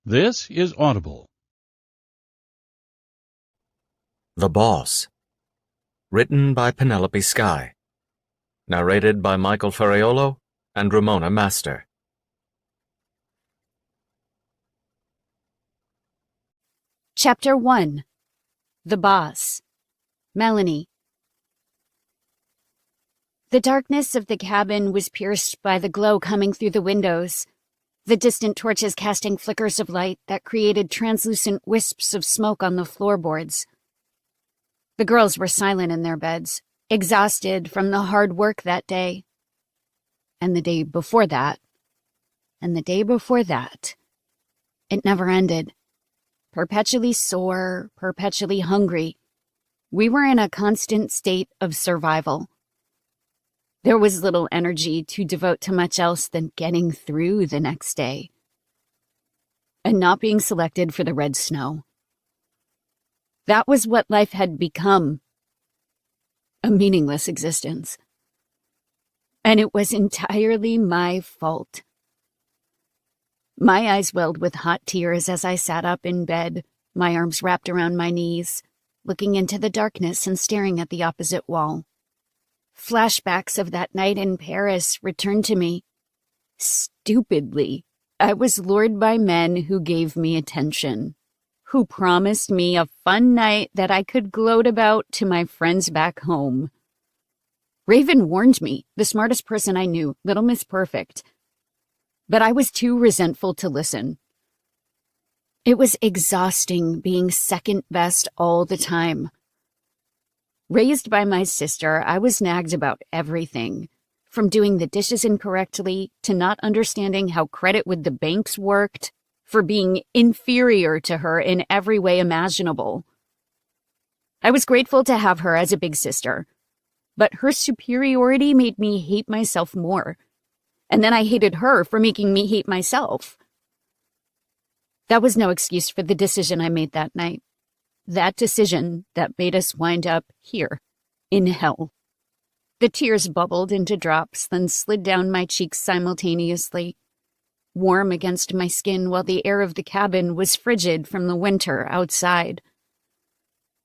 This is Audible. The Boss. Written by Penelope Sky. Narrated by Michael Ferraiolo and Ramona Master. Chapter 1. The Boss. Melanie. The darkness of the cabin was pierced by the glow coming through the windows, the distant torches casting flickers of light that created translucent wisps of smoke on the floorboards. The girls were silent in their beds, exhausted from the hard work that day. And the day before that. And the day before that. It never ended. Perpetually sore, perpetually hungry. We were in a constant state of survival. There was little energy to devote to much else than getting through the next day. And not being selected for the red snow. That was what life had become. A meaningless existence. And it was entirely my fault. My eyes welled with hot tears as I sat up in bed, my arms wrapped around my knees, looking into the darkness and staring at the opposite wall. Flashbacks of that night in Paris returned to me. Stupidly, I was lured by men who gave me attention, who promised me a fun night that I could gloat about to my friends back home. Raven warned me, the smartest person I knew, Little Miss Perfect. But I was too resentful to listen. It was exhausting being second best all the time. Raised by my sister, I was nagged about everything, from doing the dishes incorrectly to not understanding how credit with the banks worked, for being inferior to her in every way imaginable. I was grateful to have her as a big sister, but her superiority made me hate myself more, and then I hated her for making me hate myself. That was no excuse for the decision I made that night. That decision that made us wind up here, in hell. The tears bubbled into drops, then slid down my cheeks simultaneously, warm against my skin while the air of the cabin was frigid from the winter outside.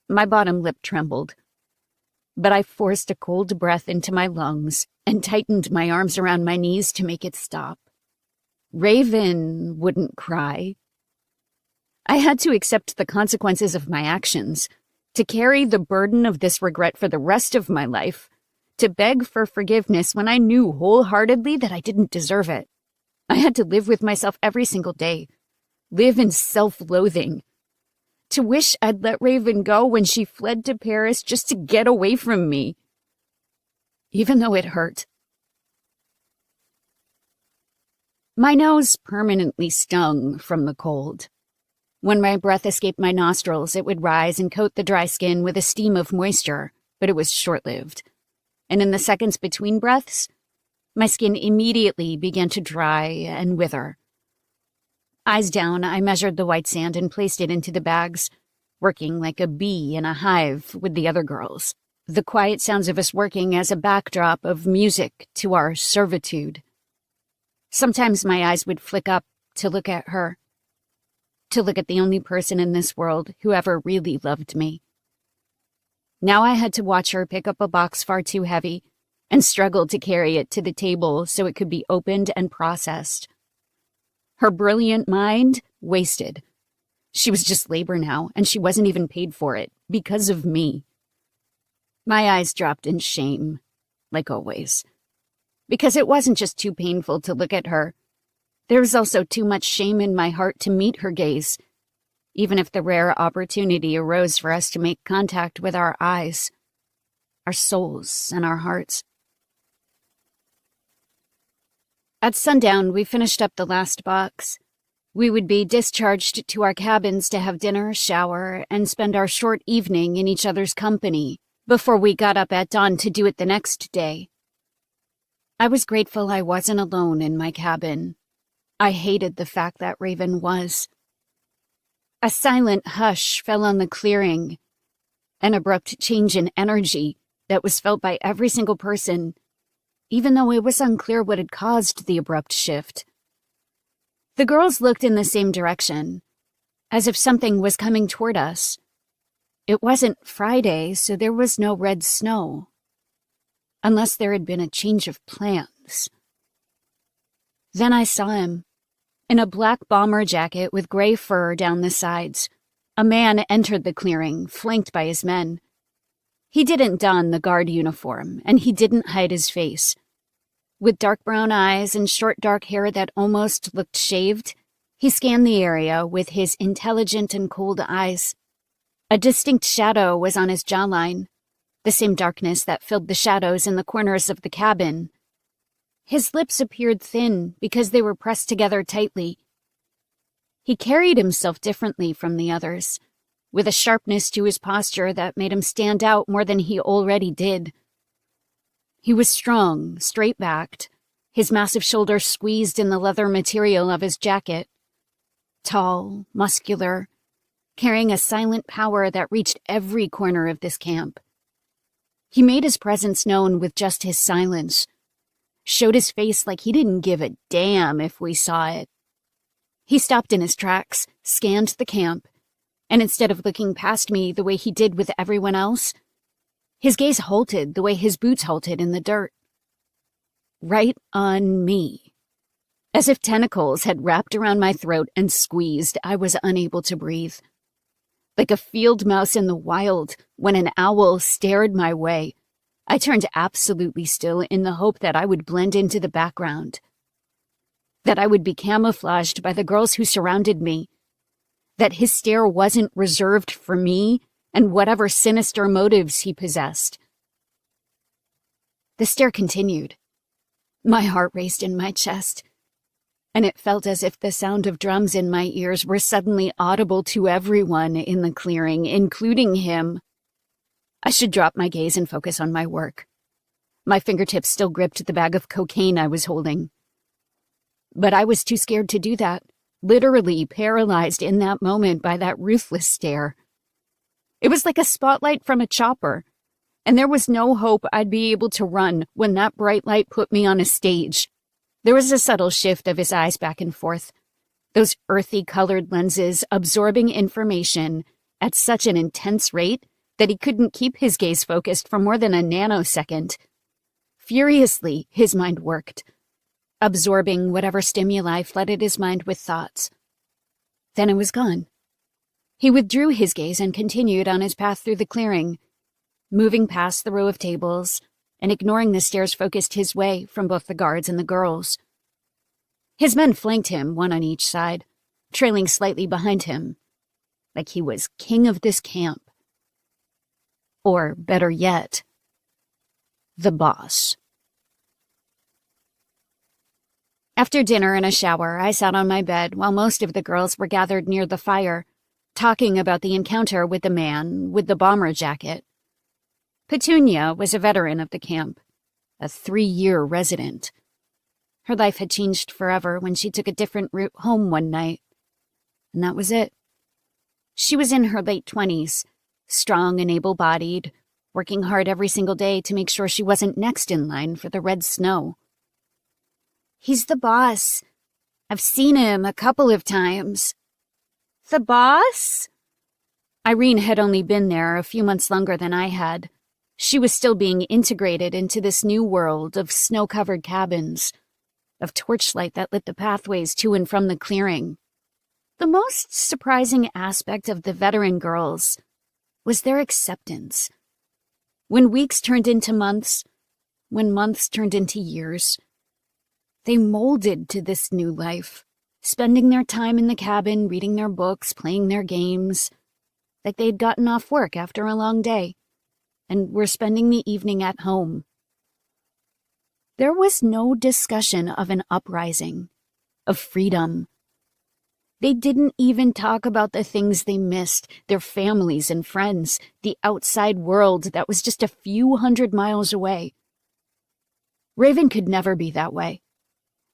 My bottom lip trembled, but I forced a cold breath into my lungs and tightened my arms around my knees to make it stop. Raven wouldn't cry. I had to accept the consequences of my actions, to carry the burden of this regret for the rest of my life, to beg for forgiveness when I knew wholeheartedly that I didn't deserve it. I had to live with myself every single day, live in self-loathing, to wish I'd let Raven go when she fled to Paris just to get away from me, even though it hurt. My nose permanently stung from the cold. When my breath escaped my nostrils, it would rise and coat the dry skin with a steam of moisture, but it was short-lived. And in the seconds between breaths, my skin immediately began to dry and wither. Eyes down, I measured the white sand and placed it into the bags, working like a bee in a hive with the other girls, the quiet sounds of us working as a backdrop of music to our servitude. Sometimes my eyes would flick up to look at her, to look at the only person in this world who ever really loved me. Now I had to watch her pick up a box far too heavy and struggle to carry it to the table so it could be opened and processed. Her brilliant mind wasted. She was just labor now, and she wasn't even paid for it, because of me. My eyes dropped in shame, like always. Because it wasn't just too painful to look at her. There was also too much shame in my heart to meet her gaze, even if the rare opportunity arose for us to make contact with our eyes, our souls, and our hearts. At sundown, we finished up the last box. We would be discharged to our cabins to have dinner, shower, and spend our short evening in each other's company before we got up at dawn to do it the next day. I was grateful I wasn't alone in my cabin. I hated the fact that Raven was. A silent hush fell on the clearing, an abrupt change in energy that was felt by every single person, even though it was unclear what had caused the abrupt shift. The girls looked in the same direction, as if something was coming toward us. It wasn't Friday, so there was no red snow. Unless there had been a change of plans. Then I saw him. In a black bomber jacket with gray fur down the sides, a man entered the clearing, flanked by his men. He didn't don the guard uniform, and he didn't hide his face. With dark brown eyes and short dark hair that almost looked shaved, he scanned the area with his intelligent and cold eyes. A distinct shadow was on his jawline, the same darkness that filled the shadows in the corners of the cabin. His lips appeared thin because they were pressed together tightly. He carried himself differently from the others, with a sharpness to his posture that made him stand out more than he already did. He was strong, straight-backed, his massive shoulders squeezed in the leather material of his jacket. Tall, muscular, carrying a silent power that reached every corner of this camp. He made his presence known with just his silence, showed his face like he didn't give a damn if we saw it. He stopped in his tracks, scanned the camp, and instead of looking past me the way he did with everyone else, his gaze halted the way his boots halted in the dirt. Right on me. As if tentacles had wrapped around my throat and squeezed, I was unable to breathe. Like a field mouse in the wild, when an owl stared my way, I turned absolutely still in the hope that I would blend into the background. That I would be camouflaged by the girls who surrounded me. That his stare wasn't reserved for me and whatever sinister motives he possessed. The stare continued. My heart raced in my chest, and it felt as if the sound of drums in my ears were suddenly audible to everyone in the clearing, including him. I should drop my gaze and focus on my work. My fingertips still gripped the bag of cocaine I was holding. But I was too scared to do that, literally paralyzed in that moment by that ruthless stare. It was like a spotlight from a chopper, and there was no hope I'd be able to run when that bright light put me on a stage. There was a subtle shift of his eyes back and forth, those earthy colored lenses absorbing information at such an intense rate that he couldn't keep his gaze focused for more than a nanosecond. Furiously, his mind worked, absorbing whatever stimuli flooded his mind with thoughts. Then it was gone. He withdrew his gaze and continued on his path through the clearing, moving past the row of tables and ignoring the stares focused his way from both the guards and the girls. His men flanked him, one on each side, trailing slightly behind him, like he was king of this camp. Or, better yet, the boss. After dinner and a shower, I sat on my bed while most of the girls were gathered near the fire, talking about the encounter with the man with the bomber jacket. Petunia was a veteran of the camp, a 3-year resident. Her life had changed forever when she took a different route home one night. And that was it. She was in her late 20s, strong and able-bodied, working hard every single day to make sure she wasn't next in line for the red snow. He's the boss. I've seen him a couple of times. The boss? Irene had only been there a few months longer than I had. She was still being integrated into this new world of snow-covered cabins, of torchlight that lit the pathways to and from the clearing. The most surprising aspect of the veteran girls was their acceptance. When weeks turned into months, when months turned into years, they molded to this new life, spending their time in the cabin, reading their books, playing their games, like they'd gotten off work after a long day, and were spending the evening at home. There was no discussion of an uprising, of freedom. They didn't even talk about the things they missed, their families and friends, the outside world that was just a few hundred miles away. Raven could never be that way.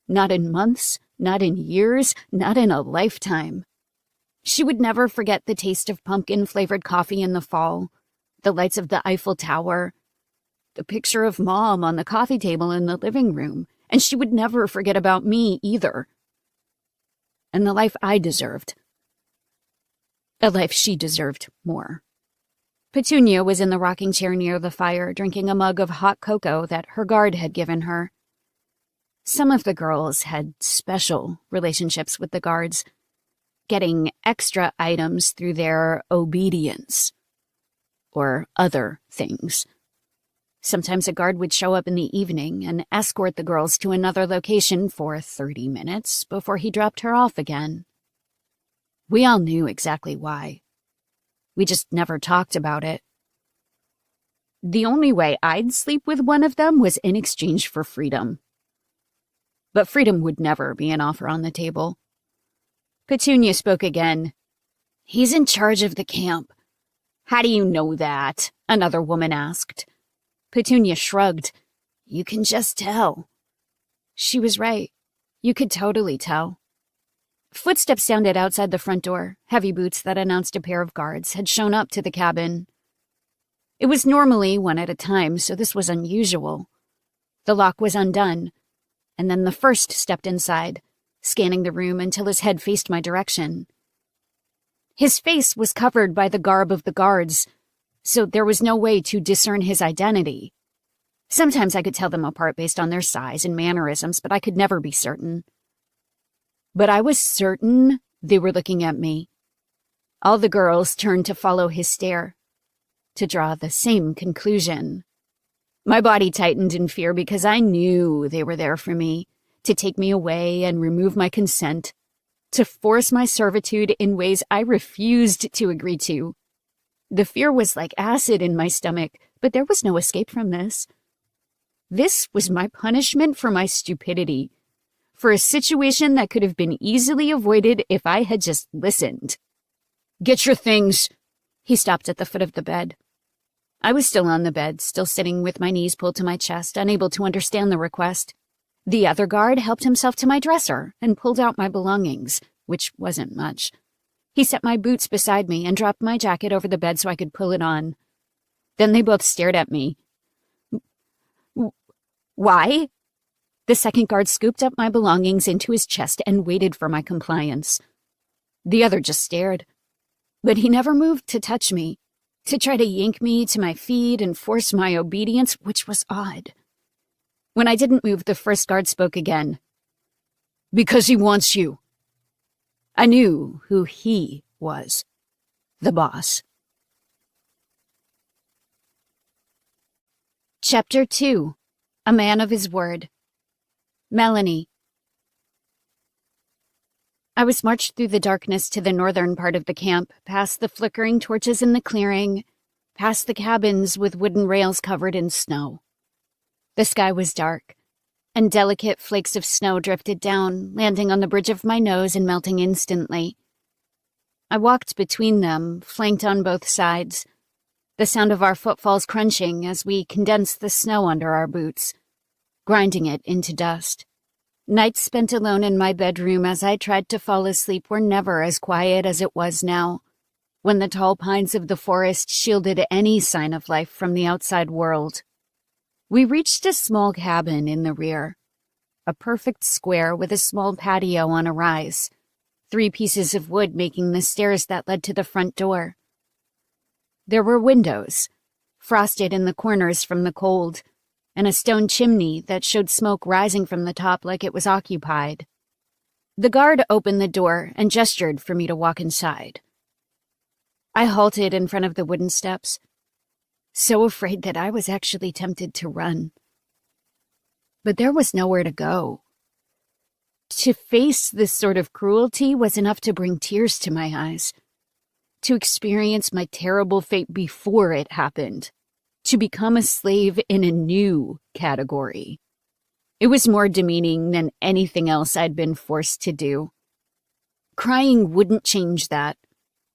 Not in months, not in years, not in a lifetime. She would never forget the taste of pumpkin-flavored coffee in the fall, the lights of the Eiffel Tower, the picture of Mom on the coffee table in the living room, and she would never forget about me either. and the life I deserved. A life she deserved more. Petunia was in the rocking chair near the fire, drinking a mug of hot cocoa that her guard had given her. Some of the girls had special relationships with the guards, getting extra items through their obedience, or other things. Sometimes a guard would show up in the evening and escort the girls to another location for 30 minutes before he dropped her off again. We all knew exactly why. We just never talked about it. The only way I'd sleep with one of them was in exchange for freedom. But freedom would never be an offer on the table. Petunia spoke again. "He's in charge of the camp." "How do you know that?" another woman asked. Petunia shrugged. "You can just tell." She was right. You could totally tell. Footsteps sounded outside the front door. Heavy boots that announced a pair of guards had shown up to the cabin. It was normally one at a time, so this was unusual. The lock was undone, and then the first stepped inside, scanning the room until his head faced my direction. His face was covered by the garb of the guards, so there was no way to discern his identity. Sometimes I could tell them apart based on their size and mannerisms, but I could never be certain. But I was certain they were looking at me. All the girls turned to follow his stare, to draw the same conclusion. My body tightened in fear because I knew they were there for me, to take me away and remove my consent, to force my servitude in ways I refused to agree to. The fear was like acid in my stomach, but there was no escape from this. This was my punishment for my stupidity, for a situation that could have been easily avoided if I had just listened. "Get your things." He stopped at the foot of the bed. I was still on the bed, still sitting with my knees pulled to my chest, unable to understand the request. The other guard helped himself to my dresser and pulled out my belongings, which wasn't much. He set my boots beside me and dropped my jacket over the bed so I could pull it on. Then they both stared at me. "Why?" The second guard scooped up my belongings into his chest and waited for my compliance. The other just stared. But he never moved to touch me, to try to yank me to my feet and force my obedience, which was odd. When I didn't move, the first guard spoke again. "Because he wants you." I knew who he was. The boss. Chapter 2. A Man of His Word. Melanie. I was marched through the darkness to the northern part of the camp, past the flickering torches in the clearing, past the cabins with wooden rails covered in snow. The sky was dark, and delicate flakes of snow drifted down, landing on the bridge of my nose and melting instantly. I walked between them, flanked on both sides, the sound of our footfalls crunching as we condensed the snow under our boots, grinding it into dust. Nights spent alone in my bedroom as I tried to fall asleep were never as quiet as it was now, when the tall pines of the forest shielded any sign of life from the outside world. We reached a small cabin in the rear, a perfect square with a small patio on a rise, 3 pieces of wood making the stairs that led to the front door. There were windows, frosted in the corners from the cold, and a stone chimney that showed smoke rising from the top like it was occupied. The guard opened the door and gestured for me to walk inside. I halted in front of the wooden steps, so afraid that I was actually tempted to run. But there was nowhere to go. To face this sort of cruelty was enough to bring tears to my eyes. To experience my terrible fate before it happened. To become a slave in a new category. It was more demeaning than anything else I'd been forced to do. Crying wouldn't change that.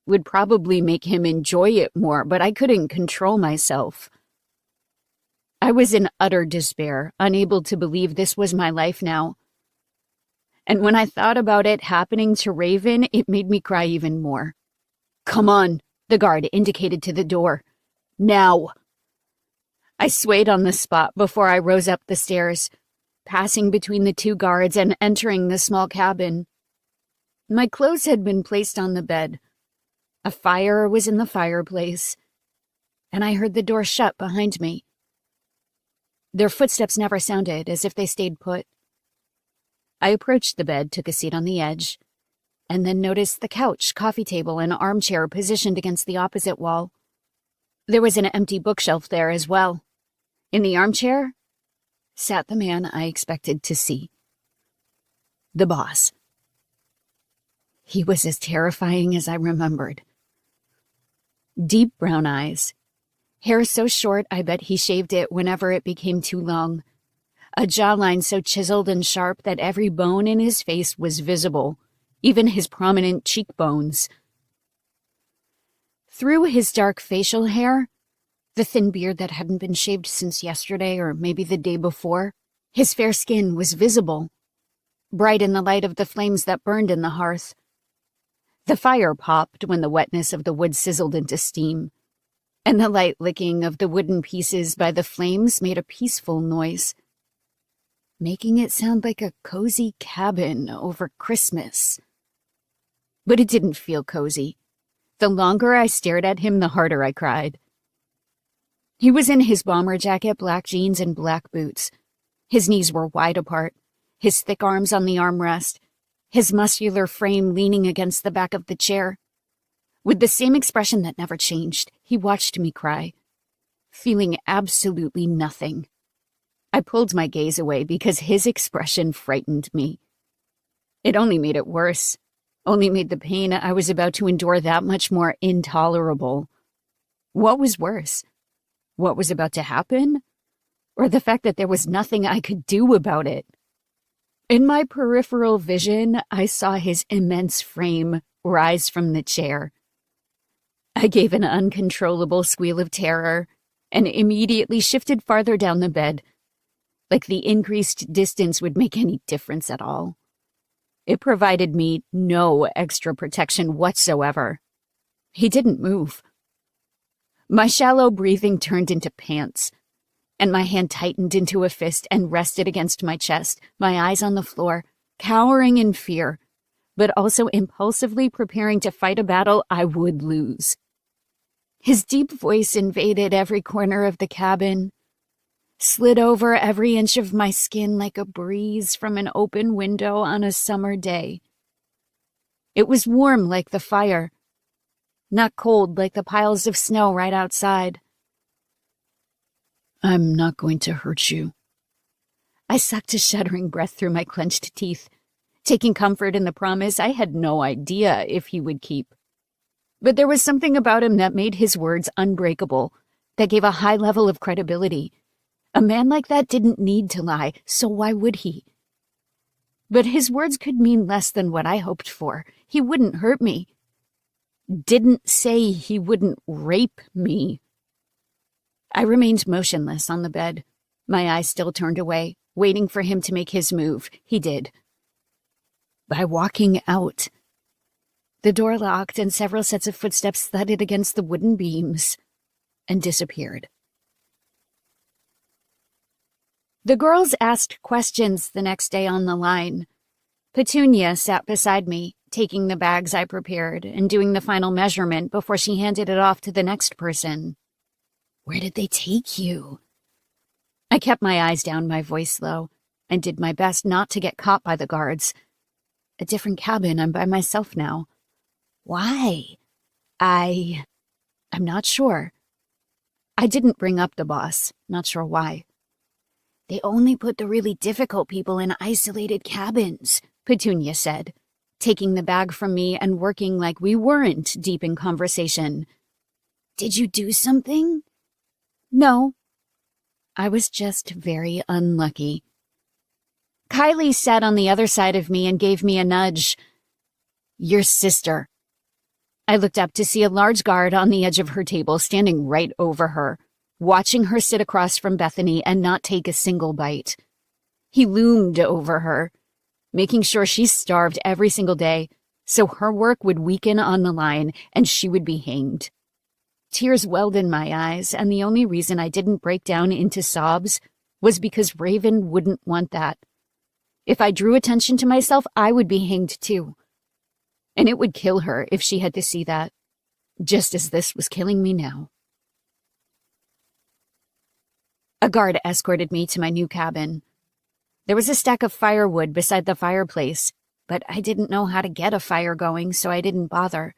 Would probably make him enjoy it more, but I couldn't control myself. I was in utter despair, unable to believe this was my life now. And when I thought about it happening to Raven, it made me cry even more. "Come on," the guard indicated to the door. "Now." I swayed on the spot before I rose up the stairs, passing between the 2 guards and entering the small cabin. My clothes had been placed on the bed. A fire was in the fireplace, and I heard the door shut behind me. Their footsteps never sounded, as if they stayed put. I approached the bed, took a seat on the edge, and then noticed the couch, coffee table, and armchair positioned against the opposite wall. There was an empty bookshelf there as well. In the armchair sat the man I expected to see. The boss. He was as terrifying as I remembered. Deep brown eyes. Hair so short I bet he shaved it whenever it became too long. A jawline so chiseled and sharp that every bone in his face was visible, even his prominent cheekbones. Through his dark facial hair, the thin beard that hadn't been shaved since yesterday or maybe the day before, his fair skin was visible, bright in the light of the flames that burned in the hearth. The fire popped when the wetness of the wood sizzled into steam, and the light licking of the wooden pieces by the flames made a peaceful noise, making it sound like a cozy cabin over Christmas. But it didn't feel cozy. The longer I stared at him, the harder I cried. He was in his bomber jacket, black jeans, and black boots. His knees were wide apart, his thick arms on the armrest, his muscular frame leaning against the back of the chair. With the same expression that never changed, he watched me cry, feeling absolutely nothing. I pulled my gaze away because his expression frightened me. It only made it worse, only made the pain I was about to endure that much more intolerable. What was worse? What was about to happen? Or the fact that there was nothing I could do about it? In my peripheral vision, I saw his immense frame rise from the chair. I gave an uncontrollable squeal of terror and immediately shifted farther down the bed, like the increased distance would make any difference at all. It provided me no extra protection whatsoever. He didn't move. My shallow breathing turned into pants, and my hand tightened into a fist and rested against my chest, my eyes on the floor, cowering in fear, but also impulsively preparing to fight a battle I would lose. His deep voice invaded every corner of the cabin, slid over every inch of my skin like a breeze from an open window on a summer day. It was warm like the fire, not cold like the piles of snow right outside. "I'm not going to hurt you." I sucked a shuddering breath through my clenched teeth, taking comfort in the promise I had no idea if he would keep. But there was something about him that made his words unbreakable, that gave a high level of credibility. A man like that didn't need to lie, so why would he? But his words could mean less than what I hoped for. He wouldn't hurt me. Didn't say he wouldn't rape me. I remained motionless on the bed, my eyes still turned away, waiting for him to make his move. He did. By walking out. The door locked and several sets of footsteps thudded against the wooden beams and disappeared. The girls asked questions the next day on the line. Petunia sat beside me, taking the bags I prepared and doing the final measurement before she handed it off to the next person. "Where did they take you?" I kept my eyes down, my voice low, and did my best not to get caught by the guards. A different cabin, I'm by myself now. Why? I'm not sure. I didn't bring up the boss, not sure why. "They only put the really difficult people in isolated cabins," Petunia said, taking the bag from me and working like we weren't deep in conversation. "Did you do something?" "No. I was just very unlucky." Kylie sat on the other side of me and gave me a nudge. "Your sister." I looked up to see a large guard on the edge of her table standing right over her, watching her sit across from Bethany and not take a single bite. He loomed over her, making sure she starved every single day, so her work would weaken on the line and she would be hanged. Tears welled in my eyes, and the only reason I didn't break down into sobs was because Raven wouldn't want that. If I drew attention to myself, I would be hanged too. and it would kill her if she had to see that, just as this was killing me now. A guard escorted me to my new cabin. There was a stack of firewood beside the fireplace, but I didn't know how to get a fire going, so I didn't bother.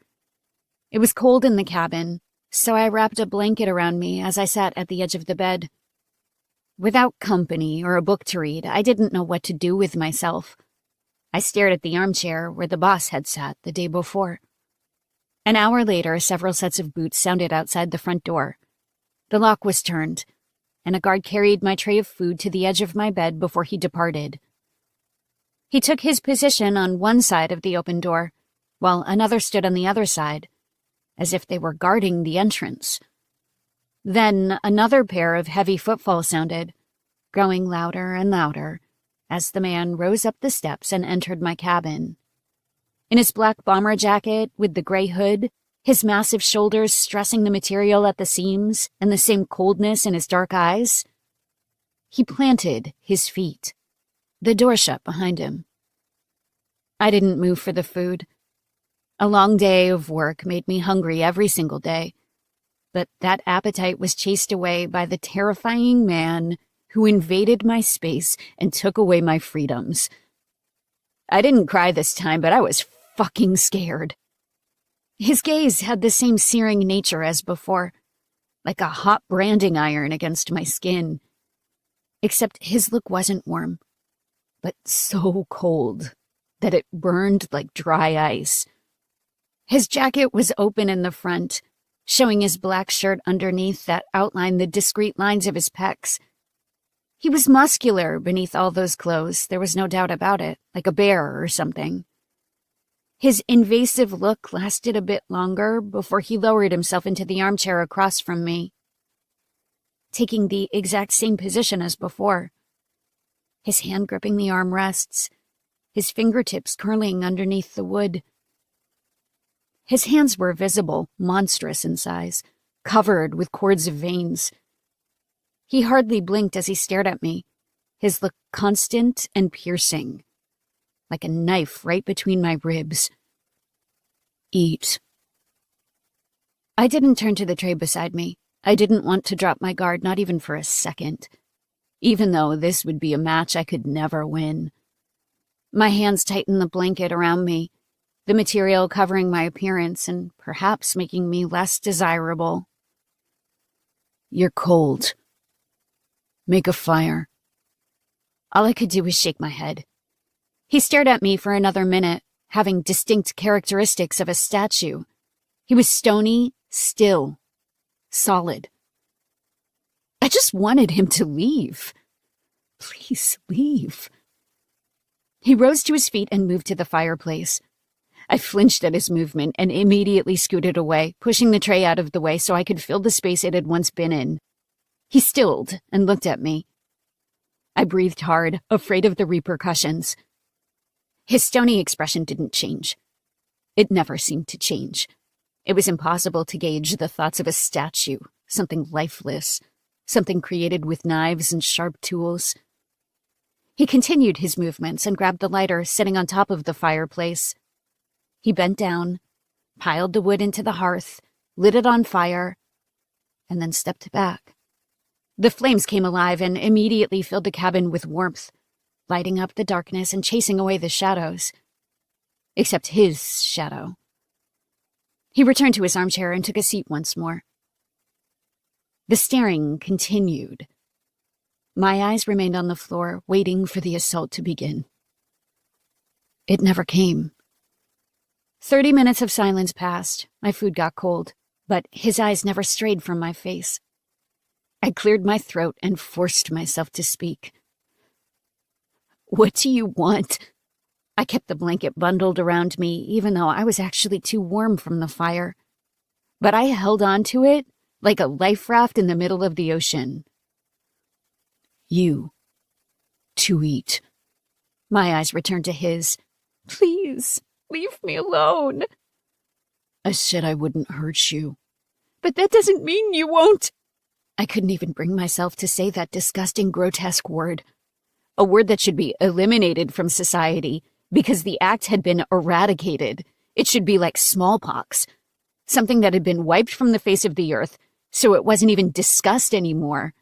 It was cold in the cabin, so I wrapped a blanket around me as I sat at the edge of the bed. Without company or a book to read, I didn't know what to do with myself. I stared at the armchair where the boss had sat the day before. An hour later, several sets of boots sounded outside the front door. The lock was turned, and a guard carried my tray of food to the edge of my bed before he departed. He took his position on one side of the open door, while another stood on the other side, as if they were guarding the entrance. Then another pair of heavy footfalls sounded, growing louder and louder, as the man rose up the steps and entered my cabin. In his black bomber jacket with the gray hood, his massive shoulders stressing the material at the seams, and the same coldness in his dark eyes, he planted his feet. The door shut behind him. I didn't move for the food. A long day of work made me hungry every single day, but that appetite was chased away by the terrifying man who invaded my space and took away my freedoms. I didn't cry this time, but I was fucking scared. His gaze had the same searing nature as before, like a hot branding iron against my skin. Except his look wasn't warm, but so cold that it burned like dry ice. His jacket was open in the front, showing his black shirt underneath that outlined the discreet lines of his pecs. He was muscular beneath all those clothes, there was no doubt about it, like a bear or something. His invasive look lasted a bit longer before he lowered himself into the armchair across from me, taking the exact same position as before, his hand gripping the armrests, his fingertips curling underneath the wood. His hands were visible, monstrous in size, covered with cords of veins. He hardly blinked as he stared at me, his look constant and piercing, like a knife right between my ribs. Eat. I didn't turn to the tray beside me. I didn't want to drop my guard, not even for a second, even though this would be a match I could never win. My hands tightened the blanket around me, the material covering my appearance and perhaps making me less desirable. You're cold. Make a fire. All I could do was shake my head. He stared at me for another minute, having distinct characteristics of a statue. He was stony, still, solid. I just wanted him to leave. Please leave. He rose to his feet and moved to the fireplace. I flinched at his movement and immediately scooted away, pushing the tray out of the way so I could fill the space it had once been in. He stilled and looked at me. I breathed hard, afraid of the repercussions. His stony expression didn't change. It never seemed to change. It was impossible to gauge the thoughts of a statue, something lifeless, something created with knives and sharp tools. He continued his movements and grabbed the lighter sitting on top of the fireplace. He bent down, piled the wood into the hearth, lit it on fire, and then stepped back. The flames came alive and immediately filled the cabin with warmth, lighting up the darkness and chasing away the shadows. Except his shadow. He returned to his armchair and took a seat once more. The staring continued. My eyes remained on the floor, waiting for the assault to begin. It never came. 30 minutes of silence passed. My food got cold, but his eyes never strayed from my face. I cleared my throat and forced myself to speak. What do you want? I kept the blanket bundled around me, even though I was actually too warm from the fire. But I held on to it like a life raft in the middle of the ocean. You. To eat. My eyes returned to his. Please, leave me alone. I said I wouldn't hurt you. But that doesn't mean you won't. I couldn't even bring myself to say that disgusting, grotesque word. A word that should be eliminated from society because the act had been eradicated. It should be like smallpox, something that had been wiped from the face of the earth, so it wasn't even discussed anymore.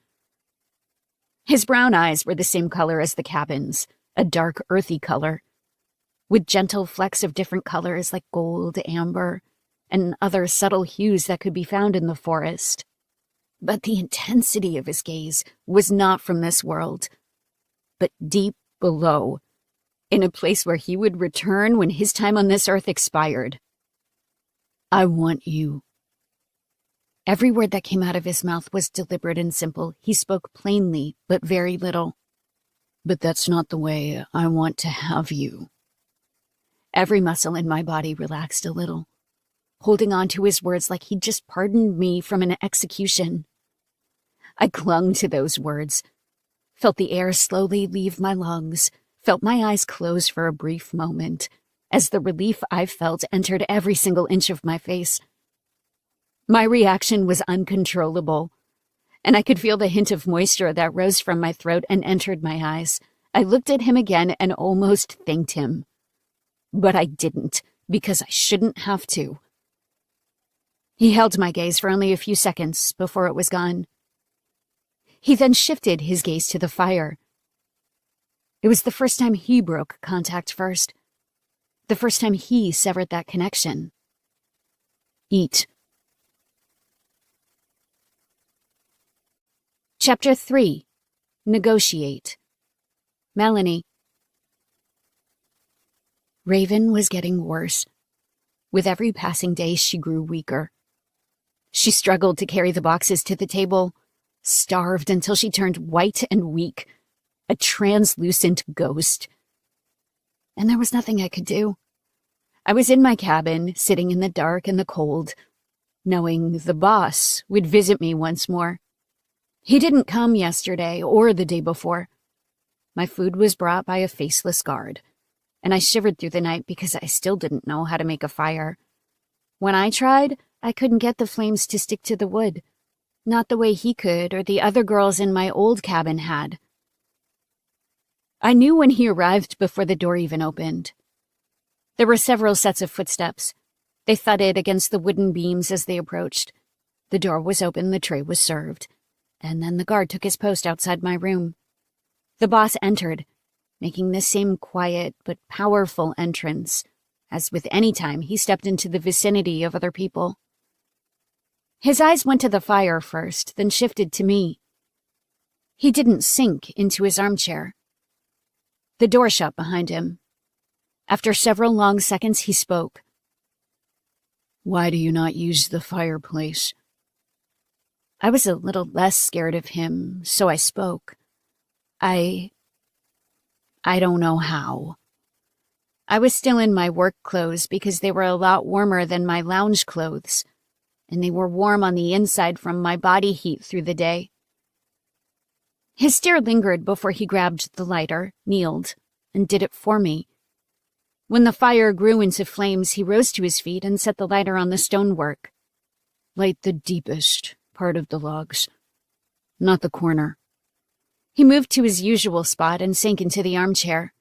His brown eyes were the same color as the cabin's, a dark, earthy color, with gentle flecks of different colors like gold, amber, and other subtle hues that could be found in the forest. But the intensity of his gaze was not from this world, but deep below, in a place where he would return when his time on this earth expired. I want you. Every word that came out of his mouth was deliberate and simple. He spoke plainly, but very little. But that's not the way I want to have you. Every muscle in my body relaxed a little, holding on to his words like he'd just pardoned me from an execution. I clung to those words, felt the air slowly leave my lungs, felt my eyes close for a brief moment, as the relief I felt entered every single inch of my face. My reaction was uncontrollable, and I could feel the hint of moisture that rose from my throat and entered my eyes. I looked at him again and almost thanked him. But I didn't, because I shouldn't have to. He held my gaze for only a few seconds before it was gone. He then shifted his gaze to the fire. It was the first time he broke contact first. The first time he severed that connection. Eat. Chapter 3. Negotiate. Melanie. Raven was getting worse. With every passing day, she grew weaker. She struggled to carry the boxes to the table, starved until she turned white and weak, a translucent ghost. And there was nothing I could do. I was in my cabin, sitting in the dark and the cold, knowing the boss would visit me once more. He didn't come yesterday or the day before. My food was brought by a faceless guard, and I shivered through the night because I still didn't know how to make a fire. When I tried, I couldn't get the flames to stick to the wood, not the way he could or the other girls in my old cabin had. I knew when he arrived before the door even opened. There were several sets of footsteps. They thudded against the wooden beams as they approached. The door was open, the tray was served, and then the guard took his post outside my room. The boss entered, making the same quiet but powerful entrance as with any time he stepped into the vicinity of other people. His eyes went to the fire first, then shifted to me. He didn't sink into his armchair. The door shut behind him. After several long seconds, he spoke. Why do you not use the fireplace? I was a little less scared of him, so I spoke. I don't know how. I was still in my work clothes because they were a lot warmer than my lounge clothes, and they were warm on the inside from my body heat through the day. His stare lingered before he grabbed the lighter, kneeled, and did it for me. When the fire grew into flames, he rose to his feet and set the lighter on the stonework. Light the deepest part of the logs, not the corner. He moved to his usual spot and sank into the armchair,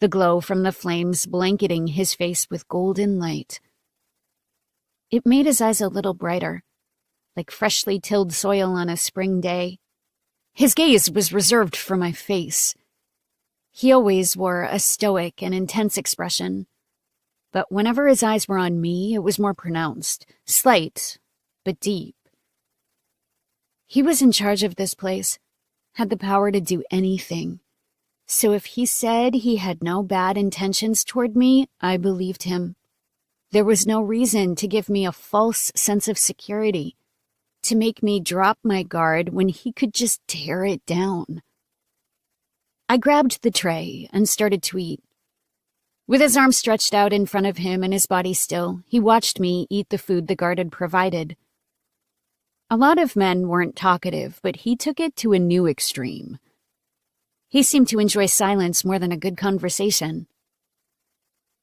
the glow from the flames blanketing his face with golden light. It made his eyes a little brighter, like freshly tilled soil on a spring day. His gaze was reserved for my face. He always wore a stoic and intense expression, but whenever his eyes were on me, it was more pronounced, slight, but deep. He was in charge of this place, had the power to do anything. So if he said he had no bad intentions toward me, I believed him. There was no reason to give me a false sense of security, to make me drop my guard when he could just tear it down. I grabbed the tray and started to eat. With his arms stretched out in front of him and his body still, he watched me eat the food the guard had provided. A lot of men weren't talkative, but he took it to a new extreme. He seemed to enjoy silence more than a good conversation.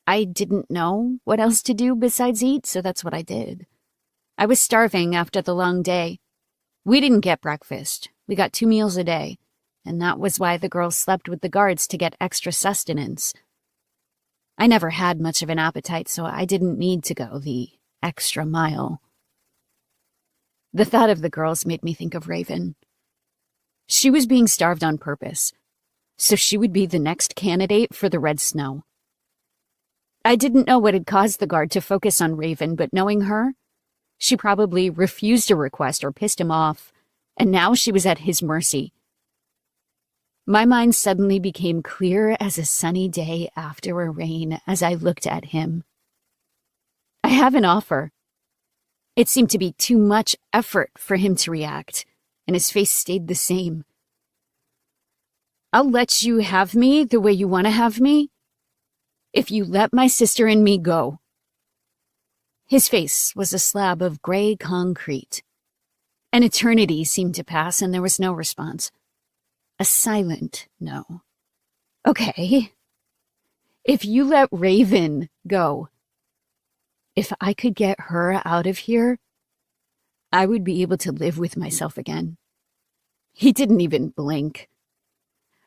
I didn't know what else to do besides eat, so that's what I did. I was starving after the long day. We didn't get breakfast. We got 2 meals a day, and that was why the girls slept with the guards to get extra sustenance. I never had much of an appetite, so I didn't need to go the extra mile. The thought of the girls made me think of Raven. She was being starved on purpose, so she would be the next candidate for the Red Snow. I didn't know what had caused the guard to focus on Raven, but knowing her, she probably refused a request or pissed him off, and now she was at his mercy. My mind suddenly became clear as a sunny day after a rain as I looked at him. I have an offer. It seemed to be too much effort for him to react, and his face stayed the same. I'll let you have me the way you want to have me, if you let my sister and me go. His face was a slab of gray concrete. An eternity seemed to pass, and there was no response. A silent no. Okay. If you let Raven go, if I could get her out of here, I would be able to live with myself again. He didn't even blink.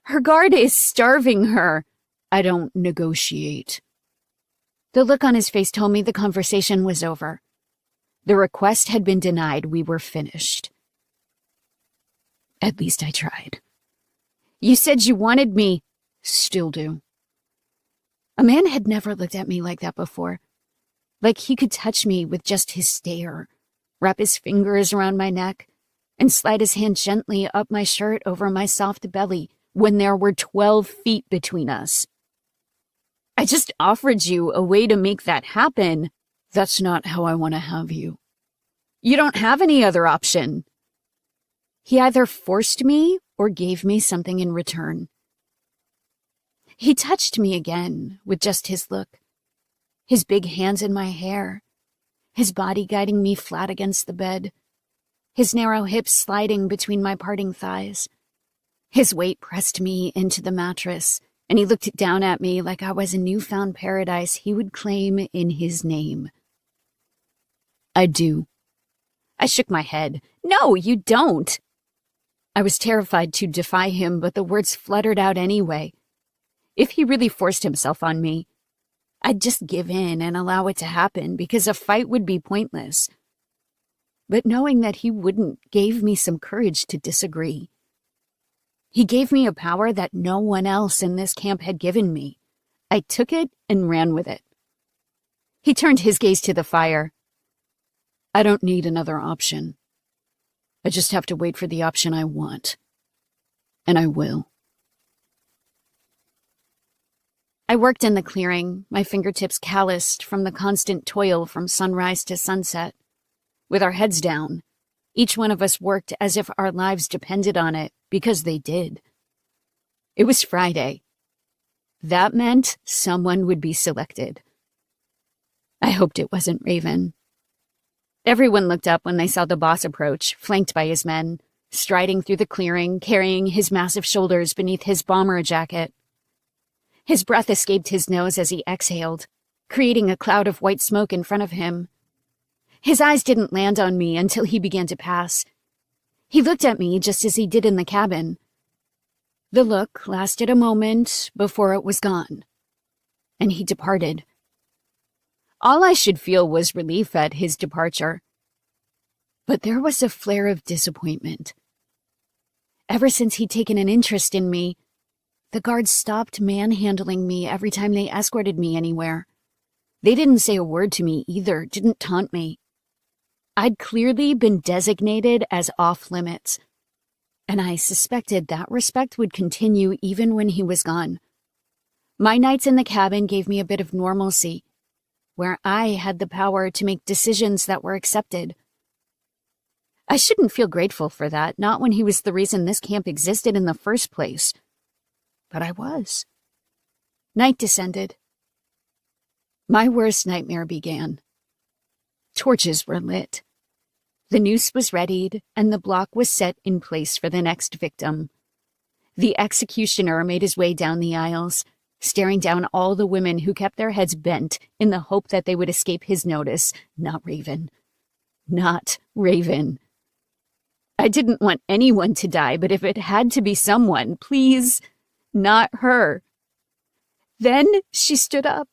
Her guard is starving her. I don't negotiate. The look on his face told me the conversation was over. The request had been denied. We were finished. At least I tried. You said you wanted me. Still do. A man had never looked at me like that before. Like he could touch me with just his stare, wrap his fingers around my neck, and slide his hand gently up my shirt over my soft belly when there were 12 feet between us. I just offered you a way to make that happen. That's not how I want to have you. You don't have any other option. He either forced me or gave me something in return. He touched me again with just his look, his big hands in my hair, his body guiding me flat against the bed, his narrow hips sliding between my parting thighs. His weight pressed me into the mattress, and he looked down at me like I was a newfound paradise he would claim in his name. I do. I shook my head. No, you don't. I was terrified to defy him, but the words fluttered out anyway. If he really forced himself on me, I'd just give in and allow it to happen because a fight would be pointless. But knowing that he wouldn't gave me some courage to disagree. He gave me a power that no one else in this camp had given me. I took it and ran with it. He turned his gaze to the fire. I don't need another option. I just have to wait for the option I want. And I will. I worked in the clearing, my fingertips calloused from the constant toil from sunrise to sunset. With our heads down, each one of us worked as if our lives depended on it, because they did. It was Friday. That meant someone would be selected. I hoped it wasn't Raven. Everyone looked up when they saw the boss approach, flanked by his men, striding through the clearing, carrying his massive shoulders beneath his bomber jacket. His breath escaped his nose as he exhaled, creating a cloud of white smoke in front of him. His eyes didn't land on me until he began to pass. He looked at me just as he did in the cabin. The look lasted a moment before it was gone, and he departed. All I should feel was relief at his departure. But there was a flare of disappointment. Ever since he'd taken an interest in me, the guards stopped manhandling me every time they escorted me anywhere. They didn't say a word to me either, didn't taunt me. I'd clearly been designated as off-limits, and I suspected that respect would continue even when he was gone. My nights in the cabin gave me a bit of normalcy, where I had the power to make decisions that were accepted. I shouldn't feel grateful for that, not when he was the reason this camp existed in the first place. But I was. Night descended. My worst nightmare began. Torches were lit. The noose was readied, and the block was set in place for the next victim. The executioner made his way down the aisles, staring down all the women who kept their heads bent in the hope that they would escape his notice. Not Raven. Not Raven. I didn't want anyone to die, but if it had to be someone, please, not her. Then she stood up,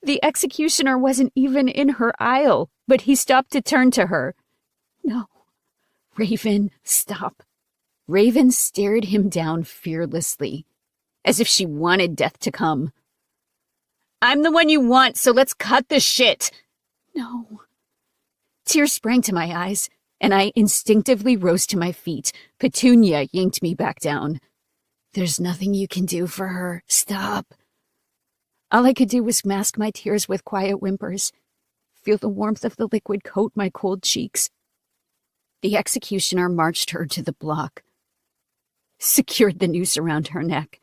The executioner wasn't even in her aisle, but he stopped to turn to her. "No, Raven, stop." Raven stared him down fearlessly, as if she wanted death to come. "I'm the one you want, so let's cut the shit." "No." Tears sprang to my eyes, and I instinctively rose to my feet. Petunia yanked me back down. "There's nothing you can do for her. Stop." All I could do was mask my tears with quiet whimpers, feel the warmth of the liquid coat my cold cheeks. The executioner marched her to the block, secured the noose around her neck,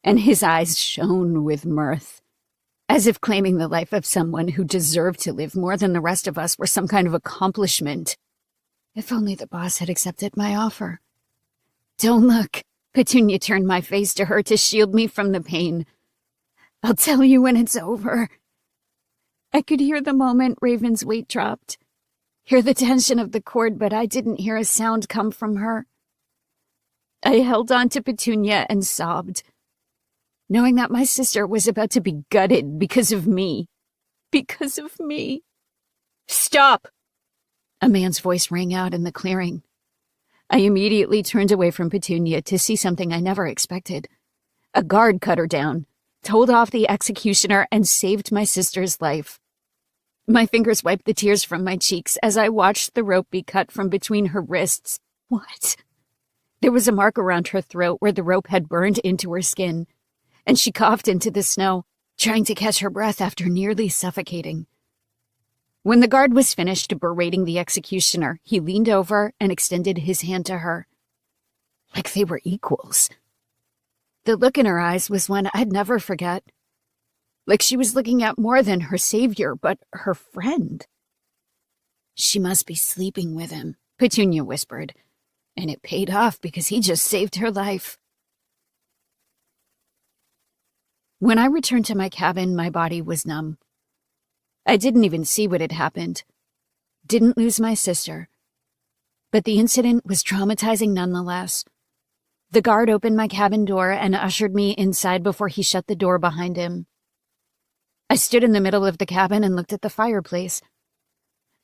and his eyes shone with mirth, as if claiming the life of someone who deserved to live more than the rest of us were some kind of accomplishment. If only the boss had accepted my offer. "Don't look." Petunia turned my face to her to shield me from the pain. "I'll tell you when it's over." I could hear the moment Raven's weight dropped, hear the tension of the cord, but I didn't hear a sound come from her. I held on to Petunia and sobbed, knowing that my sister was about to be gutted because of me. Because of me. "Stop!" A man's voice rang out in the clearing. I immediately turned away from Petunia to see something I never expected. A guard cut her down, told off the executioner, and saved my sister's life. My fingers wiped the tears from my cheeks as I watched the rope be cut from between her wrists. What? There was a mark around her throat where the rope had burned into her skin, and she coughed into the snow, trying to catch her breath after nearly suffocating. When the guard was finished berating the executioner, he leaned over and extended his hand to her, like they were equals. The look in her eyes was one I'd never forget. Like she was looking at more than her savior, but her friend. "She must be sleeping with him," Petunia whispered, "and it paid off because he just saved her life." When I returned to my cabin, my body was numb. I didn't even see what had happened. Didn't lose my sister. But the incident was traumatizing nonetheless. The guard opened my cabin door and ushered me inside before he shut the door behind him. I stood in the middle of the cabin and looked at the fireplace.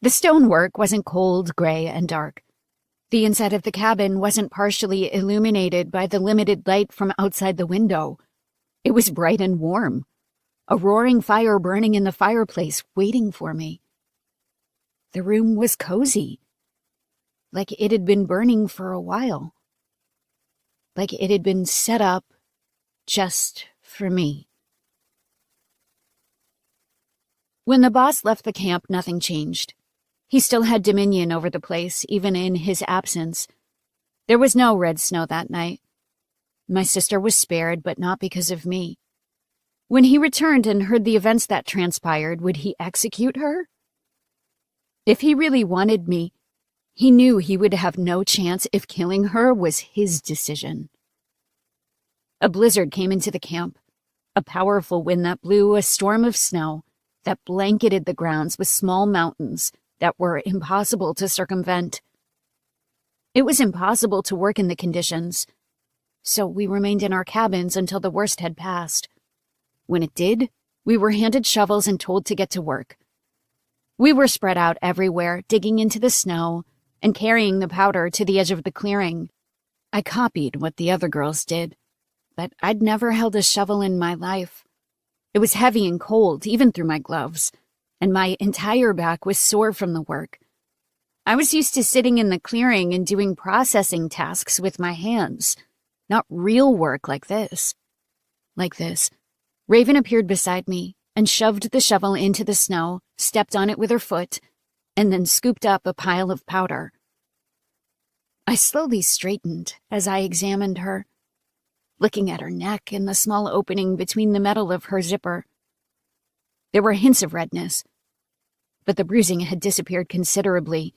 The stonework wasn't cold, gray, and dark. The inside of the cabin wasn't partially illuminated by the limited light from outside the window. It was bright and warm. A roaring fire burning in the fireplace, waiting for me. The room was cozy, like it had been burning for a while. Like it had been set up just for me. When the boss left the camp, nothing changed. He still had dominion over the place, even in his absence. There was no red snow that night. My sister was spared, but not because of me. When he returned and heard the events that transpired, would he execute her? If he really wanted me, he knew he would have no chance if killing her was his decision. A blizzard came into the camp, a powerful wind that blew a storm of snow that blanketed the grounds with small mountains that were impossible to circumvent. It was impossible to work in the conditions, so we remained in our cabins until the worst had passed. When it did, we were handed shovels and told to get to work. We were spread out everywhere, digging into the snow and carrying the powder to the edge of the clearing. I copied what the other girls did, but I'd never held a shovel in my life. It was heavy and cold, even through my gloves, and my entire back was sore from the work. I was used to sitting in the clearing and doing processing tasks with my hands, not real work like this. Like this. Raven appeared beside me and shoved the shovel into the snow, stepped on it with her foot, and then scooped up a pile of powder. I slowly straightened as I examined her, looking at her neck and the small opening between the metal of her zipper. There were hints of redness, but the bruising had disappeared considerably.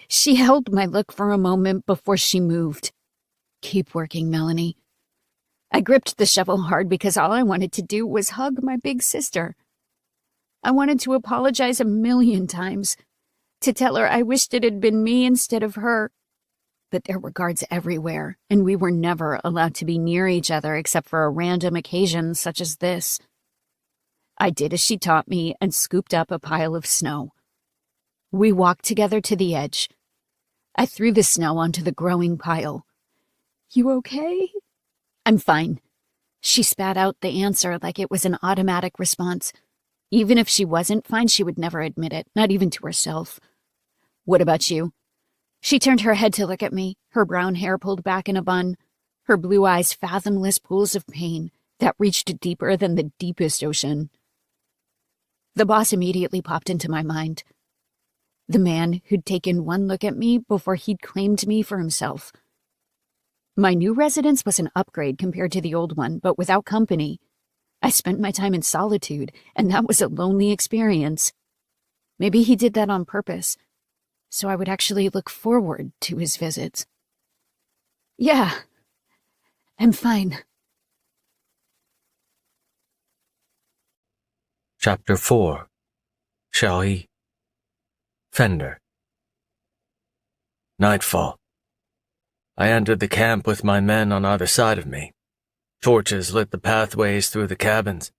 She held my look for a moment before she moved. "Keep working, Melanie." I gripped the shovel hard because all I wanted to do was hug my big sister. I wanted to apologize 1,000,000 times, to tell her I wished it had been me instead of her. But there were guards everywhere, and we were never allowed to be near each other except for a random occasion such as this. I did as she taught me and scooped up a pile of snow. We walked together to the edge. I threw the snow onto the growing pile. "You okay?" "I'm fine." She spat out the answer like it was an automatic response. Even if she wasn't fine, she would never admit it, not even to herself. "What about you?" She turned her head to look at me, her brown hair pulled back in a bun, her blue eyes fathomless pools of pain that reached deeper than the deepest ocean. The boss immediately popped into my mind. The man who'd taken one look at me before he'd claimed me for himself. My new residence was an upgrade compared to the old one, but without company. I spent my time in solitude, and that was a lonely experience. Maybe he did that on purpose, so I would actually look forward to his visits. "Yeah, I'm fine." Chapter 4. Shall he? Fender. Nightfall. I entered the camp with my men on either side of me. Torches lit the pathways through the cabins.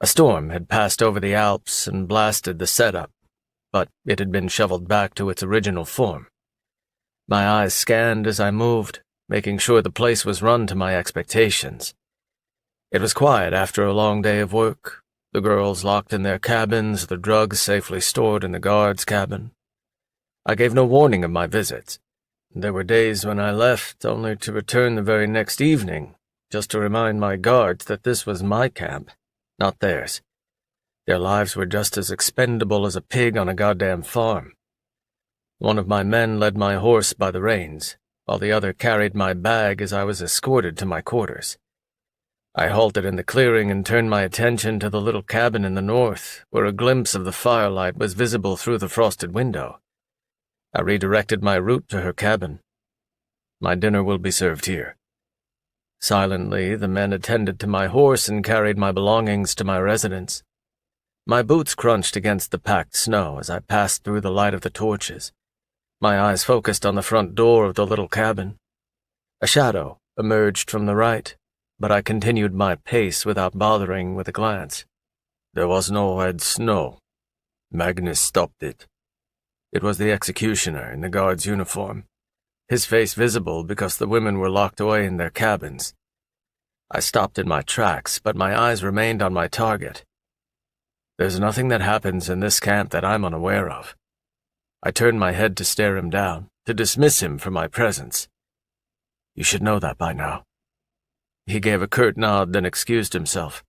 A storm had passed over the Alps and blasted the setup, but it had been shoveled back to its original form. My eyes scanned as I moved, making sure the place was run to my expectations. It was quiet after a long day of work, the girls locked in their cabins, the drugs safely stored in the guard's cabin. I gave no warning of my visits. There were days when I left, only to return the very next evening, just to remind my guards that this was my camp, not theirs. Their lives were just as expendable as a pig on a goddamn farm. One of my men led my horse by the reins, while the other carried my bag as I was escorted to my quarters. I halted in the clearing and turned my attention to the little cabin in the north, where a glimpse of the firelight was visible through the frosted window. I redirected my route to her cabin. "My dinner will be served here." Silently, the men attended to my horse and carried my belongings to my residence. My boots crunched against the packed snow as I passed through the light of the torches. My eyes focused on the front door of the little cabin. A shadow emerged from the right, but I continued my pace without bothering with a glance. There was no red snow. Magnus stopped it. It was the executioner in the guard's uniform, his face visible because the women were locked away in their cabins. I stopped in my tracks, but my eyes remained on my target. There's nothing that happens in this camp that I'm unaware of. I turned my head to stare him down, to dismiss him from my presence. "You should know that by now." He gave a curt nod, then excused himself.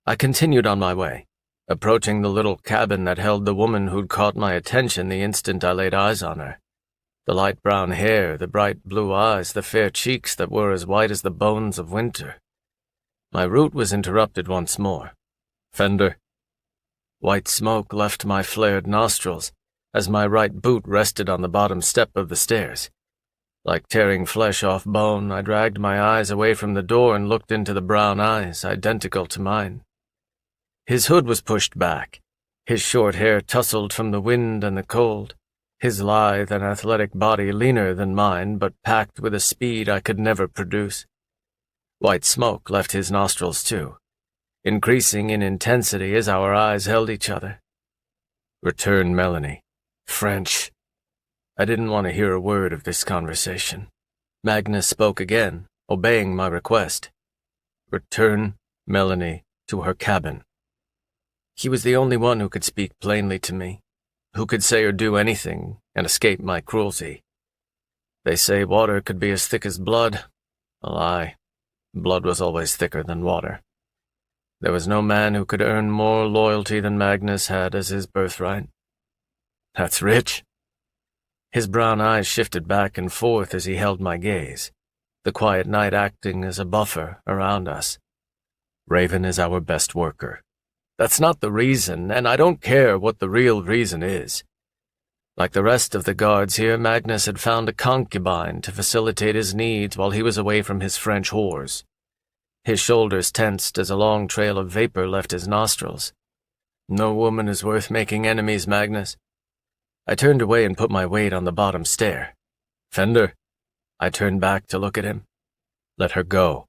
I continued on my way, approaching the little cabin that held the woman who'd caught my attention the instant I laid eyes on her. The light brown hair, the bright blue eyes, the fair cheeks that were as white as the bones of winter. My route was interrupted once more. "Fender." White smoke left my flared nostrils as my right boot rested on the bottom step of the stairs. Like tearing flesh off bone, I dragged my eyes away from the door and looked into the brown eyes, identical to mine. His hood was pushed back, his short hair tousled from the wind and the cold, his lithe and athletic body leaner than mine, but packed with a speed I could never produce. White smoke left his nostrils too, increasing in intensity as our eyes held each other. "Return, Melanie." French. I didn't want to hear a word of this conversation. Magnus spoke again, obeying my request. "Return Melanie to her cabin." He was the only one who could speak plainly to me, who could say or do anything and escape my cruelty. They say water could be as thick as blood. A lie. Blood was always thicker than water. There was no man who could earn more loyalty than Magnus had as his birthright. "That's rich." His brown eyes shifted back and forth as he held my gaze, the quiet night acting as a buffer around us. "Raven is our best worker. That's not the reason, and I don't care what the real reason is. Like the rest of the guards here, Magnus had found a concubine to facilitate his needs while he was away from his French whores. His shoulders tensed as a long trail of vapor left his nostrils. No woman is worth making enemies, Magnus. I turned away and put my weight on the bottom stair. "Fender." I turned back to look at him. "Let her go."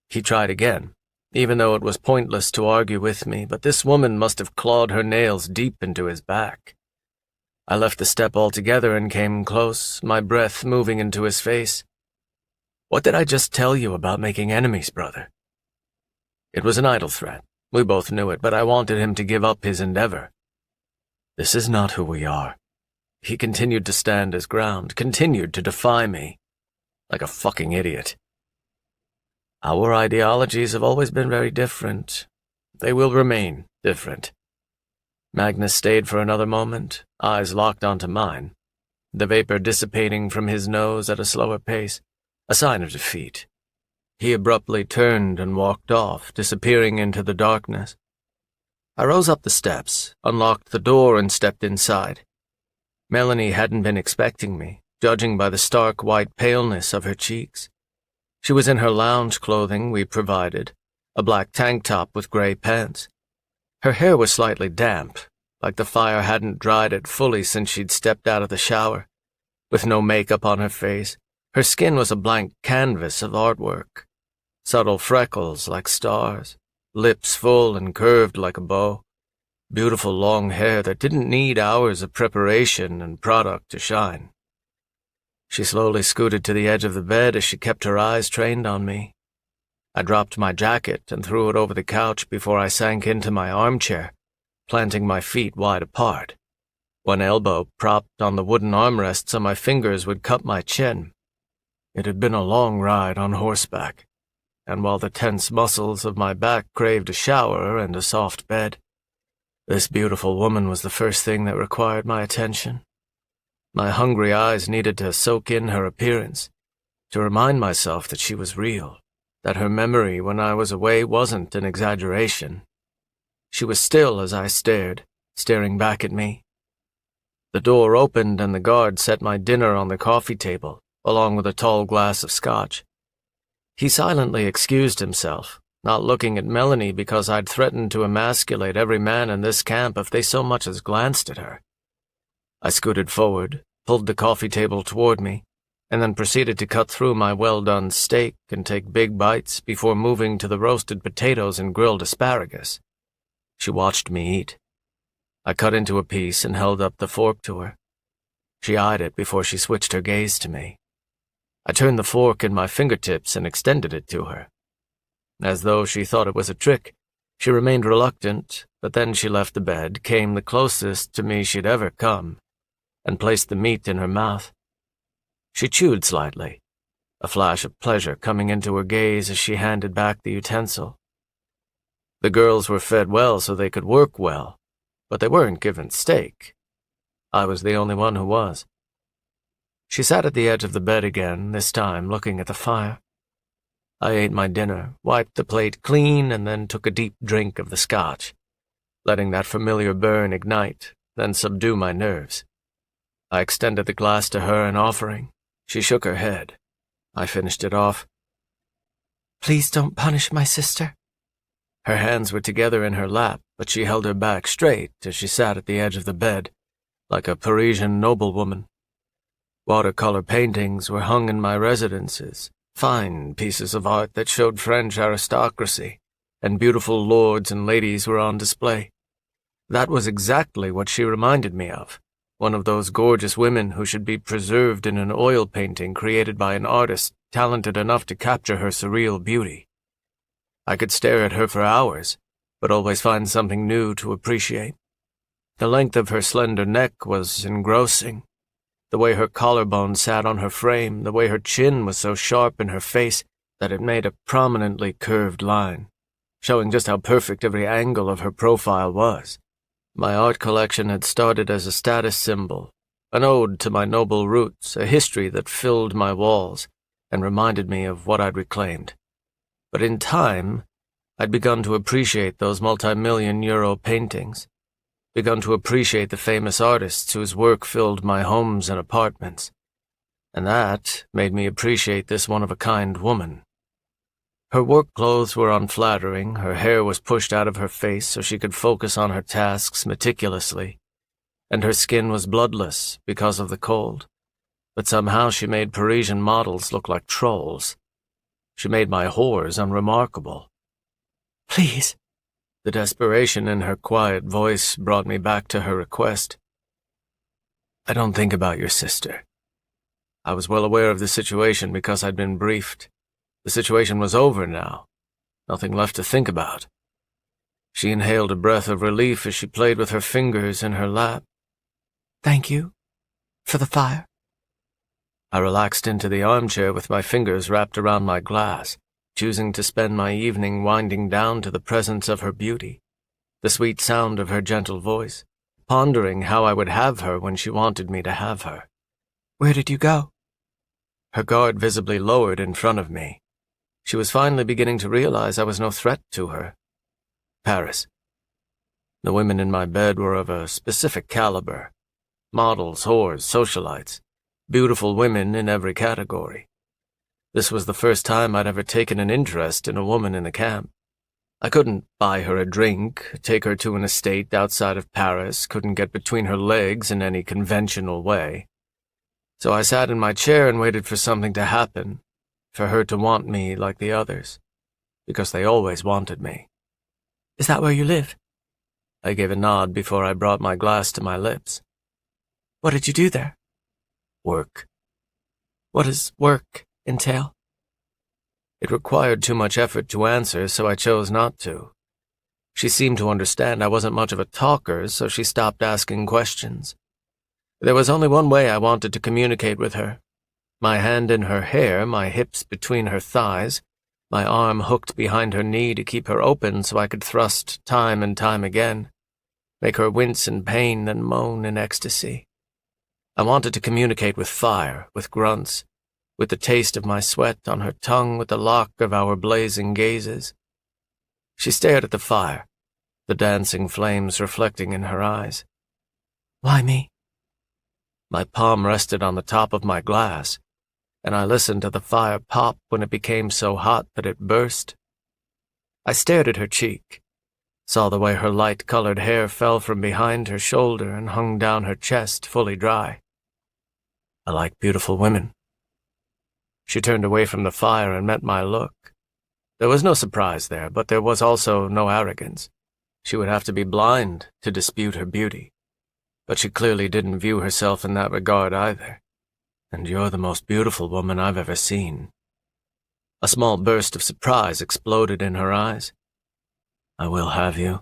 He tried again, even though it was pointless to argue with me, but this woman must have clawed her nails deep into his back. I left the step altogether and came close, my breath moving into his face. "What did I just tell you about making enemies, brother?" It was an idle threat. We both knew it, but I wanted him to give up his endeavor. "This is not who we are." He continued to stand his ground, continued to defy me, like a fucking idiot. "Our ideologies have always been very different. They will remain different." Magnus stayed for another moment, eyes locked onto mine, the vapor dissipating from his nose at a slower pace, a sign of defeat. He abruptly turned and walked off, disappearing into the darkness. I rose up the steps, unlocked the door, and stepped inside. Melanie hadn't been expecting me, judging by the stark white paleness of her cheeks. She was in her lounge clothing we provided, a black tank top with gray pants. Her hair was slightly damp, like the fire hadn't dried it fully since she'd stepped out of the shower. With no makeup on her face, her skin was a blank canvas of artwork. Subtle freckles like stars, lips full and curved like a bow. Beautiful long hair that didn't need hours of preparation and product to shine. She slowly scooted to the edge of the bed as she kept her eyes trained on me. I dropped my jacket and threw it over the couch before I sank into my armchair, planting my feet wide apart. One elbow propped on the wooden armrest so my fingers would cup my chin. It had been a long ride on horseback, and while the tense muscles of my back craved a shower and a soft bed, this beautiful woman was the first thing that required my attention. My hungry eyes needed to soak in her appearance, to remind myself that she was real, that her memory when I was away wasn't an exaggeration. She was still as I stared, staring back at me. The door opened and the guard set my dinner on the coffee table, along with a tall glass of scotch. He silently excused himself, not looking at Melanie because I'd threatened to emasculate every man in this camp if they so much as glanced at her. I scooted forward, pulled the coffee table toward me, and then proceeded to cut through my well-done steak and take big bites before moving to the roasted potatoes and grilled asparagus. She watched me eat. I cut into a piece and held up the fork to her. She eyed it before she switched her gaze to me. I turned the fork in my fingertips and extended it to her. As though she thought it was a trick, she remained reluctant, but then she left the bed, came the closest to me she'd ever come, and placed the meat in her mouth. She chewed slightly, a flash of pleasure coming into her gaze as she handed back the utensil. The girls were fed well so they could work well, but they weren't given steak. I was the only one who was. She sat at the edge of the bed again, this time looking at the fire. I ate my dinner, wiped the plate clean, and then took a deep drink of the scotch, letting that familiar burn ignite, then subdue my nerves. I extended the glass to her in offering. She shook her head. I finished it off. "Please don't punish my sister." Her hands were together in her lap, but she held her back straight as she sat at the edge of the bed, like a Parisian noblewoman. Watercolor paintings were hung in my residences, fine pieces of art that showed French aristocracy, and beautiful lords and ladies were on display. That was exactly what she reminded me of, one of those gorgeous women who should be preserved in an oil painting created by an artist talented enough to capture her surreal beauty. I could stare at her for hours, but always find something new to appreciate. The length of her slender neck was engrossing. The way her collarbone sat on her frame, the way her chin was so sharp in her face that it made a prominently curved line, showing just how perfect every angle of her profile was. My art collection had started as a status symbol, an ode to my noble roots, a history that filled my walls and reminded me of what I'd reclaimed. But in time, I'd begun to appreciate those multi-million-euro paintings, begun to appreciate the famous artists whose work filled my homes and apartments, and that made me appreciate this one-of-a-kind woman. Her work clothes were unflattering, her hair was pushed out of her face so she could focus on her tasks meticulously, and her skin was bloodless because of the cold, but somehow she made Parisian models look like trolls. She made my whores unremarkable. Please. The desperation in her quiet voice brought me back to her request. I don't think about your sister. I was well aware of the situation because I'd been briefed. The situation was over now. Nothing left to think about. She inhaled a breath of relief as she played with her fingers in her lap. Thank you. For the fire. I relaxed into the armchair with my fingers wrapped around my glass, choosing to spend my evening winding down to the presence of her beauty, the sweet sound of her gentle voice, pondering how I would have her when she wanted me to have her. Where did you go? Her guard visibly lowered in front of me. She was finally beginning to realize I was no threat to her. Paris. The women in my bed were of a specific caliber. Models, whores, socialites. Beautiful women in every category. This was the first time I'd ever taken an interest in a woman in the camp. I couldn't buy her a drink, take her to an estate outside of Paris, couldn't get between her legs in any conventional way. So I sat in my chair and waited for something to happen, for her to want me like the others, because they always wanted me. Is that where you live? I gave a nod before I brought my glass to my lips. What did you do there? Work. What does work entail? It required too much effort to answer, so I chose not to. She seemed to understand I wasn't much of a talker, so she stopped asking questions. There was only one way I wanted to communicate with her. My hand in her hair, my hips between her thighs, my arm hooked behind her knee to keep her open so I could thrust time and time again, make her wince in pain and moan in ecstasy. I wanted to communicate with fire, with grunts, with the taste of my sweat on her tongue, with the lock of our blazing gazes. She stared at the fire, the dancing flames reflecting in her eyes. Why me? My palm rested on the top of my glass, and I listened to the fire pop when it became so hot that it burst. I stared at her cheek, saw the way her light-colored hair fell from behind her shoulder and hung down her chest fully dry. I like beautiful women. She turned away from the fire and met my look. There was no surprise there, but there was also no arrogance. She would have to be blind to dispute her beauty. But she clearly didn't view herself in that regard either. And you're the most beautiful woman I've ever seen. A small burst of surprise exploded in her eyes. I will have you.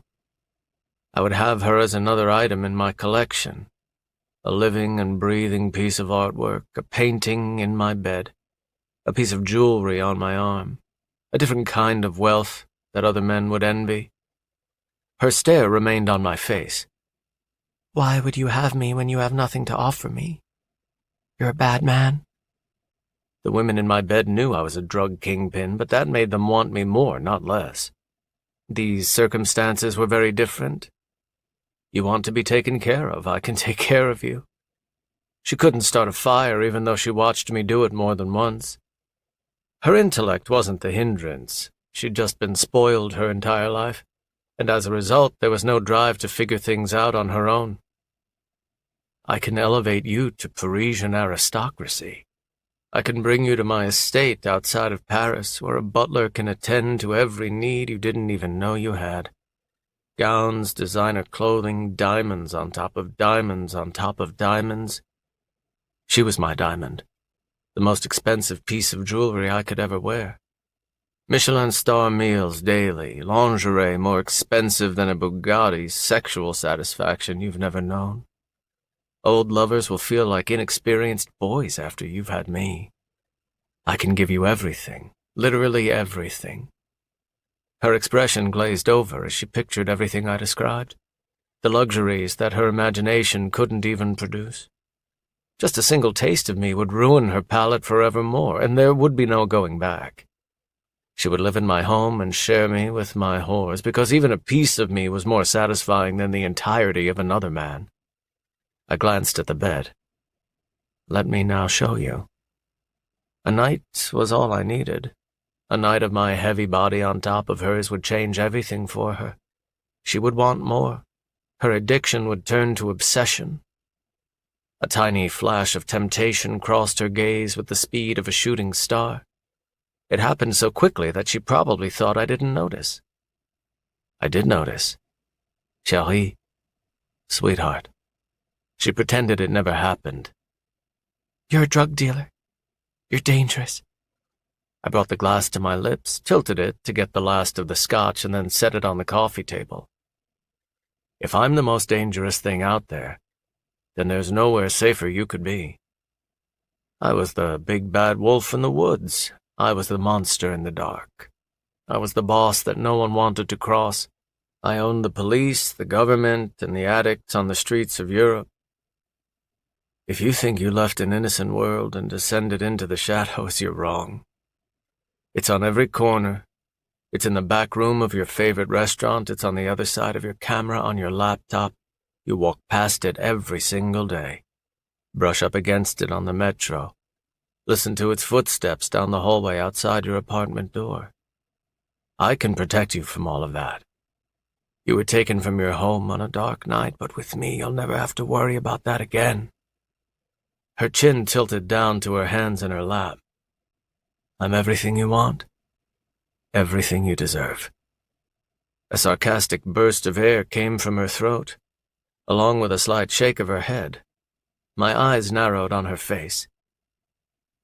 I would have her as another item in my collection. A living and breathing piece of artwork, a painting in my bed, a piece of jewelry on my arm, a different kind of wealth that other men would envy. Her stare remained on my face. Why would you have me when you have nothing to offer me? You're a bad man. The women in my bed knew I was a drug kingpin, but that made them want me more, not less. These circumstances were very different. You want to be taken care of, I can take care of you. She couldn't start a fire even though she watched me do it more than once. Her intellect wasn't the hindrance. She'd just been spoiled her entire life, and as a result there was no drive to figure things out on her own. I can elevate you to Parisian aristocracy. I can bring you to my estate outside of Paris, where a butler can attend to every need you didn't even know you had. Gowns, designer clothing, diamonds on top of diamonds on top of diamonds. She was my diamond, the most expensive piece of jewelry I could ever wear. Michelin star meals daily, lingerie more expensive than a Bugatti, sexual satisfaction you've never known. Old lovers will feel like inexperienced boys after you've had me. I can give you everything, literally everything. Her expression glazed over as she pictured everything I described, the luxuries that her imagination couldn't even produce. Just a single taste of me would ruin her palate forevermore, and there would be no going back. She would live in my home and share me with my whores, because even a piece of me was more satisfying than the entirety of another man. I glanced at the bed. Let me now show you. A night was all I needed. A night of my heavy body on top of hers would change everything for her. She would want more. Her addiction would turn to obsession. A tiny flash of temptation crossed her gaze with the speed of a shooting star. It happened so quickly that she probably thought I didn't notice. I did notice. Chérie, sweetheart. She pretended it never happened. You're a drug dealer. You're dangerous. I brought the glass to my lips, tilted it to get the last of the scotch, and then set it on the coffee table. If I'm the most dangerous thing out there, then there's nowhere safer you could be. I was the big bad wolf in the woods. I was the monster in the dark. I was the boss that no one wanted to cross. I owned the police, the government, and the addicts on the streets of Europe. If you think you left an innocent world and descended into the shadows, you're wrong. It's on every corner. It's in the back room of your favorite restaurant. It's on the other side of your camera on your laptop. You walk past it every single day. Brush up against it on the metro. Listen to its footsteps down the hallway outside your apartment door. I can protect you from all of that. You were taken from your home on a dark night, but with me, you'll never have to worry about that again. Her chin tilted down to her hands in her lap. I'm everything you want. Everything you deserve. A sarcastic burst of air came from her throat, along with a slight shake of her head. My eyes narrowed on her face.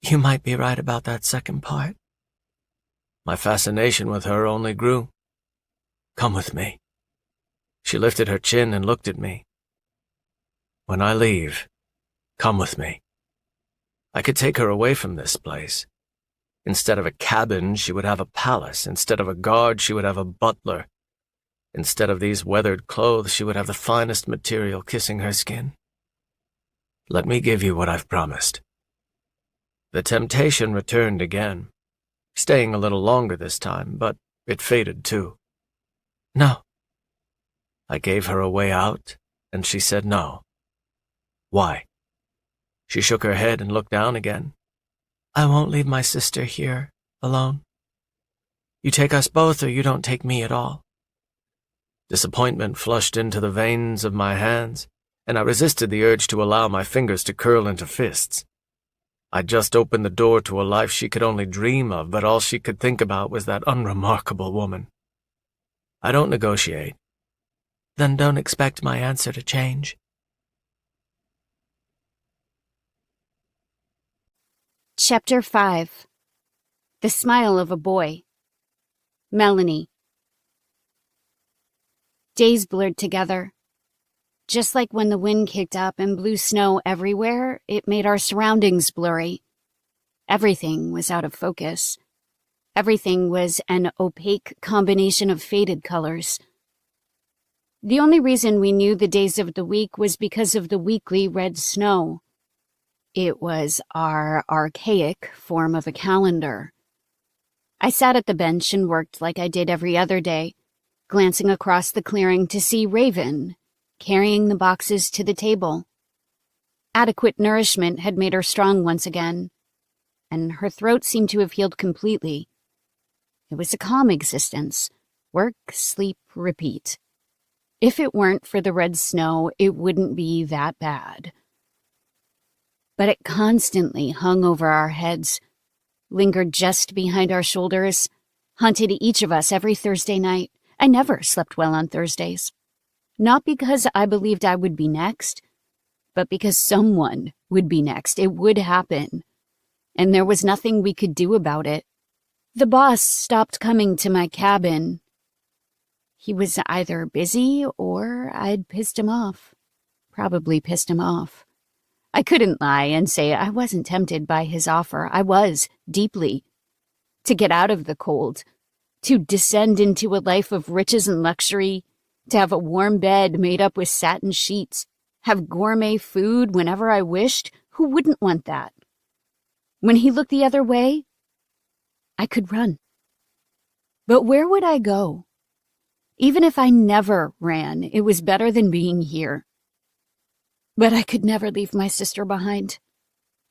You might be right about that second part. My fascination with her only grew. Come with me. She lifted her chin and looked at me. When I leave, come with me. I could take her away from this place. Instead of a cabin, she would have a palace. Instead of a guard, she would have a butler. Instead of these weathered clothes, she would have the finest material kissing her skin. Let me give you what I've promised. The temptation returned again, staying a little longer this time, but it faded too. No. I gave her a way out, and she said no. Why? She shook her head and looked down again. I won't leave my sister here, alone. You take us both or you don't take me at all. Disappointment flushed into the veins of my hands, and I resisted the urge to allow my fingers to curl into fists. I'd just opened the door to a life she could only dream of, but all she could think about was that unremarkable woman. I don't negotiate. Then don't expect my answer to change. Chapter 5. The Smile of a Boy. Melanie. Days blurred together. Just like when the wind kicked up and blew snow everywhere, it made our surroundings blurry. Everything was out of focus. Everything was an opaque combination of faded colors. The only reason we knew the days of the week was because of the weekly red snow. It was our archaic form of a calendar. I sat at the bench and worked like I did every other day, glancing across the clearing to see Raven, carrying the boxes to the table. Adequate nourishment had made her strong once again, and her throat seemed to have healed completely. It was a calm existence. Work, sleep, repeat. If it weren't for the red snow, it wouldn't be that bad. But it constantly hung over our heads, lingered just behind our shoulders, haunted each of us every Thursday night. I never slept well on Thursdays. Not because I believed I would be next, but because someone would be next. It would happen, and there was nothing we could do about it. The boss stopped coming to my cabin. He was either busy or I'd pissed him off. Probably pissed him off. I couldn't lie and say I wasn't tempted by his offer. I was, deeply. To get out of the cold, to descend into a life of riches and luxury, to have a warm bed made up with satin sheets, have gourmet food whenever I wished. Who wouldn't want that? When he looked the other way, I could run. But where would I go? Even if I never ran, it was better than being here. But I could never leave my sister behind.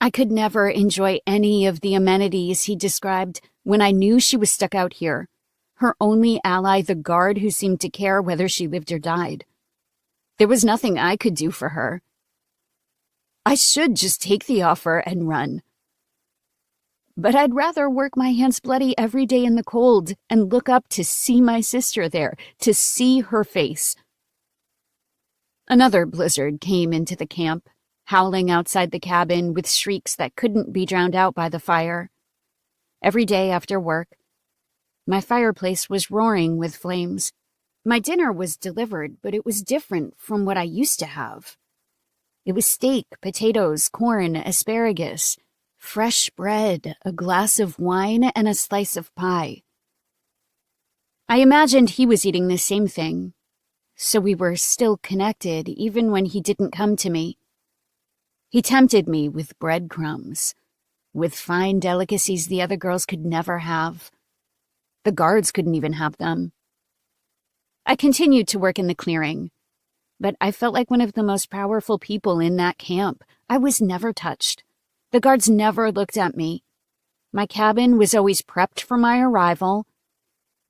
I could never enjoy any of the amenities he described when I knew she was stuck out here, her only ally the guard who seemed to care whether she lived or died. There was nothing I could do for her. I should just take the offer and run. But I'd rather work my hands bloody every day in the cold and look up to see my sister there, to see her face. Another blizzard came into the camp, howling outside the cabin with shrieks that couldn't be drowned out by the fire. Every day after work, my fireplace was roaring with flames. My dinner was delivered, but it was different from what I used to have. It was steak, potatoes, corn, asparagus, fresh bread, a glass of wine, and a slice of pie. I imagined he was eating the same thing, so we were still connected even when he didn't come to me. He tempted me with breadcrumbs, with fine delicacies the other girls could never have. The guards couldn't even have them. I continued to work in the clearing, but I felt like one of the most powerful people in that camp. I was never touched. The guards never looked at me. My cabin was always prepped for my arrival,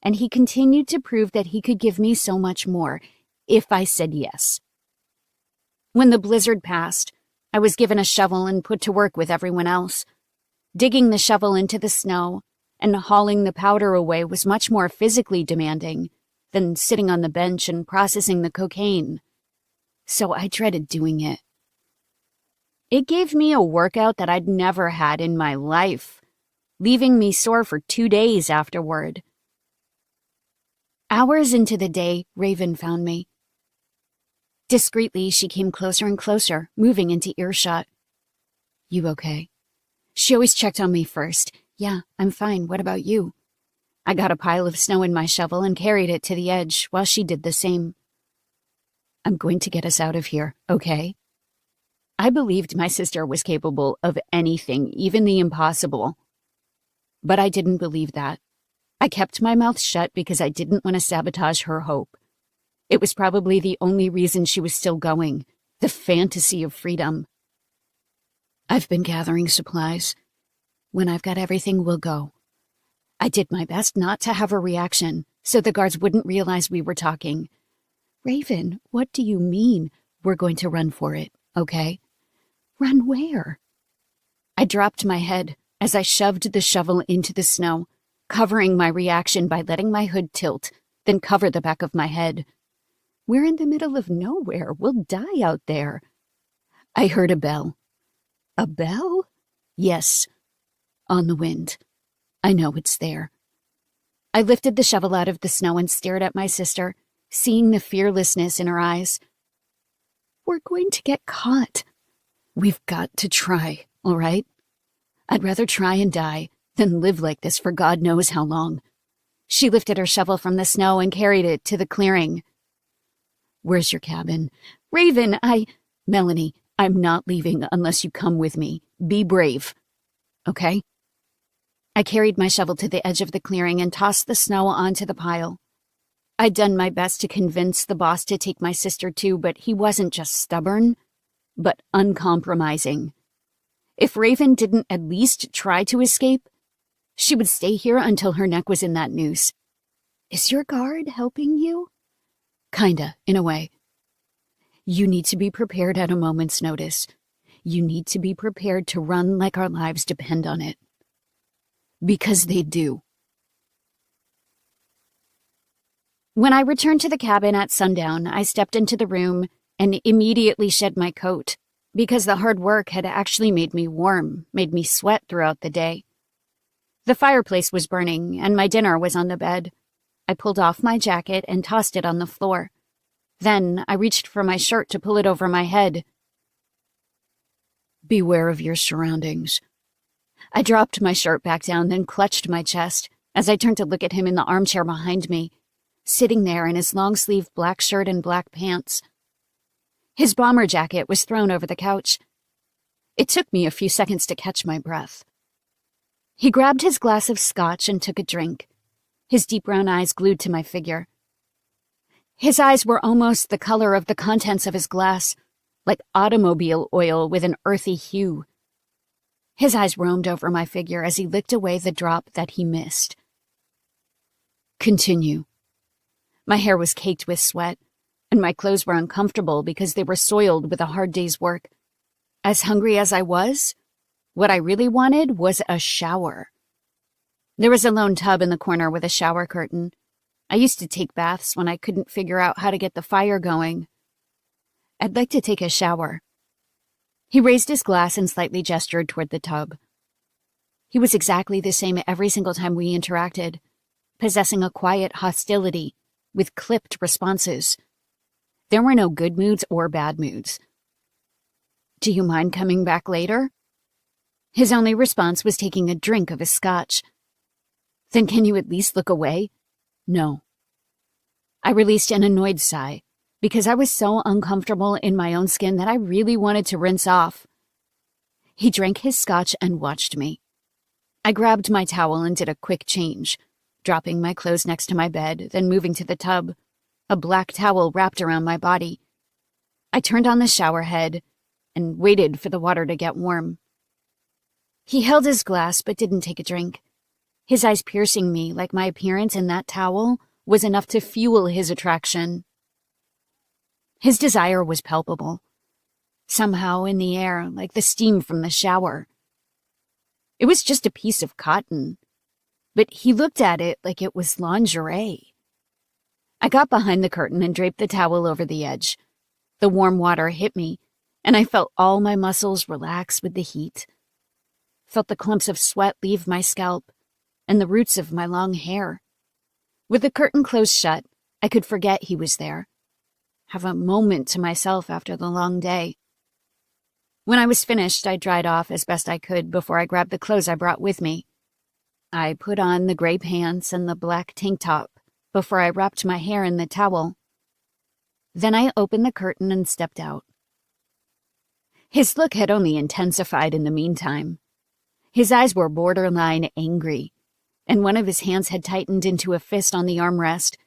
and he continued to prove that he could give me so much more, if I said yes. When the blizzard passed, I was given a shovel and put to work with everyone else. Digging the shovel into the snow and hauling the powder away was much more physically demanding than sitting on the bench and processing the cocaine. So I dreaded doing it. It gave me a workout that I'd never had in my life, leaving me sore for 2 days afterward. Hours into the day, Raven found me. Discreetly, she came closer and closer, moving into earshot. "You okay?" She always checked on me first. "Yeah, I'm fine. What about you?" I got a pile of snow in my shovel and carried it to the edge while she did the same. "I'm going to get us out of here, okay?" I believed my sister was capable of anything, even the impossible. But I didn't believe that. I kept my mouth shut because I didn't want to sabotage her hope. It was probably the only reason she was still going, the fantasy of freedom. "I've been gathering supplies. When I've got everything, we'll go." I did my best not to have a reaction, so the guards wouldn't realize we were talking. "Raven, what do you mean? We're going to run for it, okay?" "Run where?" I dropped my head as I shoved the shovel into the snow, covering my reaction by letting my hood tilt, then cover the back of my head. "We're in the middle of nowhere. We'll die out there." I heard a bell. "A bell?" "Yes. On the wind. I know it's there." I lifted the shovel out of the snow and stared at my sister, seeing the fearlessness in her eyes. "We're going to get caught." "We've got to try, all right? I'd rather try and die than live like this for God knows how long." She lifted her shovel from the snow and carried it to the clearing. "Where's your cabin?" "Raven, Melanie, I'm not leaving unless you come with me. Be brave. Okay?" I carried my shovel to the edge of the clearing and tossed the snow onto the pile. I'd done my best to convince the boss to take my sister too, but he wasn't just stubborn, but uncompromising. If Raven didn't at least try to escape, she would stay here until her neck was in that noose. "Is your guard helping you?" "Kinda, in a way." "You need to be prepared at a moment's notice. You need to be prepared to run like our lives depend on it. Because they do." When I returned to the cabin at sundown, I stepped into the room and immediately shed my coat, because the hard work had actually made me warm, made me sweat throughout the day. The fireplace was burning, and my dinner was on the bed. I pulled off my jacket and tossed it on the floor. Then I reached for my shirt to pull it over my head. "Beware of your surroundings." I dropped my shirt back down, then clutched my chest as I turned to look at him in the armchair behind me, sitting there in his long-sleeved black shirt and black pants. His bomber jacket was thrown over the couch. It took me a few seconds to catch my breath. He grabbed his glass of scotch and took a drink, his deep brown eyes glued to my figure. His eyes were almost the color of the contents of his glass, like automobile oil with an earthy hue. His eyes roamed over my figure as he licked away the drop that he missed. "Continue." My hair was caked with sweat, and my clothes were uncomfortable because they were soiled with a hard day's work. As hungry as I was, What I really wanted was a shower. There was a lone tub in the corner with a shower curtain. I used to take baths when I couldn't figure out how to get the fire going. I'd like to take a shower. He raised his glass and slightly gestured toward the tub. He was exactly the same every single time we interacted, possessing a quiet hostility with clipped responses. There were no good moods or bad moods. Do you mind coming back later? His only response was taking a drink of his scotch. Then can you at least look away? No. I released an annoyed sigh, because I was so uncomfortable in my own skin that I really wanted to rinse off. He drank his scotch and watched me. I grabbed my towel and did a quick change, dropping my clothes next to my bed, then moving to the tub, a black towel wrapped around my body. I turned on the shower head and waited for the water to get warm. He held his glass but didn't take a drink, his eyes piercing me like my appearance in that towel was enough to fuel his attraction. His desire was palpable, somehow in the air like the steam from the shower. It was just a piece of cotton, but he looked at it like it was lingerie. I got behind the curtain and draped the towel over the edge. The warm water hit me, and I felt all my muscles relax with the heat. Felt the clumps of sweat leave my scalp and the roots of my long hair. With the curtain closed shut, I could forget he was there. Have a moment to myself after the long day. When I was finished, I dried off as best I could before I grabbed the clothes I brought with me. I put on the gray pants and the black tank top before I wrapped my hair in the towel. Then I opened the curtain and stepped out. His look had only intensified in the meantime. His eyes were borderline angry, and one of his hands had tightened into a fist on the armrest.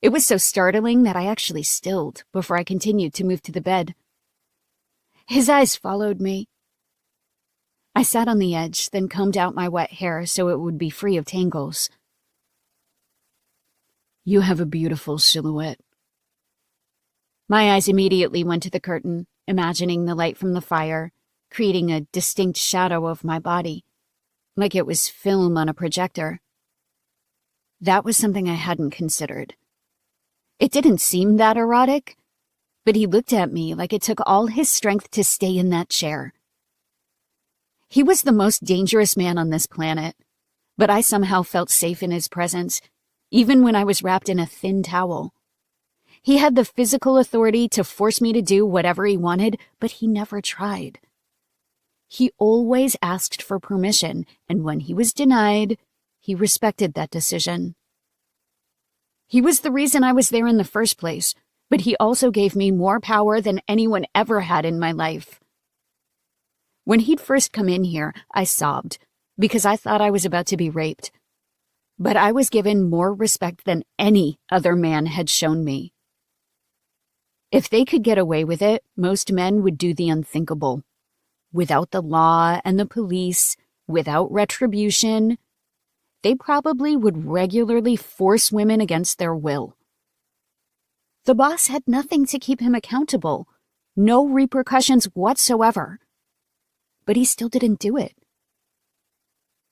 It was so startling that I actually stilled before I continued to move to the bed. His eyes followed me. I sat on the edge, then combed out my wet hair so it would be free of tangles. You have a beautiful silhouette. My eyes immediately went to the curtain, imagining the light from the fire, creating a distinct shadow of my body, like it was film on a projector. That was something I hadn't considered. It didn't seem that erotic, but he looked at me like it took all his strength to stay in that chair. He was the most dangerous man on this planet, but I somehow felt safe in his presence, even when I was wrapped in a thin towel. He had the physical authority to force me to do whatever he wanted, but he never tried. He always asked for permission, and when he was denied, he respected that decision. He was the reason I was there in the first place, but he also gave me more power than anyone ever had in my life. When he'd first come in here, I sobbed, because I thought I was about to be raped. But I was given more respect than any other man had shown me. If they could get away with it, most men would do the unthinkable. Without the law and the police, without retribution, they probably would regularly force women against their will. The boss had nothing to keep him accountable, no repercussions whatsoever. But he still didn't do it.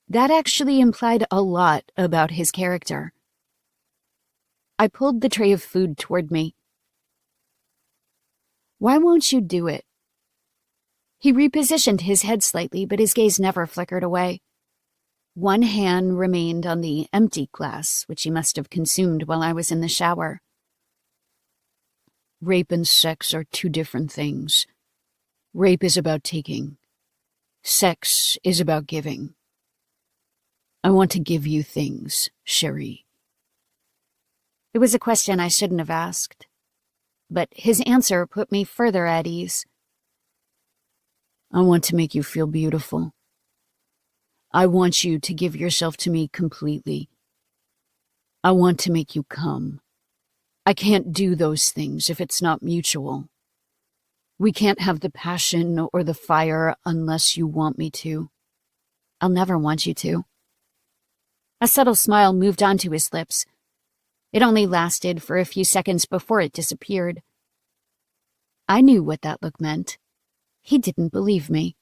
That actually implied a lot about his character. I pulled the tray of food toward me. Why won't you do it? He repositioned his head slightly, but his gaze never flickered away. One hand remained on the empty glass, which he must have consumed while I was in the shower. Rape and sex are two different things. Rape is about taking. Sex is about giving. I want to give you things, Cherie. It was a question I shouldn't have asked, but his answer put me further at ease. I want to make you feel beautiful. I want you to give yourself to me completely. I want to make you come. I can't do those things if it's not mutual. We can't have the passion or the fire unless you want me to. I'll never want you to. A subtle smile moved onto his lips. It only lasted for a few seconds before it disappeared. I knew what that look meant. He didn't believe me.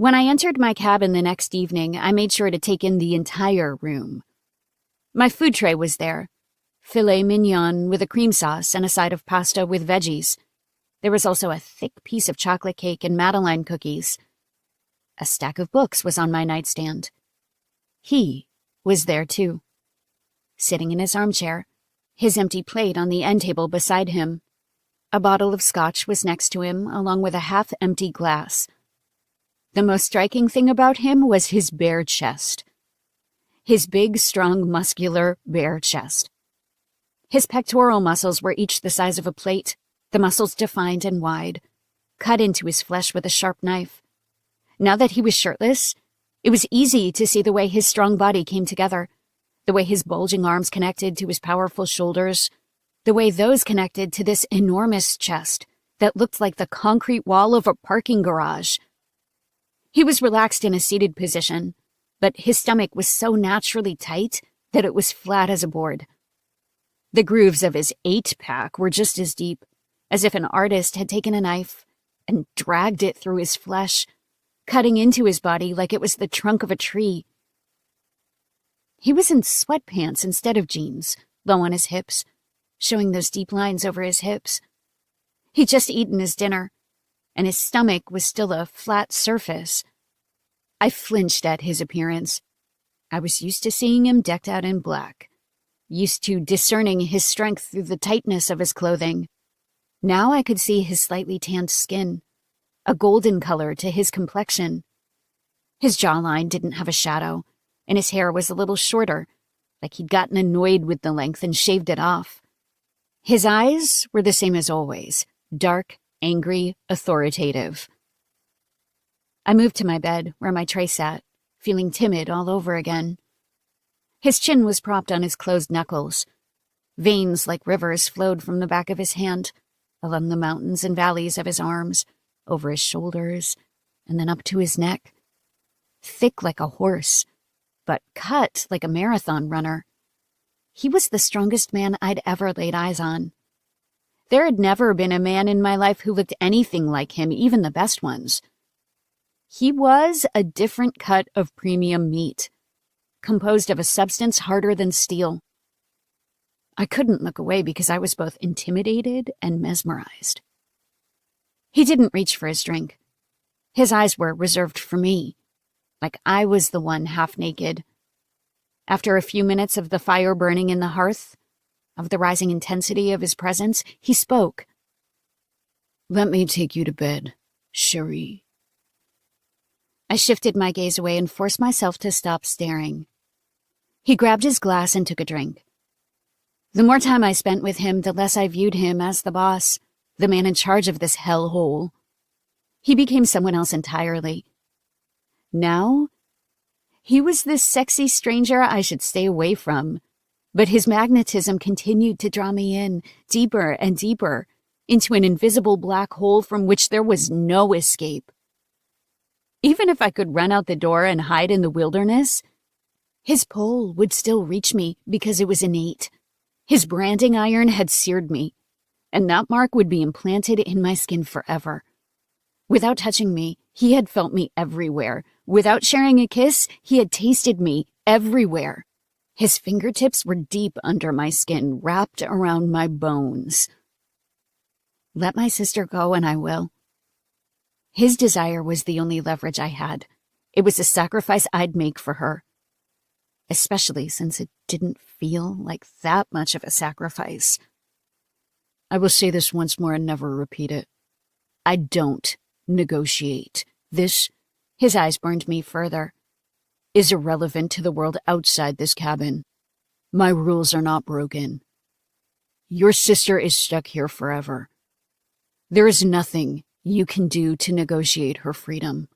When I entered my cabin the next evening, I made sure to take in the entire room. My food tray was there. Filet mignon with a cream sauce and a side of pasta with veggies. There was also a thick piece of chocolate cake and Madeleine cookies. A stack of books was on my nightstand. He was there too. Sitting in his armchair, his empty plate on the end table beside him. A bottle of scotch was next to him, along with a half-empty glass. The most striking thing about him was his bare chest. His big, strong, muscular, bare chest. His pectoral muscles were each the size of a plate, the muscles defined and wide, cut into his flesh with a sharp knife. Now that he was shirtless, it was easy to see the way his strong body came together, the way his bulging arms connected to his powerful shoulders, the way those connected to this enormous chest that looked like the concrete wall of a parking garage. He was relaxed in a seated position, but his stomach was so naturally tight that it was flat as a board. The grooves of his 8-pack were just as deep, as if an artist had taken a knife and dragged it through his flesh, cutting into his body like it was the trunk of a tree. He was in sweatpants instead of jeans, low on his hips, showing those deep lines over his hips. He'd just eaten his dinner, and his stomach was still a flat surface. I flinched at his appearance. I was used to seeing him decked out in black, used to discerning his strength through the tightness of his clothing. Now I could see his slightly tanned skin, a golden color to his complexion. His jawline didn't have a shadow, and his hair was a little shorter, like he'd gotten annoyed with the length and shaved it off. His eyes were the same as always, dark, angry, authoritative. I moved to my bed, where my tray sat, feeling timid all over again. His chin was propped on his closed knuckles. Veins like rivers flowed from the back of his hand, along the mountains and valleys of his arms, over his shoulders, and then up to his neck. Thick like a horse, but cut like a marathon runner. He was the strongest man I'd ever laid eyes on. There had never been a man in my life who looked anything like him, even the best ones. He was a different cut of premium meat, composed of a substance harder than steel. I couldn't look away because I was both intimidated and mesmerized. He didn't reach for his drink. His eyes were reserved for me, like I was the one half naked. After a few minutes of the fire burning in the hearth, of the rising intensity of his presence, he spoke. "Let me take you to bed, chérie." I shifted my gaze away and forced myself to stop staring. He grabbed his glass and took a drink. The more time I spent with him, the less I viewed him as the boss, the man in charge of this hellhole. He became someone else entirely. Now, he was this sexy stranger I should stay away from, but his magnetism continued to draw me in, deeper and deeper, into an invisible black hole from which there was no escape. Even if I could run out the door and hide in the wilderness, his pull would still reach me because it was innate. His branding iron had seared me, and that mark would be implanted in my skin forever. Without touching me, he had felt me everywhere. Without sharing a kiss, he had tasted me everywhere. His fingertips were deep under my skin, wrapped around my bones. Let my sister go and I will. His desire was the only leverage I had. It was a sacrifice I'd make for her. Especially since it didn't feel like that much of a sacrifice. I will say this once more and never repeat it. I don't negotiate. This, his eyes burned me further, is irrelevant to the world outside this cabin. My rules are not broken. Your sister is stuck here forever. There is nothing you can do to negotiate her freedom.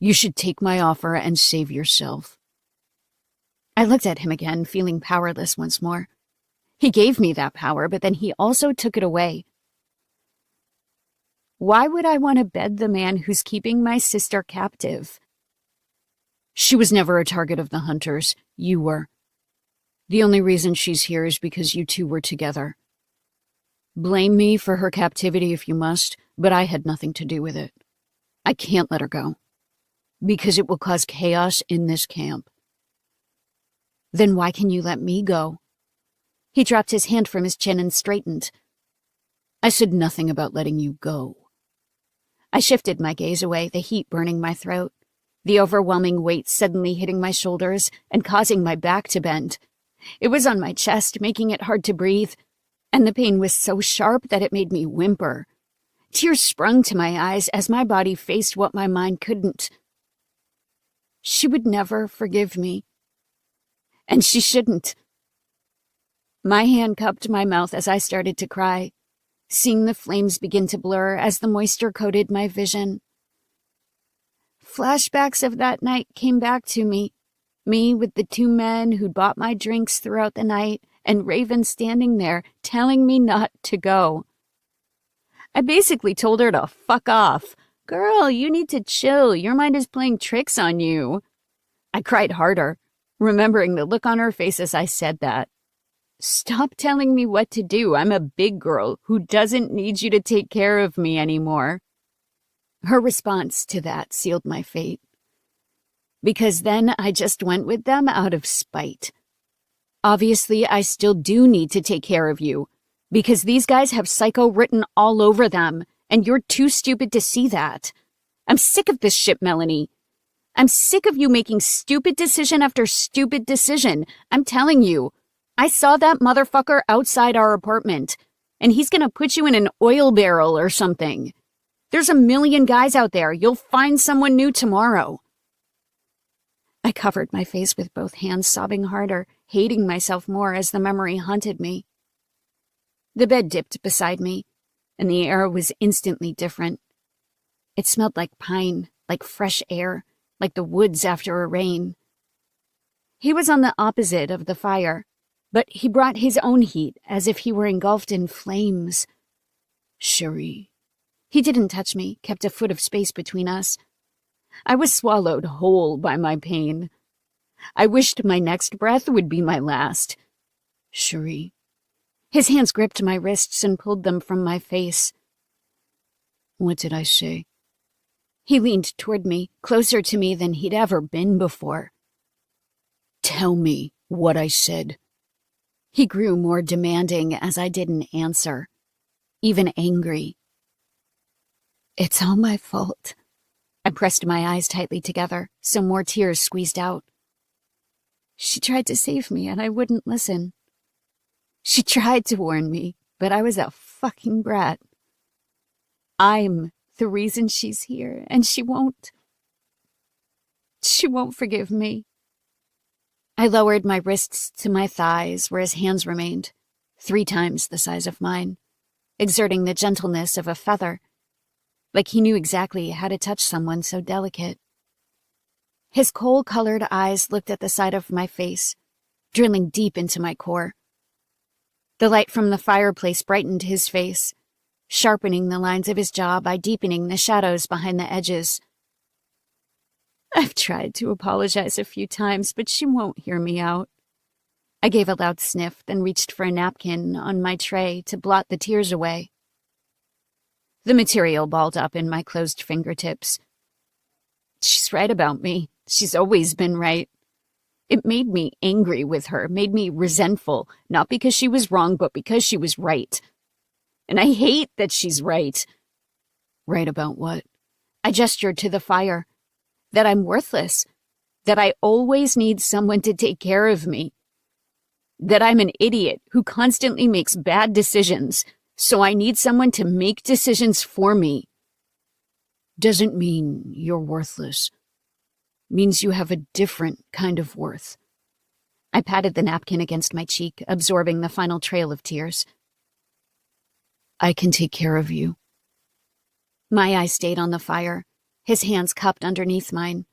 You should take my offer and save yourself. I looked at him again, feeling powerless once more. He gave me that power, but then he also took it away. Why would I want to bed the man who's keeping my sister captive? She was never a target of the hunters. You were. The only reason she's here is because you two were together. Blame me for her captivity if you must, but I had nothing to do with it. I can't let her go. Because it will cause chaos in this camp. Then why can you let me go? He dropped his hand from his chin and straightened. I said nothing about letting you go. I shifted my gaze away, the heat burning my throat, the overwhelming weight suddenly hitting my shoulders and causing my back to bend. It was on my chest, making it hard to breathe, and the pain was so sharp that it made me whimper. Tears sprung to my eyes as my body faced what my mind couldn't. She would never forgive me. And she shouldn't. My hand cupped my mouth as I started to cry, seeing the flames begin to blur as the moisture coated my vision. Flashbacks of that night came back to me with the two men who'd bought my drinks throughout the night, and Raven standing there telling me not to go. I basically told her to fuck off. Girl, you need to chill. Your mind is playing tricks on you. I cried harder, remembering the look on her face as I said that. Stop telling me what to do. I'm a big girl who doesn't need you to take care of me anymore. Her response to that sealed my fate. Because then I just went with them out of spite. Obviously, I still do need to take care of you, because these guys have psycho written all over them, and you're too stupid to see that. I'm sick of this shit, Melanie. I'm sick of you making stupid decision after stupid decision. I'm telling you. I saw that motherfucker outside our apartment, and he's gonna put you in an oil barrel or something. There's a million guys out there. You'll find someone new tomorrow. I covered my face with both hands, sobbing harder, hating myself more as the memory haunted me. The bed dipped beside me, and the air was instantly different. It smelled like pine, like fresh air, like the woods after a rain. He was on the opposite of the fire, but he brought his own heat as if he were engulfed in flames. Cherie. He didn't touch me, kept a foot of space between us. I was swallowed whole by my pain. I wished my next breath would be my last. Cherie. His hands gripped my wrists and pulled them from my face. What did I say? He leaned toward me, closer to me than he'd ever been before. Tell me what I said. He grew more demanding as I didn't answer, even angry. It's all my fault. I pressed my eyes tightly together, so more tears squeezed out. She tried to save me, and I wouldn't listen. She tried to warn me, but I was a fucking brat. I'm the reason she's here, and she won't. She won't forgive me. I lowered my wrists to my thighs where his hands remained, 3 times the size of mine, exerting the gentleness of a feather, like he knew exactly how to touch someone so delicate. His coal-colored eyes looked at the side of my face, drilling deep into my core. The light from the fireplace brightened his face, sharpening the lines of his jaw by deepening the shadows behind the edges. I've tried to apologize a few times, but she won't hear me out. I gave a loud sniff, then reached for a napkin on my tray to blot the tears away. The material balled up in my closed fingertips. She's right about me. She's always been right. It made me angry with her, made me resentful, not because she was wrong, but because she was right. And I hate that she's right. Right about what? I gestured to the fire. That I'm worthless. That I always need someone to take care of me. That I'm an idiot who constantly makes bad decisions, so I need someone to make decisions for me. Doesn't mean you're worthless. Means you have a different kind of worth. I patted the napkin against my cheek, absorbing the final trail of tears. I can take care of you. My eyes stayed on the fire, his hands cupped underneath mine,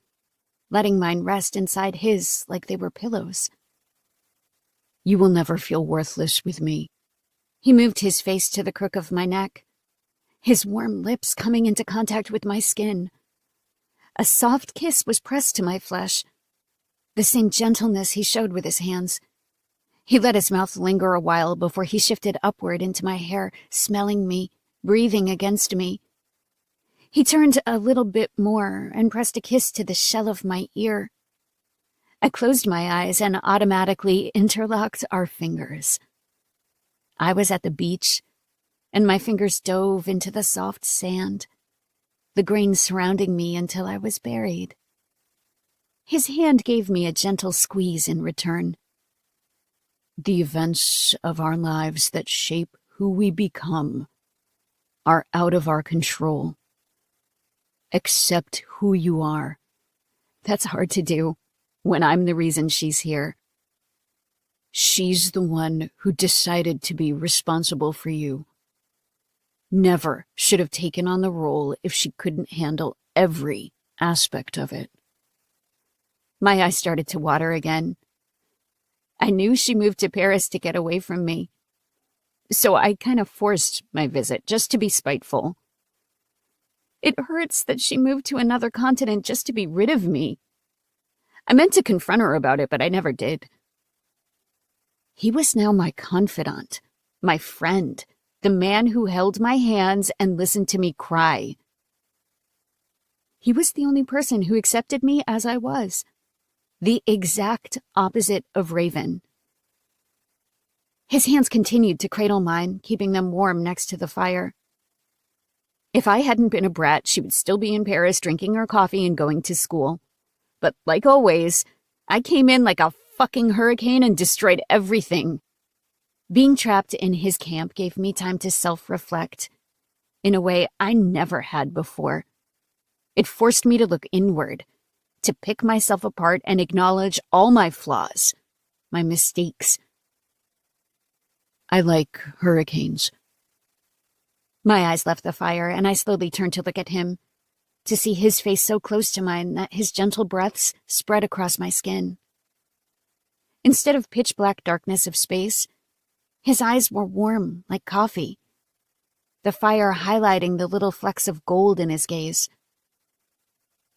letting mine rest inside his like they were pillows. You will never feel worthless with me. He moved his face to the crook of my neck, his warm lips coming into contact with my skin. A soft kiss was pressed to my flesh, the same gentleness he showed with his hands. He let his mouth linger a while before he shifted upward into my hair, smelling me, breathing against me. He turned a little bit more and pressed a kiss to the shell of my ear. I closed my eyes and automatically interlocked our fingers. I was at the beach, and my fingers dove into the soft sand, the grain surrounding me until I was buried. His hand gave me a gentle squeeze in return. The events of our lives that shape who we become are out of our control. Accept who you are. That's hard to do when I'm the reason she's here. She's the one who decided to be responsible for you. Never should have taken on the role if she couldn't handle every aspect of it. My eyes started to water again. I knew she moved to Paris to get away from me, so I kind of forced my visit just to be spiteful. It hurts that she moved to another continent just to be rid of me. I meant to confront her about it, but I never did. He was now my confidant, my friend, the man who held my hands and listened to me cry. He was the only person who accepted me as I was, the exact opposite of Raven. His hands continued to cradle mine, keeping them warm next to the fire. If I hadn't been a brat, she would still be in Paris drinking her coffee and going to school. But like always, I came in like a fucking hurricane and destroyed everything. Being trapped in his camp gave me time to self-reflect in a way I never had before. It forced me to look inward, to pick myself apart and acknowledge all my flaws, my mistakes. I like hurricanes. My eyes left the fire, and I slowly turned to look at him, to see his face so close to mine that his gentle breaths spread across my skin. Instead of pitch-black darkness of space, his eyes were warm like coffee, the fire highlighting the little flecks of gold in his gaze.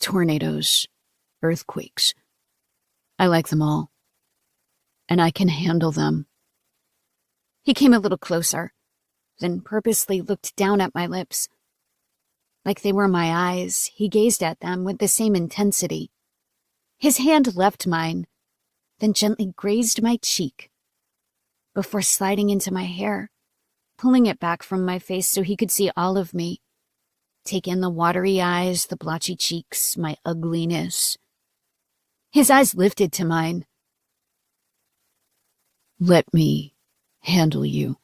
Tornadoes, earthquakes. I like them all, and I can handle them. He came a little closer, then purposely looked down at my lips. Like they were my eyes, he gazed at them with the same intensity. His hand left mine, then gently grazed my cheek, before sliding into my hair, pulling it back from my face so he could see all of me, take in the watery eyes, the blotchy cheeks, my ugliness. His eyes lifted to mine. Let me handle you.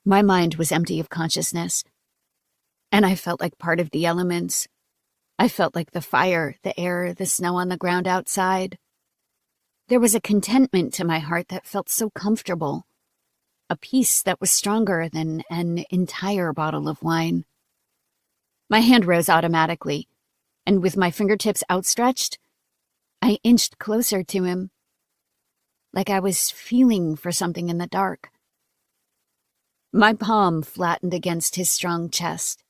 My mind was empty of consciousness, and I felt like part of the elements. I felt like the fire, the air, the snow on the ground outside. There was a contentment to my heart that felt so comfortable, a peace that was stronger than an entire bottle of wine. My hand rose automatically, and with my fingertips outstretched, I inched closer to him, like I was feeling for something in the dark. My palm flattened against his strong chest,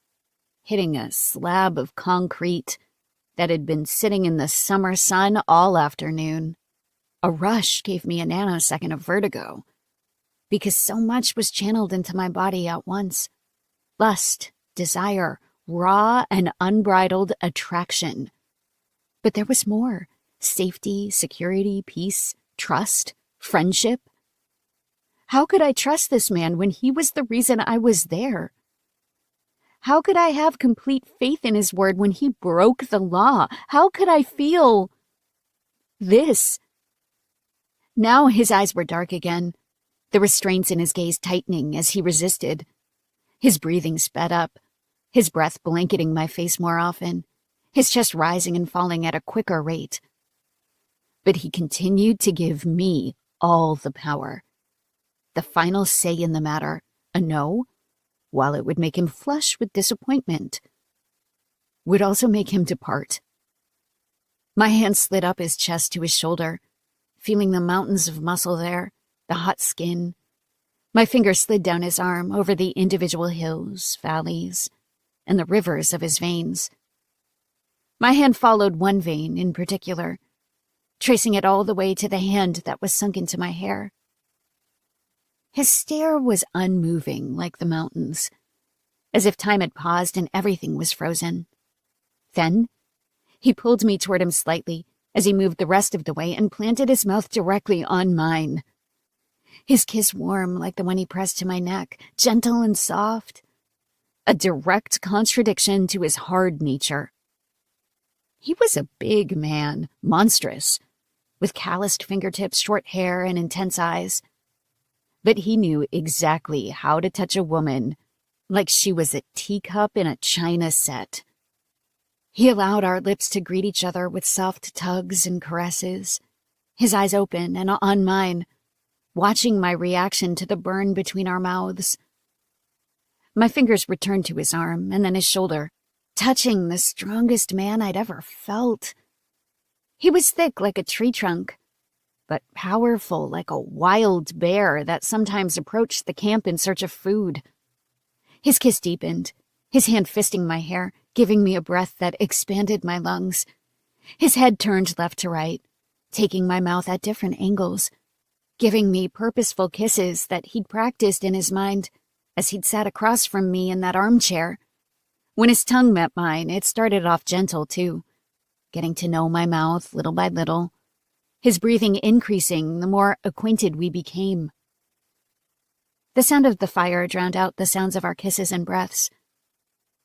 hitting a slab of concrete that had been sitting in the summer sun all afternoon. A rush gave me a nanosecond of vertigo, because so much was channeled into my body at once. Lust, desire, raw and unbridled attraction. But there was more. Safety, security, peace, trust, friendship. How could I trust this man when he was the reason I was there? How could I have complete faith in his word when he broke the law? How could I feel this? Now his eyes were dark again, the restraints in his gaze tightening as he resisted. His breathing sped up, his breath blanketing my face more often, his chest rising and falling at a quicker rate. But he continued to give me all the power. The final say in the matter, a no, while it would make him flush with disappointment, would also make him depart. My hand slid up his chest to his shoulder, feeling the mountains of muscle there, the hot skin. My fingers slid down his arm over the individual hills, valleys, and the rivers of his veins. My hand followed one vein in particular, tracing it all the way to the hand that was sunk into my hair. His stare was unmoving like the mountains, as if time had paused and everything was frozen. Then, he pulled me toward him slightly as he moved the rest of the way and planted his mouth directly on mine. His kiss warm like the one he pressed to my neck, gentle and soft. A direct contradiction to his hard nature. He was a big man, monstrous, with calloused fingertips, short hair, and intense eyes. But he knew exactly how to touch a woman, like she was a teacup in a china set. He allowed our lips to greet each other with soft tugs and caresses, his eyes open and on mine, watching my reaction to the burn between our mouths. My fingers returned to his arm and then his shoulder, touching the strongest man I'd ever felt. He was thick like a tree trunk, but powerful like a wild bear that sometimes approached the camp in search of food. His kiss deepened, his hand fisting my hair, giving me a breath that expanded my lungs. His head turned left to right, taking my mouth at different angles, giving me purposeful kisses that he'd practiced in his mind as he'd sat across from me in that armchair. When his tongue met mine, it started off gentle, too, getting to know my mouth little by little, his breathing increasing the more acquainted we became. The sound of the fire drowned out the sounds of our kisses and breaths,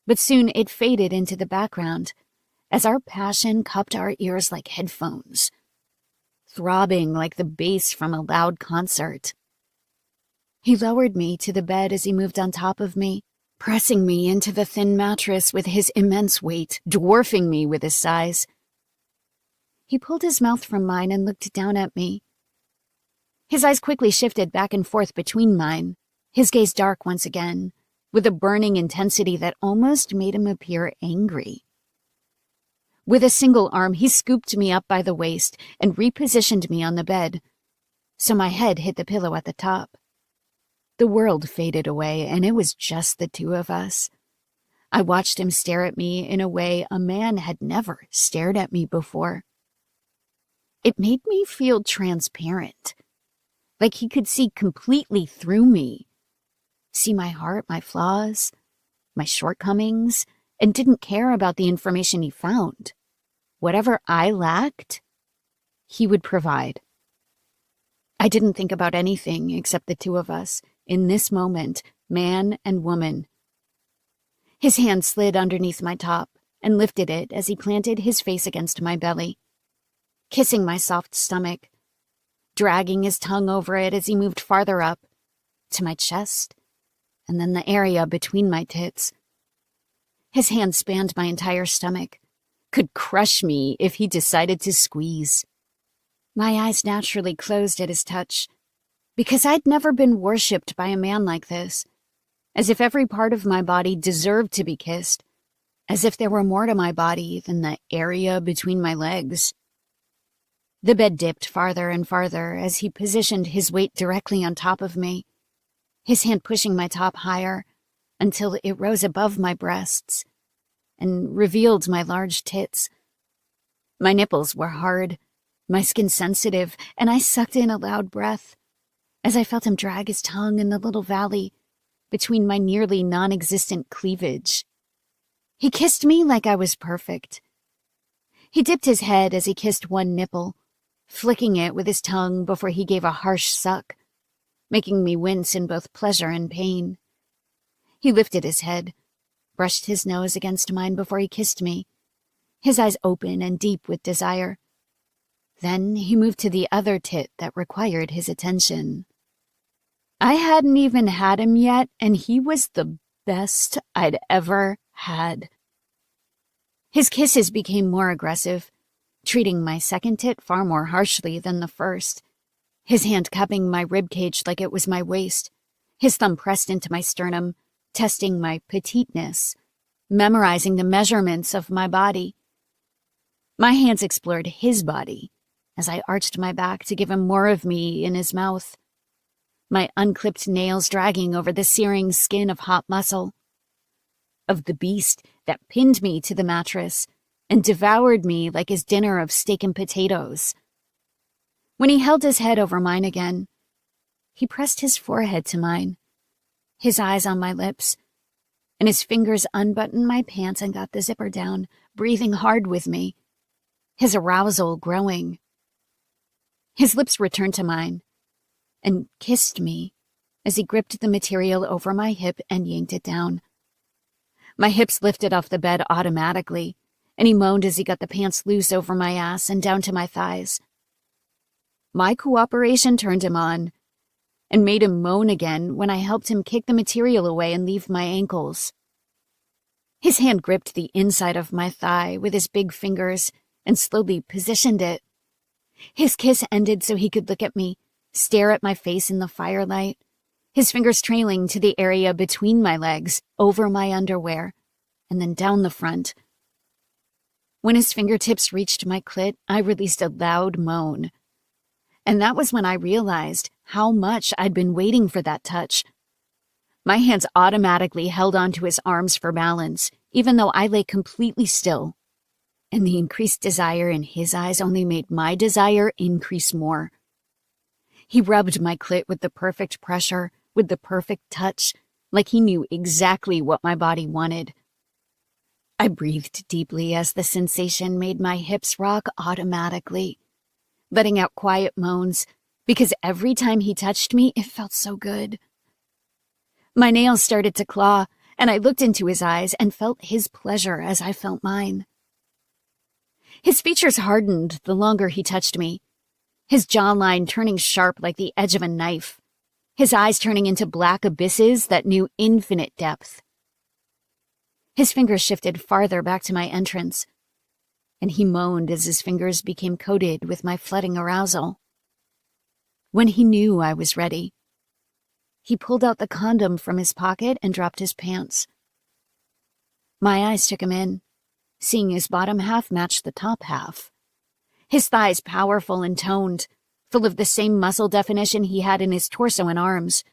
but soon it faded into the background as our passion cupped our ears like headphones, throbbing like the bass from a loud concert. He lowered me to the bed as he moved on top of me, pressing me into the thin mattress with his immense weight, dwarfing me with his size. He pulled his mouth from mine and looked down at me. His eyes quickly shifted back and forth between mine, his gaze dark once again, with a burning intensity that almost made him appear angry. With a single arm, he scooped me up by the waist and repositioned me on the bed, so my head hit the pillow at the top. The world faded away, and it was just the two of us. I watched him stare at me in a way a man had never stared at me before. It made me feel transparent, like he could see completely through me, see my heart, my flaws, my shortcomings, and didn't care about the information he found. Whatever I lacked, he would provide. I didn't think about anything except the two of us, in this moment, man and woman. His hand slid underneath my top and lifted it as he planted his face against my belly, kissing my soft stomach, dragging his tongue over it as he moved farther up, to my chest, and then the area between my tits. His hand spanned my entire stomach, could crush me if he decided to squeeze. My eyes naturally closed at his touch, because I'd never been worshipped by a man like this, as if every part of my body deserved to be kissed, as if there were more to my body than the area between my legs. The bed dipped farther and farther as he positioned his weight directly on top of me, his hand pushing my top higher until it rose above my breasts and revealed my large tits. My nipples were hard, my skin sensitive, and I sucked in a loud breath as I felt him drag his tongue in the little valley between my nearly non-existent cleavage. He kissed me like I was perfect. He dipped his head as he kissed one nipple, flicking it with his tongue before he gave a harsh suck, making me wince in both pleasure and pain. He lifted his head, brushed his nose against mine before he kissed me, his eyes open and deep with desire. Then he moved to the other tit that required his attention. I hadn't even had him yet, and he was the best I'd ever had. His kisses became more aggressive, treating my second tit far more harshly than the first, his hand cupping my ribcage like it was my waist, his thumb pressed into my sternum, testing my petiteness, memorizing the measurements of my body. My hands explored his body as I arched my back to give him more of me in his mouth, my unclipped nails dragging over the searing skin of hot muscle, of the beast that pinned me to the mattress and devoured me like his dinner of steak and potatoes. When he held his head over mine again, he pressed his forehead to mine, his eyes on my lips, and his fingers unbuttoned my pants and got the zipper down, breathing hard with me, his arousal growing. His lips returned to mine and kissed me as he gripped the material over my hip and yanked it down. My hips lifted off the bed automatically, and he moaned as he got the pants loose over my ass and down to my thighs. My cooperation turned him on and made him moan again when I helped him kick the material away and leave my ankles. His hand gripped the inside of my thigh with his big fingers and slowly positioned it. His kiss ended so he could look at me, stare at my face in the firelight, his fingers trailing to the area between my legs, over my underwear, and then down the front. When his fingertips reached my clit, I released a loud moan. And that was when I realized how much I'd been waiting for that touch. My hands automatically held onto his arms for balance, even though I lay completely still. And the increased desire in his eyes only made my desire increase more. He rubbed my clit with the perfect pressure, with the perfect touch, like he knew exactly what my body wanted. I breathed deeply as the sensation made my hips rock automatically, letting out quiet moans, because every time he touched me, it felt so good. My nails started to claw, and I looked into his eyes and felt his pleasure as I felt mine. His features hardened the longer he touched me, his jawline turning sharp like the edge of a knife, his eyes turning into black abysses that knew infinite depth. His fingers shifted farther back to my entrance, and he moaned as his fingers became coated with my flooding arousal. When he knew I was ready, he pulled out the condom from his pocket and dropped his pants. My eyes took him in, seeing his bottom half match the top half. His thighs powerful and toned, full of the same muscle definition he had in his torso and arms,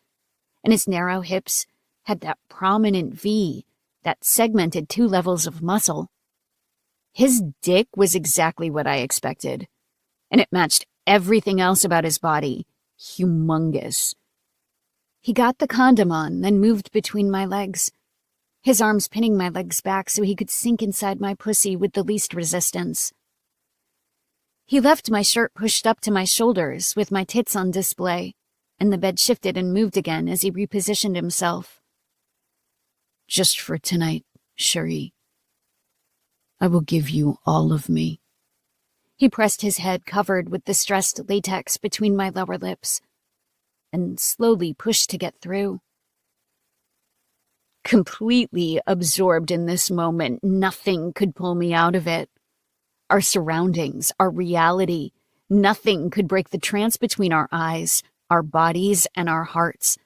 and his narrow hips had that prominent V that segmented 2 levels of muscle. His dick was exactly what I expected, and it matched everything else about his body. Humongous. He got the condom on, then moved between my legs, his arms pinning my legs back so he could sink inside my pussy with the least resistance. He left my shirt pushed up to my shoulders with my tits on display, and the bed shifted and moved again as he repositioned himself. Just for tonight, Cherie. I will give you all of me. He pressed his head covered with distressed latex between my lower lips, and slowly pushed to get through. Completely absorbed in this moment, nothing could pull me out of it. Our surroundings, our reality, nothing could break the trance between our eyes, our bodies, and our hearts.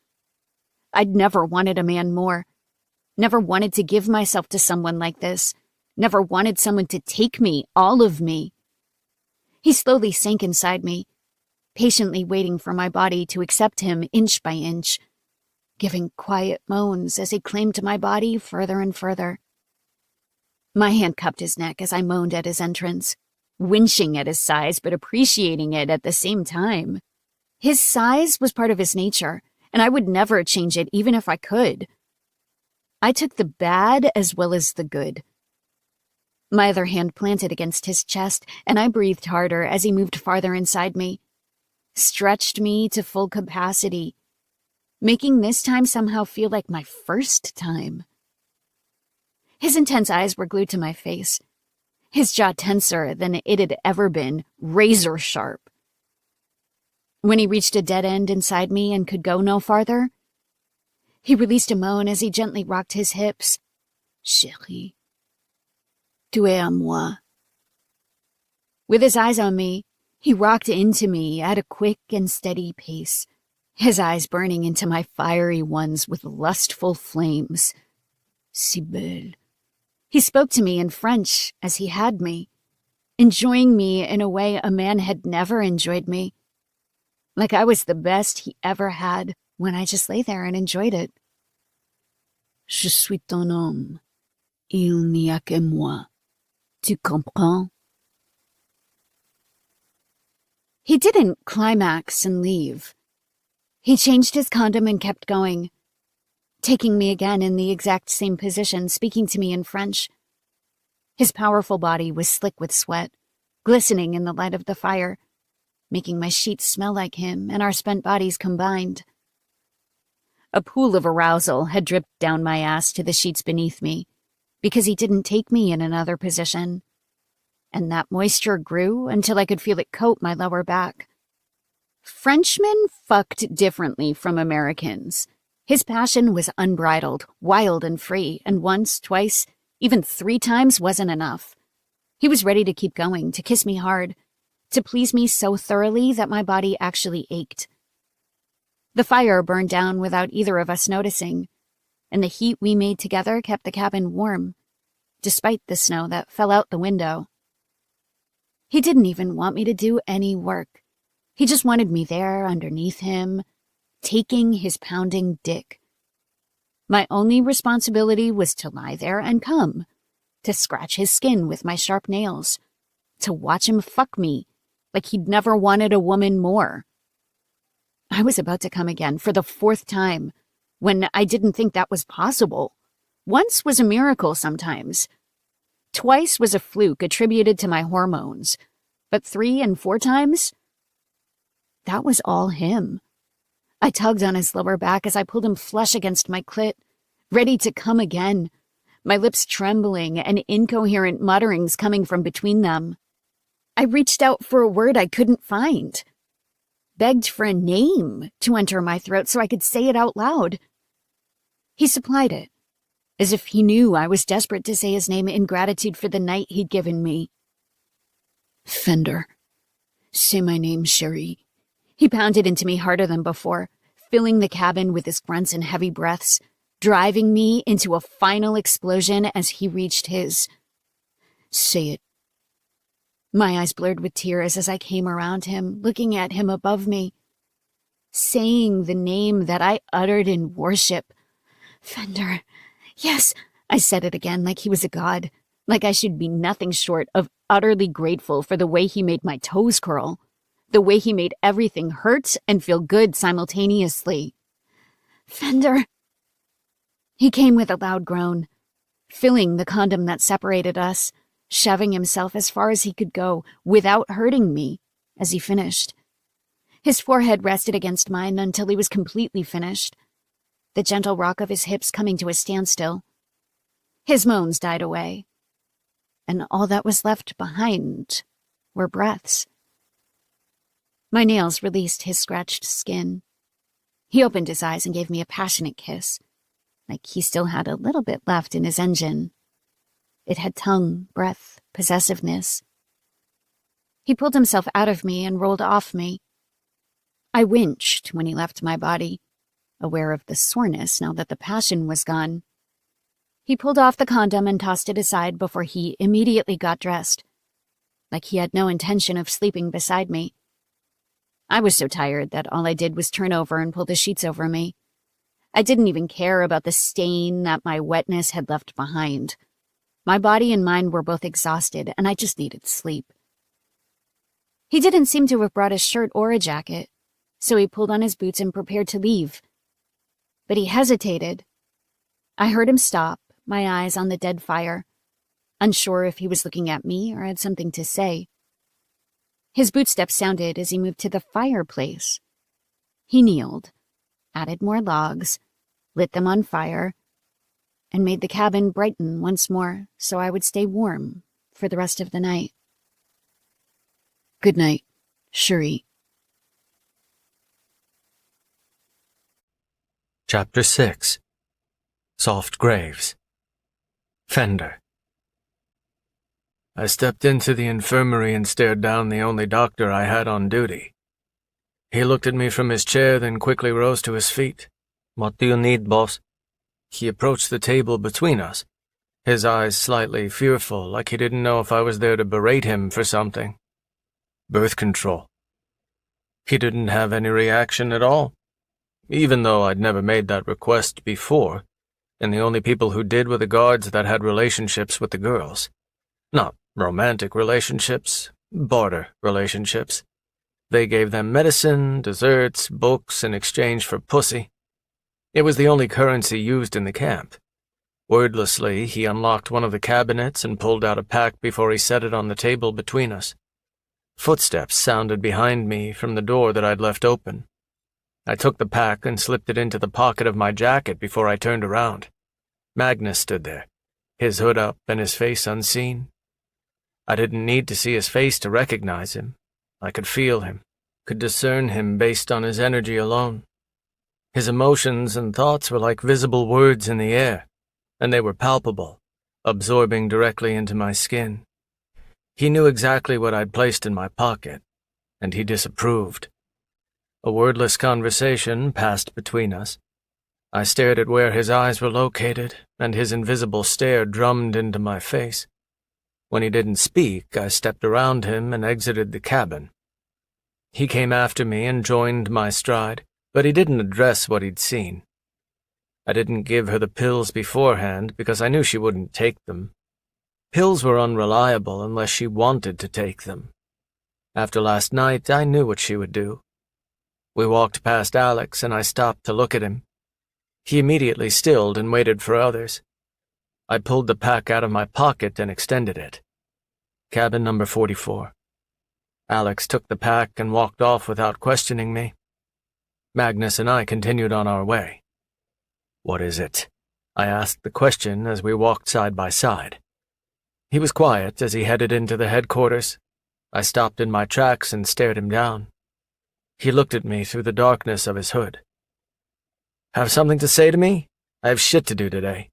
I'd never wanted a man more, never wanted to give myself to someone like this, never wanted someone to take me, all of me. He slowly sank inside me, patiently waiting for my body to accept him inch by inch, giving quiet moans as he claimed my body further and further. My hand cupped his neck as I moaned at his entrance, winching at his size but appreciating it at the same time. His size was part of his nature, and I would never change it even if I could. I took the bad as well as the good. My other hand planted against his chest, and I breathed harder as he moved farther inside me, stretched me to full capacity, making this time somehow feel like my first time. His intense eyes were glued to my face, his jaw tenser than it had ever been, razor sharp. When he reached a dead end inside me and could go no farther, he released a moan as he gently rocked his hips. Chérie, tu es à moi. With his eyes on me, he rocked into me at a quick and steady pace, his eyes burning into my fiery ones with lustful flames. Si belle. He spoke to me in French as he had me, enjoying me in a way a man had never enjoyed me, like I was the best he ever had when I just lay there and enjoyed it. Je suis ton homme. Il n'y a que moi. Tu comprends? He didn't climax and leave. He changed his condom and kept going, taking me again in the exact same position, speaking to me in French. His powerful body was slick with sweat, glistening in the light of the fire, making my sheets smell like him and our spent bodies combined. A pool of arousal had dripped down my ass to the sheets beneath me, because he didn't take me in another position, and that moisture grew until I could feel it coat my lower back. Frenchmen fucked differently from Americans. His passion was unbridled, wild and free, and once, twice, even 3 times wasn't enough. He was ready to keep going, to kiss me hard, to please me so thoroughly that my body actually ached. The fire burned down without either of us noticing, and the heat we made together kept the cabin warm, despite the snow that fell out the window. He didn't even want me to do any work. He just wanted me there underneath him, taking his pounding dick. My only responsibility was to lie there and come, to scratch his skin with my sharp nails, to watch him fuck me like he'd never wanted a woman more. I was about to come again for the 4th time, when I didn't think that was possible. Once was a miracle sometimes. Twice was a fluke attributed to my hormones, but 3 and 4 times? That was all him. I tugged on his lower back as I pulled him flush against my clit, ready to come again, my lips trembling and incoherent mutterings coming from between them. I reached out for a word I couldn't find, begged for a name to enter my throat so I could say it out loud. He supplied it, as if he knew I was desperate to say his name in gratitude for the night he'd given me. Fender. Say my name, Sherry. He pounded into me harder than before, filling the cabin with his grunts and heavy breaths, driving me into a final explosion as he reached his. Say it. My eyes blurred with tears as I came around him, looking at him above me, saying the name that I uttered in worship. Fender. Yes, I said it again like he was a god, like I should be nothing short of utterly grateful for the way he made my toes curl, the way he made everything hurt and feel good simultaneously. Fender. He came with a loud groan, filling the condom that separated us, shoving himself as far as he could go without hurting me as he finished. His forehead rested against mine until he was completely finished, the gentle rock of his hips coming to a standstill. His moans died away, and all that was left behind were breaths. My nails released his scratched skin. He opened his eyes and gave me a passionate kiss, like he still had a little bit left in his engine. It had tongue, breath, possessiveness. He pulled himself out of me and rolled off me. I winched when he left my body, aware of the soreness now that the passion was gone. He pulled off the condom and tossed it aside before he immediately got dressed, like he had no intention of sleeping beside me. I was so tired that all I did was turn over and pull the sheets over me. I didn't even care about the stain that my wetness had left behind. My body and mind were both exhausted, and I just needed sleep. He didn't seem to have brought a shirt or a jacket, so he pulled on his boots and prepared to leave. But he hesitated. I heard him stop, my eyes on the dead fire, unsure if he was looking at me or had something to say. His bootsteps sounded as he moved to the fireplace. He kneeled, added more logs, lit them on fire, and made the cabin brighten once more so I would stay warm for the rest of the night. Good night, Cherie. Chapter 6. Soft Graves. Fender. I stepped into the infirmary and stared down the only doctor I had on duty. He looked at me from his chair, then quickly rose to his feet. What do you need, boss? He approached the table between us, his eyes slightly fearful, like he didn't know if I was there to berate him for something. Birth control. He didn't have any reaction at all, even though I'd never made that request before, and the only people who did were the guards that had relationships with the girls. Not romantic relationships, barter relationships. They gave them medicine, desserts, books in exchange for pussy. It was the only currency used in the camp. Wordlessly, he unlocked one of the cabinets and pulled out a pack before he set it on the table between us. Footsteps sounded behind me from the door that I'd left open. I took the pack and slipped it into the pocket of my jacket before I turned around. Magnus stood there, his hood up and his face unseen. I didn't need to see his face to recognize him. I could feel him, could discern him based on his energy alone. His emotions and thoughts were like visible words in the air, and they were palpable, absorbing directly into my skin. He knew exactly what I'd placed in my pocket, and he disapproved. A wordless conversation passed between us. I stared at where his eyes were located, and his invisible stare drummed into my face. When he didn't speak, I stepped around him and exited the cabin. He came after me and joined my stride, but he didn't address what he'd seen. I didn't give her the pills beforehand because I knew she wouldn't take them. Pills were unreliable unless she wanted to take them. After last night, I knew what she would do. We walked past Alex, and I stopped to look at him. He immediately stilled and waited for others. I pulled the pack out of my pocket and extended it. Cabin number 44. Alex took the pack and walked off without questioning me. Magnus and I continued on our way. "What is it?" I asked the question as we walked side by side. He was quiet as he headed into the headquarters. I stopped in my tracks and stared him down. He looked at me through the darkness of his hood. "Have something to say to me? I have shit to do today."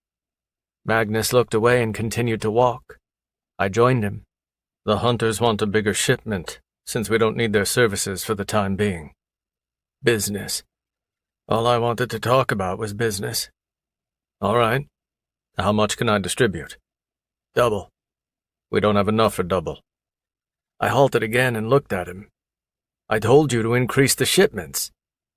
Magnus looked away and continued to walk. I joined him. "The hunters want a bigger shipment, since we don't need their services for the time being." "Business." All I wanted to talk about was business. "All right. How much can I distribute?" "Double." "We don't have enough for double." I halted again and looked at him. "I told you to increase the shipments,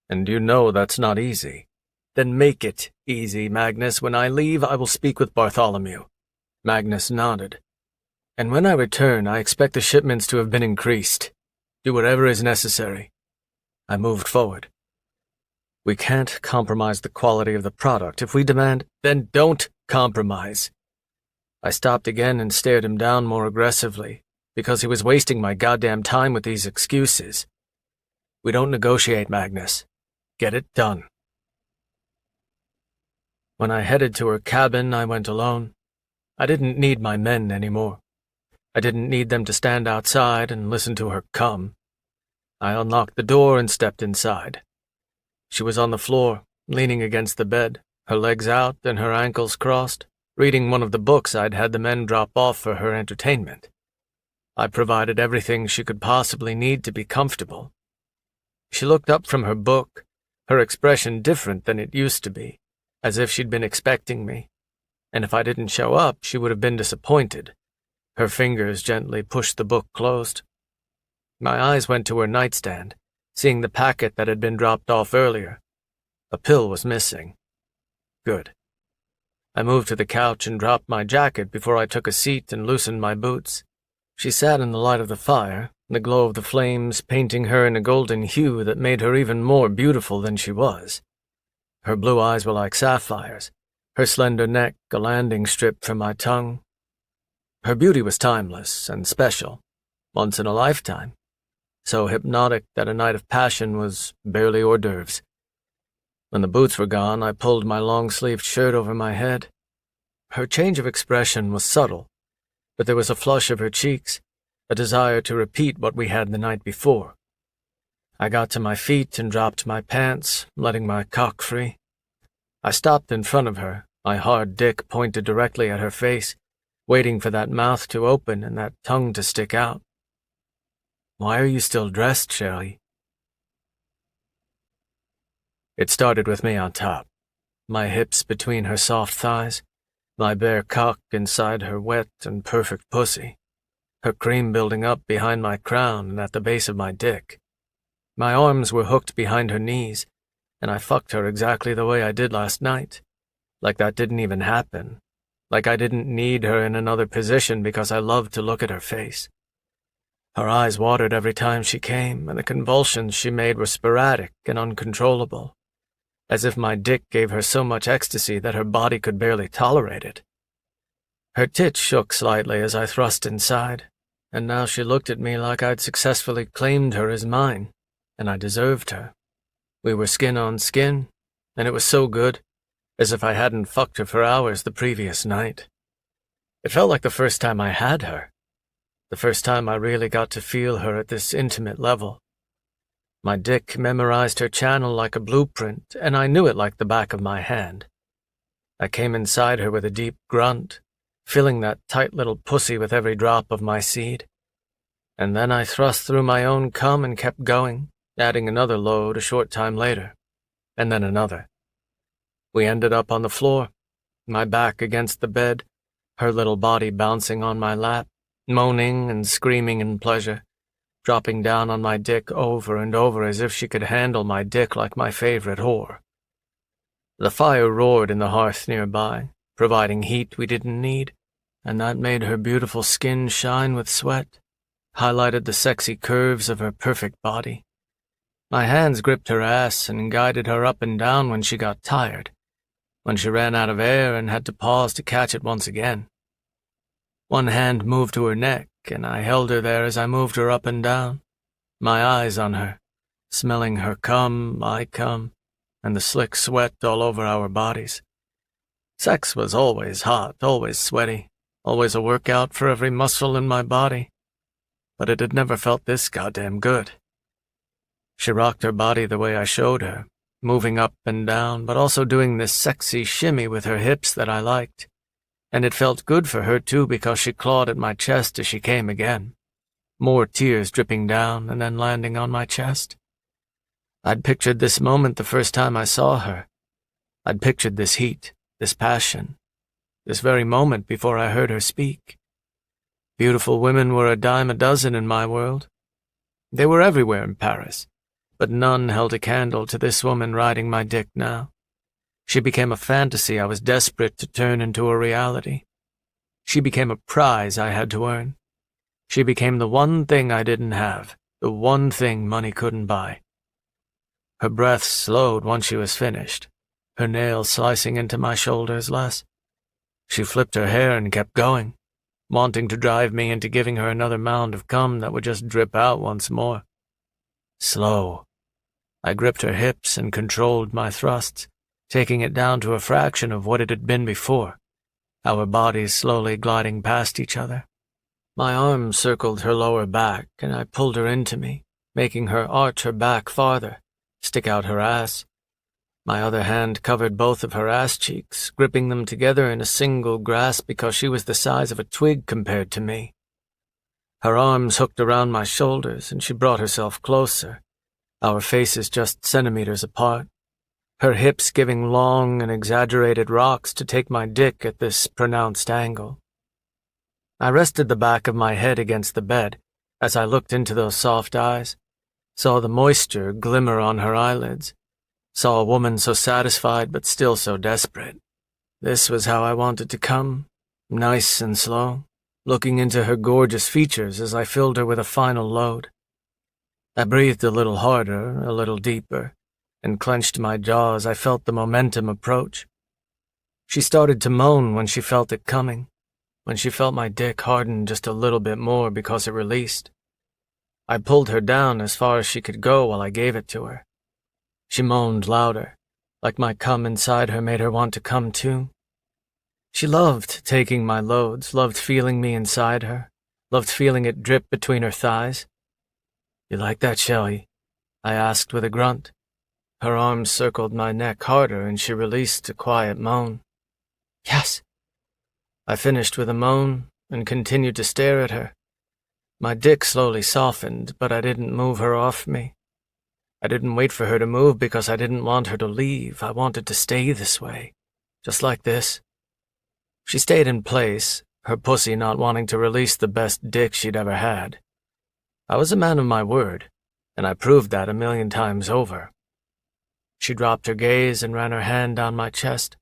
and you know that's not easy." "Then make it easy, Magnus. When I leave, I will speak with Bartholomew." Magnus nodded. "And when I return, I expect the shipments to have been increased. Do whatever is necessary." I moved forward. "We can't compromise the quality of the product. If we demand, then don't compromise." I stopped again and stared him down more aggressively, because he was wasting my goddamn time with these excuses. "We don't negotiate, Magnus. Get it done." When I headed to her cabin, I went alone. I didn't need my men anymore. I didn't need them to stand outside and listen to her come. I unlocked the door and stepped inside. She was on the floor, leaning against the bed, her legs out and her ankles crossed, reading one of the books I'd had the men drop off for her entertainment. I provided everything she could possibly need to be comfortable. She looked up from her book, her expression different than it used to be, as if she'd been expecting me, and if I didn't show up, she would have been disappointed. Her fingers gently pushed the book closed. My eyes went to her nightstand, seeing the packet that had been dropped off earlier. A pill was missing. Good. I moved to the couch and dropped my jacket before I took a seat and loosened my boots. She sat in the light of the fire, the glow of the flames painting her in a golden hue that made her even more beautiful than she was. Her blue eyes were like sapphires, her slender neck a landing strip for my tongue. Her beauty was timeless and special, once in a lifetime, so hypnotic that a night of passion was barely hors d'oeuvres. When the boots were gone, I pulled my long-sleeved shirt over my head. Her change of expression was subtle, but there was a flush of her cheeks, a desire to repeat what we had the night before. I got to my feet and dropped my pants, letting my cock free. I stopped in front of her, my hard dick pointed directly at her face, waiting for that mouth to open and that tongue to stick out. "Why are you still dressed, Sherry?" It started with me on top, my hips between her soft thighs, my bare cock inside her wet and perfect pussy, her cream building up behind my crown and at the base of my dick. My arms were hooked behind her knees, and I fucked her exactly the way I did last night, like that didn't even happen, like I didn't need her in another position because I loved to look at her face. Her eyes watered every time she came, and the convulsions she made were sporadic and uncontrollable. as if my dick gave her so much ecstasy that her body could barely tolerate it. Her tits shook slightly as I thrust inside, and now she looked at me like I'd successfully claimed her as mine, and I deserved her. We were skin on skin, and it was so good, as if I hadn't fucked her for hours the previous night. It felt like the first time I had her, the first time I really got to feel her at this intimate level. My dick memorized her channel like a blueprint, and I knew it like the back of my hand. I came inside her with a deep grunt, filling that tight little pussy with every drop of my seed. And then I thrust through my own cum and kept going, adding another load a short time later, and then another. We ended up on the floor, my back against the bed, her little body bouncing on my lap, moaning and screaming in pleasure, dropping down on my dick over and over as if she could handle my dick like my favorite whore. The fire roared in the hearth nearby, providing heat we didn't need, and that made her beautiful skin shine with sweat, highlighted the sexy curves of her perfect body. My hands gripped her ass and guided her up and down when she got tired, when she ran out of air and had to pause to catch it once again. One hand moved to her neck, and I held her there as I moved her up and down, my eyes on her, smelling her cum, my cum, and the slick sweat all over our bodies. Sex was always hot, always sweaty, always a workout for every muscle in my body, but it had never felt this goddamn good. She rocked her body the way I showed her, moving up and down, but also doing this sexy shimmy with her hips that I liked. And it felt good for her too because she clawed at my chest as she came again, more tears dripping down and then landing on my chest. I'd pictured this moment the first time I saw her. I'd pictured this heat, this passion, this very moment before I heard her speak. Beautiful women were a dime a dozen in my world. They were everywhere in Paris, but none held a candle to this woman riding my dick now. She became a fantasy I was desperate to turn into a reality. She became a prize I had to earn. She became the one thing I didn't have, the one thing money couldn't buy. Her breath slowed once she was finished, her nails slicing into my shoulders less. She flipped her hair and kept going, wanting to drive me into giving her another mound of cum that would just drip out once more. Slow. I gripped her hips and controlled my thrusts, taking it down to a fraction of what it had been before, our bodies slowly gliding past each other. My arm circled her lower back, and I pulled her into me, making her arch her back farther, stick out her ass. My other hand covered both of her ass cheeks, gripping them together in a single grasp because she was the size of a twig compared to me. Her arms hooked around my shoulders, and she brought herself closer, our faces just centimeters apart, her hips giving long and exaggerated rocks to take my dick at this pronounced angle. I rested the back of my head against the bed as I looked into those soft eyes, saw the moisture glimmer on her eyelids, saw a woman so satisfied but still so desperate. This was how I wanted to come, nice and slow, looking into her gorgeous features as I filled her with a final load. I breathed a little harder, a little deeper, and clenched my jaw as I felt the momentum approach. She started to moan when she felt it coming, when she felt my dick harden just a little bit more because it released. I pulled her down as far as she could go while I gave it to her. She moaned louder, like my cum inside her made her want to come too. She loved taking my loads, loved feeling me inside her, loved feeling it drip between her thighs. "You like that, Shelly?" I asked with a grunt. Her arms circled my neck harder and she released a quiet moan. "Yes." I finished with a moan and continued to stare at her. My dick slowly softened, but I didn't move her off me. I didn't wait for her to move because I didn't want her to leave. I wanted to stay this way, just like this. She stayed in place, her pussy not wanting to release the best dick she'd ever had. I was a man of my word, and I proved that 1,000,000 times over. She dropped her gaze and ran her hand down my chest.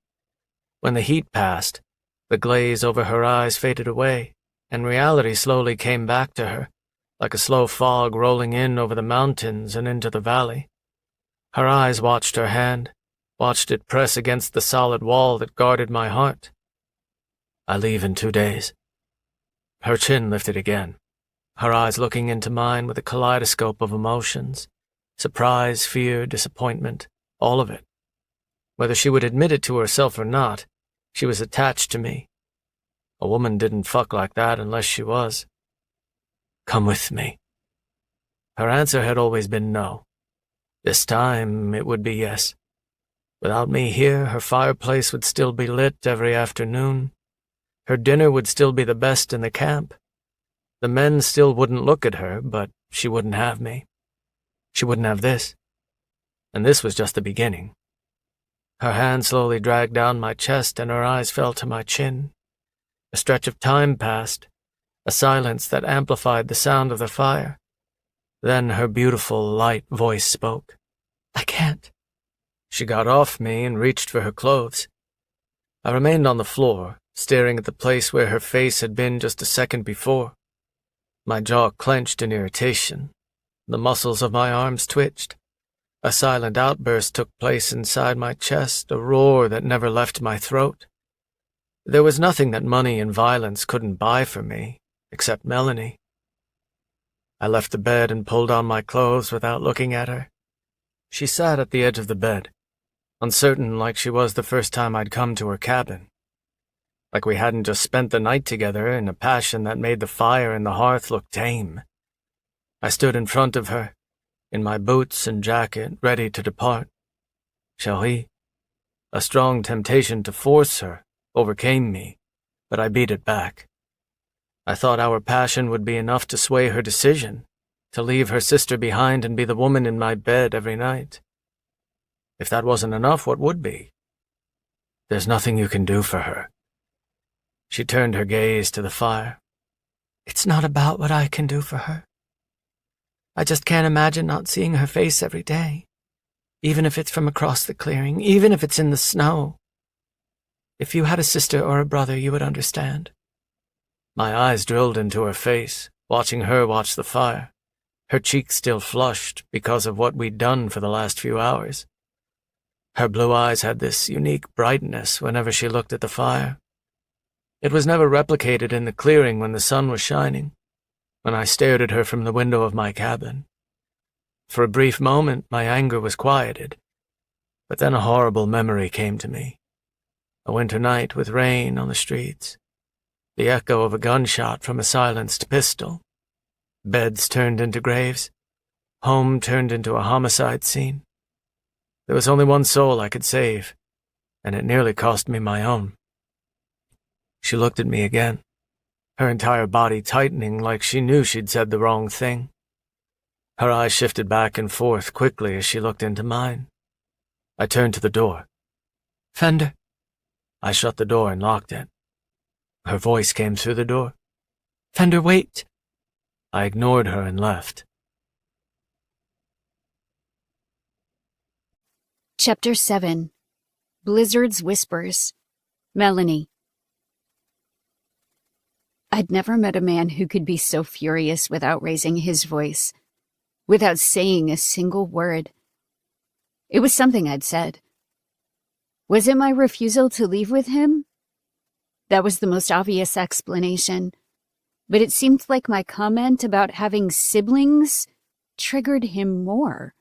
When the heat passed, the glaze over her eyes faded away, and reality slowly came back to her, like a slow fog rolling in over the mountains and into the valley. Her eyes watched her hand, watched it press against the solid wall that guarded my heart. I leave in 2 days. Her chin lifted again, her eyes looking into mine with a kaleidoscope of emotions. Surprise, fear, disappointment, all of it. Whether she would admit it to herself or not, she was attached to me. A woman didn't fuck like that unless she was. Come with me. Her answer had always been no. This time it would be yes. Without me here, her fireplace would still be lit every afternoon. Her dinner would still be the best in the camp. The men still wouldn't look at her, but she wouldn't have me. She wouldn't have this. And this was just the beginning. Her hand slowly dragged down my chest and her eyes fell to my chin. A stretch of time passed, a silence that amplified the sound of the fire. Then her beautiful, light voice spoke. I can't. She got off me and reached for her clothes. I remained on the floor, staring at the place where her face had been just a second before. My jaw clenched in irritation. The muscles of my arms twitched. A silent outburst took place inside my chest, a roar that never left my throat. There was nothing that money and violence couldn't buy for me, except Melanie. I left the bed and pulled on my clothes without looking at her. She sat at the edge of the bed, uncertain like she was the first time I'd come to her cabin. Like we hadn't just spent the night together in a passion that made the fire in the hearth look tame. I stood in front of her, in my boots and jacket, ready to depart. Shall we? A strong temptation to force her overcame me, but I beat it back. I thought our passion would be enough to sway her decision, to leave her sister behind and be the woman in my bed every night. If that wasn't enough, what would be? There's nothing you can do for her. She turned her gaze to the fire. It's not about what I can do for her. I just can't imagine not seeing her face every day, even if it's from across the clearing, even if it's in the snow. If you had a sister or a brother, you would understand. My eyes drilled into her face, watching her watch the fire, her cheeks still flushed because of what we'd done for the last few hours. Her blue eyes had this unique brightness whenever she looked at the fire. It was never replicated in the clearing when the sun was shining, when I stared at her from the window of my cabin. For a brief moment, my anger was quieted, but then a horrible memory came to me. A winter night with rain on the streets, the echo of a gunshot from a silenced pistol. Beds turned into graves, home turned into a homicide scene. There was only one soul I could save, and it nearly cost me my own. She looked at me again, her entire body tightening like she knew she'd said the wrong thing. Her eyes shifted back and forth quickly as she looked into mine. I turned to the door. Fender. I shut the door and locked it. Her voice came through the door. Fender, wait. I ignored her and left. Chapter 7. Blizzard's Whispers. Melanie. I'd never met a man who could be so furious without raising his voice, without saying a single word. It was something I'd said. Was it my refusal to leave with him? That was the most obvious explanation, but it seemed like my comment about having siblings triggered him more.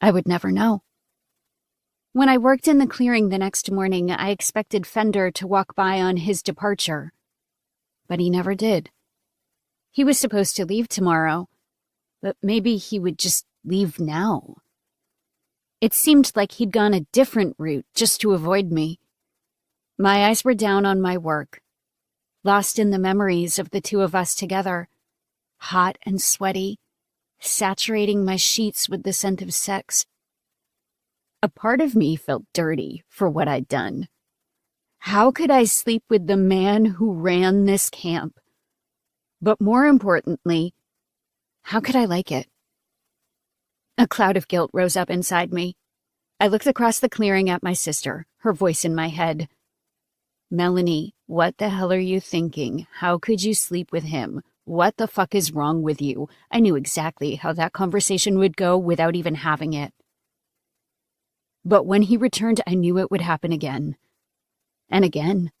I would never know. When I worked in the clearing the next morning, I expected Fender to walk by on his departure. But he never did. He was supposed to leave tomorrow, but maybe he would just leave now. It seemed like he'd gone a different route just to avoid me. My eyes were down on my work, lost in the memories of the two of us together, hot and sweaty, saturating my sheets with the scent of sex. A part of me felt dirty for what I'd done. How could I sleep with the man who ran this camp? But more importantly, how could I like it? A cloud of guilt rose up inside me. I looked across the clearing at my sister, her voice in my head. Melanie, what the hell are you thinking? How could you sleep with him? What the fuck is wrong with you? I knew exactly how that conversation would go without even having it. But when he returned, I knew it would happen again. And again.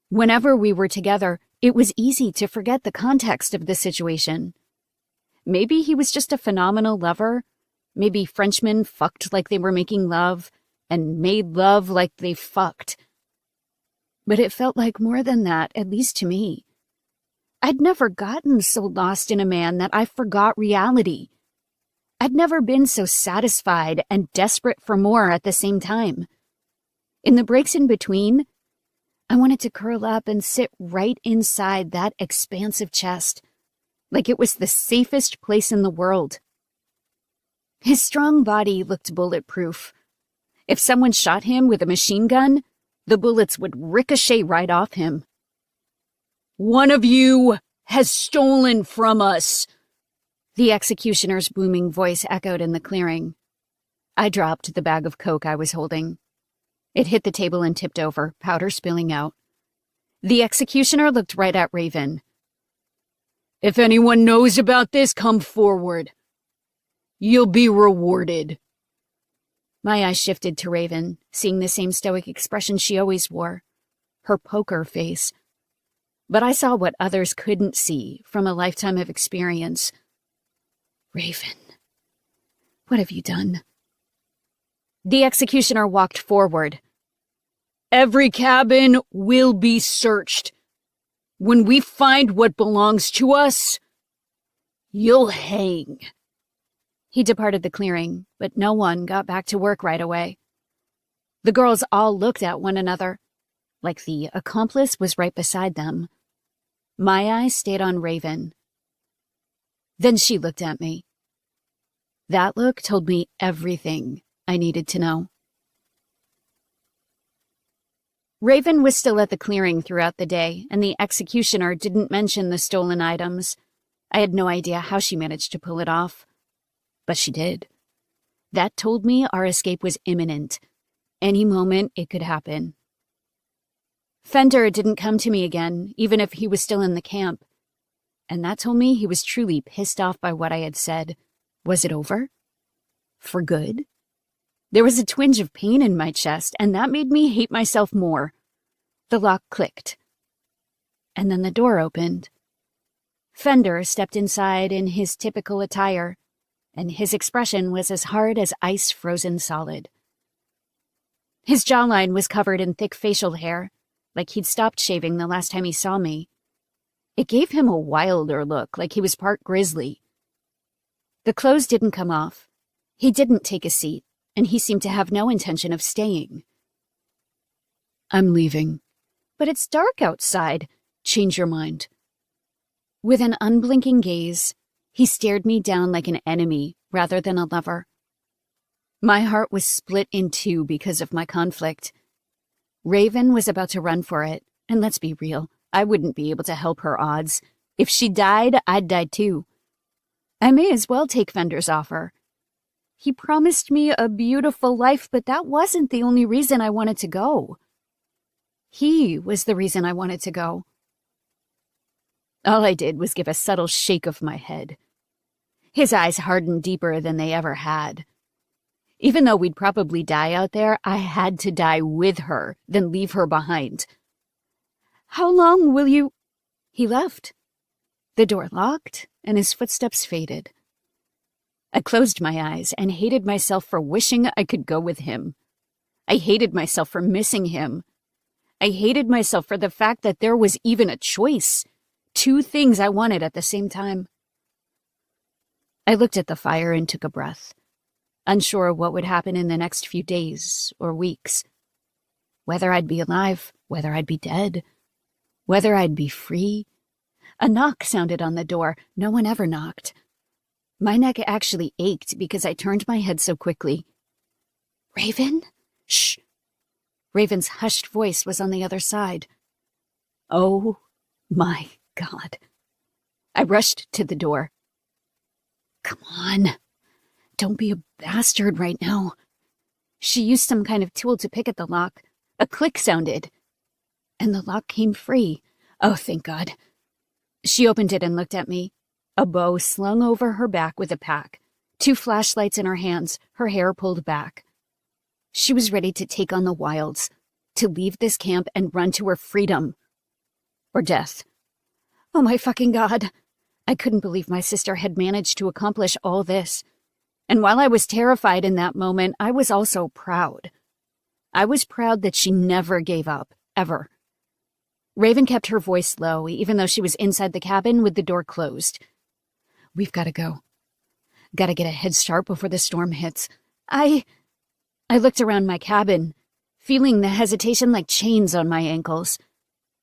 Whenever we were together, it was easy to forget the context of the situation. Maybe he was just a phenomenal lover. Maybe Frenchmen fucked like they were making love and made love like they fucked. But it felt like more than that, at least to me. I'd never gotten so lost in a man that I forgot reality. I'd never been so satisfied and desperate for more at the same time. In the breaks in between, I wanted to curl up and sit right inside that expansive chest, like it was the safest place in the world. His strong body looked bulletproof. If someone shot him with a machine gun, the bullets would ricochet right off him. "One of you has stolen from us," the executioner's booming voice echoed in the clearing. I dropped the bag of coke I was holding. It hit the table and tipped over, powder spilling out. The executioner looked right at Raven. "If anyone knows about this, come forward. You'll be rewarded." My eyes shifted to Raven, seeing the same stoic expression she always wore, her poker face. But I saw what others couldn't see from a lifetime of experience. "Raven, what have you done?" The executioner walked forward. "Every cabin will be searched. When we find what belongs to us, you'll hang." He departed the clearing, but no one got back to work right away. The girls all looked at one another, like the accomplice was right beside them. My eyes stayed on Raven. Then she looked at me. That look told me everything I needed to know. Raven was still at the clearing throughout the day, and the executioner didn't mention the stolen items. I had no idea how she managed to pull it off. But she did. That told me our escape was imminent. Any moment it could happen. Fender didn't come to me again, even if he was still in the camp. And that told me he was truly pissed off by what I had said. Was it over? For good? There was a twinge of pain in my chest, and that made me hate myself more. The lock clicked. And then the door opened. Fender stepped inside in his typical attire, and his expression was as hard as ice frozen solid. His jawline was covered in thick facial hair, like he'd stopped shaving the last time he saw me. It gave him a wilder look, like he was part grizzly. The clothes didn't come off. He didn't take a seat, and he seemed to have no intention of staying. "I'm leaving." "But it's dark outside." "Change your mind." With an unblinking gaze, he stared me down like an enemy rather than a lover. My heart was split in two because of my conflict. Raven was about to run for it, and let's be real, I wouldn't be able to help her odds. If she died, I'd die too. I may as well take Fender's offer. He promised me a beautiful life, but that wasn't the only reason I wanted to go. He was the reason I wanted to go. All I did was give a subtle shake of my head. His eyes hardened deeper than they ever had. Even though we'd probably die out there, I had to die with her, then leave her behind. "How long will you—" He left. The door locked, and his footsteps faded. I closed my eyes and hated myself for wishing I could go with him. I hated myself for missing him. I hated myself for the fact that there was even a choice. Two things I wanted at the same time. I looked at the fire and took a breath, unsure of what would happen in the next few days or weeks. Whether I'd be alive, whether I'd be dead, whether I'd be free. A knock sounded on the door. No one ever knocked. My neck actually ached because I turned my head so quickly. "Raven?" "Shh." Raven's hushed voice was on the other side. Oh my God. I rushed to the door. "Come on. Don't be a bastard right now." She used some kind of tool to pick at the lock. A click sounded, and the lock came free. Oh, thank God. She opened it and looked at me, a bow slung over her back with a pack, 2 flashlights in her hands, her hair pulled back. She was ready to take on the wilds, to leave this camp and run to her freedom. Or death. Oh my fucking God. I couldn't believe my sister had managed to accomplish all this. And while I was terrified in that moment, I was also proud. I was proud that she never gave up, ever. Raven kept her voice low, even though she was inside the cabin with the door closed. We've got to go. Got to get a head start before the storm hits. I looked around my cabin, feeling the hesitation like chains on my ankles.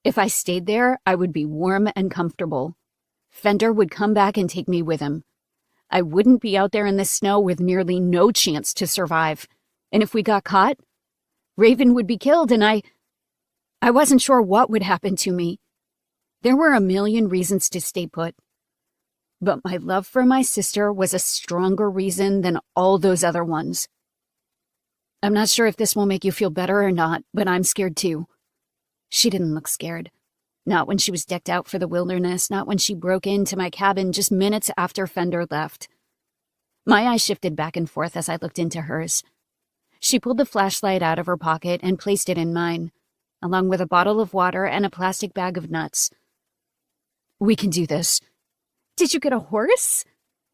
If I stayed there, I would be warm and comfortable. Fender would come back and take me with him. I wouldn't be out there in the snow with nearly no chance to survive. And if we got caught, Raven would be killed, and I wasn't sure what would happen to me. There were a million reasons to stay put. But my love for my sister was a stronger reason than all those other ones. I'm not sure if this will make you feel better or not, but I'm scared too. She didn't look scared. Not when she was decked out for the wilderness, not when she broke into my cabin just minutes after Fender left. My eyes shifted back and forth as I looked into hers. She pulled the flashlight out of her pocket and placed it in mine, along with a bottle of water and a plastic bag of nuts. We can do this. Did you get a horse?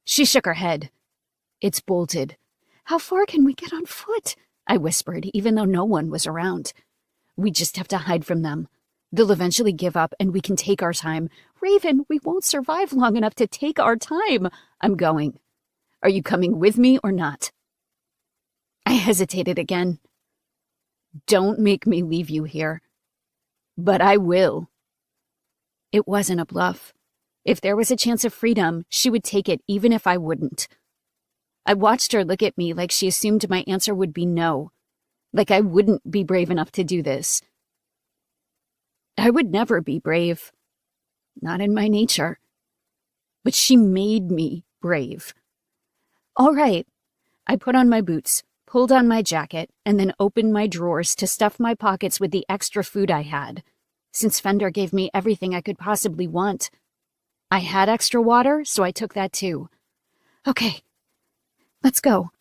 She shook her head. It's bolted. How far can we get on foot? I whispered, even though no one was around. We just have to hide from them. They'll eventually give up and we can take our time. Raven, we won't survive long enough to take our time. I'm going. Are you coming with me or not? I hesitated again. Don't make me leave you here. But I will. It wasn't a bluff. If there was a chance of freedom, she would take it even if I wouldn't. I watched her look at me like she assumed my answer would be no. Like I wouldn't be brave enough to do this. I would never be brave. Not in my nature. But she made me brave. All right. I put on my boots, pulled on my jacket, and then opened my drawers to stuff my pockets with the extra food I had, since Fender gave me everything I could possibly want. I had extra water, so I took that too. Okay, let's go.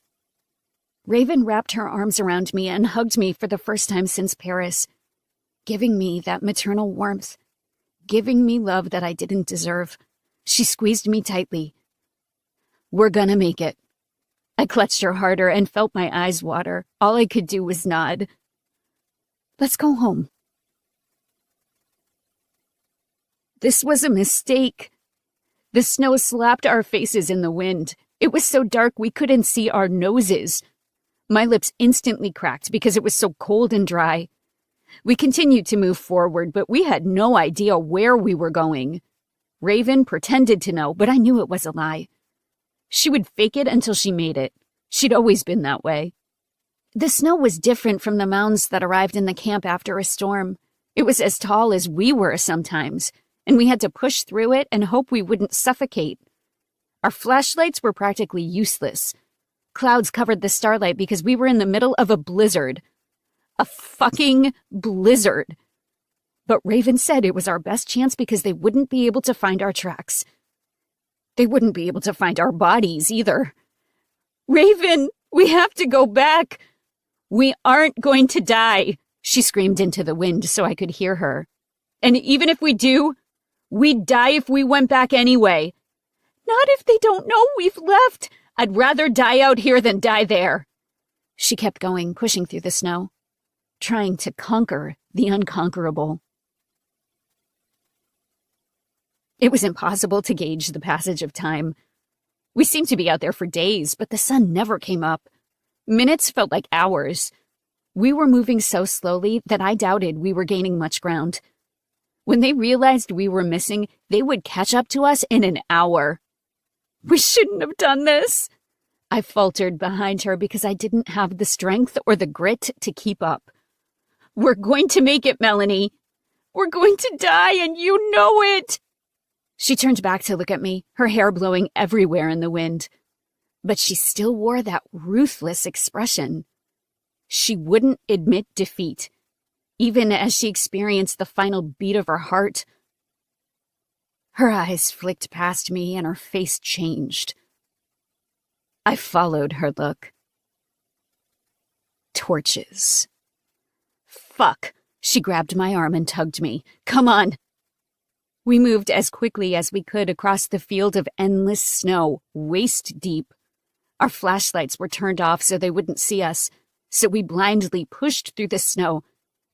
Raven wrapped her arms around me and hugged me for the first time since Paris, giving me that maternal warmth, giving me love that I didn't deserve. She squeezed me tightly. We're gonna make it. I clutched her harder and felt my eyes water. All I could do was nod. Let's go home. This was a mistake. The snow slapped our faces in the wind. It was so dark we couldn't see our noses. My lips instantly cracked because it was so cold and dry. We continued to move forward, but we had no idea where we were going. Raven pretended to know, but I knew it was a lie. She would fake it until she made it. She'd always been that way. The snow was different from the mounds that arrived in the camp after a storm. It was as tall as we were sometimes, and we had to push through it and hope we wouldn't suffocate. Our flashlights were practically useless. Clouds covered the starlight because we were in the middle of a blizzard. A fucking blizzard. But Raven said it was our best chance because they wouldn't be able to find our tracks. They wouldn't be able to find our bodies either. Raven, we have to go back. We aren't going to die, she screamed into the wind so I could hear her. And even if we do, we'd die if we went back anyway. Not if they don't know we've left. I'd rather die out here than die there. She kept going, pushing through the snow, trying to conquer the unconquerable. It was impossible to gauge the passage of time. We seemed to be out there for days, but the sun never came up. Minutes felt like hours. We were moving so slowly that I doubted we were gaining much ground. When they realized we were missing, they would catch up to us in an hour. We shouldn't have done this. I faltered behind her because I didn't have the strength or the grit to keep up. We're going to make it, Melanie. We're going to die, and you know it. She turned back to look at me, her hair blowing everywhere in the wind. But she still wore that ruthless expression. She wouldn't admit defeat, even as she experienced the final beat of her heart. Her eyes flicked past me and her face changed. I followed her look. Torches. Fuck! She grabbed my arm and tugged me. Come on! We moved as quickly as we could across the field of endless snow, waist deep. Our flashlights were turned off so they wouldn't see us, so we blindly pushed through the snow,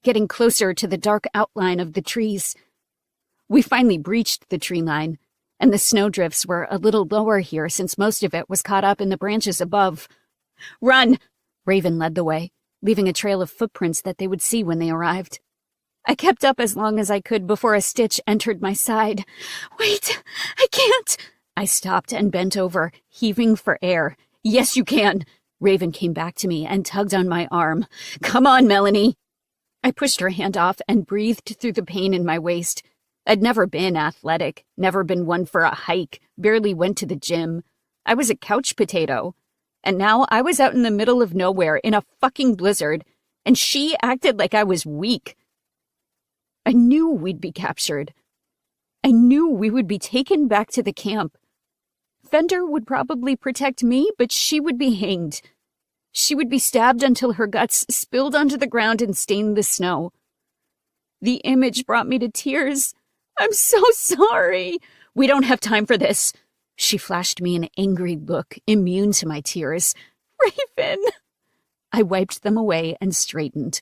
getting closer to the dark outline of the trees. We finally breached the tree line, and the snowdrifts were a little lower here since most of it was caught up in the branches above. Run! Raven led the way, leaving a trail of footprints that they would see when they arrived. I kept up as long as I could before a stitch entered my side. Wait, I can't! I stopped and bent over, heaving for air. Yes, you can! Raven came back to me and tugged on my arm. Come on, Melanie! I pushed her hand off and breathed through the pain in my waist. I'd never been athletic, never been one for a hike, barely went to the gym. I was a couch potato. And now I was out in the middle of nowhere in a fucking blizzard, and she acted like I was weak. I knew we'd be captured. I knew we would be taken back to the camp. Fender would probably protect me, but she would be hanged. She would be stabbed until her guts spilled onto the ground and stained the snow. The image brought me to tears. I'm so sorry. We don't have time for this. She flashed me an angry look, immune to my tears. Raven! I wiped them away and straightened.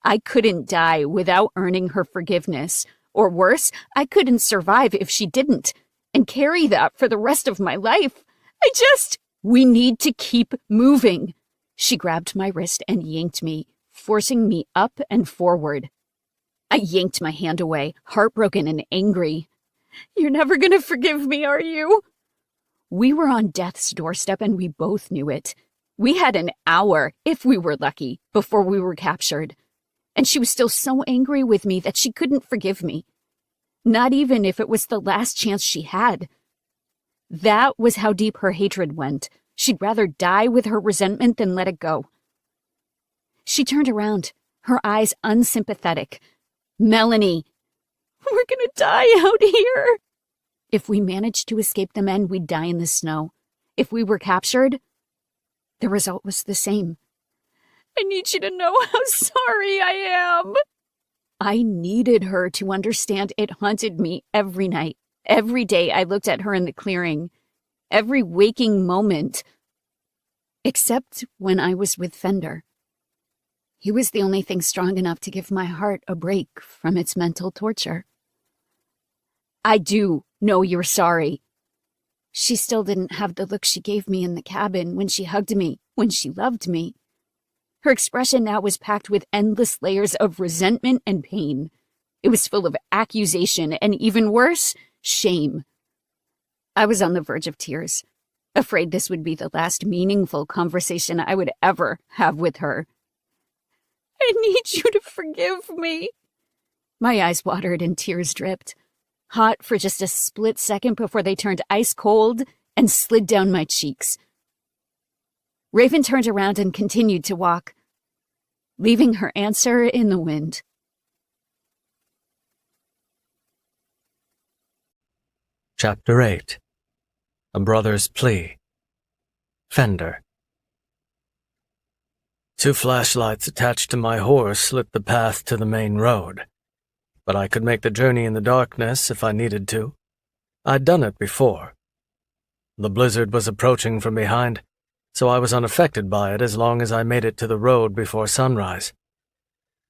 I couldn't die without earning her forgiveness. Or worse, I couldn't survive if she didn't, and carry that for the rest of my life. We need to keep moving. She grabbed my wrist and yanked me, forcing me up and forward. I yanked my hand away, heartbroken and angry. You're never gonna forgive me, are you? We were on death's doorstep and we both knew it. We had an hour, if we were lucky, before we were captured. And she was still so angry with me that she couldn't forgive me. Not even if it was the last chance she had. That was how deep her hatred went. She'd rather die with her resentment than let it go. She turned around, her eyes unsympathetic. Melanie! We're gonna die out here! If we managed to escape the men, we'd die in the snow. If we were captured, the result was the same. I need you to know how sorry I am. I needed her to understand. It haunted me every night. Every day I looked at her in the clearing. Every waking moment. Except when I was with Fender. He was the only thing strong enough to give my heart a break from its mental torture. I do know you're sorry. She still didn't have the look she gave me in the cabin when she hugged me, when she loved me. Her expression now was packed with endless layers of resentment and pain. It was full of accusation and, even worse, shame. I was on the verge of tears, afraid this would be the last meaningful conversation I would ever have with her. I need you to forgive me. My eyes watered and tears dripped, hot for just a split second before they turned ice cold and slid down my cheeks. Raven turned around and continued to walk, leaving her answer in the wind. Chapter 8. A Brother's Plea. Fender. 2 flashlights attached to my horse lit the path to the main road, but I could make the journey in the darkness if I needed to. I'd done it before. The blizzard was approaching from behind, so I was unaffected by it as long as I made it to the road before sunrise.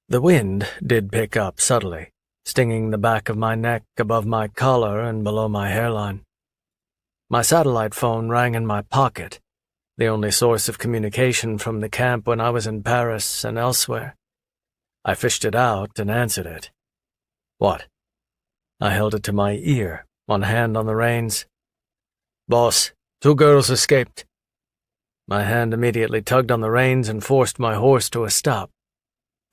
The wind did pick up subtly, stinging the back of my neck, above my collar, and below my hairline. My satellite phone rang in my pocket, the only source of communication from the camp when I was in Paris and elsewhere. I fished it out and answered it. What? I held it to my ear, one hand on the reins. Boss, 2 girls escaped. My hand immediately tugged on the reins and forced my horse to a stop.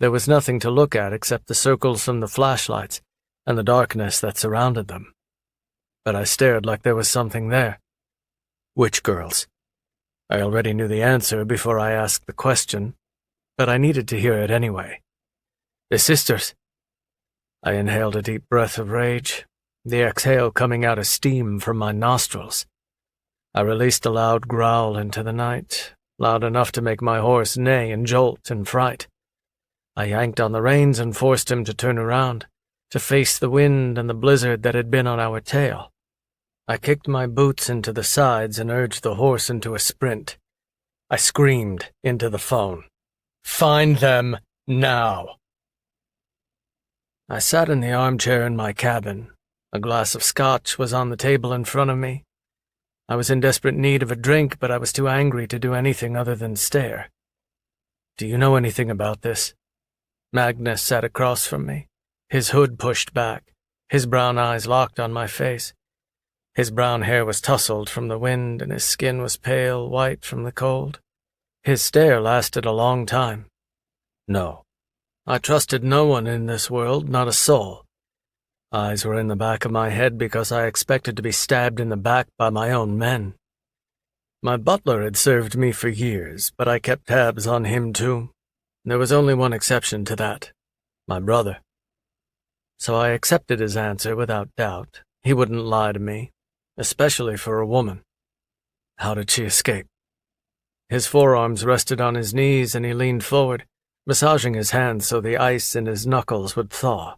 There was nothing to look at except the circles from the flashlights and the darkness that surrounded them. But I stared like there was something there. Which girls? I already knew the answer before I asked the question, but I needed to hear it anyway. The sisters. I inhaled a deep breath of rage, the exhale coming out as steam from my nostrils. I released a loud growl into the night, loud enough to make my horse neigh and jolt in fright. I yanked on the reins and forced him to turn around, to face the wind and the blizzard that had been on our tail. I kicked my boots into the sides and urged the horse into a sprint. I screamed into the phone, "Find them now!" I sat in the armchair in my cabin. A glass of scotch was on the table in front of me. I was in desperate need of a drink, but I was too angry to do anything other than stare. "Do you know anything about this?" Magnus sat across from me, his hood pushed back, his brown eyes locked on my face. His brown hair was tousled from the wind, and his skin was pale white from the cold. His stare lasted a long time. No. I trusted no one in this world, not a soul. Eyes were in the back of my head because I expected to be stabbed in the back by my own men. My butler had served me for years, but I kept tabs on him too. There was only one exception to that, my brother. So I accepted his answer without doubt. He wouldn't lie to me, especially for a woman. How did she escape? His forearms rested on his knees and he leaned forward, massaging his hands so the ice in his knuckles would thaw.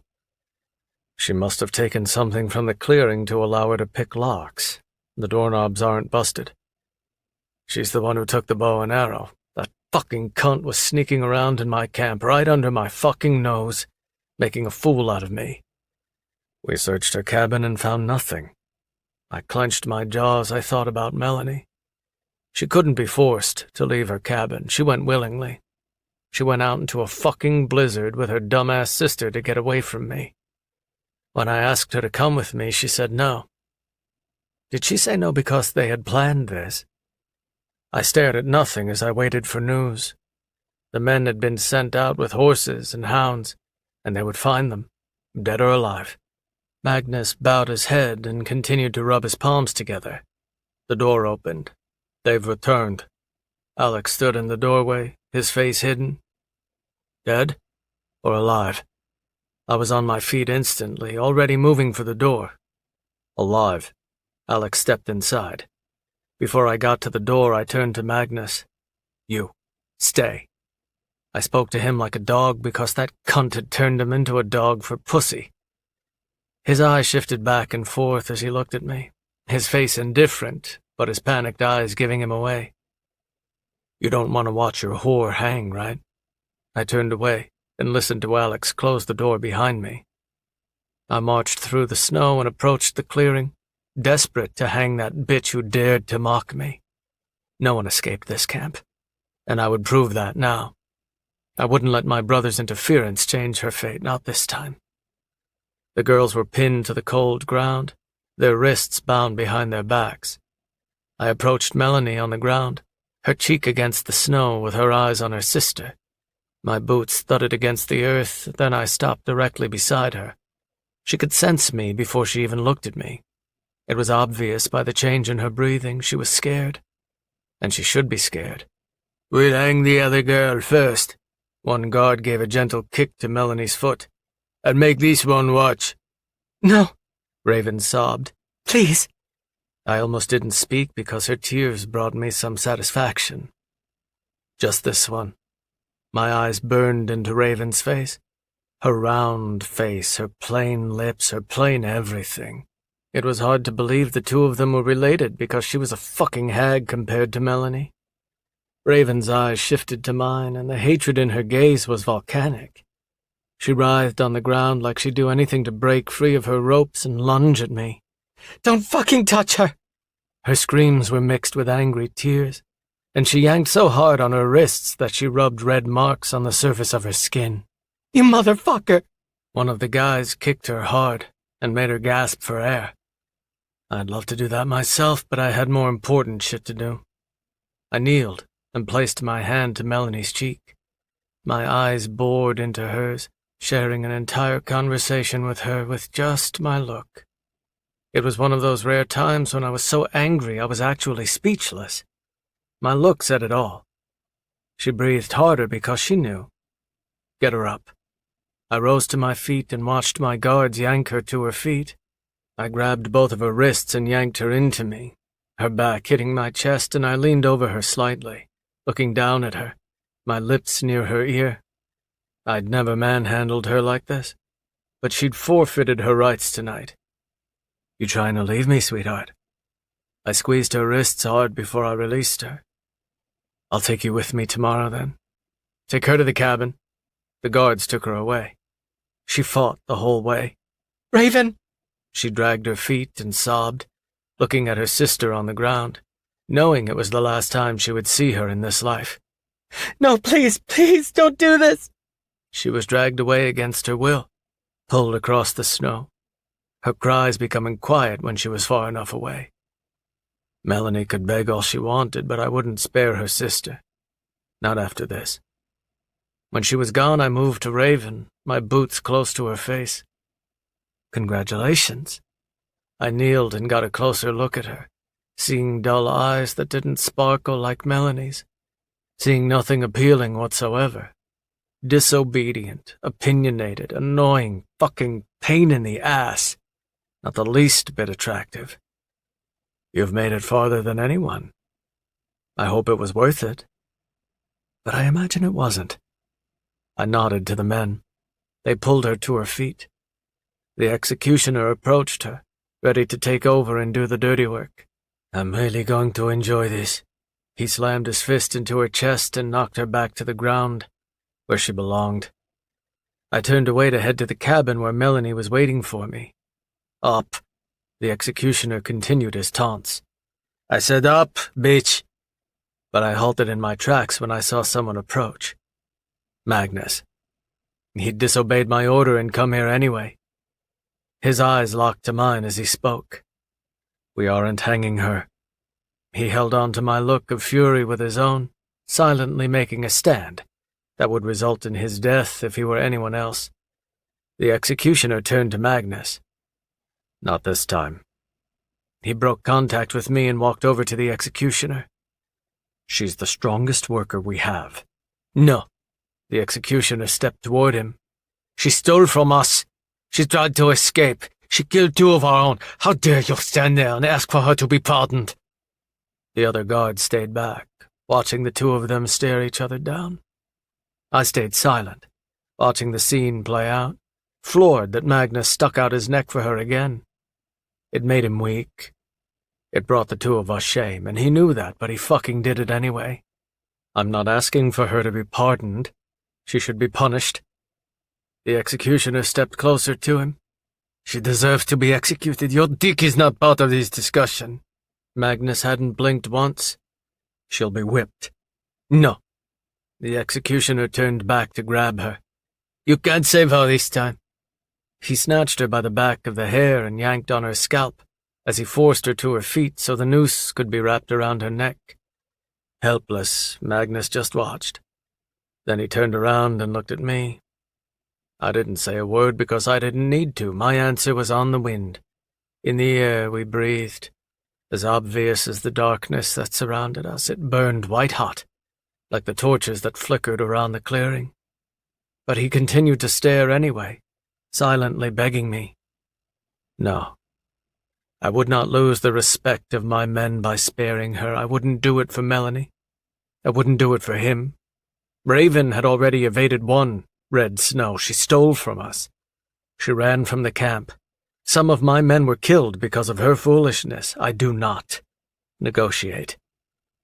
She must have taken something from the clearing to allow her to pick locks. The doorknobs aren't busted. She's the one who took the bow and arrow. That fucking cunt was sneaking around in my camp right under my fucking nose, making a fool out of me. We searched her cabin and found nothing. I clenched my jaw as I thought about Melanie. She couldn't be forced to leave her cabin. She went willingly. She went out into a fucking blizzard with her dumbass sister to get away from me. When I asked her to come with me, she said no. Did she say no because they had planned this? I stared at nothing as I waited for news. The men had been sent out with horses and hounds, and they would find them, dead or alive. Magnus bowed his head and continued to rub his palms together. The door opened. "They've returned." Alex stood in the doorway, his face hidden. Dead or alive? I was on my feet instantly, already moving for the door. "Alive." Alex stepped inside. Before I got to the door, I turned to Magnus. "You, stay." I spoke to him like a dog because that cunt had turned him into a dog for pussy. His eyes shifted back and forth as he looked at me, his face indifferent, but his panicked eyes giving him away. "You don't want to watch your whore hang, right?" I turned away and listened to Alex close the door behind me. I marched through the snow and approached the clearing, desperate to hang that bitch who dared to mock me. No one escaped this camp, and I would prove that now. I wouldn't let my brother's interference change her fate, not this time. The girls were pinned to the cold ground, their wrists bound behind their backs. I approached Melanie on the ground, her cheek against the snow with her eyes on her sister. My boots thudded against the earth, then I stopped directly beside her. She could sense me before she even looked at me. It was obvious by the change in her breathing she was scared. And she should be scared. "We'll hang the other girl first." One guard gave a gentle kick to Melanie's foot. "And make this one watch." "No," Raven sobbed. "Please." I almost didn't speak because her tears brought me some satisfaction. Just this one. My eyes burned into Raven's face. Her round face, her plain lips, her plain everything. It was hard to believe the two of them were related because she was a fucking hag compared to Melanie. Raven's eyes shifted to mine, and the hatred in her gaze was volcanic. She writhed on the ground like she'd do anything to break free of her ropes and lunge at me. "Don't fucking touch her!" Her screams were mixed with angry tears, and she yanked so hard on her wrists that she rubbed red marks on the surface of her skin. "You motherfucker!" One of the guys kicked her hard and made her gasp for air. I'd love to do that myself, but I had more important shit to do. I kneeled and placed my hand to Melanie's cheek. My eyes bored into hers, sharing an entire conversation with her with just my look. It was one of those rare times when I was so angry I was actually speechless. My look said it all. She breathed harder because she knew. "Get her up." I rose to my feet and watched my guards yank her to her feet. I grabbed both of her wrists and yanked her into me, her back hitting my chest, and I leaned over her slightly. looking down at her, my lips near her ear. I'd never manhandled her like this, but she'd forfeited her rights tonight. You trying to leave me, sweetheart? I squeezed her wrists hard before I released her. I'll take you with me tomorrow, then. Take her to the cabin. The guards took her away. She fought the whole way. Raven! She dragged her feet and sobbed, looking at her sister on the ground, knowing it was the last time she would see her in this life. No, please, please, don't do this! She was dragged away against her will, pulled across the snow, her cries becoming quiet when she was far enough away. Melanie could beg all she wanted, but I wouldn't spare her sister. Not after this. When she was gone, I moved to Raven, my boots close to her face. Congratulations. I kneeled and got a closer look at her, seeing dull eyes that didn't sparkle like Melanie's, seeing nothing appealing whatsoever. Disobedient, opinionated, annoying, fucking pain in the ass. Not the least bit attractive. You've made it farther than anyone. I hope it was worth it. But I imagine it wasn't. I nodded to the men. They pulled her to her feet. The executioner approached her, ready to take over and do the dirty work. I'm really going to enjoy this. He slammed his fist into her chest and knocked her back to the ground, where she belonged. I turned away to head to the cabin where Melanie was waiting for me. Up. The executioner continued his taunts. I said up, bitch. But I halted in my tracks when I saw someone approach. Magnus. He'd disobeyed my order and come here anyway. His eyes locked to mine as he spoke. We aren't hanging her. He held on to my look of fury with his own, silently making a stand that would result in his death if he were anyone else. The executioner turned to Magnus. Not this time. He broke contact with me and walked over to the executioner. She's the strongest worker we have. No. The executioner stepped toward him. She stole from us. She tried to escape. She killed 2 of our own. How dare you stand there and ask for her to be pardoned? The other guards stayed back, watching the 2 of them stare each other down. I stayed silent, watching the scene play out, floored that Magnus stuck out his neck for her again. It made him weak. It brought the 2 of us shame, and he knew that, but he fucking did it anyway. I'm not asking for her to be pardoned. She should be punished. The executioner stepped closer to him. She deserves to be executed. Your dick is not part of this discussion. Magnus hadn't blinked once. She'll be whipped. No. The executioner turned back to grab her. You can't save her this time. He snatched her by the back of the hair and yanked on her scalp as he forced her to her feet so the noose could be wrapped around her neck. Helpless, Magnus just watched. Then he turned around and looked at me. I didn't say a word because I didn't need to. My answer was on the wind. In the air we breathed. As obvious as the darkness that surrounded us, it burned white hot, like the torches that flickered around the clearing. But he continued to stare anyway, silently begging me. No. I would not lose the respect of my men by sparing her. I wouldn't do it for Melanie. I wouldn't do it for him. Raven had already evaded one red snow. She stole from us. She ran from the camp. Some of my men were killed because of her foolishness. I do not negotiate.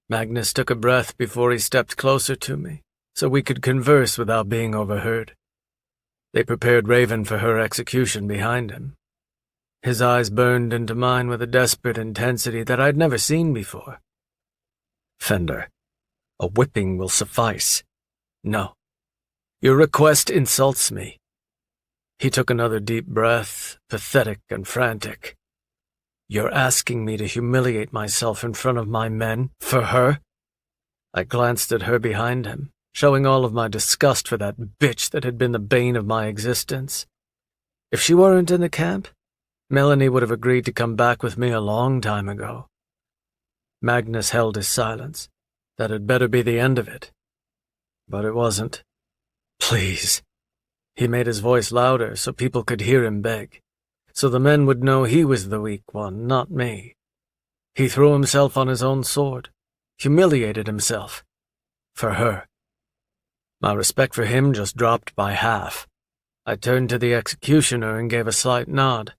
Magnus took a breath before he stepped closer to me, so we could converse without being overheard. They prepared Raven for her execution behind him. His eyes burned into mine with a desperate intensity that I'd never seen before. Fender, a whipping will suffice. No. Your request insults me. He took another deep breath, pathetic and frantic. You're asking me to humiliate myself in front of my men, for her? I glanced at her behind him, showing all of my disgust for that bitch that had been the bane of my existence. If she weren't in the camp, Melanie would have agreed to come back with me a long time ago. Magnus held his silence. That had better be the end of it. But it wasn't. Please. He made his voice louder so people could hear him beg, so the men would know he was the weak one, not me. He threw himself on his own sword, humiliated himself. For her. My respect for him just dropped by half. I turned to the executioner and gave a slight nod.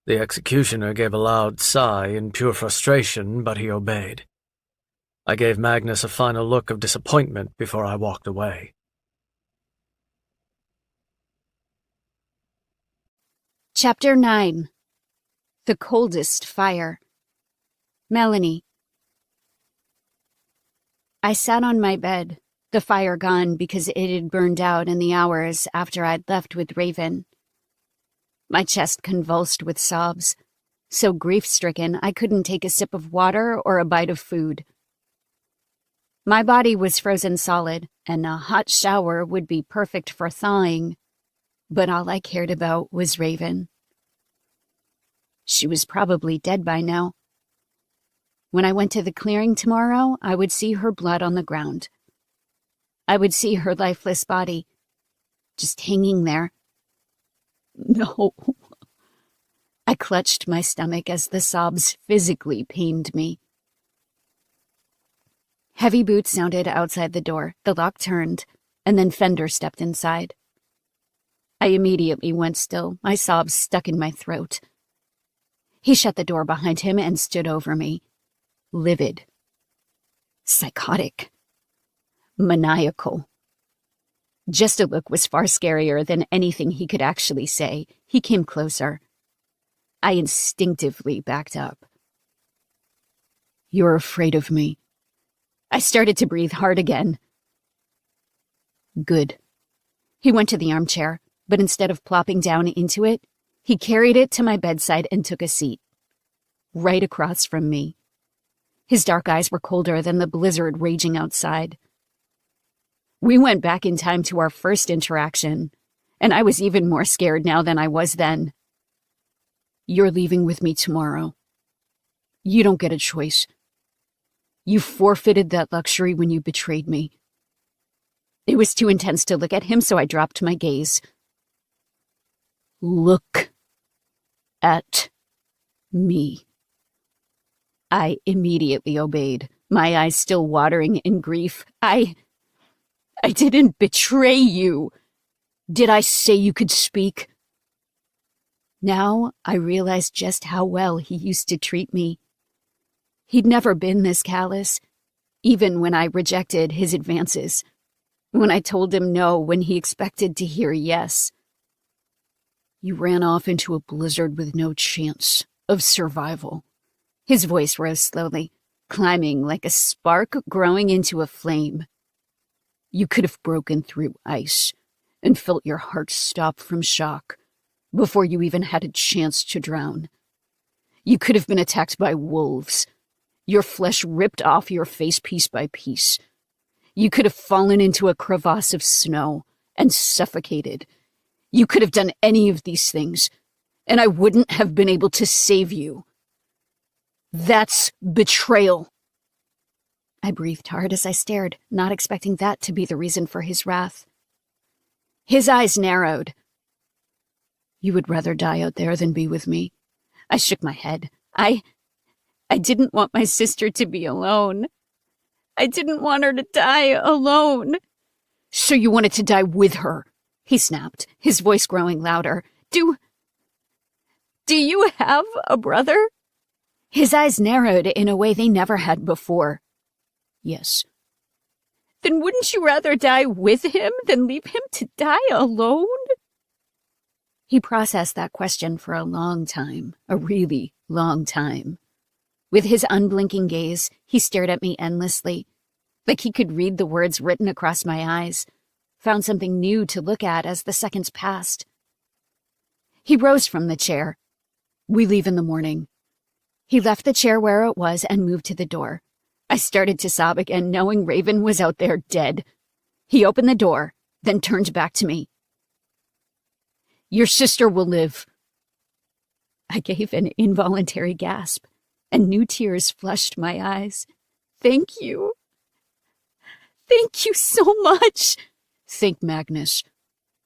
The executioner gave a loud sigh in pure frustration, but he obeyed. I gave Magnus a final look of disappointment before I walked away. Chapter 9. The Coldest Fire. Melanie. I sat on my bed, the fire gone because it had burned out in the hours after I'd left with Raven. My chest convulsed with sobs, so grief-stricken I couldn't take a sip of water or a bite of food. My body was frozen solid, and a hot shower would be perfect for thawing, but all I cared about was Raven. She was probably dead by now. When I went to the clearing tomorrow, I would see her blood on the ground. I would see her lifeless body, just hanging there. No. I clutched my stomach as the sobs physically pained me. Heavy boots sounded outside the door. The lock turned, and then Fender stepped inside. I immediately went still, my sobs stuck in my throat. He shut the door behind him and stood over me, livid, psychotic, maniacal. Just a look was far scarier than anything he could actually say. He came closer. I instinctively backed up. "You're afraid of me." I started to breathe hard again. Good. He went to the armchair, but instead of plopping down into it, he carried it to my bedside and took a seat, right across from me. His dark eyes were colder than the blizzard raging outside. We went back in time to our first interaction, and I was even more scared now than I was then. "You're leaving with me tomorrow. You don't get a choice. You forfeited that luxury when you betrayed me." It was too intense to look at him, so I dropped my gaze. "Look at me." I immediately obeyed, my eyes still watering in grief. I didn't betray you. Did I say you could speak? Now I realized just how well he used to treat me. He'd never been this callous, even when I rejected his advances, when I told him no when he expected to hear yes. "You ran off into a blizzard with no chance of survival." His voice rose slowly, climbing like a spark growing into a flame. "You could have broken through ice and felt your heart stop from shock before you even had a chance to drown. You could have been attacked by wolves, your flesh ripped off your face piece by piece. You could have fallen into a crevasse of snow and suffocated. You could have done any of these things, and I wouldn't have been able to save you. That's betrayal." I breathed hard as I stared, not expecting that to be the reason for his wrath. His eyes narrowed. "You would rather die out there than be with me?" I shook my head. I didn't want my sister to be alone. I didn't want her to die alone. "So you wanted to die with her?" he snapped, his voice growing louder. Do you have a brother?" His eyes narrowed in a way they never had before. "Yes." "Then wouldn't you rather die with him than leave him to die alone?" He processed that question for a long time, a really long time. With his unblinking gaze, he stared at me endlessly, like he could read the words written across my eyes, found something new to look at as the seconds passed. He rose from the chair. "We leave in the morning." He left the chair where it was and moved to the door. I started to sob again, knowing Raven was out there dead. He opened the door, then turned back to me. "Your sister will live." I gave an involuntary gasp, and new tears flushed my eyes. "Thank you. Thank you so much." "Thank Magnus.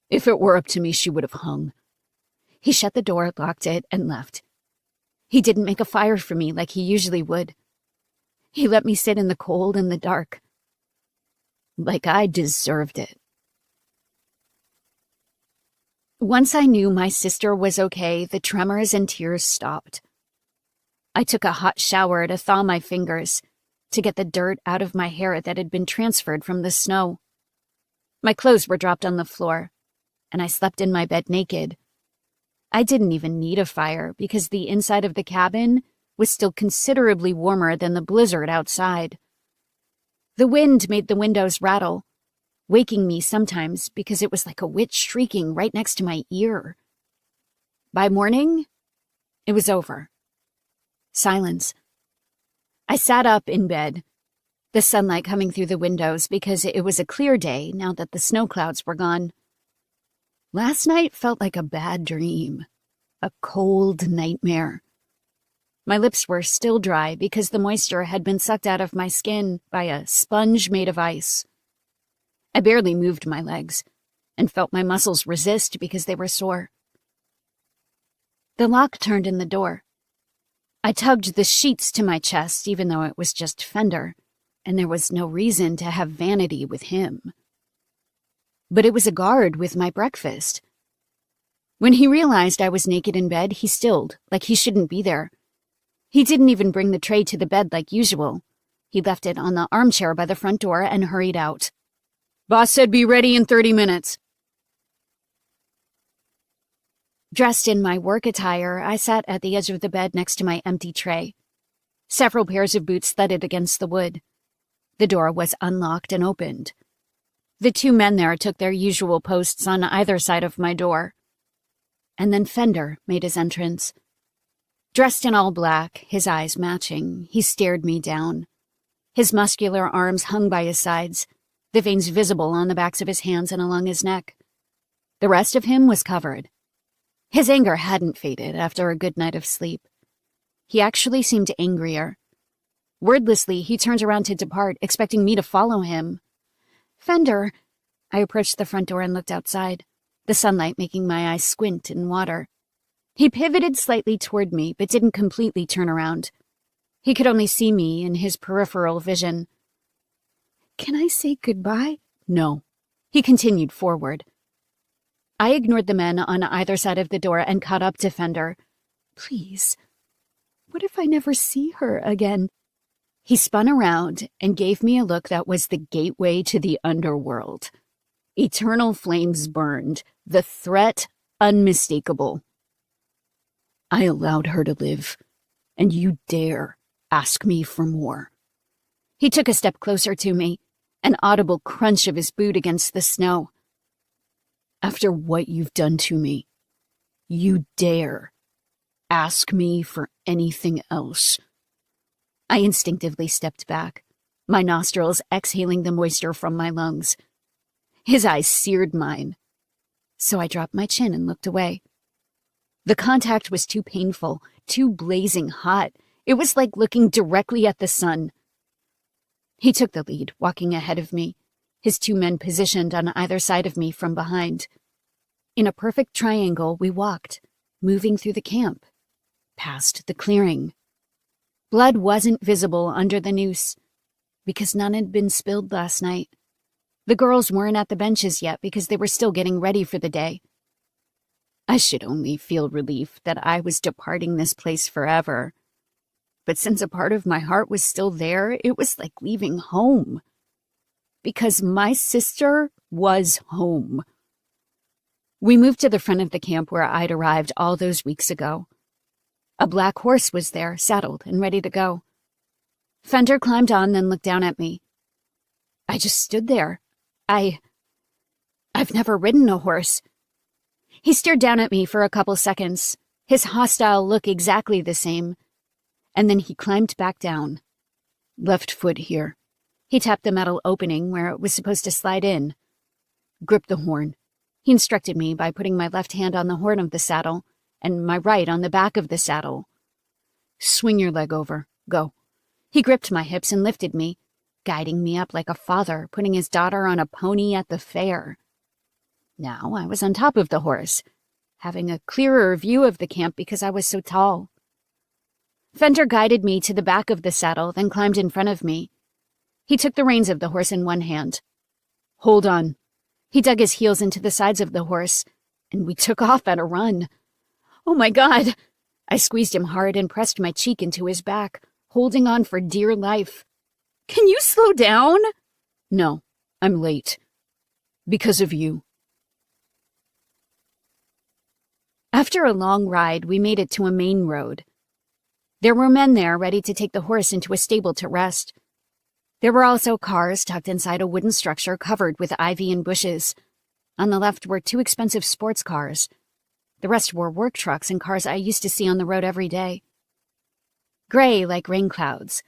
If it were up to me, she would have hung." He shut the door, locked it, and left. He didn't make a fire for me like he usually would. He let me sit in the cold and the dark. Like I deserved it. Once I knew my sister was okay, the tremors and tears stopped. I took a hot shower to thaw my fingers, to get the dirt out of my hair that had been transferred from the snow. My clothes were dropped on the floor, and I slept in my bed naked. I didn't even need a fire because the inside of the cabin was still considerably warmer than the blizzard outside. The wind made the windows rattle, waking me sometimes because it was like a witch shrieking right next to my ear. By morning, it was over. Silence. I sat up in bed, the sunlight coming through the windows because it was a clear day now that the snow clouds were gone. Last night felt like a bad dream, a cold nightmare. My lips were still dry because the moisture had been sucked out of my skin by a sponge made of ice. I barely moved my legs and felt my muscles resist because they were sore. The lock turned in the door. I tugged the sheets to my chest even though it was just Fender, and there was no reason to have vanity with him. But it was a guard with my breakfast. When he realized I was naked in bed, he stilled, like he shouldn't be there. He didn't even bring the tray to the bed like usual. He left it on the armchair by the front door and hurried out. "Boss said be ready in 30 minutes. Dressed in my work attire, I sat at the edge of the bed next to my empty tray. Several pairs of boots thudded against the wood. The door was unlocked and opened. The two men there took their usual posts on either side of my door. And then Fender made his entrance. Dressed in all black, his eyes matching, he stared me down. His muscular arms hung by his sides, the veins visible on the backs of his hands and along his neck. The rest of him was covered. His anger hadn't faded after a good night of sleep. He actually seemed angrier. Wordlessly, he turned around to depart, expecting me to follow him. "Fender." I approached the front door and looked outside, the sunlight making my eyes squint and water. He pivoted slightly toward me, but didn't completely turn around. He could only see me in his peripheral vision. "Can I say goodbye?" "No." He continued forward. I ignored the men on either side of the door and caught up to Fender. "Please, what if I never see her again?" He spun around and gave me a look that was the gateway to the underworld. Eternal flames burned, the threat unmistakable. "I allowed her to live, and you dare ask me for more." He took a step closer to me, an audible crunch of his boot against the snow. "After what you've done to me, you dare ask me for anything else." I instinctively stepped back, my nostrils exhaling the moisture from my lungs. His eyes seared mine, so I dropped my chin and looked away. The contact was too painful, too blazing hot. It was like looking directly at the sun. He took the lead, walking ahead of me, his two men positioned on either side of me from behind. In a perfect triangle, we walked, moving through the camp, past the clearing. Blood wasn't visible under the noose, because none had been spilled last night. The girls weren't at the benches yet because they were still getting ready for the day. I should only feel relief that I was departing this place forever. But since a part of my heart was still there, it was like leaving home. Because my sister was home. We moved to the front of the camp where I'd arrived all those weeks ago. A black horse was there, saddled and ready to go. Fender climbed on, then looked down at me. I just stood there. I've never ridden a horse. He stared down at me for a couple seconds, his hostile look exactly the same, and then he climbed back down. "Left foot here." He tapped the metal opening where it was supposed to slide in. "Grip the horn." He instructed me by putting my left hand on the horn of the saddle and my right on the back of the saddle. "Swing your leg over. Go." He gripped my hips and lifted me, guiding me up like a father putting his daughter on a pony at the fair. Now I was on top of the horse, having a clearer view of the camp because I was so tall. Fender guided me to the back of the saddle, then climbed in front of me. He took the reins of the horse in one hand, Hold on. He dug his heels into the sides of the horse, and we took off at a run. Oh my God! I squeezed him hard and pressed my cheek into his back, holding on for dear life. Can you slow down? No, I'm late. Because of you. After a long ride, we made it to a main road. There were men there ready to take the horse into a stable to rest. There were also cars tucked inside a wooden structure covered with ivy and bushes. On the left were 2 expensive sports cars. The rest were work trucks and cars I used to see on the road every day. Gray like rain clouds.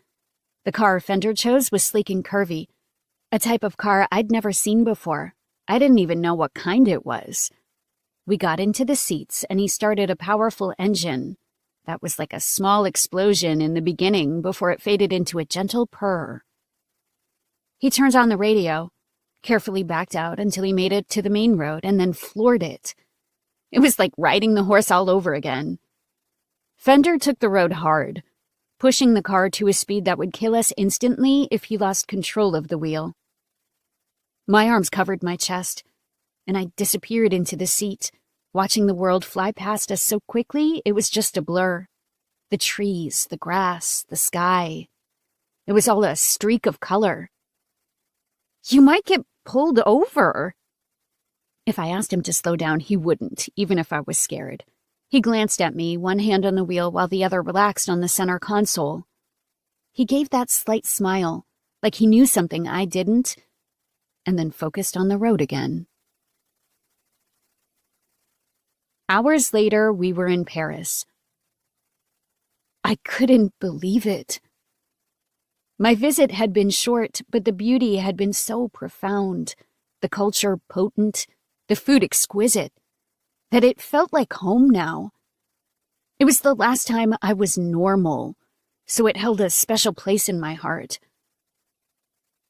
The car Fender chose was sleek and curvy, a type of car I'd never seen before. I didn't even know what kind it was. We got into the seats and he started a powerful engine that was like a small explosion in the beginning before it faded into a gentle purr. He turned on the radio, carefully backed out until he made it to the main road and then floored it. It was like riding the horse all over again. Fender took the road hard, pushing the car to a speed that would kill us instantly if he lost control of the wheel. My arms covered my chest, and I disappeared into the seat, watching the world fly past us so quickly it was just a blur. The trees, the grass, the sky. It was all a streak of color. You might get pulled over. If I asked him to slow down, he wouldn't, even if I was scared. He glanced at me, one hand on the wheel while the other relaxed on the center console. He gave that slight smile, like he knew something I didn't, and then focused on the road again. Hours later, we were in Paris. I couldn't believe it. My visit had been short, but the beauty had been so profound, the culture potent, the food exquisite, that it felt like home now. It was the last time I was normal, so it held a special place in my heart.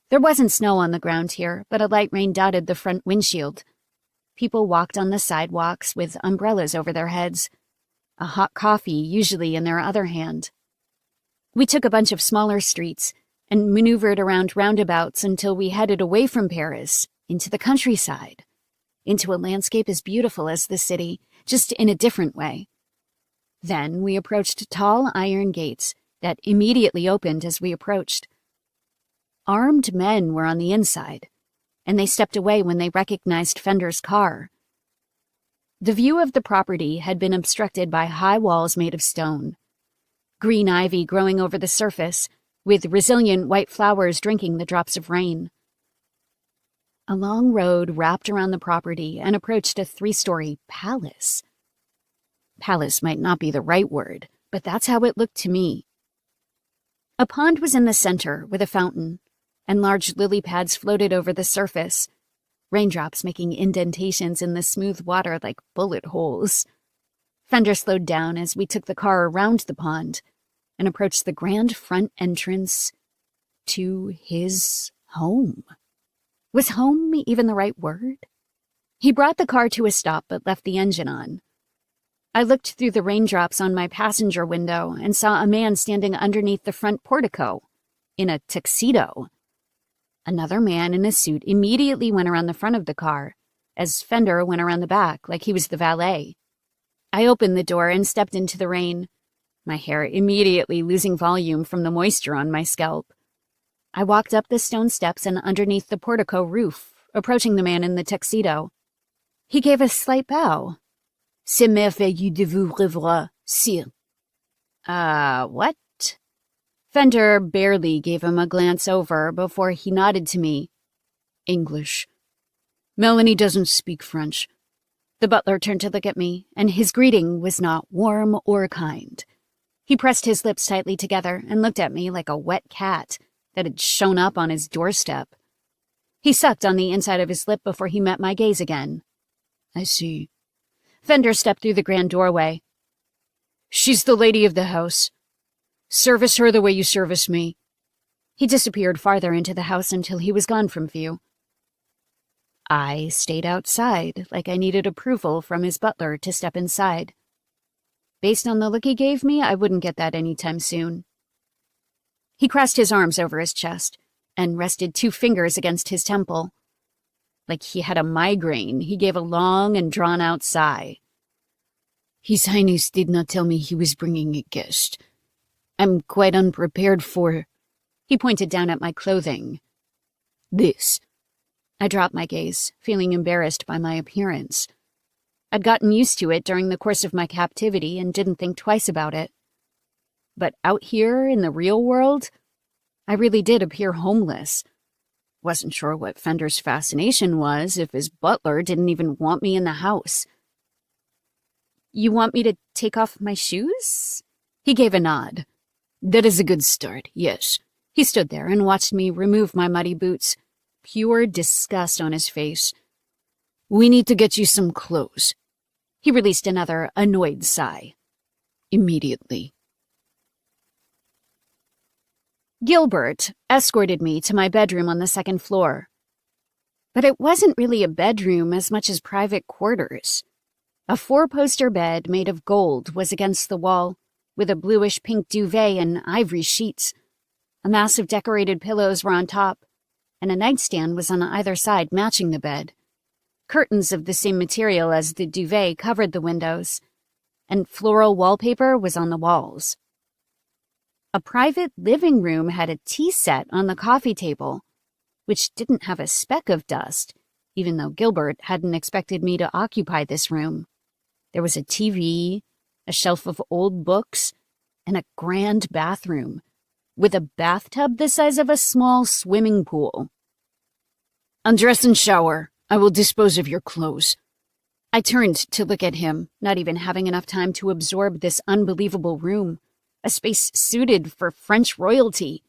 There wasn't snow on the ground here, but a light rain dotted the front windshield. People walked on the sidewalks with umbrellas over their heads, a hot coffee usually in their other hand. We took a bunch of smaller streets and maneuvered around roundabouts until we headed away from Paris, into the countryside, into a landscape as beautiful as the city, just in a different way. Then we approached tall iron gates that immediately opened as we approached. Armed men were on the inside, and they stepped away when they recognized Fender's car. The view of the property had been obstructed by high walls made of stone, green ivy growing over the surface, with resilient white flowers drinking the drops of rain. A long road wrapped around the property and approached a 3-story palace. Palace might not be the right word, but that's how it looked to me. A pond was in the center with a fountain, and large lily pads floated over the surface, raindrops making indentations in the smooth water like bullet holes. Fender slowed down as we took the car around the pond and approached the grand front entrance to his home. Was home even the right word? He brought the car to a stop but left the engine on. I looked through the raindrops on my passenger window and saw a man standing underneath the front portico, in a tuxedo. Another man in a suit immediately went around the front of the car, as Fender went around the back like he was the valet. I opened the door and stepped into the rain, my hair immediately losing volume from the moisture on my scalp. I walked up the stone steps and underneath the portico roof, approaching the man in the tuxedo. He gave a slight bow. C'est merveilleux de vous revoir, sire. What? Fender barely gave him a glance over before he nodded to me. English. Melanie doesn't speak French. The butler turned to look at me, and his greeting was not warm or kind. He pressed his lips tightly together and looked at me like a wet cat that had shown up on his doorstep. He sucked on the inside of his lip before he met my gaze again. I see. Fender stepped through the grand doorway. She's the lady of the house. Service her the way you service me. He disappeared farther into the house until he was gone from view. I stayed outside like I needed approval from his butler to step inside. Based on the look he gave me, I wouldn't get that anytime soon. He crossed his arms over his chest and rested 2 fingers against his temple. Like he had a migraine, he gave a long and drawn-out sigh. His Highness did not tell me he was bringing a guest. I'm quite unprepared for... He pointed down at my clothing. This. I dropped my gaze, feeling embarrassed by my appearance. I'd gotten used to it during the course of my captivity and didn't think twice about it. But out here in the real world, I really did appear homeless. Wasn't sure what Fender's fascination was if his butler didn't even want me in the house. You want me to take off my shoes? He gave a nod. That is a good start, yes. He stood there and watched me remove my muddy boots, pure disgust on his face. We need to get you some clothes. He released another annoyed sigh. Immediately. Gilbert escorted me to my bedroom on the second floor. But it wasn't really a bedroom as much as private quarters. A 4-poster bed made of gold was against the wall, with a bluish-pink duvet and ivory sheets. A mass of decorated pillows were on top, and a nightstand was on either side matching the bed. Curtains of the same material as the duvet covered the windows, and floral wallpaper was on the walls. A private living room had a tea set on the coffee table, which didn't have a speck of dust, even though Gilbert hadn't expected me to occupy this room. There was a TV, a shelf of old books, and a grand bathroom, with a bathtub the size of a small swimming pool. Undress and shower. I will dispose of your clothes. I turned to look at him, not even having enough time to absorb this unbelievable room, a space suited for French royalty.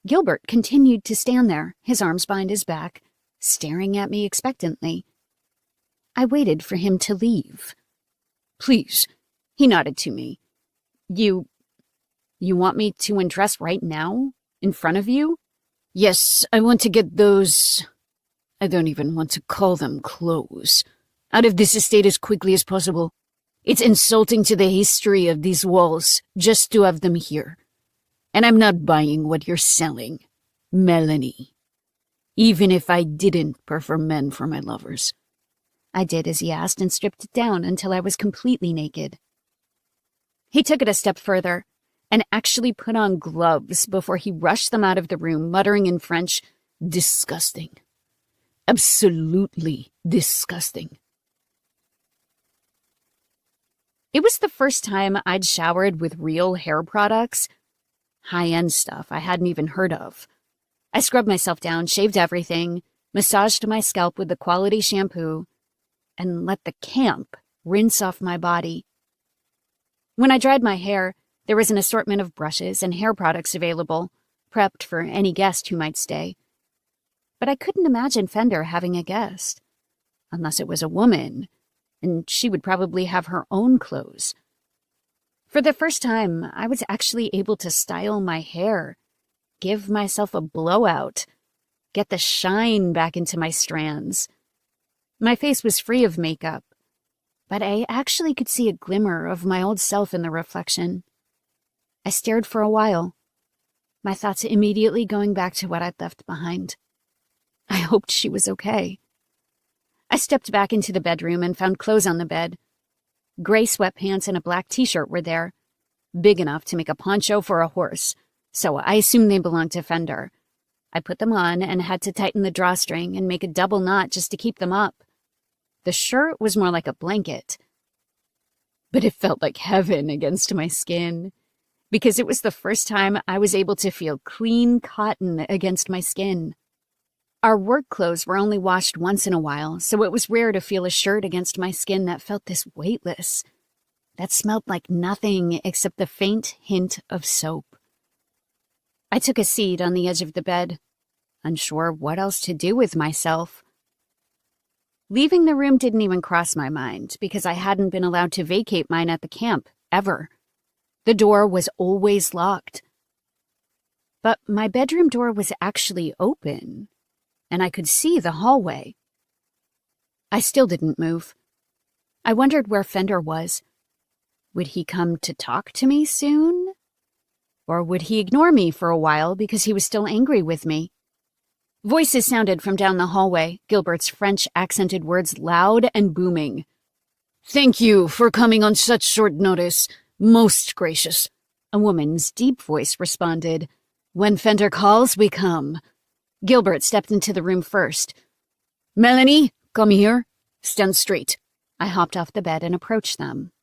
Gilbert continued to stand there, his arms behind his back, staring at me expectantly. I waited for him to leave. Please, he nodded to me. You want me to undress right now? In front of you? Yes, I want to get those... I don't even want to call them clothes. Out of this estate as quickly as possible. It's insulting to the history of these walls just to have them here. And I'm not buying what you're selling, Melanie. Even if I didn't prefer men for my lovers. I did as he asked and stripped it down until I was completely naked. He took it a step further and actually put on gloves before he rushed them out of the room, muttering in French, disgusting. Absolutely disgusting. It was the first time I'd showered with real hair products, high-end stuff I hadn't even heard of. I scrubbed myself down, shaved everything, massaged my scalp with the quality shampoo, and let the camp rinse off my body. When I dried my hair, there was an assortment of brushes and hair products available, prepped for any guest who might stay. But I couldn't imagine Fender having a guest, unless it was a woman, and she would probably have her own clothes. For the first time, I was actually able to style my hair, give myself a blowout, get the shine back into my strands. My face was free of makeup, but I actually could see a glimmer of my old self in the reflection. I stared for a while, my thoughts immediately going back to what I'd left behind. I hoped she was okay. I stepped back into the bedroom and found clothes on the bed. Gray sweatpants and a black t-shirt were there, big enough to make a poncho for a horse, so I assumed they belonged to Fender. I put them on and had to tighten the drawstring and make a double knot just to keep them up. The shirt was more like a blanket, but it felt like heaven against my skin, because it was the first time I was able to feel clean cotton against my skin. Our work clothes were only washed once in a while, so it was rare to feel a shirt against my skin that felt this weightless, that smelled like nothing except the faint hint of soap. I took a seat on the edge of the bed, unsure what else to do with myself. Leaving the room didn't even cross my mind, because I hadn't been allowed to vacate mine at the camp, ever. The door was always locked. But my bedroom door was actually open, and I could see the hallway. I still didn't move. I wondered where Fender was. Would he come to talk to me soon? Or would he ignore me for a while because he was still angry with me? Voices sounded from down the hallway, Gilbert's French-accented words loud and booming. "Thank you for coming on such short notice. Most gracious." A woman's deep voice responded. "When Fender calls, we come." Gilbert stepped into the room first. "Melanie, come here. Stand straight." I hopped off the bed and approached them.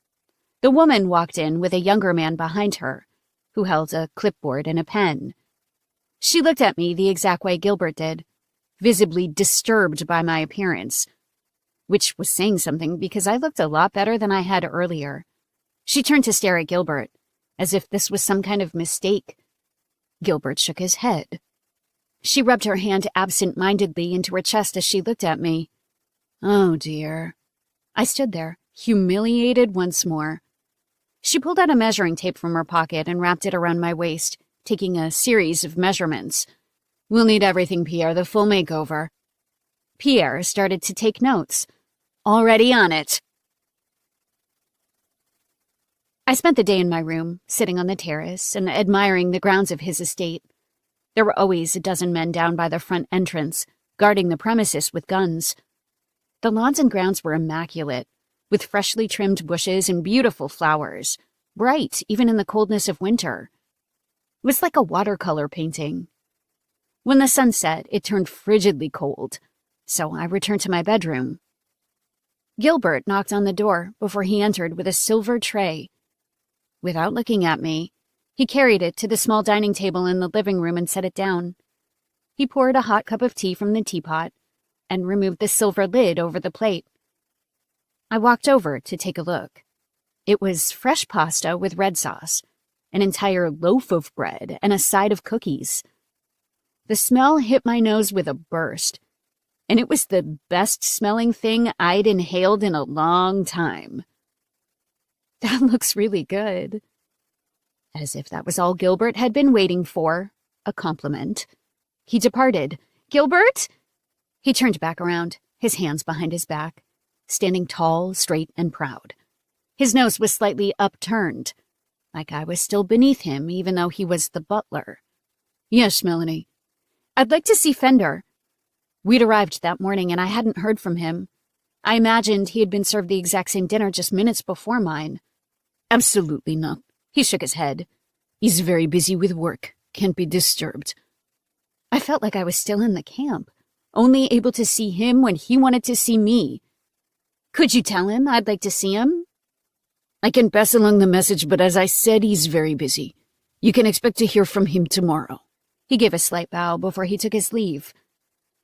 The woman walked in with a younger man behind her, who held a clipboard and a pen. She looked at me the exact way Gilbert did, visibly disturbed by my appearance, which was saying something because I looked a lot better than I had earlier. She turned to stare at Gilbert, as if this was some kind of mistake. Gilbert shook his head. She rubbed her hand absent-mindedly into her chest as she looked at me. Oh, dear. I stood there, humiliated once more. She pulled out a measuring tape from her pocket and wrapped it around my waist, taking a series of measurements. "We'll need everything, Pierre, the full makeover." Pierre started to take notes. "Already on it." I spent the day in my room, sitting on the terrace and admiring the grounds of his estate. There were always a dozen men down by the front entrance, guarding the premises with guns. The lawns and grounds were immaculate, with freshly trimmed bushes and beautiful flowers, bright even in the coldness of winter. It was like a watercolor painting. When the sun set, it turned frigidly cold, so I returned to my bedroom. Gilbert knocked on the door before he entered with a silver tray. Without looking at me, he carried it to the small dining table in the living room and set it down. He poured a hot cup of tea from the teapot and removed the silver lid over the plate. I walked over to take a look. It was fresh pasta with red sauce, an entire loaf of bread, and a side of cookies. The smell hit my nose with a burst, and it was the best-smelling thing I'd inhaled in a long time. That looks really good. As if that was all Gilbert had been waiting for, a compliment. He departed. "Gilbert?" He turned back around, his hands behind his back, standing tall, straight, and proud. His nose was slightly upturned, like I was still beneath him even though he was the butler. "Yes, Melanie." "I'd like to see Fender." We'd arrived that morning and I hadn't heard from him. I imagined he had been served the exact same dinner just minutes before mine. "Absolutely not." He shook his head. "He's very busy with work. Can't be disturbed." I felt like I was still in the camp, only able to see him when he wanted to see me. "Could you tell him I'd like to see him?" "I can pass along the message, but as I said, he's very busy. You can expect to hear from him tomorrow." He gave a slight bow before he took his leave.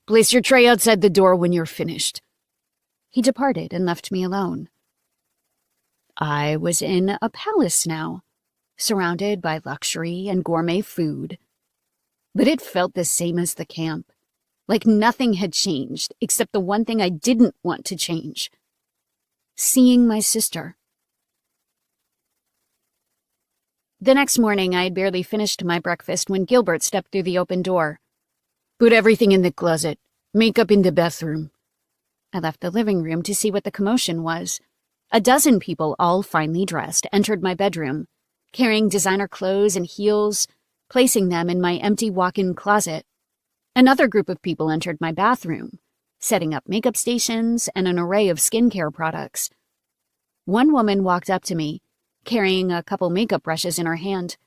"Place your tray outside the door when you're finished." He departed and left me alone. I was in a palace now, surrounded by luxury and gourmet food. But it felt the same as the camp, like nothing had changed except the one thing I didn't want to change: seeing my sister. The next morning, I had barely finished my breakfast when Gilbert stepped through the open door. "Put everything in the closet. Makeup in the bathroom." I left the living room to see what the commotion was. A dozen people, all finely dressed, entered my bedroom, carrying designer clothes and heels, placing them in my empty walk-in closet. Another group of people entered my bathroom, setting up makeup stations and an array of skincare products. One woman walked up to me, carrying a couple makeup brushes in her hand.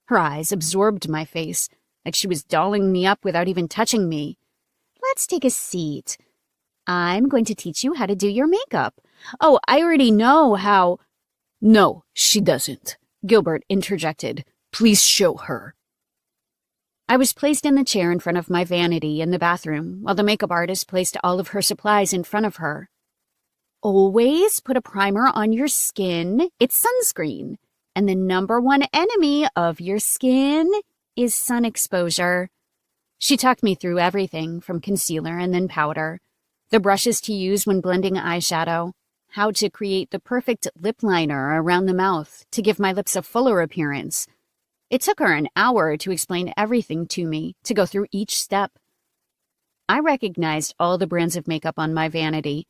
Her eyes absorbed my face, like she was dolling me up without even touching me. "Let's take a seat. I'm going to teach you how to do your makeup." "Oh, I already know how—" "No, she doesn't," Gilbert interjected. "Please show her." I was placed in the chair in front of my vanity in the bathroom, while the makeup artist placed all of her supplies in front of her. "Always put a primer on your skin. It's sunscreen. And the #1 enemy of your skin is sun exposure." She talked me through everything from concealer and then powder, the brushes to use when blending eyeshadow, how to create the perfect lip liner around the mouth to give my lips a fuller appearance. It took her an hour to explain everything to me, to go through each step. I recognized all the brands of makeup on my vanity,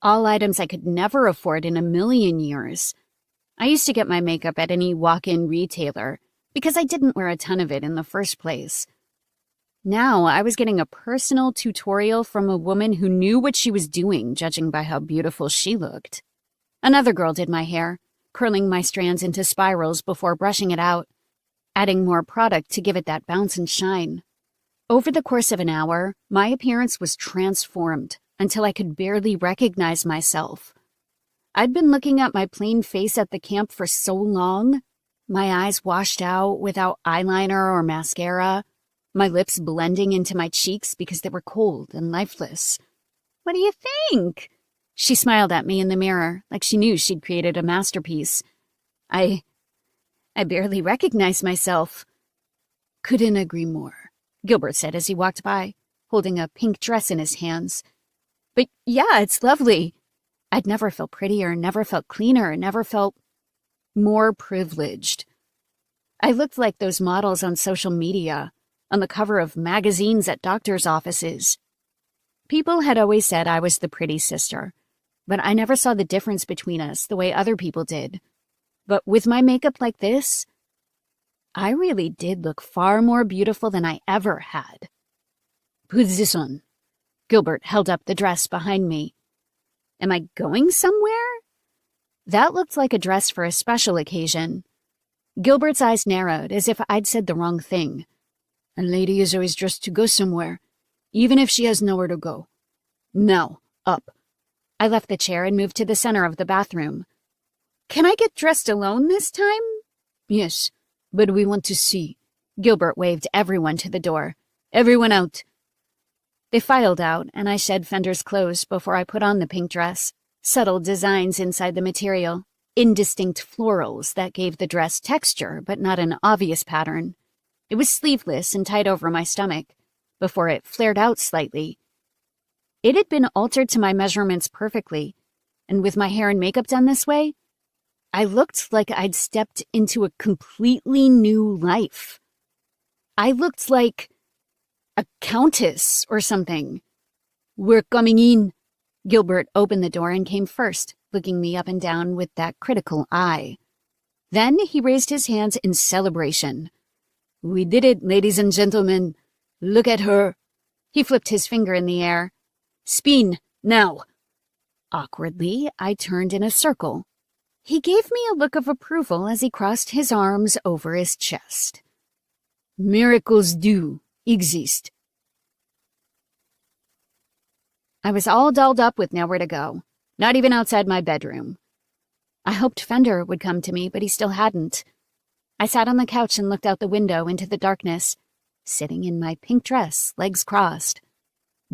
all items I could never afford in a million years. I used to get my makeup at any walk-in retailer because I didn't wear a ton of it in the first place. Now I was getting a personal tutorial from a woman who knew what she was doing, judging by how beautiful she looked. Another girl did my hair, curling my strands into spirals before brushing it out, adding more product to give it that bounce and shine. Over the course of an hour, my appearance was transformed until I could barely recognize myself. I'd been looking at my plain face at the camp for so long, my eyes washed out without eyeliner or mascara, my lips blending into my cheeks because they were cold and lifeless. "What do you think?" She smiled at me in the mirror, like she knew she'd created a masterpiece. I barely recognized myself. "Couldn't agree more," Gilbert said as he walked by, holding a pink dress in his hands. "But yeah, it's lovely." I'd never felt prettier, never felt cleaner, never felt more privileged. I looked like those models on social media, on the cover of magazines at doctors' offices. People had always said I was the pretty sister, but I never saw the difference between us the way other people did. But with my makeup like this, I really did look far more beautiful than I ever had. "Put this on." Gilbert held up the dress behind me. Am I going somewhere? That looked like a dress for a special occasion. Gilbert's eyes narrowed as if I'd said the wrong thing. "A lady is always dressed to go somewhere, even if she has nowhere to go. Now, up." I left the chair and moved to the center of the bathroom. "Can I get dressed alone this time?" "Yes, but we want to see." Gilbert waved everyone to the door. "Everyone out." They filed out, and I shed Fender's clothes before I put on the pink dress. Subtle designs inside the material, indistinct florals that gave the dress texture but not an obvious pattern. It was sleeveless and tied over my stomach, before it flared out slightly. It had been altered to my measurements perfectly, and with my hair and makeup done this way, I looked like I'd stepped into a completely new life. I looked like a countess or something. "We're coming in." Gilbert opened the door and came first, looking me up and down with that critical eye. Then he raised his hands in celebration. "We did it, ladies and gentlemen. Look at her." He flipped his finger in the air. "Spin, now." Awkwardly, I turned in a circle. He gave me a look of approval as he crossed his arms over his chest. "Miracles do exist." I was all dolled up with nowhere to go, not even outside my bedroom. I hoped Fender would come to me, but he still hadn't. I sat on the couch and looked out the window into the darkness, sitting in my pink dress, legs crossed.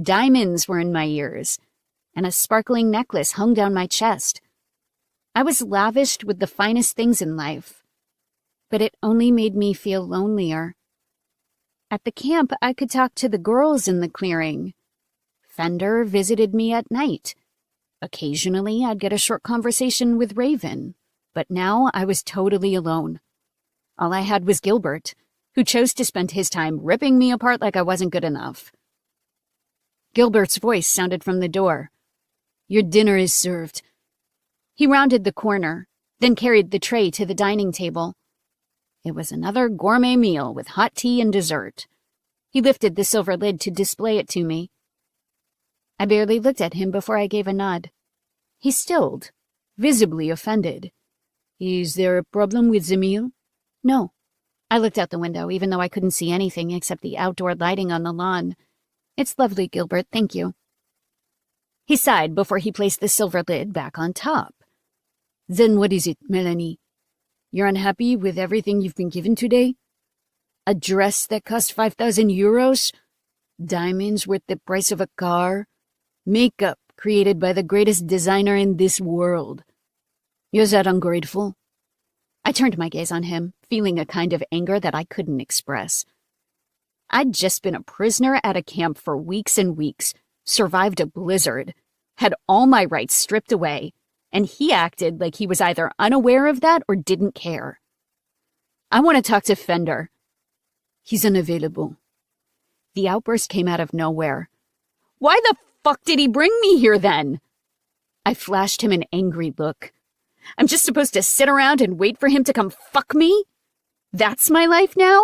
Diamonds were in my ears, and a sparkling necklace hung down my chest. I was lavished with the finest things in life, but it only made me feel lonelier. At the camp, I could talk to the girls in the clearing. Fender visited me at night. Occasionally, I'd get a short conversation with Raven, but now I was totally alone. All I had was Gilbert, who chose to spend his time ripping me apart like I wasn't good enough. Gilbert's voice sounded from the door. "Your dinner is served." He rounded the corner, then carried the tray to the dining table. It was another gourmet meal with hot tea and dessert. He lifted the silver lid to display it to me. I barely looked at him before I gave a nod. He stilled, visibly offended. "Is there a problem with the meal?" "No." I looked out the window, even though I couldn't see anything except the outdoor lighting on the lawn. "It's lovely, Gilbert, thank you." He sighed before he placed the silver lid back on top. "Then what is it, Melanie? You're unhappy with everything you've been given today? A dress that cost 5,000 euros? Diamonds worth the price of a car? Makeup created by the greatest designer in this world? You're that ungrateful?" I turned my gaze on him, feeling a kind of anger that I couldn't express. I'd just been a prisoner at a camp for weeks and weeks, survived a blizzard, had all my rights stripped away, and he acted like he was either unaware of that or didn't care. "I want to talk to Fender." "He's unavailable." The outburst came out of nowhere. "Why the fuck did he bring me here then?" I flashed him an angry look. I'm just supposed to sit around and wait for him to come fuck me? That's my life now?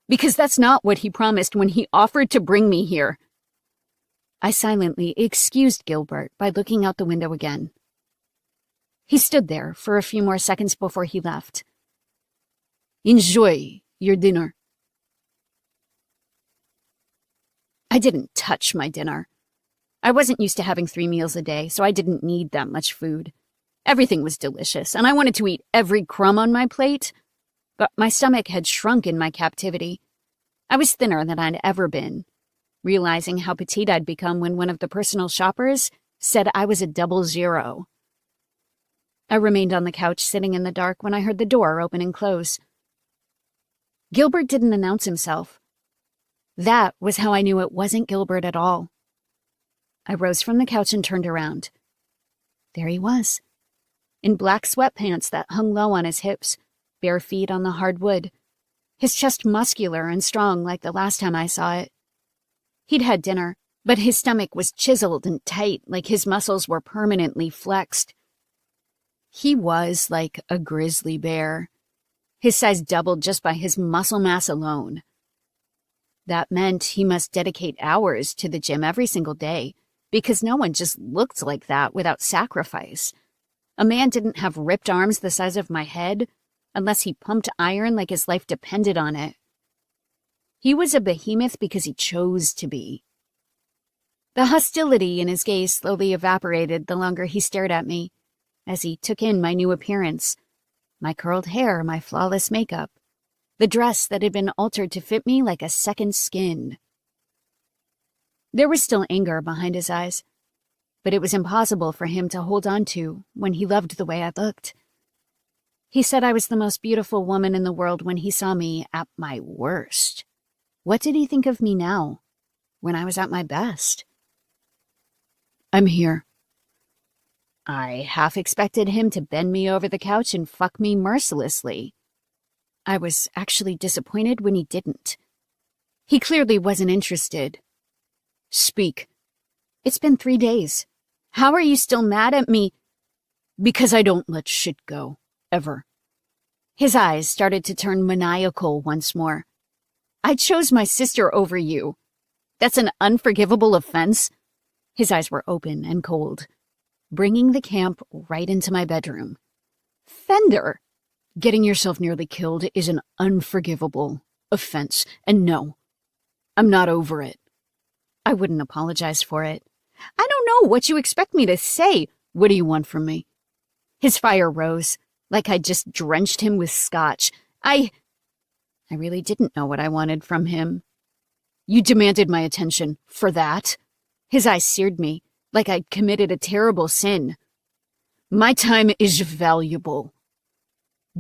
Because that's not what he promised when he offered to bring me here. I silently excused Gilbert by looking out the window again. He stood there for a few more seconds before he left. Enjoy your dinner. I didn't touch my dinner. I wasn't used to having 3 meals a day, so I didn't need that much food. Everything was delicious, and I wanted to eat every crumb on my plate, but my stomach had shrunk in my captivity. I was thinner than I'd ever been, realizing how petite I'd become when one of the personal shoppers said I was a 00. I remained on the couch sitting in the dark when I heard the door open and close. Gilbert didn't announce himself. That was how I knew it wasn't Gilbert at all. I rose from the couch and turned around. There he was, in black sweatpants that hung low on his hips, bare feet on the hard wood, his chest muscular and strong like the last time I saw it. He'd had dinner, but his stomach was chiseled and tight like his muscles were permanently flexed. He was like a grizzly bear. His size doubled just by his muscle mass alone. That meant he must dedicate hours to the gym every single day, because no one just looked like that without sacrifice. A man didn't have ripped arms the size of my head unless he pumped iron like his life depended on it. He was a behemoth because he chose to be. The hostility in his gaze slowly evaporated the longer he stared at me, as he took in my new appearance, my curled hair, my flawless makeup, the dress that had been altered to fit me like a second skin. There was still anger behind his eyes, but it was impossible for him to hold on to when he loved the way I looked. He said I was the most beautiful woman in the world when he saw me at my worst. What did he think of me now, when I was at my best? I'm here. I half expected him to bend me over the couch and fuck me mercilessly. I was actually disappointed when he didn't. He clearly wasn't interested. Speak. It's been 3 days. How are you still mad at me? Because I don't let shit go. Ever. His eyes started to turn maniacal once more. I chose my sister over you. That's an unforgivable offense. His eyes were open and cold, bringing the camp right into my bedroom. Fender, getting yourself nearly killed is an unforgivable offense, and no, I'm not over it. I wouldn't apologize for it. I don't know what you expect me to say. What do you want from me? His fire rose, like I'd just drenched him with scotch. I really didn't know what I wanted from him. You demanded my attention for that. His eyes seared me, like I'd committed a terrible sin. My time is valuable.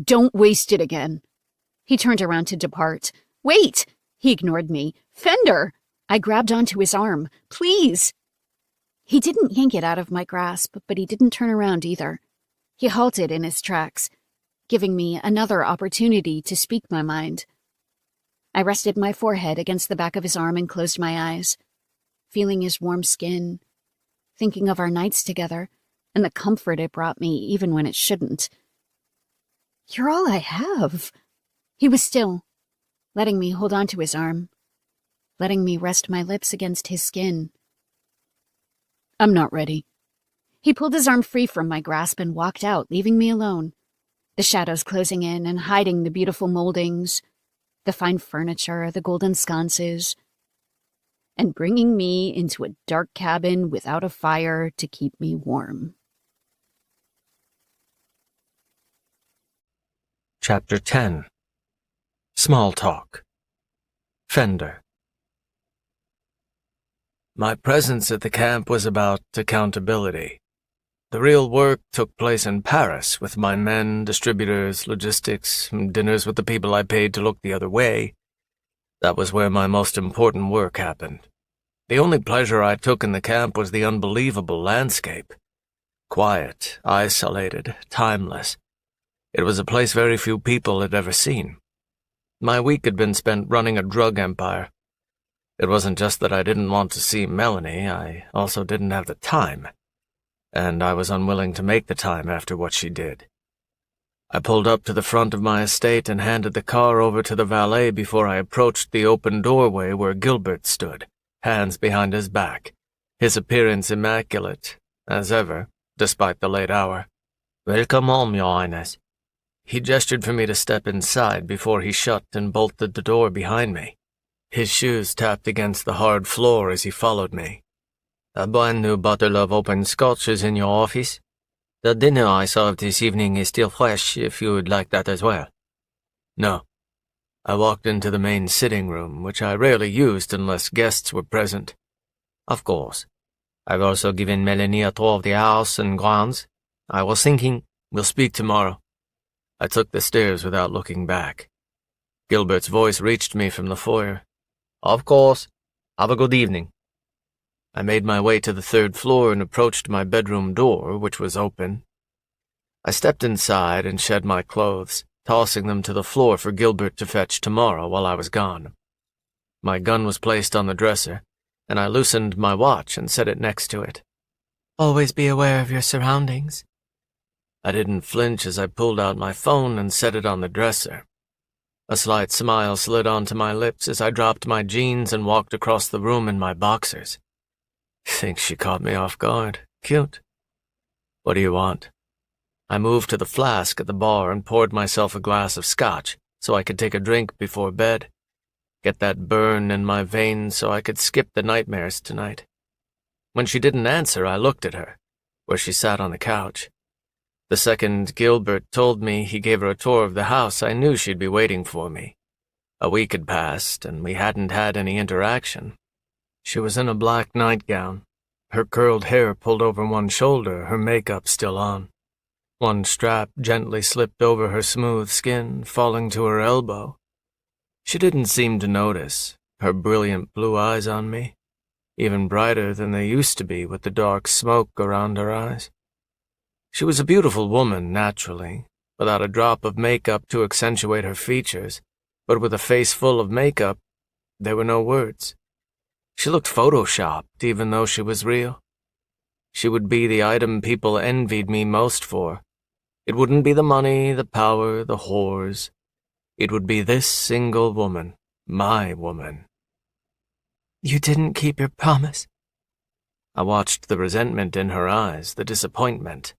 Don't waste it again. He turned around to depart. Wait! He ignored me. Fender! I grabbed onto his arm. Please! He didn't yank it out of my grasp, but he didn't turn around either. He halted in his tracks, giving me another opportunity to speak my mind. I rested my forehead against the back of his arm and closed my eyes, feeling his warm skin, thinking of our nights together and the comfort it brought me even when it shouldn't. You're all I have. He was still, letting me hold on to his arm, letting me rest my lips against his skin. I'm not ready. He pulled his arm free from my grasp and walked out, leaving me alone, the shadows closing in and hiding the beautiful moldings, the fine furniture, the golden sconces, and bringing me into a dark cabin without a fire to keep me warm. Chapter 10. Small Talk. Fender. My presence at the camp was about accountability. The real work took place in Paris with my men, distributors, logistics, and dinners with the people I paid to look the other way. That was where my most important work happened. The only pleasure I took in the camp was the unbelievable landscape. Quiet, isolated, timeless. It was a place very few people had ever seen. My week had been spent running a drug empire. It wasn't just that I didn't want to see Melanie, I also didn't have the time. And I was unwilling to make the time after what she did. I pulled up to the front of my estate and handed the car over to the valet before I approached the open doorway where Gilbert stood, hands behind his back, his appearance immaculate, as ever, despite the late hour. "Welcome home, Your Highness." He gestured for me to step inside before he shut and bolted the door behind me. His shoes tapped against the hard floor as he followed me. "A brand new bottle of open scotch is in your office. The dinner I served this evening is still fresh, if you would like that as well." "No." I walked into the main sitting room, which I rarely used unless guests were present. "Of course. I've also given Melanie a tour of the house and grounds. I was thinking, we'll speak tomorrow." I took the stairs without looking back. Gilbert's voice reached me from the foyer. "Of course. Have a good evening." I made my way to the third floor and approached my bedroom door, which was open. I stepped inside and shed my clothes, tossing them to the floor for Gilbert to fetch tomorrow while I was gone. My gun was placed on the dresser, and I loosened my watch and set it next to it. Always be aware of your surroundings. I didn't flinch as I pulled out my phone and set it on the dresser. A slight smile slid onto my lips as I dropped my jeans and walked across the room in my boxers. Think she caught me off guard. Cute. "What do you want?" I moved to the flask at the bar and poured myself a glass of scotch so I could take a drink before bed. Get that burn in my veins so I could skip the nightmares tonight. When she didn't answer, I looked at her, where she sat on the couch. The second Gilbert told me he gave her a tour of the house, I knew she'd be waiting for me. A week had passed, and we hadn't had any interaction. She was in a black nightgown, her curled hair pulled over one shoulder, her makeup still on. One strap gently slipped over her smooth skin, falling to her elbow. She didn't seem to notice, her brilliant blue eyes on me, even brighter than they used to be with the dark smoke around her eyes. She was a beautiful woman, naturally, without a drop of makeup to accentuate her features, but with a face full of makeup, there were no words. She looked photoshopped, even though she was real. She would be the item people envied me most for. It wouldn't be the money, the power, the whores. It would be this single woman, my woman. You didn't keep your promise. I watched the resentment in her eyes, the disappointment.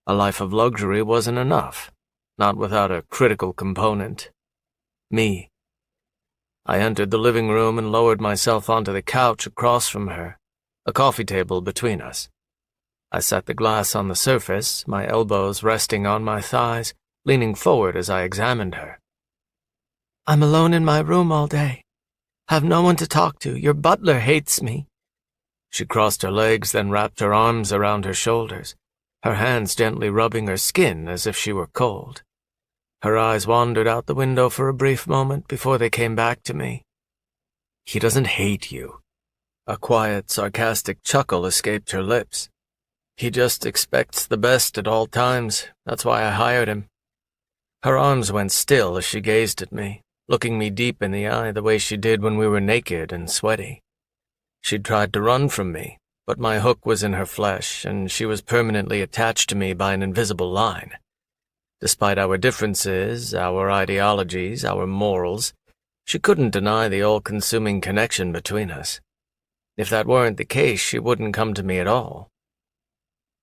A life of luxury wasn't enough, not without a critical component. Me. I entered the living room and lowered myself onto the couch across from her, a coffee table between us. I set the glass on the surface, my elbows resting on my thighs, leaning forward as I examined her. I'm alone in my room all day. Have no one to talk to. Your butler hates me. She crossed her legs, then wrapped her arms around her shoulders, her hands gently rubbing her skin as if she were cold. Her eyes wandered out the window for a brief moment before they came back to me. He doesn't hate you. A quiet, sarcastic chuckle escaped her lips. He just expects the best at all times. That's why I hired him. Her arms went still as she gazed at me, looking me deep in the eye the way she did when we were naked and sweaty. She'd tried to run from me, but my hook was in her flesh, and she was permanently attached to me by an invisible line. Despite our differences, our ideologies, our morals, she couldn't deny the all-consuming connection between us. If that weren't the case, she wouldn't come to me at all.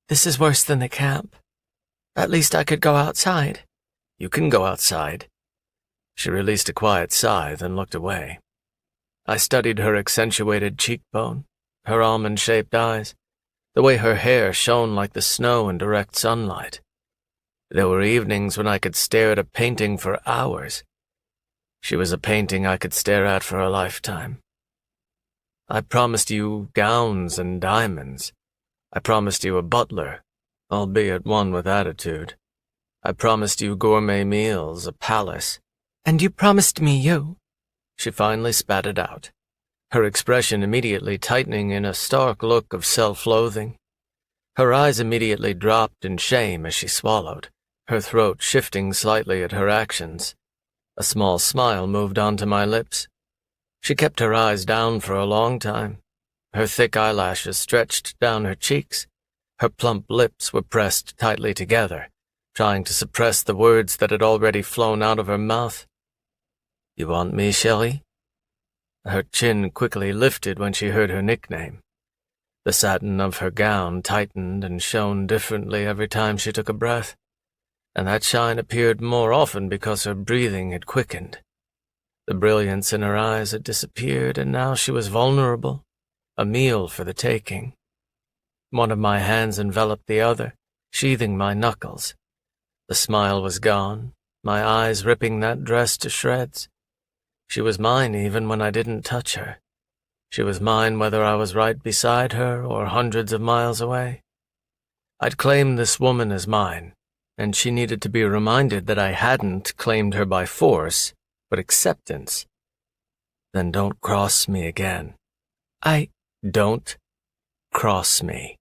This is worse than the camp. At least I could go outside. You can go outside. She released a quiet sigh, then looked away. I studied her accentuated cheekbone, her almond-shaped eyes, the way her hair shone like the snow in direct sunlight. There were evenings when I could stare at a painting for hours. She was a painting I could stare at for a lifetime. I promised you gowns and diamonds. I promised you a butler, albeit one with attitude. I promised you gourmet meals, a palace. And you promised me you. She finally spat it out, her expression immediately tightening in a stark look of self-loathing. Her eyes immediately dropped in shame as she swallowed, her throat shifting slightly at her actions. A small smile moved onto my lips. She kept her eyes down for a long time. Her thick eyelashes stretched down her cheeks. Her plump lips were pressed tightly together, trying to suppress the words that had already flown out of her mouth. "You want me, Shelley?" Her chin quickly lifted when she heard her nickname. The satin of her gown tightened and shone differently every time she took a breath, and that shine appeared more often because her breathing had quickened. The brilliance in her eyes had disappeared, and now she was vulnerable, a meal for the taking. One of my hands enveloped the other, sheathing my knuckles. The smile was gone, my eyes ripping that dress to shreds. She was mine even when I didn't touch her. She was mine whether I was right beside her or hundreds of miles away. I'd claimed this woman as mine, and she needed to be reminded that I hadn't claimed her by force, but acceptance. Then don't cross me again. Don't cross me.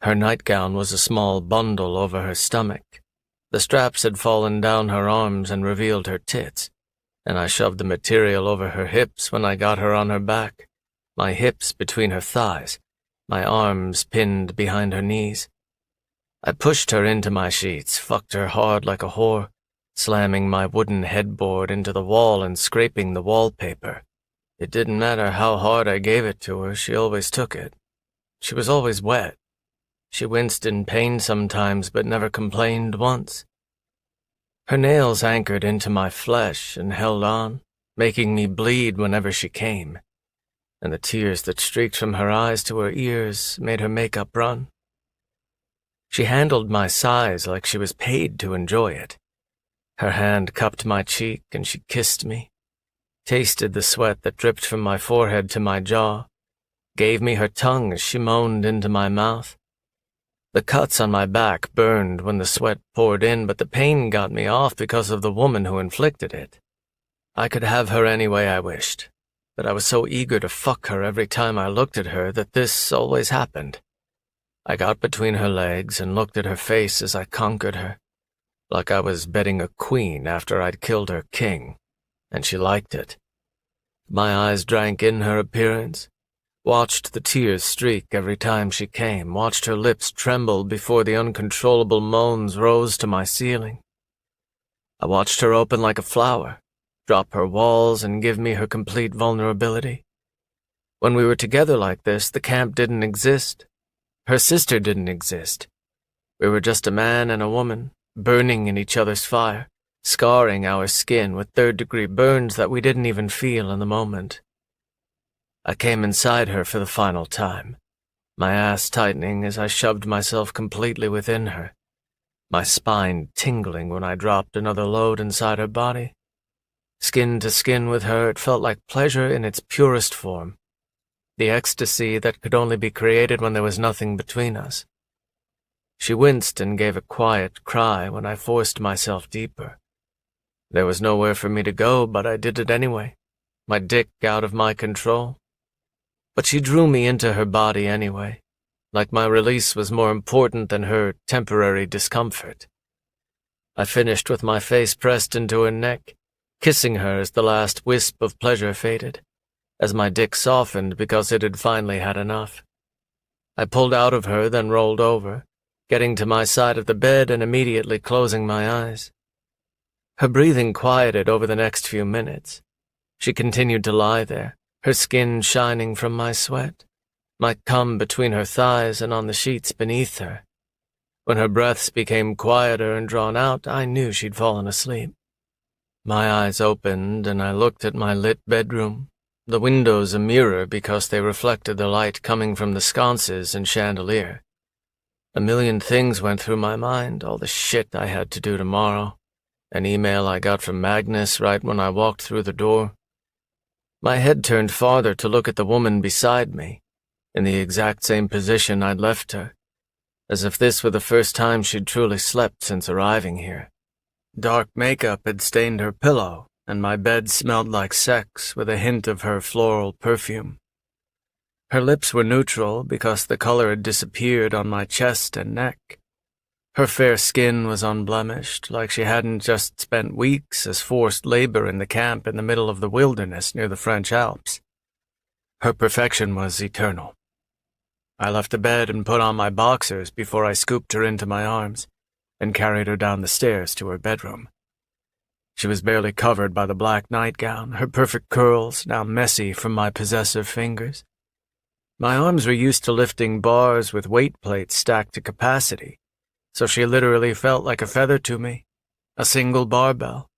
Her nightgown was a small bundle over her stomach. The straps had fallen down her arms and revealed her tits, and I shoved the material over her hips when I got her on her back, my hips between her thighs, my arms pinned behind her knees. I pushed her into my sheets, fucked her hard like a whore, slamming my wooden headboard into the wall and scraping the wallpaper. It didn't matter how hard I gave it to her, she always took it. She was always wet. She winced in pain sometimes, but never complained once. Her nails anchored into my flesh and held on, making me bleed whenever she came, and the tears that streaked from her eyes to her ears made her makeup run. She handled my sighs like she was paid to enjoy it. Her hand cupped my cheek and she kissed me, tasted the sweat that dripped from my forehead to my jaw, gave me her tongue as she moaned into my mouth. The cuts on my back burned when the sweat poured in, but the pain got me off because of the woman who inflicted it. I could have her any way I wished, but I was so eager to fuck her every time I looked at her that this always happened. I got between her legs and looked at her face as I conquered her, like I was bedding a queen after I'd killed her king, and she liked it. My eyes drank in her appearance, watched the tears streak every time she came, watched her lips tremble before the uncontrollable moans rose to my ceiling. I watched her open like a flower, drop her walls and give me her complete vulnerability. When we were together like this, the camp didn't exist. Her sister didn't exist. We were just a man and a woman, burning in each other's fire, scarring our skin with third-degree burns that we didn't even feel in the moment. I came inside her for the final time, my ass tightening as I shoved myself completely within her, my spine tingling when I dropped another load inside her body. Skin to skin with her, it felt like pleasure in its purest form, the ecstasy that could only be created when there was nothing between us. She winced and gave a quiet cry when I forced myself deeper. There was nowhere for me to go, but I did it anyway, my dick out of my control. But she drew me into her body anyway, like my release was more important than her temporary discomfort. I finished with my face pressed into her neck, kissing her as the last wisp of pleasure faded, as my dick softened because it had finally had enough. I pulled out of her, then rolled over, getting to my side of the bed and immediately closing my eyes. Her breathing quieted over the next few minutes. She continued to lie there, her skin shining from my sweat, my cum between her thighs and on the sheets beneath her. When her breaths became quieter and drawn out, I knew she'd fallen asleep. My eyes opened and I looked at my lit bedroom, the windows a mirror because they reflected the light coming from the sconces and chandelier. A million things went through my mind, all the shit I had to do tomorrow, an email I got from Magnus right when I walked through the door. My head turned farther to look at the woman beside me, in the exact same position I'd left her, as if this were the first time she'd truly slept since arriving here. Dark makeup had stained her pillow, and my bed smelled like sex with a hint of her floral perfume. Her lips were neutral because the color had disappeared on my chest and neck. Her fair skin was unblemished, like she hadn't just spent weeks as forced labor in the camp in the middle of the wilderness near the French Alps. Her perfection was eternal. I left the bed and put on my boxers before I scooped her into my arms and carried her down the stairs to her bedroom. She was barely covered by the black nightgown, her perfect curls now messy from my possessive fingers. My arms were used to lifting bars with weight plates stacked to capacity, so she literally felt like a feather to me, a single barbell.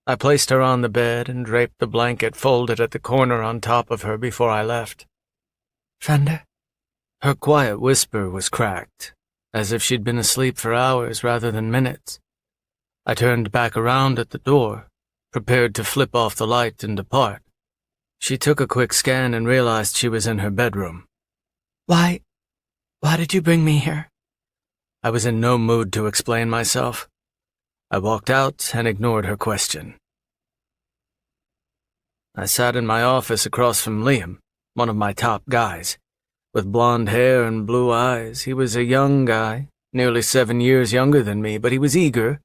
I placed her on the bed and draped the blanket folded at the corner on top of her before I left. Fender? Her quiet whisper was cracked, as if she'd been asleep for hours rather than minutes. I turned back around at the door, prepared to flip off the light and depart. She took a quick scan and realized she was in her bedroom. Why did you bring me here? I was in no mood to explain myself. I walked out and ignored her question. I sat in my office across from Liam, one of my top guys. With blonde hair and blue eyes, he was a young guy, nearly 7 years younger than me, but he was eager,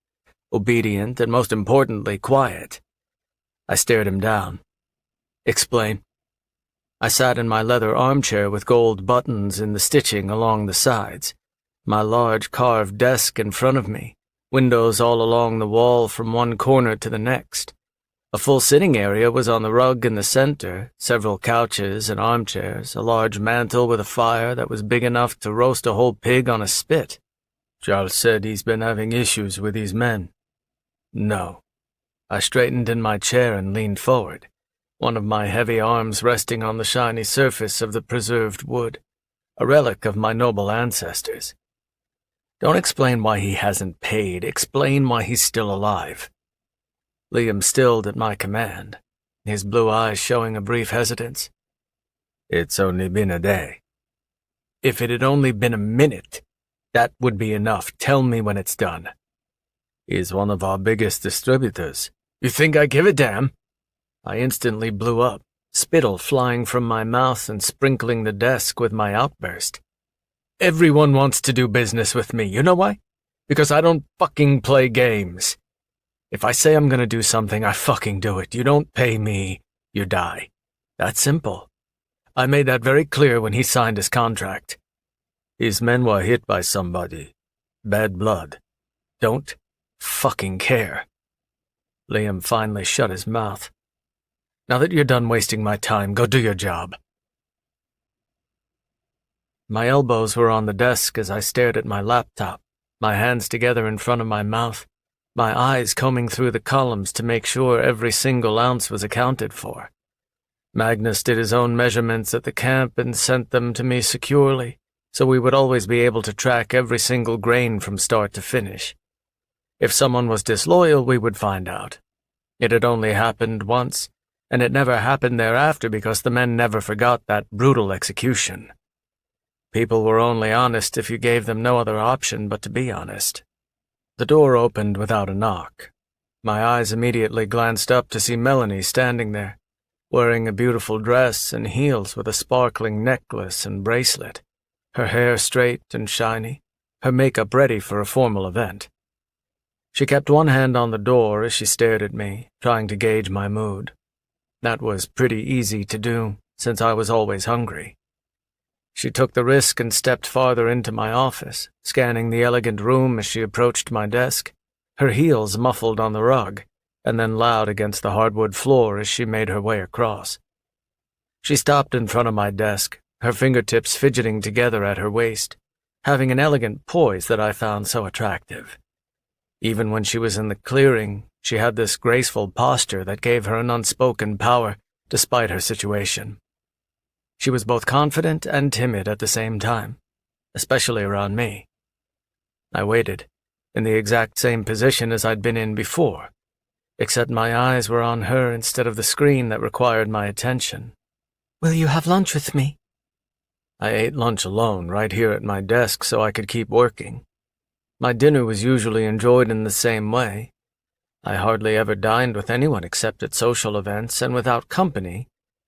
obedient, and most importantly, quiet. I stared him down. Explain. I sat in my leather armchair with gold buttons in the stitching along the sides, my large carved desk in front of me, windows all along the wall from one corner to the next. A full sitting area was on the rug in the center, several couches and armchairs, a large mantel with a fire that was big enough to roast a whole pig on a spit. Charles said he's been having issues with these men. No. I straightened in my chair and leaned forward, one of my heavy arms resting on the shiny surface of the preserved wood, a relic of my noble ancestors. Don't explain why he hasn't paid, explain why he's still alive. Liam stilled at my command, his blue eyes showing a brief hesitance. It's only been a day. If it had only been a minute, that would be enough. Tell me when it's done. He's one of our biggest distributors. You think I give a damn? I instantly blew up, spittle flying from my mouth and sprinkling the desk with my outburst. Everyone wants to do business with me. You know why? Because I don't fucking play games. If I say I'm gonna do something, I fucking do it. You don't pay me, you die. That's simple. I made that very clear when he signed his contract. His men were hit by somebody. Bad blood. Don't fucking care. Liam finally shut his mouth. Now that you're done wasting my time, go do your job. My elbows were on the desk as I stared at my laptop, my hands together in front of my mouth, my eyes combing through the columns to make sure every single ounce was accounted for. Magnus did his own measurements at the camp and sent them to me securely, so we would always be able to track every single grain from start to finish. If someone was disloyal, we would find out. It had only happened once, and it never happened thereafter because the men never forgot that brutal execution. People were only honest if you gave them no other option but to be honest. The door opened without a knock. My eyes immediately glanced up to see Melanie standing there, wearing a beautiful dress and heels with a sparkling necklace and bracelet, her hair straight and shiny, her makeup ready for a formal event. She kept one hand on the door as she stared at me, trying to gauge my mood. That was pretty easy to do, since I was always hungry. She took the risk and stepped farther into my office, scanning the elegant room as she approached my desk, her heels muffled on the rug, and then loud against the hardwood floor as she made her way across. She stopped in front of my desk, her fingertips fidgeting together at her waist, having an elegant poise that I found so attractive. Even when she was in the clearing, she had this graceful posture that gave her an unspoken power, despite her situation. She was both confident and timid at the same time, especially around me. I waited, in the exact same position as I'd been in before, except my eyes were on her instead of the screen that required my attention. Will you have lunch with me? I ate lunch alone right here at my desk so I could keep working. My dinner was usually enjoyed in the same way. I hardly ever dined with anyone except at social events, and without company,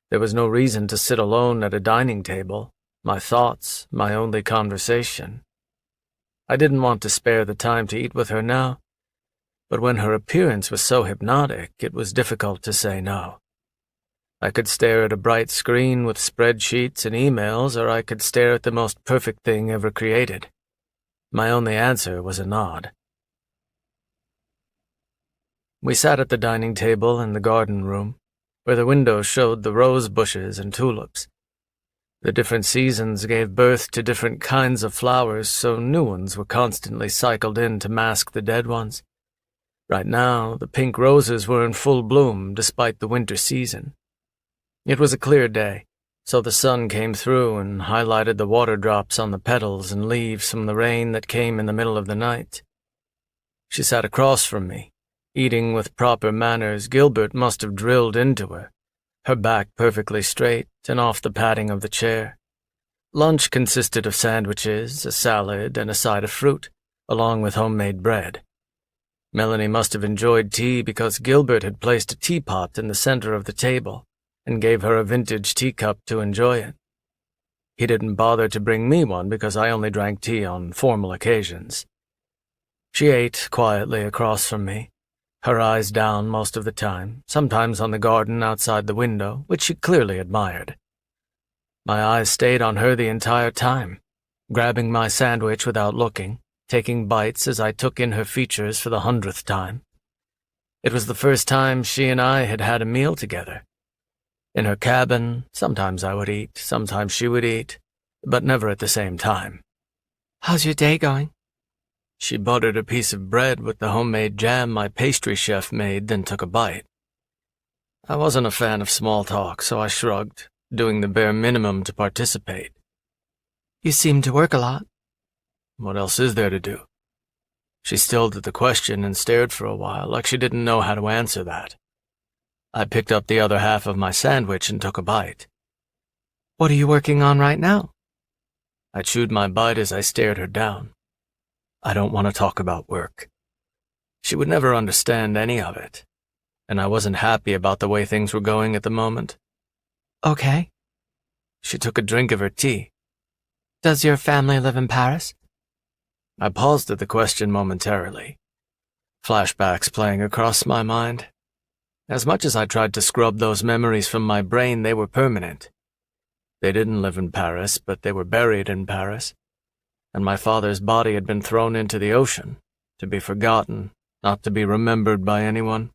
there was no reason to sit alone at a dining table, my thoughts, my only conversation. I didn't want to spare the time to eat with her now, but when her appearance was so hypnotic, it was difficult to say no. I could stare at a bright screen with spreadsheets and emails, or I could stare at the most perfect thing ever created. My only answer was a nod. We sat at the dining table in the garden room, where the window showed the rose bushes and tulips. The different seasons gave birth to different kinds of flowers, so new ones were constantly cycled in to mask the dead ones. Right now, the pink roses were in full bloom despite the winter season. It was a clear day, so the sun came through and highlighted the water drops on the petals and leaves from the rain that came in the middle of the night. She sat across from me, eating with proper manners Gilbert must have drilled into her back perfectly straight and off the padding of the chair. Lunch consisted of sandwiches, a salad, and a side of fruit, along with homemade bread. Melanie must have enjoyed tea because Gilbert had placed a teapot in the center of the table and gave her a vintage teacup to enjoy it. He didn't bother to bring me one because I only drank tea on formal occasions. She ate quietly across from me, her eyes down most of the time, sometimes on the garden outside the window, which she clearly admired. My eyes stayed on her the entire time, grabbing my sandwich without looking, taking bites as I took in her features for the 100th time. It was the first time she and I had had a meal together. In her cabin, sometimes I would eat, sometimes she would eat, but never at the same time. How's your day going? She buttered a piece of bread with the homemade jam my pastry chef made, then took a bite. I wasn't a fan of small talk, so I shrugged, doing the bare minimum to participate. You seem to work a lot. What else is there to do? She stilled at the question and stared for a while, like she didn't know how to answer that. I picked up the other half of my sandwich and took a bite. What are you working on right now? I chewed my bite as I stared her down. I don't want to talk about work. She would never understand any of it, and I wasn't happy about the way things were going at the moment. Okay. She took a drink of her tea. Does your family live in Paris? I paused at the question momentarily, flashbacks playing across my mind. As much as I tried to scrub those memories from my brain, they were permanent. They didn't live in Paris, but they were buried in Paris, and my father's body had been thrown into the ocean, to be forgotten, not to be remembered by anyone.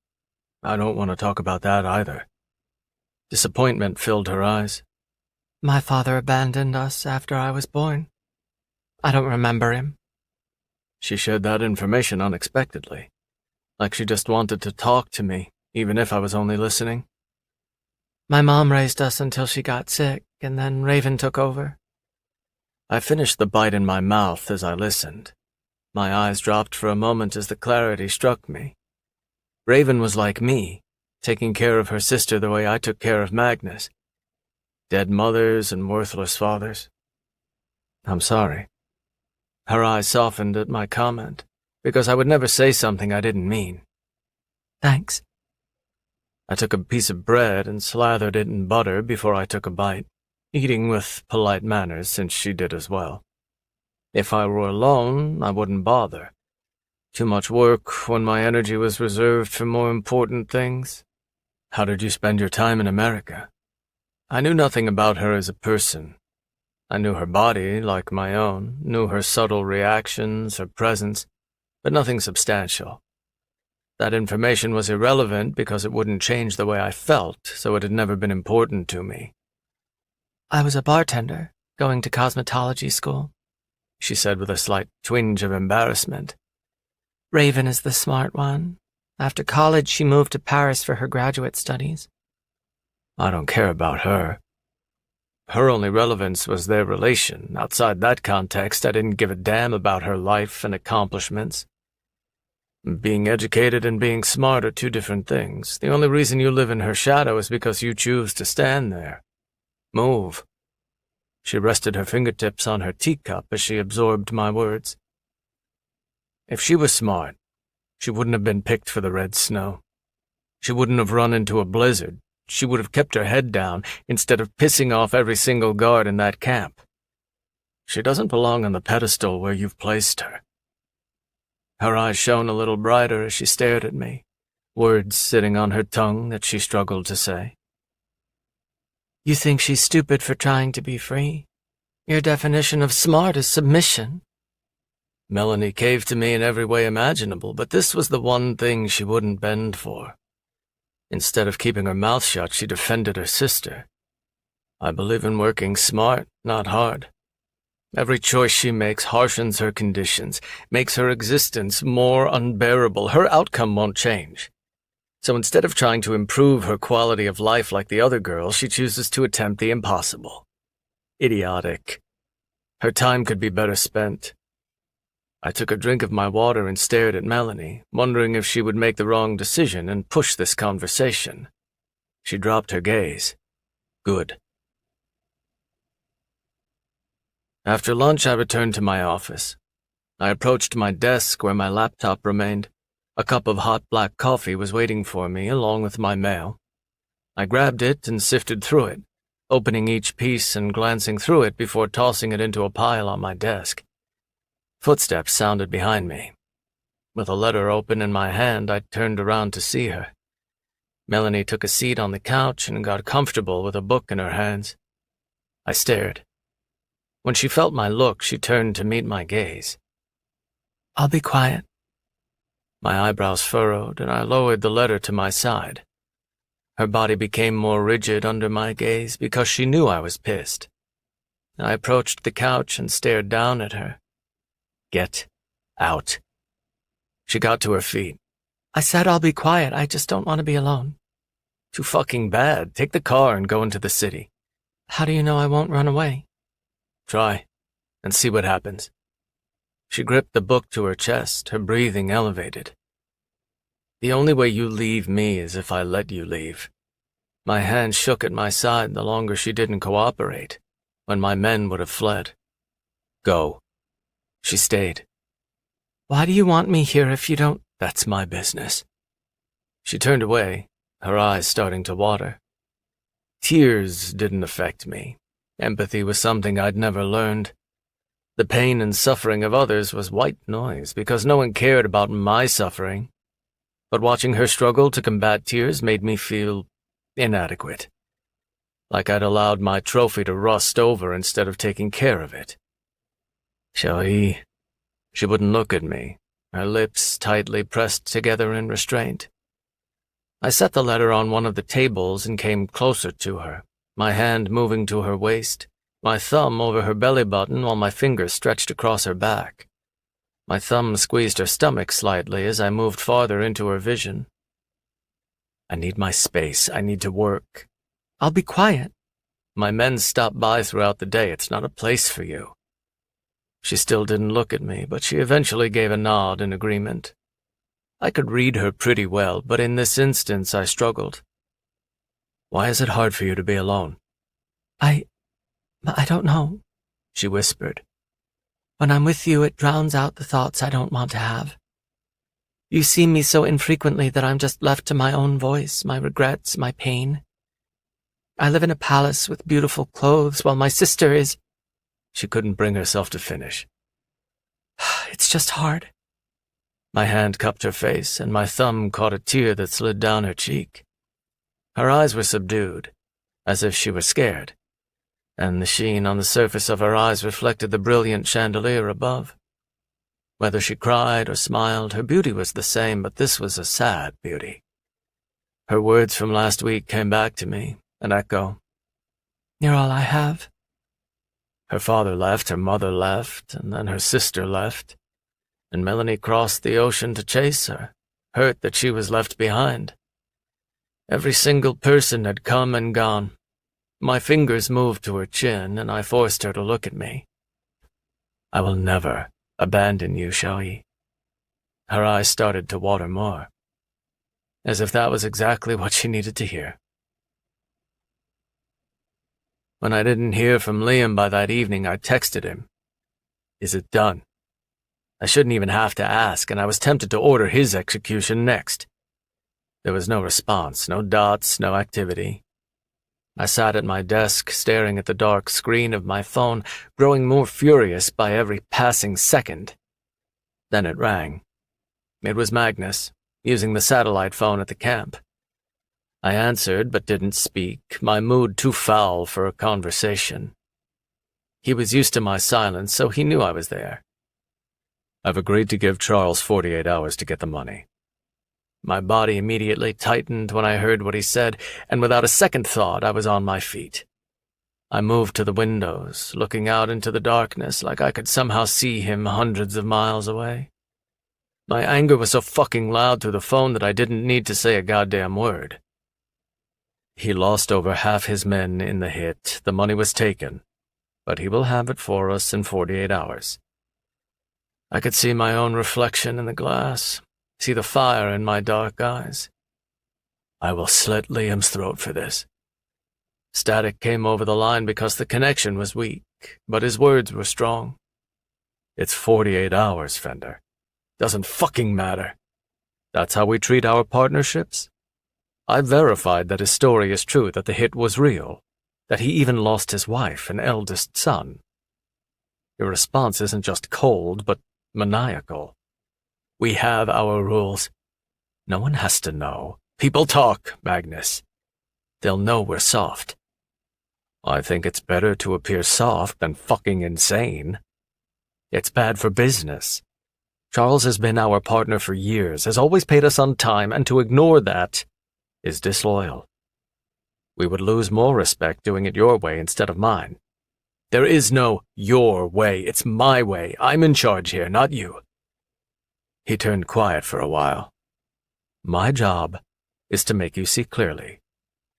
I don't want to talk about that either. Disappointment filled her eyes. My father abandoned us after I was born. I don't remember him. She shared that information unexpectedly, like she just wanted to talk to me, even if I was only listening. My mom raised us until she got sick, and then Raven took over. I finished the bite in my mouth as I listened. My eyes dropped for a moment as the clarity struck me. Raven was like me, taking care of her sister the way I took care of Magnus. Dead mothers and worthless fathers. I'm sorry. Her eyes softened at my comment, because I would never say something I didn't mean. Thanks. I took a piece of bread and slathered it in butter before I took a bite, eating with polite manners since she did as well. If I were alone, I wouldn't bother. Too much work when my energy was reserved for more important things. How did you spend your time in America? I knew nothing about her as a person. I knew her body, like my own, knew her subtle reactions, her presence, but nothing substantial. That information was irrelevant because it wouldn't change the way I felt, so it had never been important to me. I was a bartender, going to cosmetology school, she said with a slight twinge of embarrassment. Raven is the smart one. After college, she moved to Paris for her graduate studies. I don't care about her. Her only relevance was their relation. Outside that context, I didn't give a damn about her life and accomplishments. Being educated and being smart are two different things. The only reason you live in her shadow is because you choose to stand there. Move. She rested her fingertips on her teacup as she absorbed my words. If she was smart, she wouldn't have been picked for the red snow. She wouldn't have run into a blizzard. She would have kept her head down instead of pissing off every single guard in that camp. She doesn't belong on the pedestal where you've placed her. Her eyes shone a little brighter as she stared at me, words sitting on her tongue that she struggled to say. You think she's stupid for trying to be free? Your definition of smart is submission. Melanie caved to me in every way imaginable, but this was the one thing she wouldn't bend for. Instead of keeping her mouth shut, she defended her sister. I believe in working smart, not hard. Every choice she makes harshens her conditions, makes her existence more unbearable. Her outcome won't change. So instead of trying to improve her quality of life like the other girls, she chooses to attempt the impossible. Idiotic. Her time could be better spent. I took a drink of my water and stared at Melanie, wondering if she would make the wrong decision and push this conversation. She dropped her gaze. Good. After lunch, I returned to my office. I approached my desk where my laptop remained. A cup of hot black coffee was waiting for me, along with my mail. I grabbed it and sifted through it, opening each piece and glancing through it before tossing it into a pile on my desk. Footsteps sounded behind me. With a letter open in my hand, I turned around to see her. Melanie took a seat on the couch and got comfortable with a book in her hands. I stared. When she felt my look, she turned to meet my gaze. I'll be quiet. My eyebrows furrowed, and I lowered the letter to my side. Her body became more rigid under my gaze because she knew I was pissed. I approached the couch and stared down at her. Get out. She got to her feet. I said I'll be quiet. I just don't want to be alone. Too fucking bad. Take the car and go into the city. How do you know I won't run away? Try, and see what happens. She gripped the book to her chest, her breathing elevated. The only way you leave me is if I let you leave. My hand shook at my side the longer she didn't cooperate, when my men would have fled. Go. She stayed. Why do you want me here if you don't? That's my business. She turned away, her eyes starting to water. Tears didn't affect me. Empathy was something I'd never learned. The pain and suffering of others was white noise because no one cared about my suffering. But watching her struggle to combat tears made me feel inadequate. Like I'd allowed my trophy to rust over instead of taking care of it. She wouldn't look at me, her lips tightly pressed together in restraint. I set the letter on one of the tables and came closer to her, my hand moving to her waist, my thumb over her belly button while my fingers stretched across her back. My thumb squeezed her stomach slightly as I moved farther into her vision. I need my space. I need to work. I'll be quiet. My men stop by throughout the day. It's not a place for you. She still didn't look at me, but she eventually gave a nod in agreement. I could read her pretty well, but in this instance I struggled. Why is it hard for you to be alone? I don't know, she whispered. When I'm with you, it drowns out the thoughts I don't want to have. You see me so infrequently that I'm just left to my own voice, my regrets, my pain. I live in a palace with beautiful clothes while my sister is... She couldn't bring herself to finish. It's just hard. My hand cupped her face, and my thumb caught a tear that slid down her cheek. Her eyes were subdued, as if she were scared, and the sheen on the surface of her eyes reflected the brilliant chandelier above. Whether she cried or smiled, her beauty was the same, but this was a sad beauty. Her words from last week came back to me, an echo. You're all I have. Her father left, her mother left, and then her sister left, and Melanie crossed the ocean to chase her, hurt that she was left behind. Every single person had come and gone. My fingers moved to her chin, and I forced her to look at me. I will never abandon you, Xiaoyi. Her eyes started to water more, as if that was exactly what she needed to hear. When I didn't hear from Liam by that evening, I texted him. Is it done? I shouldn't even have to ask, and I was tempted to order his execution next. There was no response, no dots, no activity. I sat at my desk, staring at the dark screen of my phone, growing more furious by every passing second. Then it rang. It was Magnus, using the satellite phone at the camp. I answered but didn't speak, my mood too foul for a conversation. He was used to my silence, so he knew I was there. I've agreed to give Charles 48 hours to get the money. My body immediately tightened when I heard what he said, and without a second thought I was on my feet. I moved to the windows, looking out into the darkness like I could somehow see him hundreds of miles away. My anger was so fucking loud through the phone that I didn't need to say a goddamn word. He lost over half his men in the hit, the money was taken, but he will have it for us in 48 hours. I could see my own reflection in the glass, see the fire in my dark eyes. I will slit Liam's throat for this. Static came over the line because the connection was weak, but his words were strong. It's 48 hours, Fender. Doesn't fucking matter. That's how we treat our partnerships? I verified that his story is true, that the hit was real, that he even lost his wife and eldest son. Your response isn't just cold, but maniacal. We have our rules. No one has to know. People talk, Magnus. They'll know we're soft. I think it's better to appear soft than fucking insane. It's bad for business. Charles has been our partner for years, has always paid us on time, and to ignore that is disloyal. We would lose more respect doing it your way instead of mine. There is no your way, it's my way. I'm in charge here, not you. He turned quiet for a while. My job is to make you see clearly,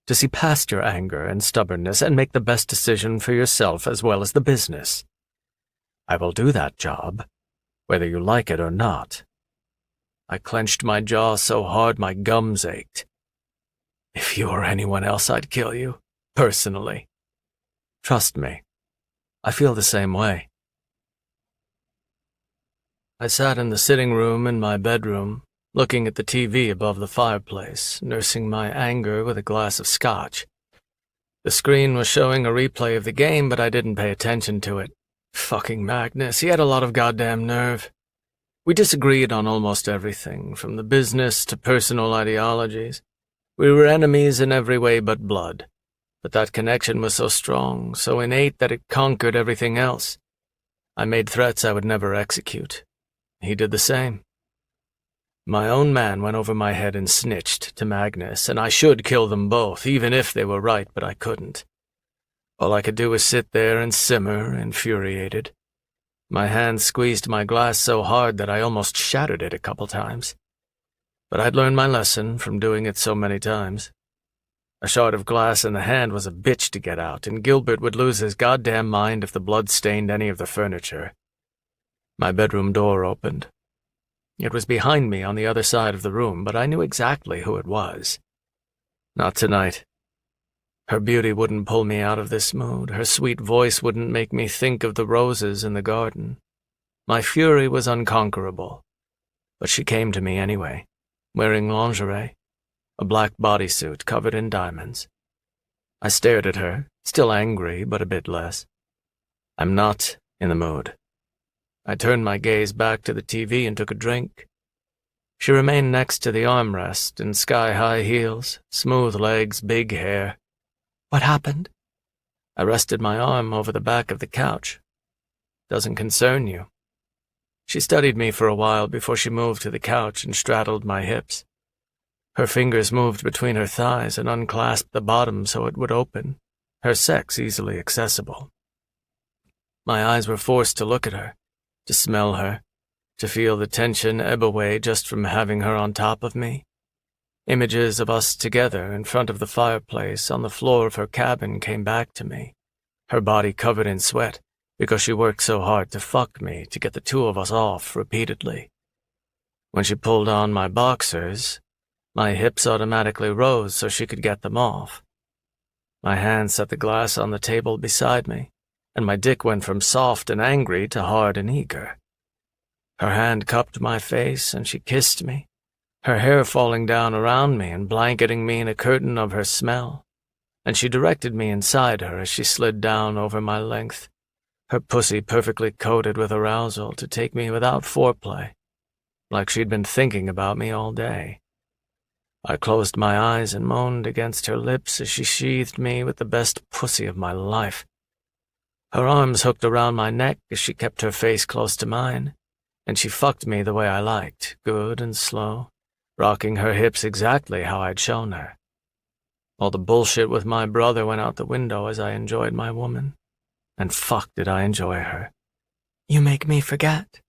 to see past your anger and stubbornness and make the best decision for yourself as well as the business. I will do that job, whether you like it or not. I clenched my jaw so hard my gums ached. If you or anyone else, I'd kill you, personally. Trust me, I feel the same way. I sat in the sitting room in my bedroom, looking at the TV above the fireplace, nursing my anger with a glass of scotch. The screen was showing a replay of the game, but I didn't pay attention to it. Fucking Magnus, he had a lot of goddamn nerve. We disagreed on almost everything, from the business to personal ideologies. We were enemies in every way but blood, but that connection was so strong, so innate that it conquered everything else. I made threats I would never execute. He did the same. My own man went over my head and snitched to Magnus, and I should kill them both, even if they were right, but I couldn't. All I could do was sit there and simmer, infuriated. My hand squeezed my glass so hard that I almost shattered it a couple times. But I'd learned my lesson from doing it so many times. A shard of glass in the hand was a bitch to get out, and Gilbert would lose his goddamn mind if the blood stained any of the furniture. My bedroom door opened. It was behind me on the other side of the room, but I knew exactly who it was. Not tonight. Her beauty wouldn't pull me out of this mood. Her sweet voice wouldn't make me think of the roses in the garden. My fury was unconquerable, but she came to me anyway, wearing lingerie, a black bodysuit covered in diamonds. I stared at her, still angry, but a bit less. I'm not in the mood. I turned my gaze back to the TV and took a drink. She remained next to the armrest in sky-high heels, smooth legs, big hair. What happened? I rested my arm over the back of the couch. Doesn't concern you. She studied me for a while before she moved to the couch and straddled my hips. Her fingers moved between her thighs and unclasped the bottom so it would open, her sex easily accessible. My eyes were forced to look at her, to smell her, to feel the tension ebb away just from having her on top of me. Images of us together in front of the fireplace on the floor of her cabin came back to me, her body covered in sweat because she worked so hard to fuck me to get the two of us off repeatedly. When she pulled on my boxers, my hips automatically rose so she could get them off. My hand set the glass on the table beside me, and my dick went from soft and angry to hard and eager. Her hand cupped my face and she kissed me, her hair falling down around me and blanketing me in a curtain of her smell, and she directed me inside her as she slid down over my length, her pussy perfectly coated with arousal to take me without foreplay, like she'd been thinking about me all day. I closed my eyes and moaned against her lips as she sheathed me with the best pussy of my life. Her arms hooked around my neck as she kept her face close to mine, and she fucked me the way I liked, good and slow, rocking her hips exactly how I'd shown her. All the bullshit with my brother went out the window as I enjoyed my woman. And fuck did I enjoy her. You make me forget.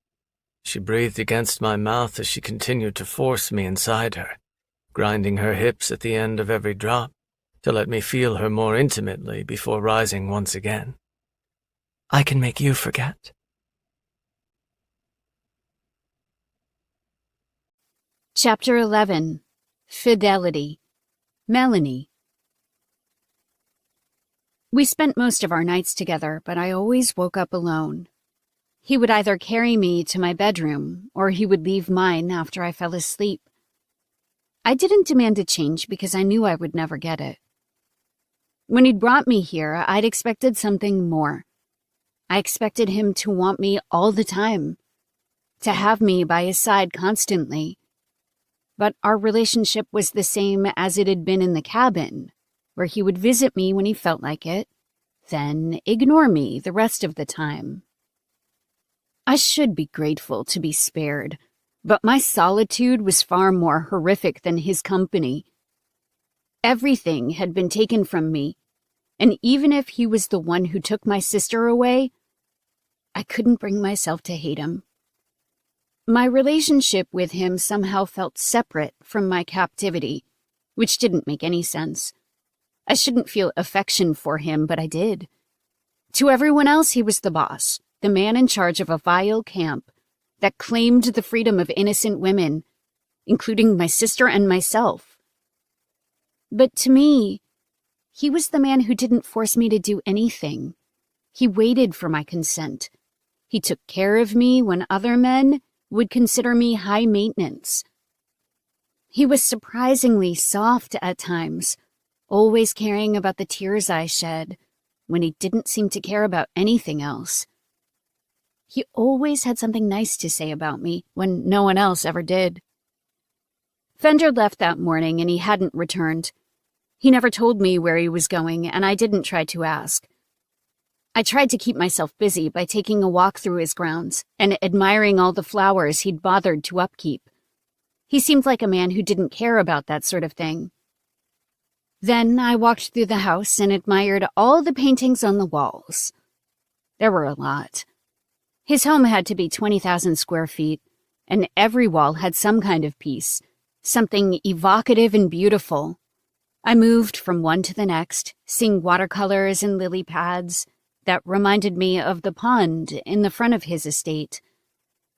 She breathed against my mouth as she continued to force me inside her, grinding her hips at the end of every drop to let me feel her more intimately before rising once again. I can make you forget. Chapter 11. Fidelity. Melanie. We spent most of our nights together, but I always woke up alone. He would either carry me to my bedroom, or he would leave mine after I fell asleep. I didn't demand a change because I knew I would never get it. When he'd brought me here, I'd expected something more. I expected him to want me all the time, to have me by his side constantly. But our relationship was the same as it had been in the cabin, where he would visit me when he felt like it, then ignore me the rest of the time. I should be grateful to be spared, but my solitude was far more horrific than his company. Everything had been taken from me, and even if he was the one who took my sister away, I couldn't bring myself to hate him. My relationship with him somehow felt separate from my captivity, which didn't make any sense. I shouldn't feel affection for him, but I did. To everyone else, he was the boss, the man in charge of a vile camp that claimed the freedom of innocent women, including my sister and myself. But to me, he was the man who didn't force me to do anything. He waited for my consent. He took care of me when other men would consider me high maintenance. He was surprisingly soft at times, always caring about the tears I shed, when he didn't seem to care about anything else. He always had something nice to say about me when no one else ever did. Fender left that morning and he hadn't returned. He never told me where he was going, and I didn't try to ask. I tried to keep myself busy by taking a walk through his grounds and admiring all the flowers he'd bothered to upkeep. He seemed like a man who didn't care about that sort of thing. Then I walked through the house and admired all the paintings on the walls. There were a lot. His home had to be 20,000 square feet, and every wall had some kind of piece, something evocative and beautiful. I moved from one to the next, seeing watercolors and lily pads that reminded me of the pond in the front of his estate.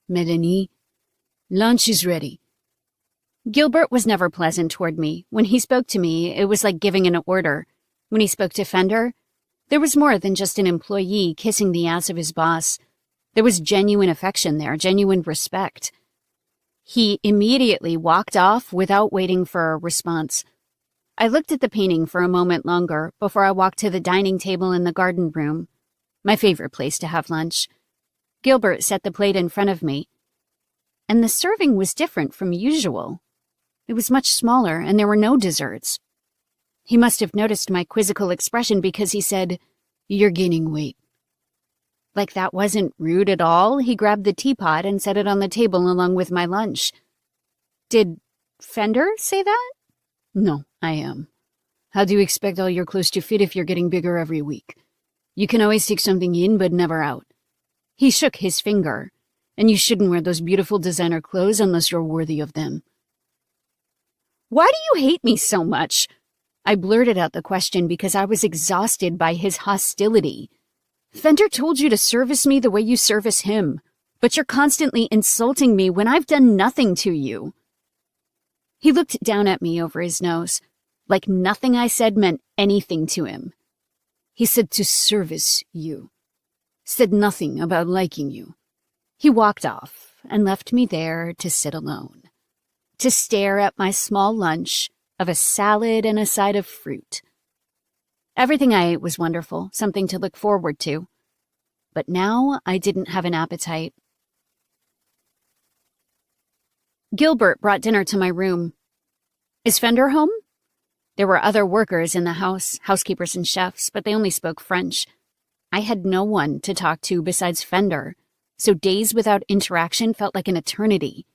Melanie, lunch is ready. Gilbert was never pleasant toward me. When he spoke to me, it was like giving an order. When he spoke to Fender, there was more than just an employee kissing the ass of his boss. There was genuine affection there, genuine respect. He immediately walked off without waiting for a response. I looked at the painting for a moment longer before I walked to the dining table in the garden room, my favorite place to have lunch. Gilbert set the plate in front of me, and the serving was different from usual. It was much smaller, and there were no desserts. He must have noticed my quizzical expression because he said, "You're gaining weight." Like that wasn't rude at all, he grabbed the teapot and set it on the table along with my lunch. Did Fender say that? No, I am. How do you expect all your clothes to fit if you're getting bigger every week? You can always take something in, but never out. He shook his finger, and you shouldn't wear those beautiful designer clothes unless you're worthy of them. Why do you hate me so much? I blurted out the question because I was exhausted by his hostility. Fender told you to service me the way you service him, but you're constantly insulting me when I've done nothing to you. He looked down at me over his nose, like nothing I said meant anything to him. He said to service you. Said nothing about liking you. He walked off and left me there to sit alone, to stare at my small lunch of a salad and a side of fruit. Everything I ate was wonderful, something to look forward to. But now I didn't have an appetite. Gilbert brought dinner to my room. Is Fender home? There were other workers in the house, housekeepers and chefs, but they only spoke French. I had no one to talk to besides Fender, so days without interaction felt like an eternity.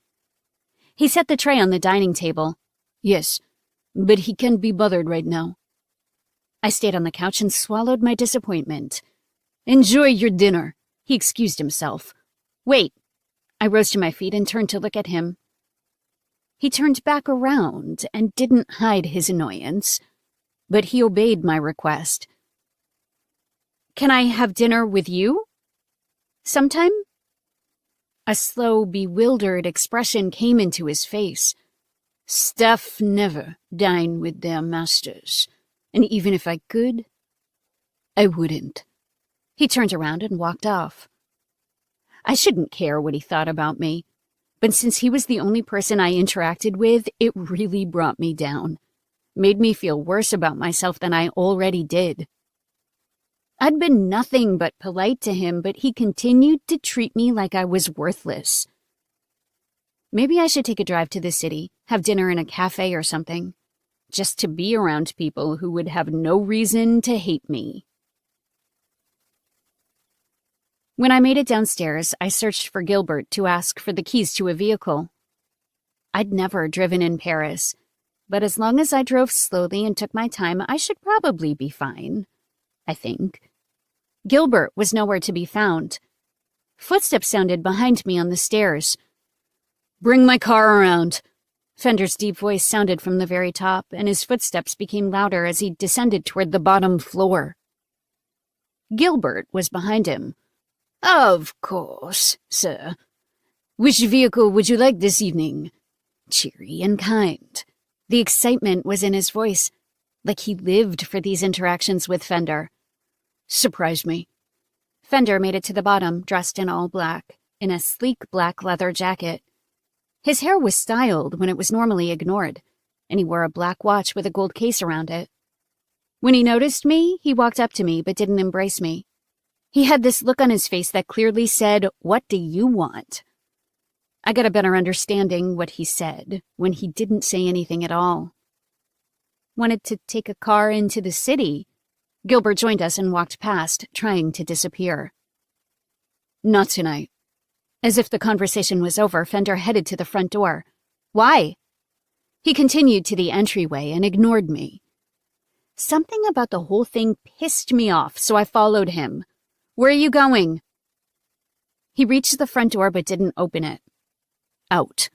He set the tray on the dining table. Yes, but he can't be bothered right now. I stayed on the couch and swallowed my disappointment. Enjoy your dinner, he excused himself. Wait. I rose to my feet and turned to look at him. He turned back around and didn't hide his annoyance, but he obeyed my request. Can I have dinner with you? Sometime? A slow, bewildered expression came into his face. Staff never dine with their masters, and even if I could, I wouldn't. He turned around and walked off. I shouldn't care what he thought about me, but since he was the only person I interacted with, it really brought me down, made me feel worse about myself than I already did. I'd been nothing but polite to him, but he continued to treat me like I was worthless. Maybe I should take a drive to the city, have dinner in a cafe or something, just to be around people who would have no reason to hate me. When I made it downstairs, I searched for Gilbert to ask for the keys to a vehicle. I'd never driven in Paris, but as long as I drove slowly and took my time, I should probably be fine, I think. Gilbert was nowhere to be found. Footsteps sounded behind me on the stairs. Bring my car around. Fender's deep voice sounded from the very top, and his footsteps became louder as he descended toward the bottom floor. Gilbert was behind him. Of course, sir. Which vehicle would you like this evening? Cheery and kind. The excitement was in his voice, like he lived for these interactions with Fender. Surprise me. Fender made it to the bottom, dressed in all black, in a sleek black leather jacket. His hair was styled when it was normally ignored, and he wore a black watch with a gold case around it. When he noticed me, he walked up to me but didn't embrace me. He had this look on his face that clearly said, "What do you want?" I got a better understanding what he said when he didn't say anything at all. Wanted to take a car into the city. Gilbert joined us and walked past, trying to disappear. Not tonight. As if the conversation was over, Fender headed to the front door. Why? He continued to the entryway and ignored me. Something about the whole thing pissed me off, so I followed him. Where are you going? He reached the front door but didn't open it. Out.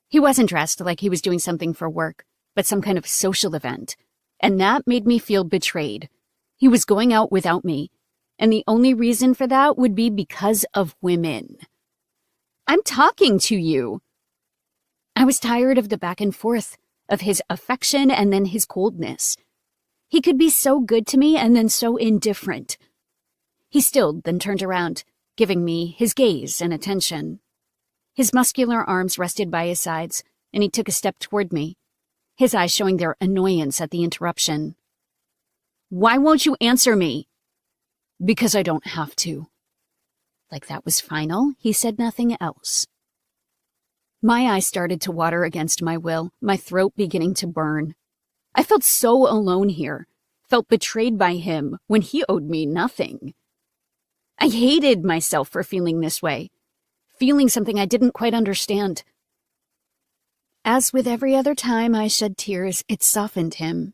He wasn't dressed like he was doing something for work, but some kind of social event, and that made me feel betrayed. He was going out without me, and the only reason for that would be because of women. I'm talking to you. I was tired of the back and forth, of his affection and then his coldness. He could be so good to me and then so indifferent. He stilled, then turned around, giving me his gaze and attention. His muscular arms rested by his sides, and he took a step toward me, his eyes showing their annoyance at the interruption. Why won't you answer me? Because I don't have to. Like that was final, he said nothing else. My eyes started to water against my will, my throat beginning to burn. I felt so alone here, felt betrayed by him when he owed me nothing. I hated myself for feeling this way, feeling something I didn't quite understand. As with every other time I shed tears, it softened him.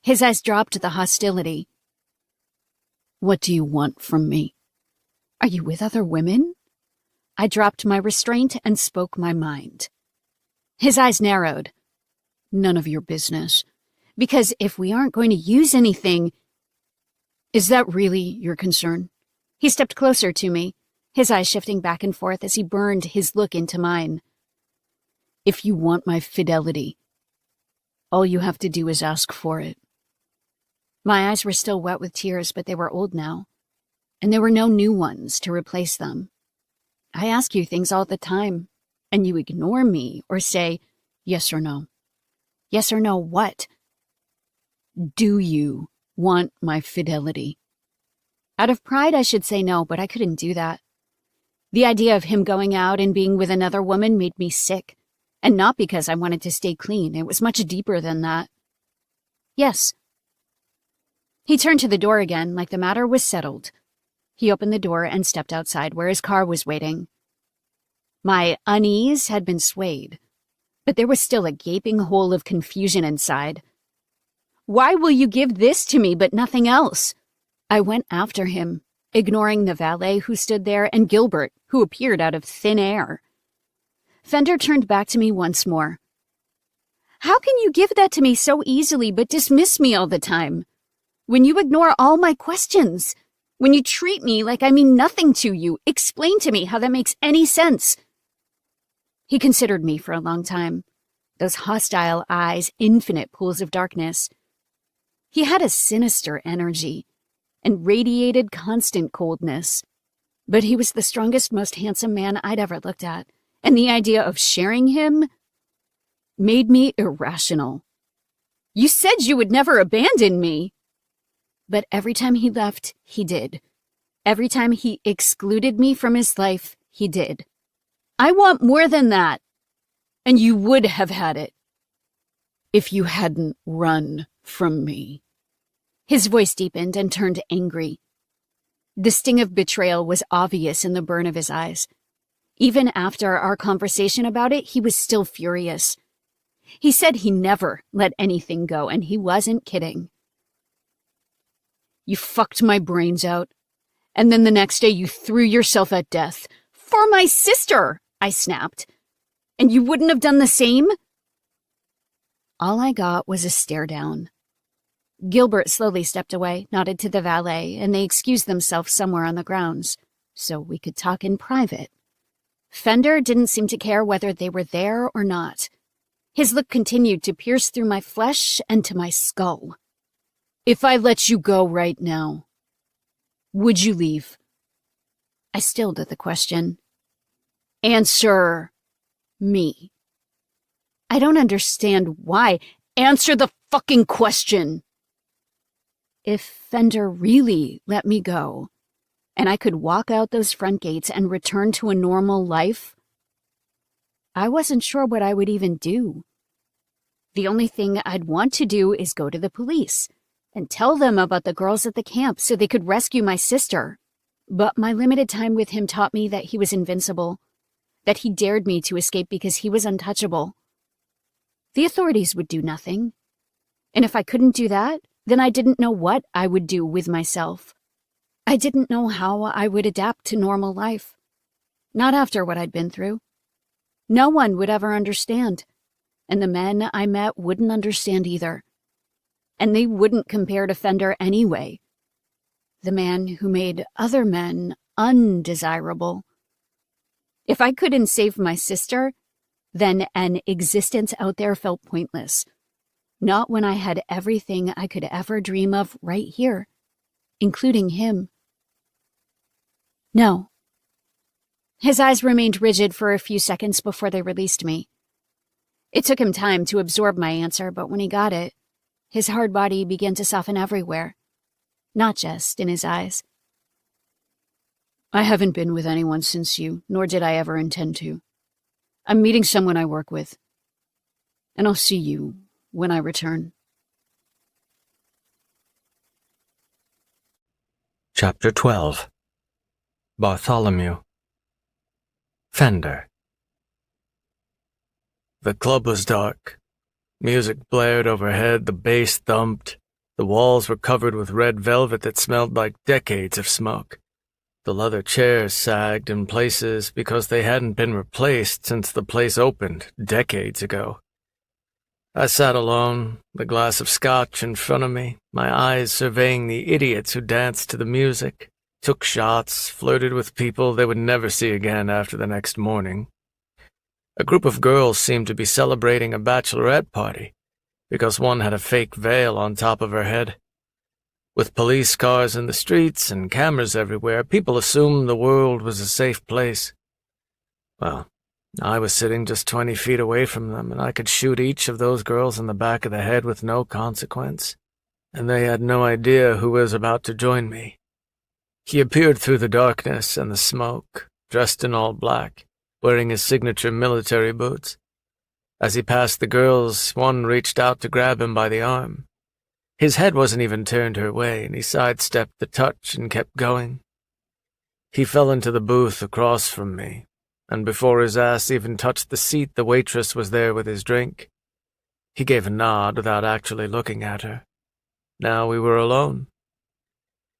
His eyes dropped the hostility. What do you want from me? Are you with other women? I dropped my restraint and spoke my mind. His eyes narrowed. None of your business. Because if we aren't going to use anything... Is that really your concern? He stepped closer to me, his eyes shifting back and forth as he burned his look into mine. If you want my fidelity, all you have to do is ask for it. My eyes were still wet with tears, but they were old now, and there were no new ones to replace them. I ask you things all the time, and you ignore me or say yes or no. Yes or no what? Do you want my fidelity? Out of pride, I should say no, but I couldn't do that. The idea of him going out and being with another woman made me sick, And not because I wanted to stay clean. It was much deeper than that. Yes. He turned to the door again, like the matter was settled. He opened the door and stepped outside where his car was waiting. My unease had been swayed, but there was still a gaping hole of confusion inside. Why will you give this to me but nothing else? I went after him, ignoring the valet who stood there and Gilbert, who appeared out of thin air. Fender turned back to me once more. How can you give that to me so easily but dismiss me all the time? When you ignore all my questions? When you treat me like I mean nothing to you? Explain to me how that makes any sense. He considered me for a long time, those hostile eyes infinite pools of darkness. He had a sinister energy and radiated constant coldness. But he was the strongest, most handsome man I'd ever looked at, and the idea of sharing him made me irrational. You said you would never abandon me. But every time he left, he did. Every time he excluded me from his life, he did. I want more than that. And you would have had it if you hadn't run from me. His voice deepened and turned angry. The sting of betrayal was obvious in the burn of his eyes. Even after our conversation about it, he was still furious. He said he never let anything go, and he wasn't kidding. You fucked my brains out, and then the next day you threw yourself at death. For my sister, I snapped. And you wouldn't have done the same? All I got was a stare down. Gilbert slowly stepped away, nodded to the valet, and they excused themselves somewhere on the grounds, so we could talk in private. Fender didn't seem to care whether they were there or not. His look continued to pierce through my flesh and to my skull. If I let you go right now, would you leave? I stilled at the question. Answer me. I don't understand why. Answer the fucking question. If Fender really let me go, and I could walk out those front gates and return to a normal life, I wasn't sure what I would even do. The only thing I'd want to do is go to the police and tell them about the girls at the camp so they could rescue my sister. But my limited time with him taught me that he was invincible, that he dared me to escape because he was untouchable. The authorities would do nothing. And if I couldn't do that, then I didn't know what I would do with myself. I didn't know how I would adapt to normal life. Not after what I'd been through. No one would ever understand. And the men I met wouldn't understand either. And they wouldn't compare to Fender anyway. The man who made other men undesirable. If I couldn't save my sister, then an existence out there felt pointless. Not when I had everything I could ever dream of right here, including him. No. His eyes remained rigid for a few seconds before they released me. It took him time to absorb my answer, but when he got it, his hard body began to soften everywhere, not just in his eyes. I haven't been with anyone since you, nor did I ever intend to. I'm meeting someone I work with, and I'll see you when I return. Chapter 12. Bartholomew. Fender. The club was dark. Music blared overhead, the bass thumped. The walls were covered with red velvet that smelled like decades of smoke. The leather chairs sagged in places because they hadn't been replaced since the place opened decades ago. I sat alone, the glass of scotch in front of me, my eyes surveying the idiots who danced to the music, took shots, flirted with people they would never see again after the next morning. A group of girls seemed to be celebrating a bachelorette party because one had a fake veil on top of her head. With police cars in the streets and cameras everywhere, people assumed the world was a safe place. Well, I was sitting just 20 feet away from them, and I could shoot each of those girls in the back of the head with no consequence, and they had no idea who was about to join me. He appeared through the darkness and the smoke, dressed in all black, wearing his signature military boots. As he passed the girls, one reached out to grab him by the arm. His head wasn't even turned her way, and he sidestepped the touch and kept going. He fell into the booth across from me, and before his ass even touched the seat, the waitress was there with his drink. He gave a nod without actually looking at her. Now we were alone.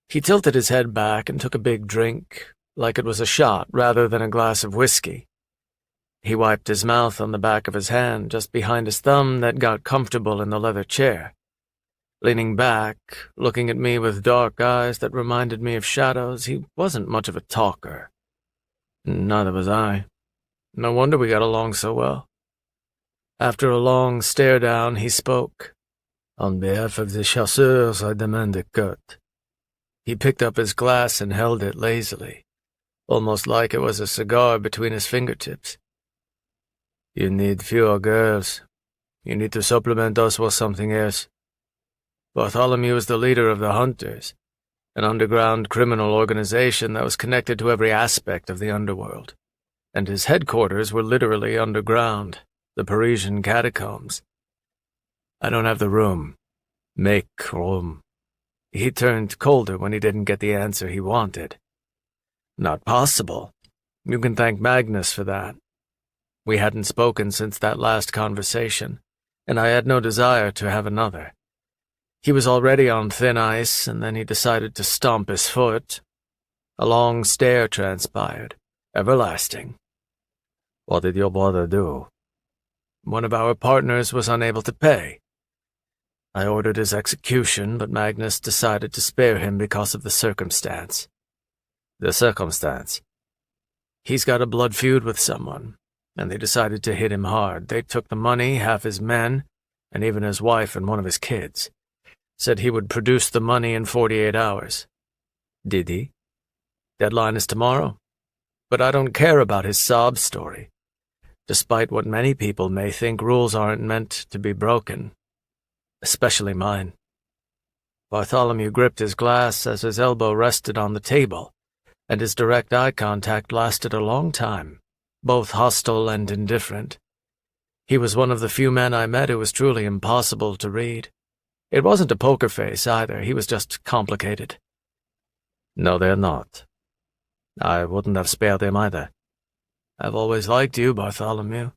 He tilted his head back and took a big drink, like it was a shot rather than a glass of whiskey. He wiped his mouth on the back of his hand just behind his thumb that got comfortable in the leather chair. Leaning back, looking at me with dark eyes that reminded me of shadows, he wasn't much of a talker. Neither was I. No wonder we got along so well. After a long stare down, he spoke. On behalf of the chasseurs, I demand a cut. He picked up his glass and held it lazily, almost like it was a cigar between his fingertips. You need fewer girls. You need to supplement us with something else. Bartholomew is the leader of the Hunters, an underground criminal organization that was connected to every aspect of the underworld, and his headquarters were literally underground, the Parisian catacombs. I don't have the room. Make room. He turned colder when he didn't get the answer he wanted. Not possible. You can thank Magnus for that. We hadn't spoken since that last conversation, and I had no desire to have another. He was already on thin ice, and then he decided to stomp his foot. A long stare transpired, everlasting. What did your brother do? One of our partners was unable to pay. I ordered his execution, but Magnus decided to spare him because of the circumstance. The circumstance? He's got a blood feud with someone, and they decided to hit him hard. They took the money, half his men, and even his wife and one of his kids. Said he would produce the money in 48 hours. Did he? Deadline is tomorrow. But I don't care about his sob story. Despite what many people may think, rules aren't meant to be broken. Especially mine. Bartholomew gripped his glass as his elbow rested on the table, and his direct eye contact lasted a long time, both hostile and indifferent. He was one of the few men I met who was truly impossible to read. It wasn't a poker face either, he was just complicated. No, they're not. I wouldn't have spared him either. I've always liked you, Bartholomew.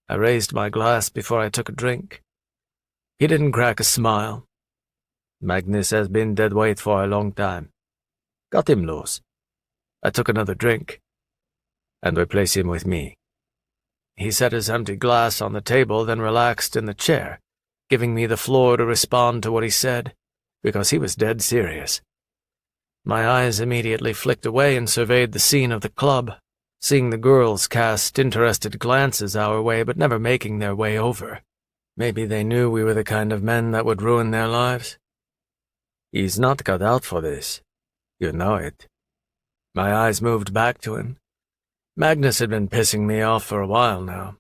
I raised my glass before I took a drink. He didn't crack a smile. Magnus has been dead weight for a long time. Cut him loose. I took another drink. And replace him with me. He set his empty glass on the table, then relaxed in the chair, giving me the floor to respond to what he said, because he was dead serious. My eyes immediately flicked away and surveyed the scene of the club, seeing the girls cast interested glances our way but never making their way over. Maybe they knew we were the kind of men that would ruin their lives. He's not cut out for this. You know it. My eyes moved back to him. Magnus had been pissing me off for a while now.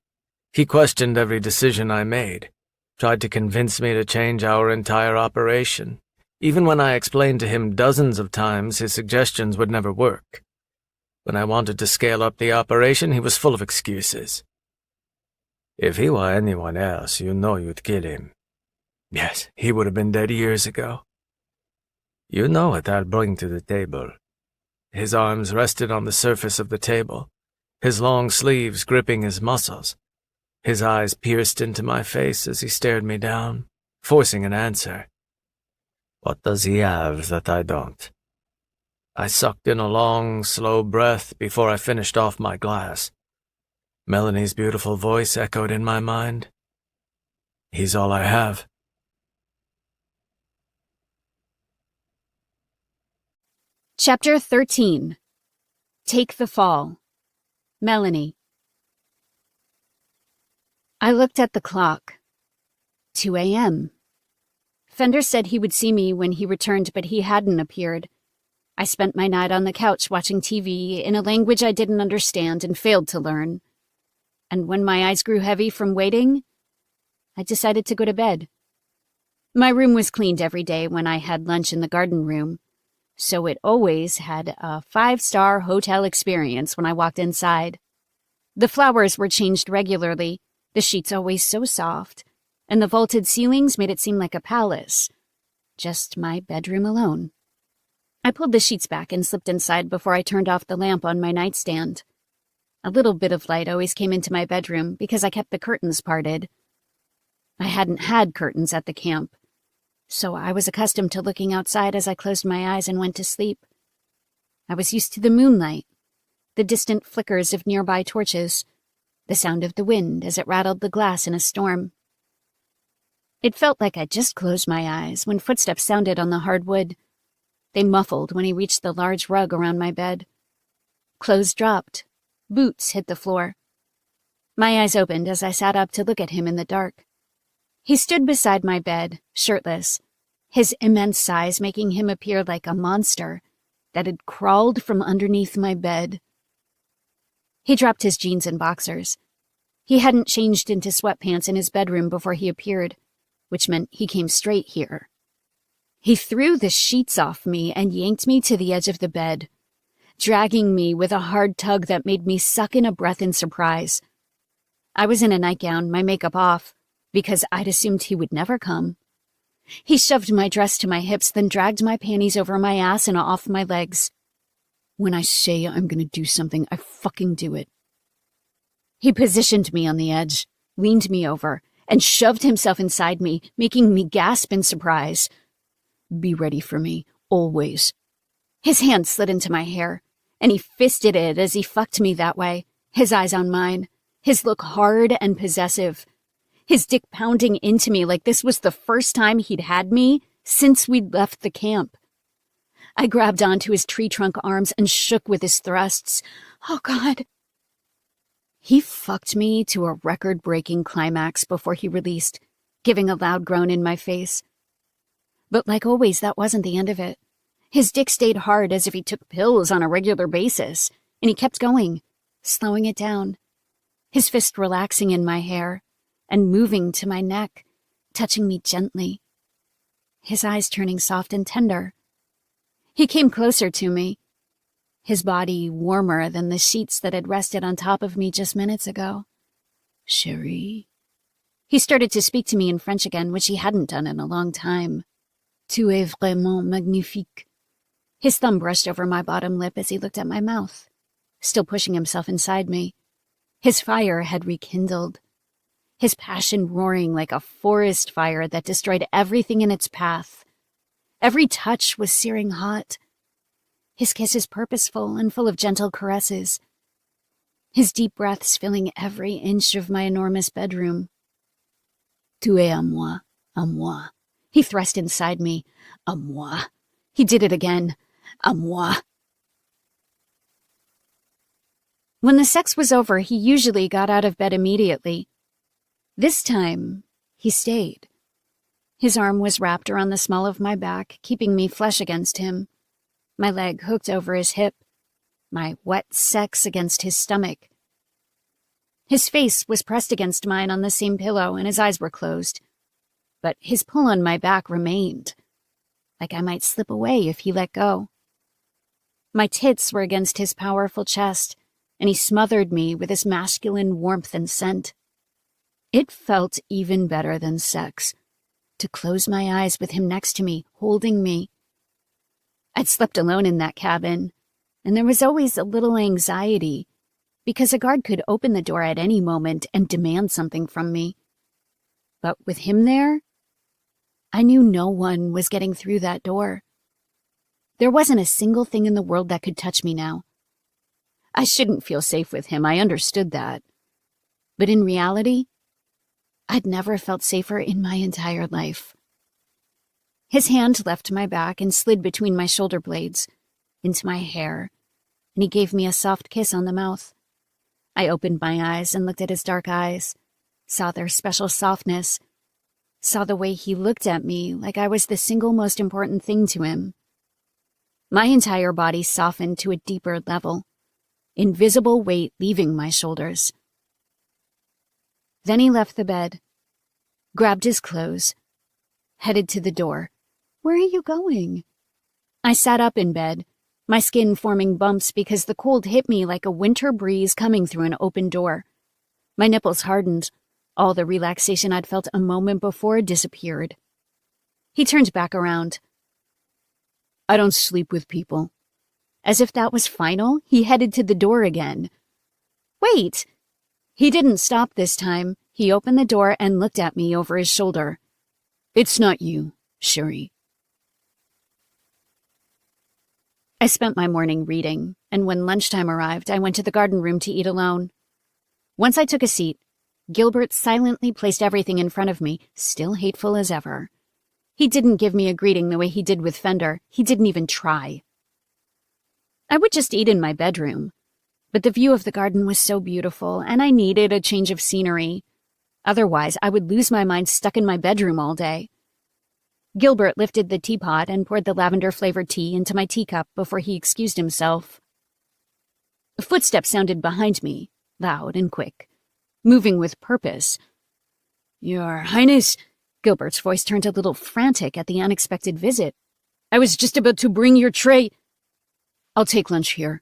He questioned every decision I made, tried to convince me to change our entire operation. Even when I explained to him dozens of times, his suggestions would never work. When I wanted to scale up the operation, he was full of excuses. If he were anyone else, you know you'd kill him. Yes, he would have been dead years ago. You know what I'll bring to the table. His arms rested on the surface of the table, his long sleeves gripping his muscles. His eyes pierced into my face as he stared me down, forcing an answer. What does he have that I don't? I sucked in a long, slow breath before I finished off my glass. Melanie's beautiful voice echoed in my mind. He's all I have. Chapter 13. Take the Fall. Melanie. I looked at the clock. 2 a.m. Fender said he would see me when he returned, but he hadn't appeared. I spent my night on the couch watching TV in a language I didn't understand and failed to learn. And when my eyes grew heavy from waiting, I decided to go to bed. My room was cleaned every day when I had lunch in the garden room, so it always had a 5-star hotel experience when I walked inside. The flowers were changed regularly, The sheets always so soft, and the vaulted ceilings made it seem like a palace. Just my bedroom alone. I pulled the sheets back and slipped inside before I turned off the lamp on my nightstand. A little bit of light always came into my bedroom because I kept the curtains parted. I hadn't had curtains at the camp, so I was accustomed to looking outside as I closed my eyes and went to sleep. I was used to the moonlight, the distant flickers of nearby torches, the sound of the wind as it rattled the glass in a storm. It felt like I'd just closed my eyes when footsteps sounded on the hard wood. They muffled when he reached the large rug around my bed. Clothes dropped. Boots hit the floor. My eyes opened as I sat up to look at him in the dark. He stood beside my bed, shirtless, his immense size making him appear like a monster that had crawled from underneath my bed. He dropped his jeans and boxers. He hadn't changed into sweatpants in his bedroom before he appeared, which meant he came straight here. He threw the sheets off me and yanked me to the edge of the bed, dragging me with a hard tug that made me suck in a breath in surprise. I was in a nightgown, my makeup off, because I'd assumed he would never come. He shoved my dress to my hips, then dragged my panties over my ass and off my legs. When I say I'm gonna do something, I fucking do it. He positioned me on the edge, leaned me over, and shoved himself inside me, making me gasp in surprise. Be ready for me, always. His hand slid into my hair, and he fisted it as he fucked me that way, his eyes on mine, his look hard and possessive, his dick pounding into me like this was the first time he'd had me since we'd left the camp. I grabbed onto his tree trunk arms and shook with his thrusts. Oh, God. He fucked me to a record-breaking climax before he released, giving a loud groan in my face. But like always, that wasn't the end of it. His dick stayed hard as if he took pills on a regular basis, and he kept going, slowing it down, his fist relaxing in my hair and moving to my neck, touching me gently, his eyes turning soft and tender. He came closer to me, his body warmer than the sheets that had rested on top of me just minutes ago. Chérie. He started to speak to me in French again, which he hadn't done in a long time. Tu es vraiment magnifique. His thumb brushed over my bottom lip as he looked at my mouth, still pushing himself inside me. His fire had rekindled, his passion roaring like a forest fire that destroyed everything in its path. Every touch was searing hot, his kisses purposeful and full of gentle caresses, his deep breaths filling every inch of my enormous bedroom. Tu es à moi, à moi. He thrust inside me. À moi. He did it again. À moi. When the sex was over, he usually got out of bed immediately. This time, he stayed. His arm was wrapped around the small of my back, keeping me flush against him, my leg hooked over his hip, my wet sex against his stomach. His face was pressed against mine on the same pillow, and his eyes were closed. But his pull on my back remained, like I might slip away if he let go. My tits were against his powerful chest, and he smothered me with his masculine warmth and scent. It felt even better than sex, to close my eyes with him next to me, holding me. I'd slept alone in that cabin, and there was always a little anxiety, because a guard could open the door at any moment and demand something from me. But with him there, I knew no one was getting through that door. There wasn't a single thing in the world that could touch me now. I shouldn't feel safe with him, I understood that. But in reality, I'd never felt safer in my entire life. His hand left my back and slid between my shoulder blades, into my hair, and he gave me a soft kiss on the mouth. I opened my eyes and looked at his dark eyes, saw their special softness, saw the way he looked at me like I was the single most important thing to him. My entire body softened to a deeper level, invisible weight leaving my shoulders. Then he left the bed, grabbed his clothes, headed to the door. Where are you going? I sat up in bed, my skin forming bumps because the cold hit me like a winter breeze coming through an open door. My nipples hardened, All the relaxation I'd felt a moment before disappeared. He turned back around. I don't sleep with people. As if that was final, he headed to the door again. Wait! He didn't stop this time. He opened the door and looked at me over his shoulder. It's not you, Sherry. I spent my morning reading, and when lunchtime arrived, I went to the garden room to eat alone. Once I took a seat, Gilbert silently placed everything in front of me, still hateful as ever. He didn't give me a greeting the way he did with Fender. He didn't even try. I would just eat in my bedroom, but the view of the garden was so beautiful, and I needed a change of scenery. Otherwise, I would lose my mind stuck in my bedroom all day. Gilbert lifted the teapot and poured the lavender-flavored tea into my teacup before he excused himself. Footsteps sounded behind me, loud and quick, moving with purpose. Your Highness, Gilbert's voice turned a little frantic at the unexpected visit. I was just about to bring your tray. I'll take lunch here.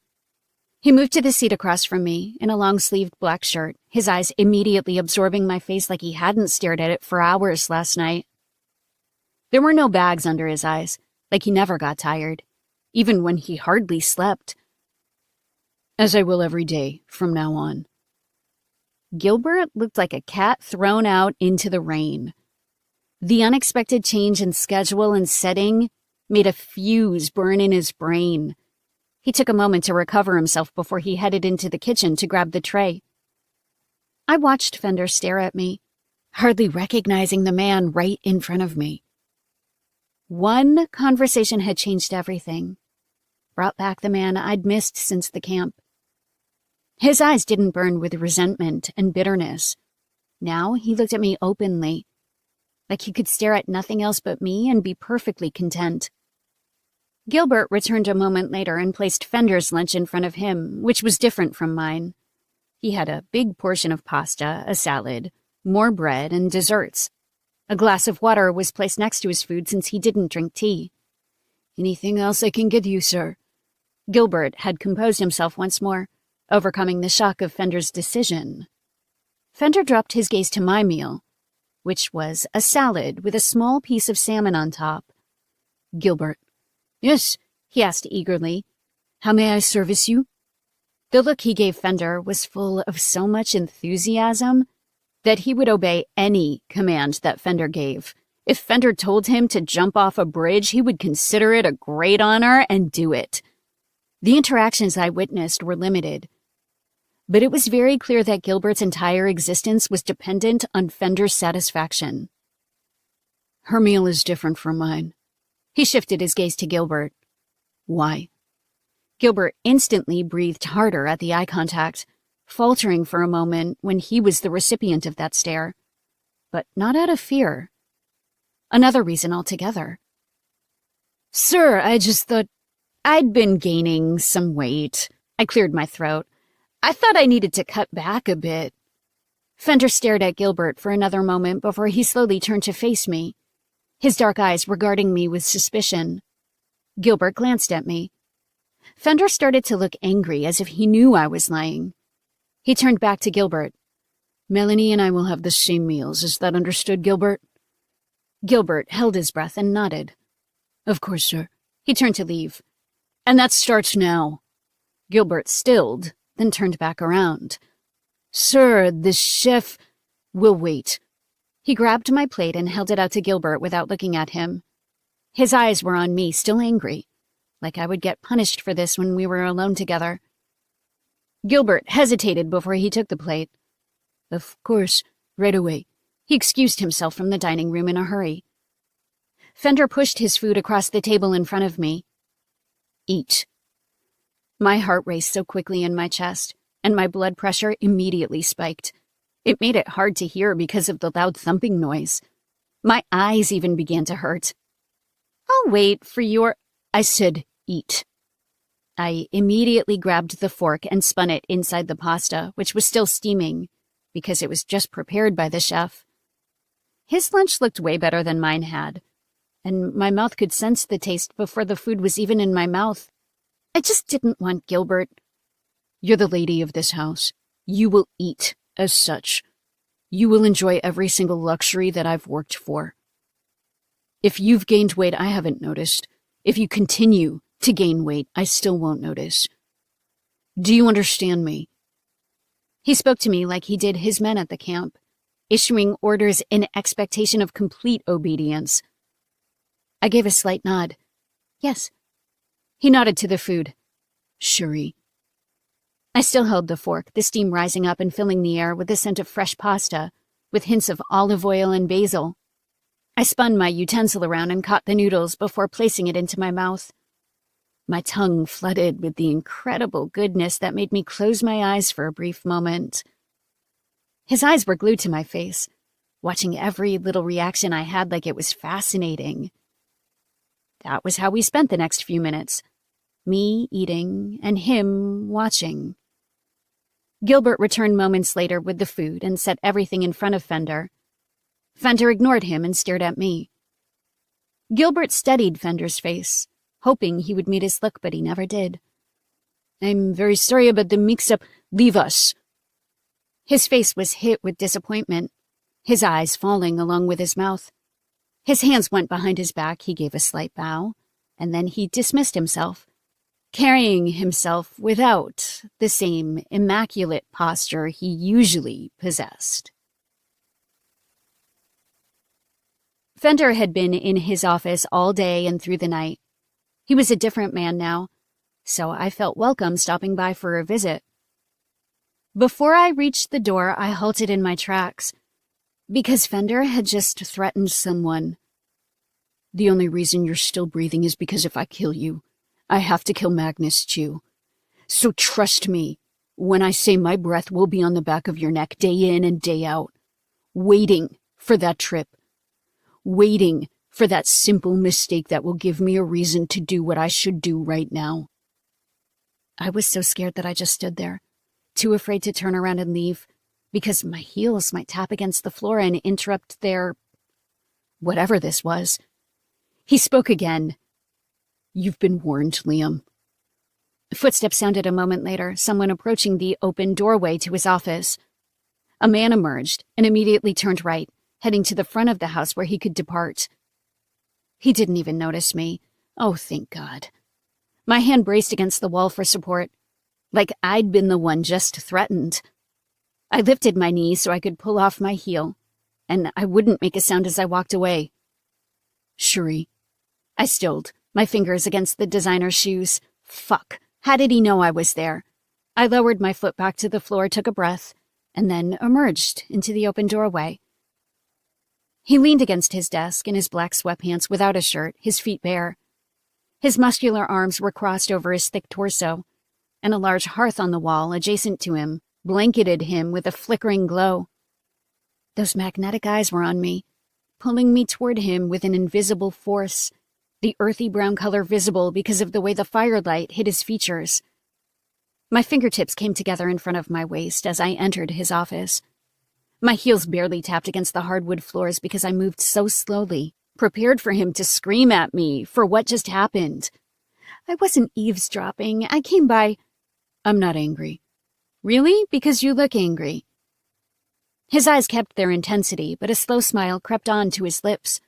He moved to the seat across from me, in a long-sleeved black shirt, his eyes immediately absorbing my face like he hadn't stared at it for hours last night. There were no bags under his eyes, like he never got tired, even when he hardly slept. As I will every day from now on. Gilbert looked like a cat thrown out into the rain. The unexpected change in schedule and setting made a fuse burn in his brain. He took a moment to recover himself before he headed into the kitchen to grab the tray. I watched Fender stare at me, hardly recognizing the man right in front of me. One conversation had changed everything, brought back the man I'd missed since the camp. His eyes didn't burn with resentment and bitterness. Now he looked at me openly, like he could stare at nothing else but me and be perfectly content. Gilbert returned a moment later and placed Fender's lunch in front of him, which was different from mine. He had a big portion of pasta, a salad, more bread, and desserts. A glass of water was placed next to his food since he didn't drink tea. Anything else I can get you, sir? Gilbert had composed himself once more, overcoming the shock of Fender's decision. Fender dropped his gaze to my meal, which was a salad with a small piece of salmon on top. Gilbert. Yes, he asked eagerly. How may I service you? The look he gave Fender was full of so much enthusiasm that he would obey any command that Fender gave. If Fender told him to jump off a bridge, he would consider it a great honor and do it. The interactions I witnessed were limited, but it was very clear that Gilbert's entire existence was dependent on Fender's satisfaction. Her meal is different from mine. He shifted his gaze to Gilbert. Why? Gilbert instantly breathed harder at the eye contact, faltering for a moment when he was the recipient of that stare, but not out of fear. Another reason altogether. Sir, I just thought I'd been gaining some weight. I cleared my throat. I thought I needed to cut back a bit. Fender stared at Gilbert for another moment before he slowly turned to face me, his dark eyes regarding me with suspicion. Gilbert glanced at me. Fender started to look angry, as if he knew I was lying. He turned back to Gilbert. Melanie and I will have the same meals. Is that understood, Gilbert? Gilbert held his breath and nodded. Of course, sir. He turned to leave. And that starts now. Gilbert stilled, then turned back around. Sir, the chef will wait. He grabbed my plate and held it out to Gilbert without looking at him. His eyes were on me, still angry, like I would get punished for this when we were alone together. Gilbert hesitated before he took the plate. Of course, right away. He excused himself from the dining room in a hurry. Fender pushed his food across the table in front of me. Eat. My heart raced so quickly in my chest, and my blood pressure immediately spiked. It made it hard to hear because of the loud thumping noise. My eyes even began to hurt. I'll wait for your... I said eat. I immediately grabbed the fork and spun it inside the pasta, which was still steaming, because it was just prepared by the chef. His lunch looked way better than mine had, and my mouth could sense the taste before the food was even in my mouth. I just didn't want Gilbert. You're the lady of this house. You will eat as such. You will enjoy every single luxury that I've worked for. If you've gained weight, I haven't noticed. If you continue to gain weight, I still won't notice. Do you understand me?" He spoke to me like he did his men at the camp, issuing orders in expectation of complete obedience. I gave a slight nod. Yes. He nodded to the food. "Shuri." I still held the fork, the steam rising up and filling the air with the scent of fresh pasta, with hints of olive oil and basil. I spun my utensil around and caught the noodles before placing it into my mouth. My tongue flooded with the incredible goodness that made me close my eyes for a brief moment. His eyes were glued to my face, watching every little reaction I had like it was fascinating. That was how we spent the next few minutes, me eating and him watching. Gilbert returned moments later with the food and set everything in front of Fender. Fender ignored him and stared at me. Gilbert studied Fender's face, hoping he would meet his look, but he never did. "I'm very sorry about the mix-up. Leave us." His face was hit with disappointment, his eyes falling along with his mouth. His hands went behind his back, he gave a slight bow, and then he dismissed himself, carrying himself without the same immaculate posture he usually possessed. Fender had been in his office all day and through the night. He was a different man now, so I felt welcome stopping by for a visit. Before I reached the door, I halted in my tracks, because Fender had just threatened someone. "The only reason you're still breathing is because if I kill you, I have to kill Magnus too. So trust me when I say my breath will be on the back of your neck day in and day out, waiting for that trip, waiting for that simple mistake that will give me a reason to do what I should do right now." I was so scared that I just stood there, too afraid to turn around and leave, because my heels might tap against the floor and interrupt their... whatever this was. He spoke again. "You've been warned, Liam." Footsteps sounded a moment later, someone approaching the open doorway to his office. A man emerged and immediately turned right, heading to the front of the house where he could depart. He didn't even notice me. Oh, thank God. My hand braced against the wall for support, like I'd been the one just threatened. I lifted my knee so I could pull off my heel, and I wouldn't make a sound as I walked away. "Shuri." I stilled, my fingers against the designer's shoes. Fuck. How did he know I was there? I lowered my foot back to the floor, took a breath, and then emerged into the open doorway. He leaned against his desk in his black sweatpants without a shirt, his feet bare. His muscular arms were crossed over his thick torso, and a large hearth on the wall adjacent to him blanketed him with a flickering glow. Those magnetic eyes were on me, pulling me toward him with an invisible force, the earthy brown color visible because of the way the firelight hid his features. My fingertips came together in front of my waist as I entered his office. My heels barely tapped against the hardwood floors because I moved so slowly, prepared for him to scream at me for what just happened. I wasn't eavesdropping. I came by... "I'm not angry." "Really? Because you look angry." His eyes kept their intensity, but a slow smile crept on to his lips.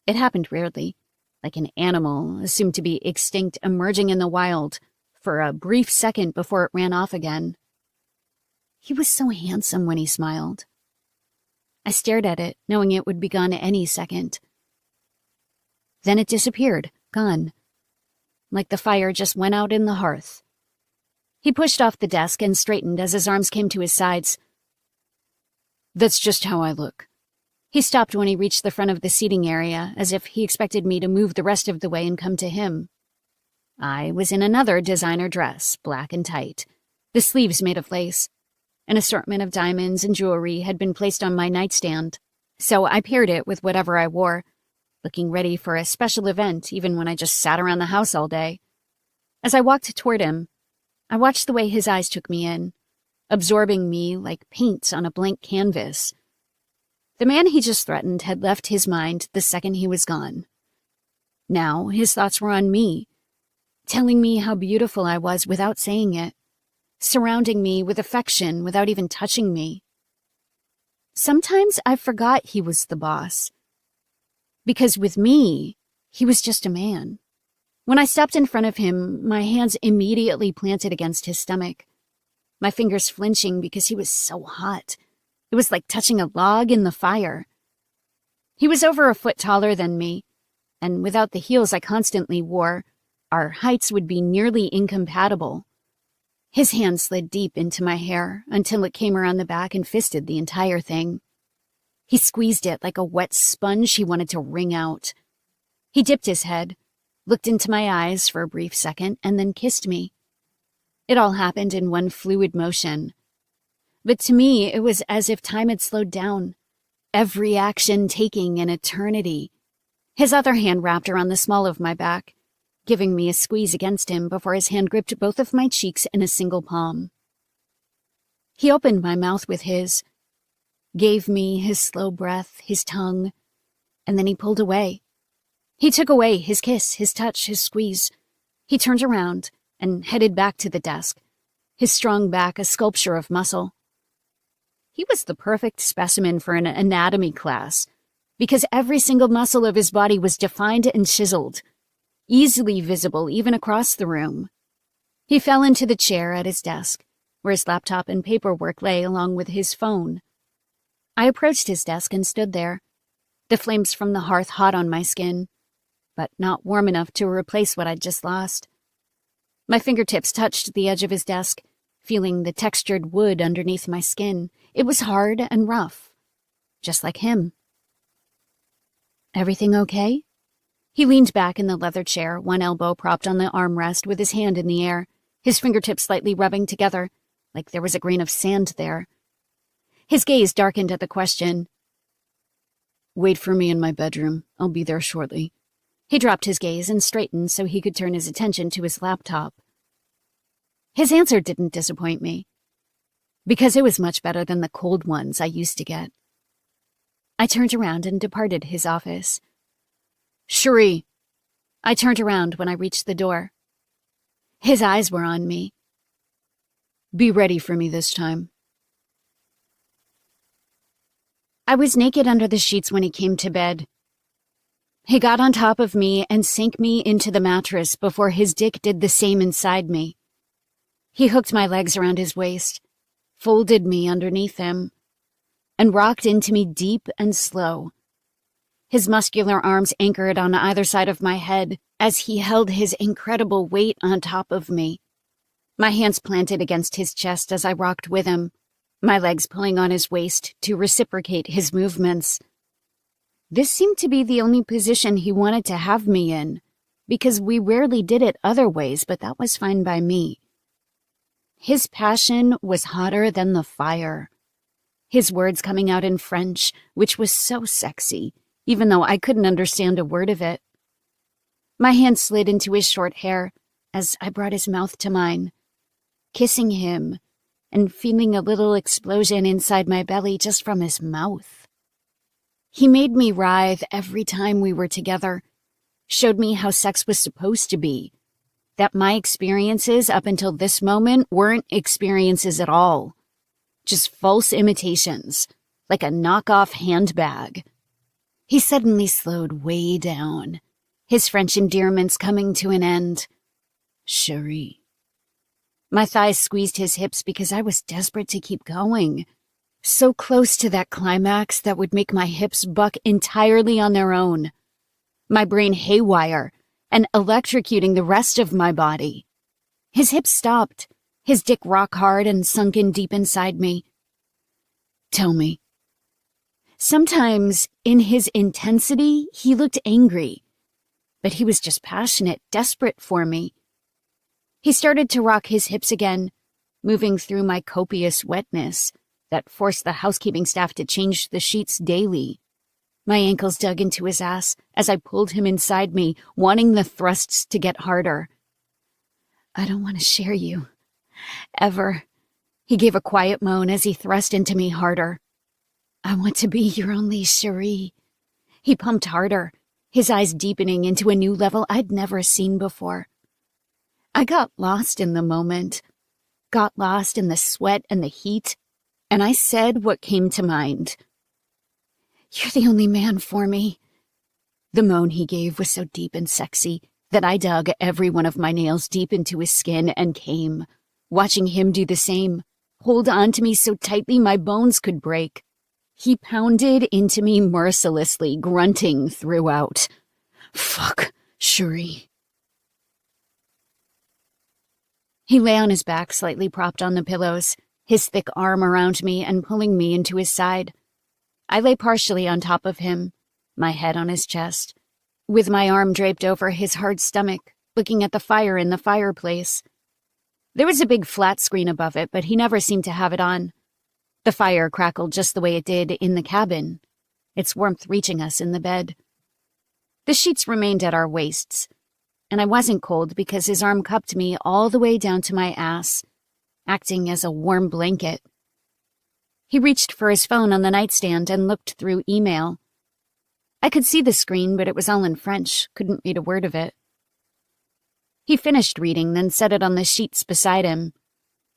It happened rarely, like an animal assumed to be extinct emerging in the wild for a brief second before it ran off again. He was so handsome when he smiled. I stared at it, knowing it would be gone any second. Then it disappeared, gone, like the fire just went out in the hearth. He pushed off the desk and straightened as his arms came to his sides. "That's just how I look." He stopped when he reached the front of the seating area, as if he expected me to move the rest of the way and come to him. I was in another designer dress, black and tight, the sleeves made of lace. An assortment of diamonds and jewelry had been placed on my nightstand, so I paired it with whatever I wore, looking ready for a special event even when I just sat around the house all day. As I walked toward him, I watched the way his eyes took me in, absorbing me like paint on a blank canvas. The man he just threatened had left his mind the second he was gone. Now his thoughts were on me, telling me how beautiful I was without saying it, surrounding me with affection without even touching me. Sometimes I forgot he was the boss. Because with me, he was just a man. When I stepped in front of him, my hands immediately planted against his stomach, my fingers flinching because he was so hot. It was like touching a log in the fire. He was over a foot taller than me, and without the heels I constantly wore, our heights would be nearly incompatible. His hand slid deep into my hair until it came around the back and fisted the entire thing. He squeezed it like a wet sponge he wanted to wring out. He dipped his head, looked into my eyes for a brief second, and then kissed me. It all happened in one fluid motion. But to me, it was as if time had slowed down, every action taking an eternity. His other hand wrapped around the small of my back, giving me a squeeze against him before his hand gripped both of my cheeks in a single palm. He opened my mouth with his, gave me his slow breath, his tongue, and then he pulled away. He took away his kiss, his touch, his squeeze. He turned around and headed back to the desk, his strong back a sculpture of muscle. He was the perfect specimen for an anatomy class, because every single muscle of his body was defined and chiseled, easily visible even across the room. He fell into the chair at his desk, where his laptop and paperwork lay along with his phone. I approached his desk and stood there, the flames from the hearth hot on my skin, but not warm enough to replace what I'd just lost. My fingertips touched the edge of his desk, feeling the textured wood underneath my skin. It was hard and rough, just like him. "Everything okay?" He leaned back in the leather chair, one elbow propped on the armrest with his hand in the air, his fingertips slightly rubbing together, like there was a grain of sand there. His gaze darkened at the question. "Wait for me in my bedroom. I'll be there shortly." He dropped his gaze and straightened so he could turn his attention to his laptop. His answer didn't disappoint me, because it was much better than the cold ones I used to get. I turned around and departed his office. "Cherie!" I turned around when I reached the door. His eyes were on me. "Be ready for me this time." I was naked under the sheets when he came to bed. He got on top of me and sank me into the mattress before his dick did the same inside me. He hooked my legs around his waist, folded me underneath him, and rocked into me deep and slow. His muscular arms anchored on either side of my head as he held his incredible weight on top of me. My hands planted against his chest as I rocked with him, my legs pulling on his waist to reciprocate his movements. This seemed to be the only position he wanted to have me in, because we rarely did it other ways, but that was fine by me. His passion was hotter than the fire. His words coming out in French, which was so sexy, even though I couldn't understand a word of it. My hand slid into his short hair as I brought his mouth to mine, kissing him and feeling a little explosion inside my belly just from his mouth. He made me writhe every time we were together, showed me how sex was supposed to be, that my experiences up until this moment weren't experiences at all, just false imitations, like a knockoff handbag. He suddenly slowed way down, his French endearments coming to an end. "Cherie." My thighs squeezed his hips because I was desperate to keep going, so close to that climax that would make my hips buck entirely on their own, my brain haywire and electrocuting the rest of my body. His hips stopped, his dick rock hard and sunken deep inside me. "Tell me." Sometimes, in his intensity, he looked angry, but he was just passionate, desperate for me. He started to rock his hips again, moving through my copious wetness that forced the housekeeping staff to change the sheets daily. My ankles dug into his ass as I pulled him inside me, wanting the thrusts to get harder. "I don't want to share you. Ever." He gave a quiet moan as he thrust into me harder. "I want to be your only Cherie." He pumped harder, his eyes deepening into a new level I'd never seen before. I got lost in the moment, got lost in the sweat and the heat, and I said what came to mind. "You're the only man for me." The moan he gave was so deep and sexy that I dug every one of my nails deep into his skin and came, watching him do the same, hold on to me so tightly my bones could break. He pounded into me mercilessly, grunting throughout. "Fuck, Shuri." He lay on his back, slightly propped on the pillows, his thick arm around me and pulling me into his side. I lay partially on top of him, my head on his chest, with my arm draped over his hard stomach, looking at the fire in the fireplace. There was a big flat screen above it, but he never seemed to have it on. The fire crackled just the way it did in the cabin, its warmth reaching us in the bed. The sheets remained at our waists, and I wasn't cold because his arm cupped me all the way down to my ass, acting as a warm blanket. He reached for his phone on the nightstand and looked through email. I could see the screen, but it was all in French, couldn't read a word of it. He finished reading, then set it on the sheets beside him.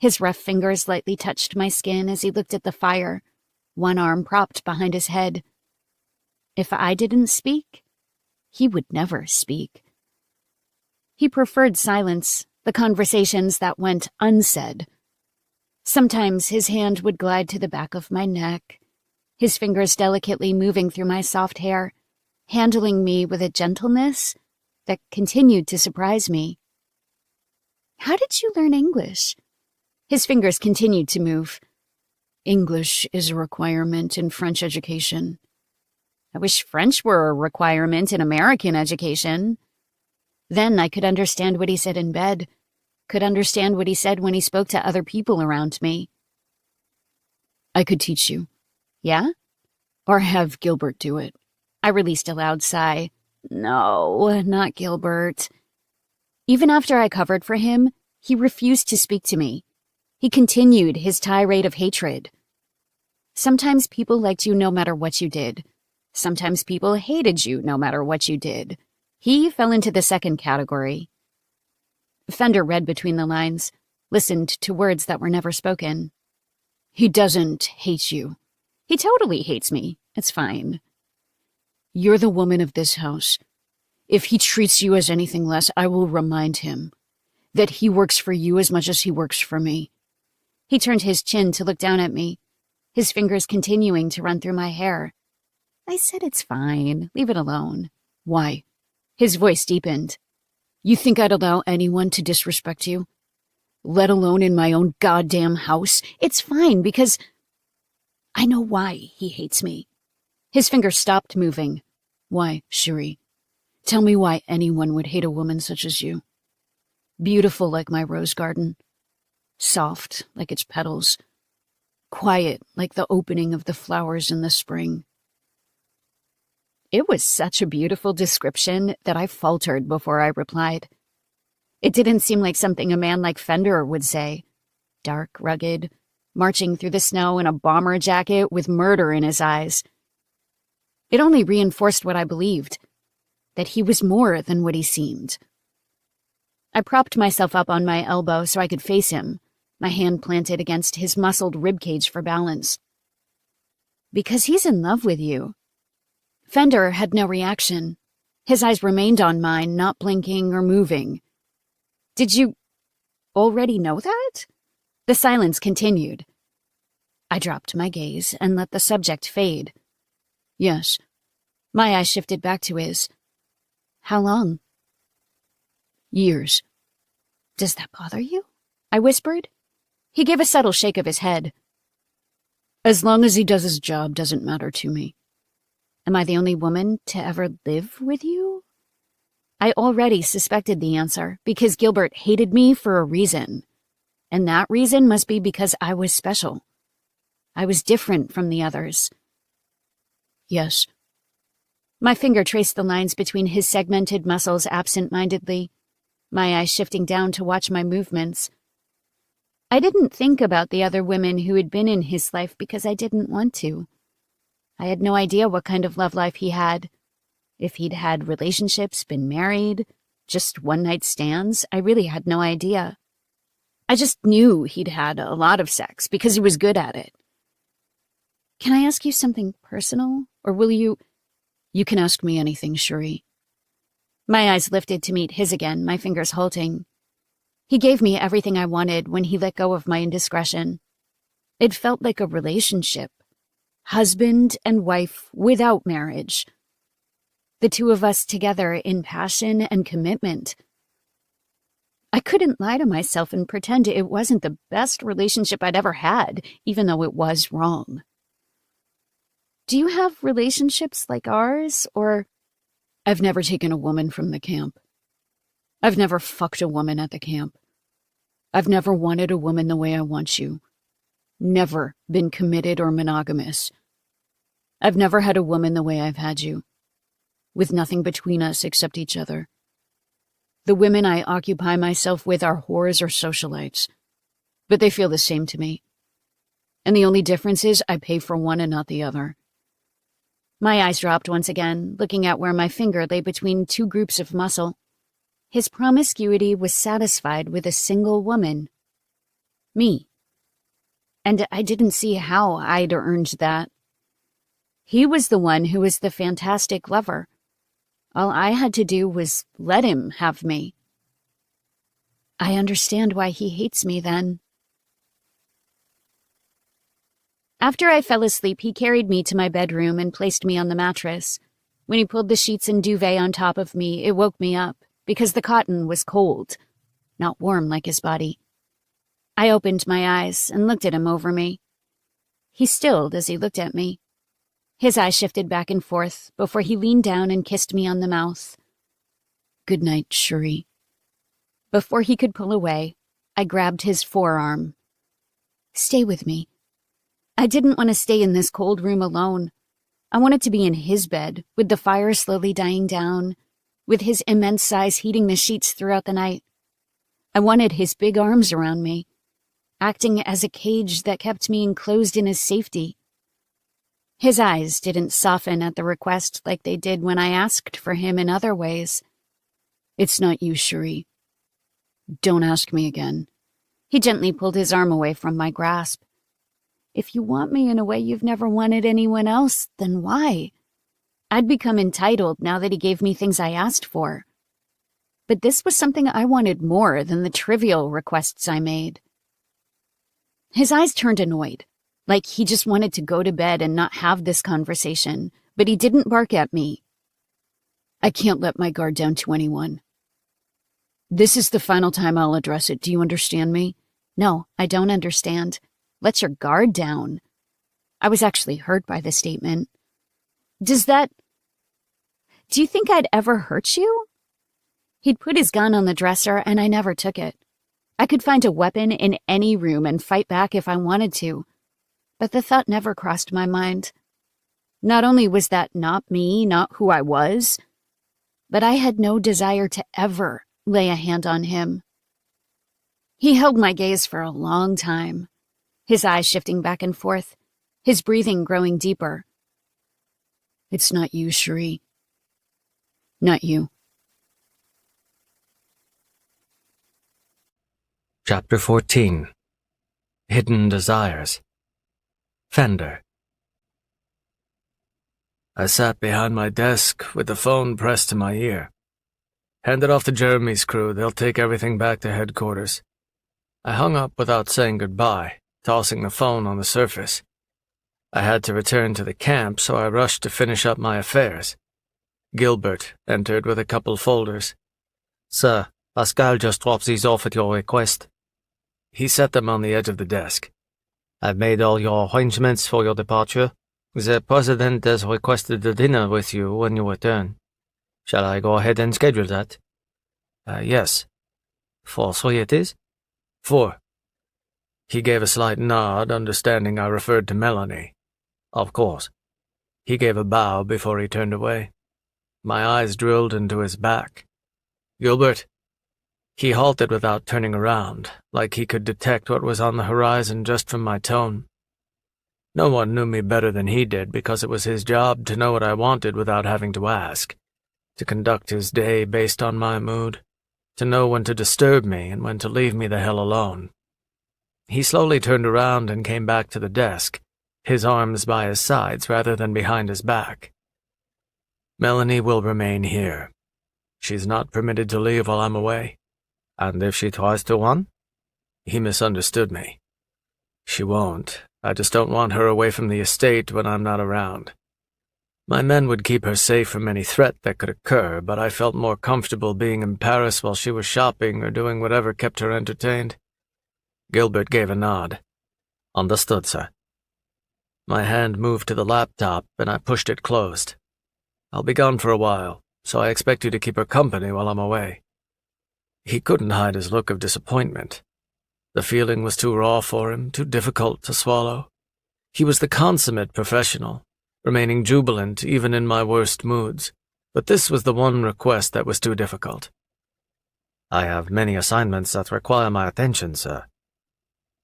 His rough fingers lightly touched my skin as he looked at the fire, one arm propped behind his head. If I didn't speak, he would never speak. He preferred silence, the conversations that went unsaid. Sometimes his hand would glide to the back of my neck, his fingers delicately moving through my soft hair, handling me with a gentleness that continued to surprise me. "How did you learn English?" His fingers continued to move. "English is a requirement in French education." I wish French were a requirement in American education. Then I could understand what he said in bed, could understand what he said when he spoke to other people around me. "I could teach you." "Yeah?" "Or have Gilbert do it." I released a loud sigh. No, not Gilbert. Even after I covered for him, he refused to speak to me. He continued his tirade of hatred. Sometimes people liked you no matter what you did. Sometimes people hated you no matter what you did. He fell into the second category. Fender read between the lines, listened to words that were never spoken. "He doesn't hate you." "He totally hates me. It's fine." "You're the woman of this house. If he treats you as anything less, I will remind him that he works for you as much as he works for me." He turned his chin to look down at me, his fingers continuing to run through my hair. I said it's fine. Leave it alone. "Why?" His voice deepened. "You think I'd allow anyone to disrespect you? Let alone in my own goddamn house? It's fine because I know why he hates me." His fingers stopped moving. "Why, Shuri? Tell me why anyone would hate a woman such as you. Beautiful like my rose garden. Soft like its petals. Quiet like the opening of the flowers in the spring." It was such a beautiful description that I faltered before I replied. It didn't seem like something a man like Fender would say. Dark, rugged, marching through the snow in a bomber jacket with murder in his eyes. It only reinforced what I believed, that he was more than what he seemed. I propped myself up on my elbow so I could face him, my hand planted against his muscled ribcage for balance. "Because he's in love with you." Fender had no reaction. His eyes remained on mine, not blinking or moving. "Did you already know that?" The silence continued. I dropped my gaze and let the subject fade. "Yes." My eyes shifted back to his. "How long?" "Years." "Does that bother you?" I whispered. He gave a subtle shake of his head. "As long as he does his job doesn't matter to me." "Am I the only woman to ever live with you?" I already suspected the answer, because Gilbert hated me for a reason. And that reason must be because I was special. I was different from the others. "Yes." My finger traced the lines between his segmented muscles absent-mindedly, my eyes shifting down to watch my movements. I didn't think about the other women who had been in his life because I didn't want to. I had no idea what kind of love life he had. If he'd had relationships, been married, just one-night stands, I really had no idea. I just knew he'd had a lot of sex because he was good at it. Can I ask you something personal? Or will you... You can ask me anything, Shuri. My eyes lifted to meet his again, my fingers halting. He gave me everything I wanted when he let go of my indiscretion. It felt like a relationship. Husband and wife without marriage. The two of us together in passion and commitment. I couldn't lie to myself and pretend it wasn't the best relationship I'd ever had, even though it was wrong. Do you have relationships like ours, or... I've never taken a woman from the camp. I've never fucked a woman at the camp. I've never wanted a woman the way I want you. Never been committed or monogamous. I've never had a woman the way I've had you, with nothing between us except each other. The women I occupy myself with are whores or socialites, but they feel the same to me. And the only difference is I pay for one and not the other. My eyes dropped once again, looking at where my finger lay between two groups of muscle. His promiscuity was satisfied with a single woman. Me. And I didn't see how I'd earned that. He was the one who was the fantastic lover. All I had to do was let him have me. I understand why he hates me then. After I fell asleep, he carried me to my bedroom and placed me on the mattress. When he pulled the sheets and duvet on top of me, it woke me up, because the cotton was cold, not warm like his body. I opened my eyes and looked at him over me. He stilled as he looked at me. His eyes shifted back and forth before he leaned down and kissed me on the mouth. Good night, Shuri. Before he could pull away, I grabbed his forearm. Stay with me. I didn't want to stay in this cold room alone. I wanted to be in his bed, with the fire slowly dying down, with his immense size heating the sheets throughout the night. I wanted his big arms around me, acting as a cage that kept me enclosed in his safety. His eyes didn't soften at the request like they did when I asked for him in other ways. It's not you, Shuri. Don't ask me again. He gently pulled his arm away from my grasp. If you want me in a way you've never wanted anyone else, then why? I'd become entitled now that he gave me things I asked for. But this was something I wanted more than the trivial requests I made. His eyes turned annoyed, like he just wanted to go to bed and not have this conversation, but he didn't bark at me. I can't let my guard down to anyone. This is the final time I'll address it. Do you understand me? No, I don't understand. Let your guard down. I was actually hurt by the statement. Do you think I'd ever hurt you? He'd put his gun on the dresser and I never took it. I could find a weapon in any room and fight back if I wanted to. But the thought never crossed my mind. Not only was that not me, not who I was, but I had no desire to ever lay a hand on him. He held my gaze for a long time, his eyes shifting back and forth, his breathing growing deeper. It's not you, Shuri. Not you. Chapter 14. Hidden Desires. Fender. I sat behind my desk with the phone pressed to my ear. Hand it off to Jeremy's crew, they'll take everything back to headquarters. I hung up without saying goodbye, tossing the phone on the surface. I had to return to the camp, so I rushed to finish up my affairs. Gilbert entered with a couple folders. "Sir, Pascal just dropped these off at your request." He set them on the edge of the desk. "I've made all your arrangements for your departure. The President has requested a dinner with you when you return. Shall I go ahead and schedule that?" Yes. "For 3 it is?" "4. He gave a slight nod, understanding I referred to Melanie. "Of course." He gave a bow before he turned away. My eyes drilled into his back. "Gilbert." He halted without turning around, like he could detect what was on the horizon just from my tone. No one knew me better than he did because it was his job to know what I wanted without having to ask, to conduct his day based on my mood, to know when to disturb me and when to leave me the hell alone. He slowly turned around and came back to the desk, his arms by his sides rather than behind his back. Melanie will remain here. She's not permitted to leave while I'm away. And if she tries to run? He misunderstood me. She won't. I just don't want her away from the estate when I'm not around. My men would keep her safe from any threat that could occur, but I felt more comfortable being in Paris while she was shopping or doing whatever kept her entertained. Gilbert gave a nod. Understood, sir. My hand moved to the laptop, and I pushed it closed. I'll be gone for a while, so I expect you to keep her company while I'm away. He couldn't hide his look of disappointment. The feeling was too raw for him, too difficult to swallow. He was the consummate professional, remaining jubilant even in my worst moods, but this was the one request that was too difficult. I have many assignments that require my attention, sir.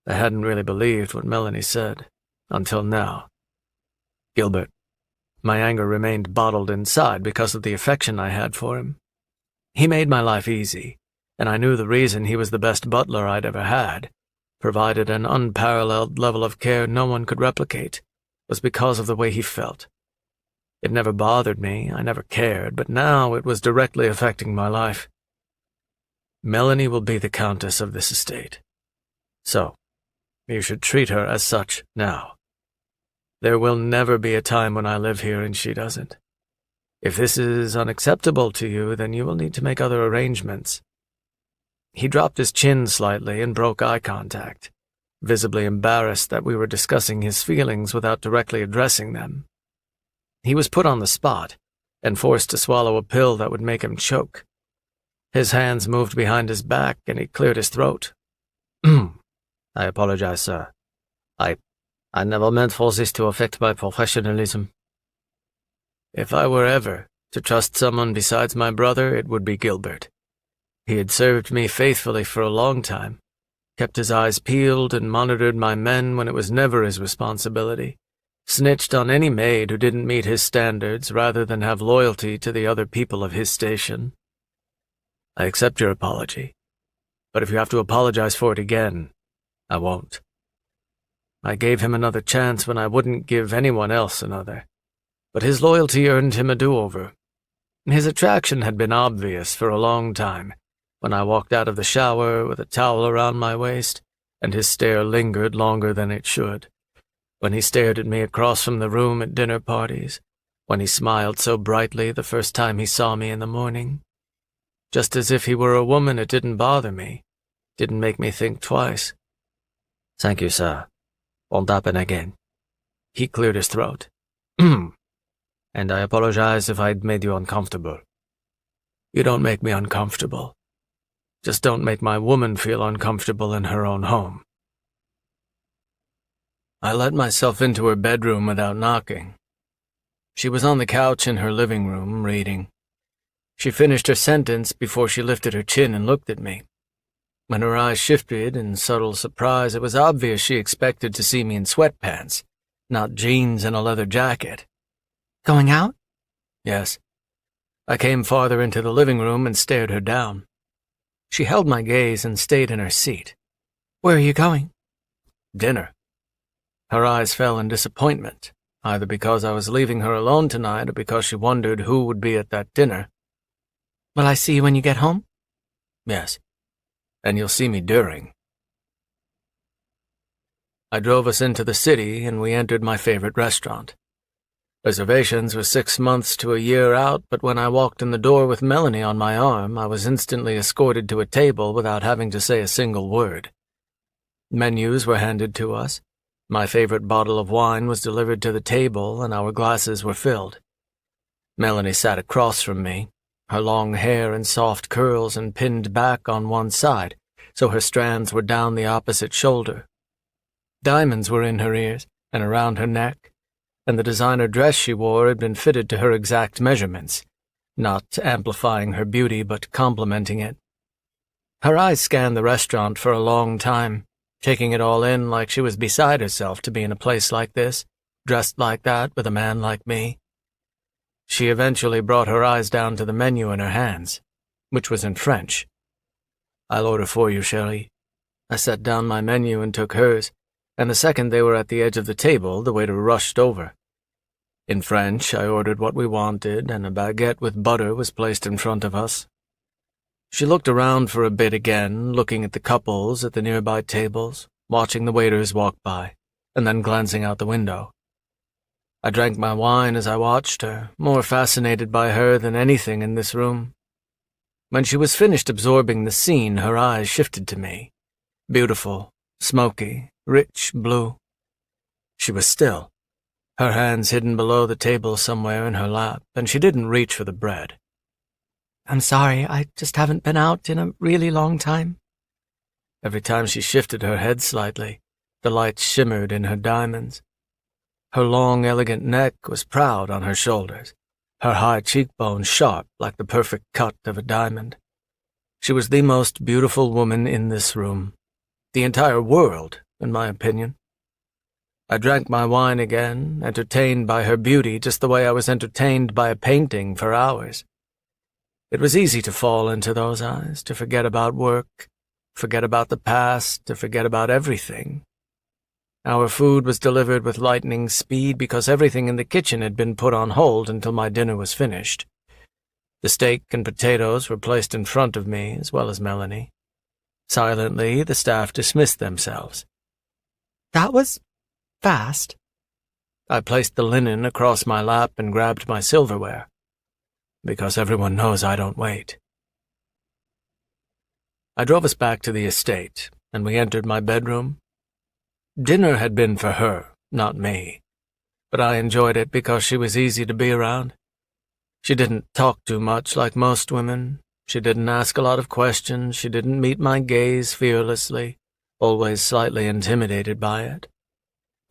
I hadn't really believed what Melanie said, until now. Gilbert. My anger remained bottled inside because of the affection I had for him. He made my life easy, and I knew the reason he was the best butler I'd ever had, provided an unparalleled level of care no one could replicate, was because of the way he felt. It never bothered me, I never cared, but now it was directly affecting my life. Melanie will be the countess of this estate. So, you should treat her as such now. There will never be a time when I live here and she doesn't. If this is unacceptable to you, then you will need to make other arrangements. He dropped his chin slightly and broke eye contact, visibly embarrassed that we were discussing his feelings without directly addressing them. He was put on the spot and forced to swallow a pill that would make him choke. His hands moved behind his back and he cleared his throat. I apologize, sir. I never meant for this to affect my professionalism. If I were ever to trust someone besides my brother, it would be Gilbert. He had served me faithfully for a long time, kept his eyes peeled and monitored my men when it was never his responsibility, snitched on any maid who didn't meet his standards rather than have loyalty to the other people of his station. I accept your apology, but if you have to apologize for it again, I won't. I gave him another chance when I wouldn't give anyone else another, but his loyalty earned him a do-over. His attraction had been obvious for a long time, when I walked out of the shower with a towel around my waist, and his stare lingered longer than it should, when he stared at me across from the room at dinner parties, when he smiled so brightly the first time he saw me in the morning. Just as if he were a woman, it didn't bother me, didn't make me think twice. Thank you, sir. Won't happen again. He cleared his throat. And I apologize if I'd made you uncomfortable. You don't make me uncomfortable. Just don't make my woman feel uncomfortable in her own home. I let myself into her bedroom without knocking. She was on the couch in her living room, reading. She finished her sentence before she lifted her chin and looked at me. When her eyes shifted in subtle surprise, it was obvious she expected to see me in sweatpants, not jeans and a leather jacket. Going out? Yes. I came farther into the living room and stared her down. She held my gaze and stayed in her seat. Where are you going? Dinner. Her eyes fell in disappointment, either because I was leaving her alone tonight or because she wondered who would be at that dinner. Will I see you when you get home? Yes. And you'll see me during. I drove us into the city and we entered my favorite restaurant. Reservations were 6 months to a year out, but when I walked in the door with Melanie on my arm, I was instantly escorted to a table without having to say a single word. Menus were handed to us. My favorite bottle of wine was delivered to the table and our glasses were filled. Melanie sat across from me, her long hair in soft curls and pinned back on one side, so her strands were down the opposite shoulder. Diamonds were in her ears and around her neck, and the designer dress she wore had been fitted to her exact measurements, not amplifying her beauty but complementing it. Her eyes scanned the restaurant for a long time, taking it all in like she was beside herself to be in a place like this, dressed like that with a man like me. She eventually brought her eyes down to the menu in her hands, which was in French. I'll order for you, chérie. I set down my menu and took hers, and the second they were at the edge of the table, the waiter rushed over. In French, I ordered what we wanted, and a baguette with butter was placed in front of us. She looked around for a bit again, looking at the couples at the nearby tables, watching the waiters walk by, and then glancing out the window. I drank my wine as I watched her, more fascinated by her than anything in this room. When she was finished absorbing the scene, her eyes shifted to me. Beautiful, smoky, rich blue. She was still, her hands hidden below the table somewhere in her lap, and she didn't reach for the bread. I'm sorry, I just haven't been out in a really long time. Every time she shifted her head slightly, the light shimmered in her diamonds. Her long, elegant neck was proud on her shoulders, her high cheekbones sharp like the perfect cut of a diamond. She was the most beautiful woman in this room, the entire world, in my opinion. I drank my wine again, entertained by her beauty just the way I was entertained by a painting for hours. It was easy to fall into those eyes, to forget about work, forget about the past, to forget about everything. Our food was delivered with lightning speed because everything in the kitchen had been put on hold until my dinner was finished. The steak and potatoes were placed in front of me, as well as Melanie. Silently, the staff dismissed themselves. That was fast. I placed the linen across my lap and grabbed my silverware, because everyone knows I don't wait. I drove us back to the estate, and we entered my bedroom. Dinner had been for her, not me, but I enjoyed it because she was easy to be around. She didn't talk too much like most women. She didn't ask a lot of questions. She didn't meet my gaze fearlessly, always slightly intimidated by it.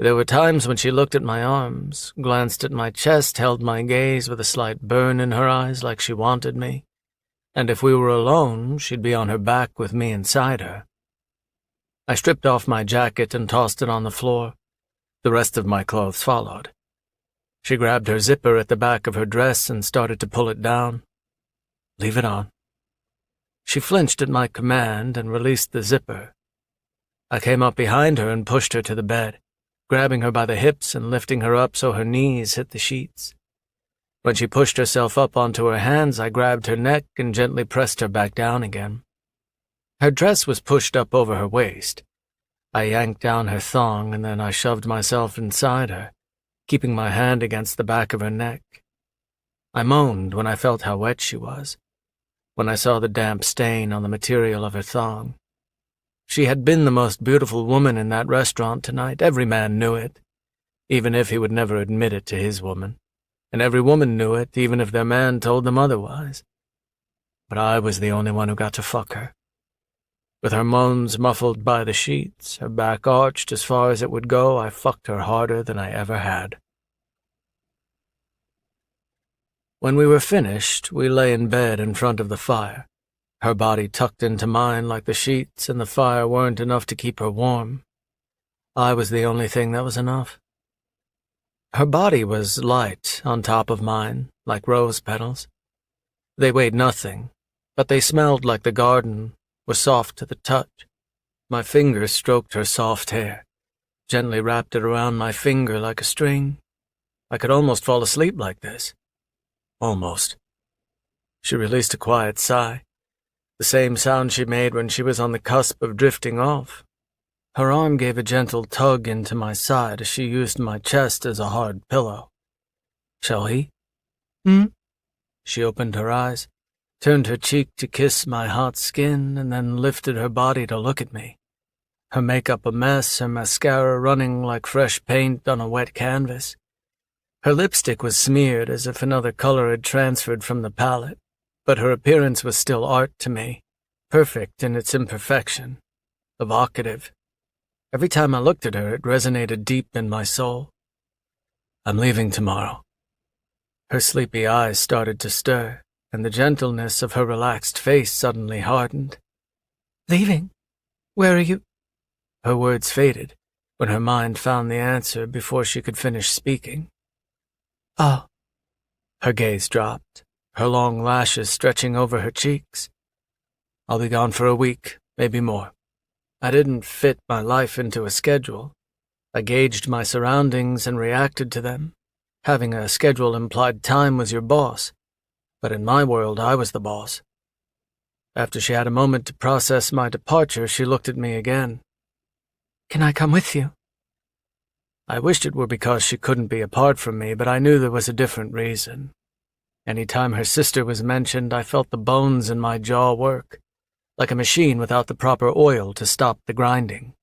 There were times when she looked at my arms, glanced at my chest, held my gaze with a slight burn in her eyes like she wanted me, and if we were alone, she'd be on her back with me inside her. I stripped off my jacket and tossed it on the floor. The rest of my clothes followed. She grabbed her zipper at the back of her dress and started to pull it down. Leave it on. She flinched at my command and released the zipper. I came up behind her and pushed her to the bed, grabbing her by the hips and lifting her up so her knees hit the sheets. When she pushed herself up onto her hands, I grabbed her neck and gently pressed her back down again. Her dress was pushed up over her waist. I yanked down her thong and then I shoved myself inside her, keeping my hand against the back of her neck. I moaned when I felt how wet she was, when I saw the damp stain on the material of her thong. She had been the most beautiful woman in that restaurant tonight. Every man knew it, even if he would never admit it to his woman, and every woman knew it, even if their man told them otherwise. But I was the only one who got to fuck her. With her moans muffled by the sheets, her back arched as far as it would go, I fucked her harder than I ever had. When we were finished, we lay in bed in front of the fire, her body tucked into mine like the sheets and the fire weren't enough to keep her warm. I was the only thing that was enough. Her body was light on top of mine, like rose petals. They weighed nothing, but they smelled like the garden, were soft to the touch. My fingers stroked her soft hair, gently wrapped it around my finger like a string. I could almost fall asleep like this. Almost. She released a quiet sigh, the same sound she made when she was on the cusp of drifting off. Her arm gave a gentle tug into my side as she used my chest as a hard pillow. Shall he? She opened her eyes, turned her cheek to kiss my hot skin, and then lifted her body to look at me. Her makeup a mess, her mascara running like fresh paint on a wet canvas. Her lipstick was smeared as if another color had transferred from the palette, but her appearance was still art to me, perfect in its imperfection, evocative. Every time I looked at her, it resonated deep in my soul. I'm leaving tomorrow. Her sleepy eyes started to stir, and the gentleness of her relaxed face suddenly hardened. Leaving? Where are you? Her words faded when her mind found the answer before she could finish speaking. Oh. Her gaze dropped, her long lashes stretching over her cheeks. I'll be gone for a week, maybe more. I didn't fit my life into a schedule. I gauged my surroundings and reacted to them. Having a schedule implied time was your boss, but in my world I was the boss. After she had a moment to process my departure, she looked at me again. "Can I come with you?" I wished it were because she couldn't be apart from me, but I knew there was a different reason. Any time her sister was mentioned, I felt the bones in my jaw work, like a machine without the proper oil to stop the grinding.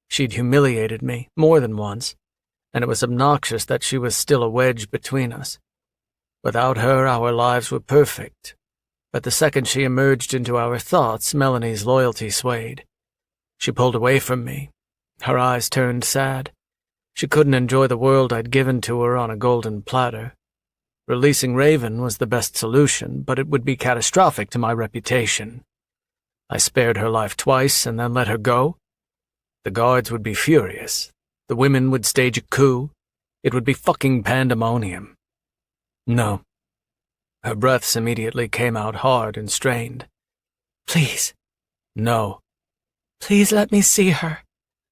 She'd humiliated me more than once, and it was obnoxious that she was still a wedge between us. Without her, our lives were perfect. But the second she emerged into our thoughts, Melanie's loyalty swayed. She pulled away from me. Her eyes turned sad. She couldn't enjoy the world I'd given to her on a golden platter. Releasing Raven was the best solution, but it would be catastrophic to my reputation. I spared her life twice and then let her go. The guards would be furious. The women would stage a coup. It would be fucking pandemonium. No. Her breaths immediately came out hard and strained. "Please." "No." "Please let me see her,"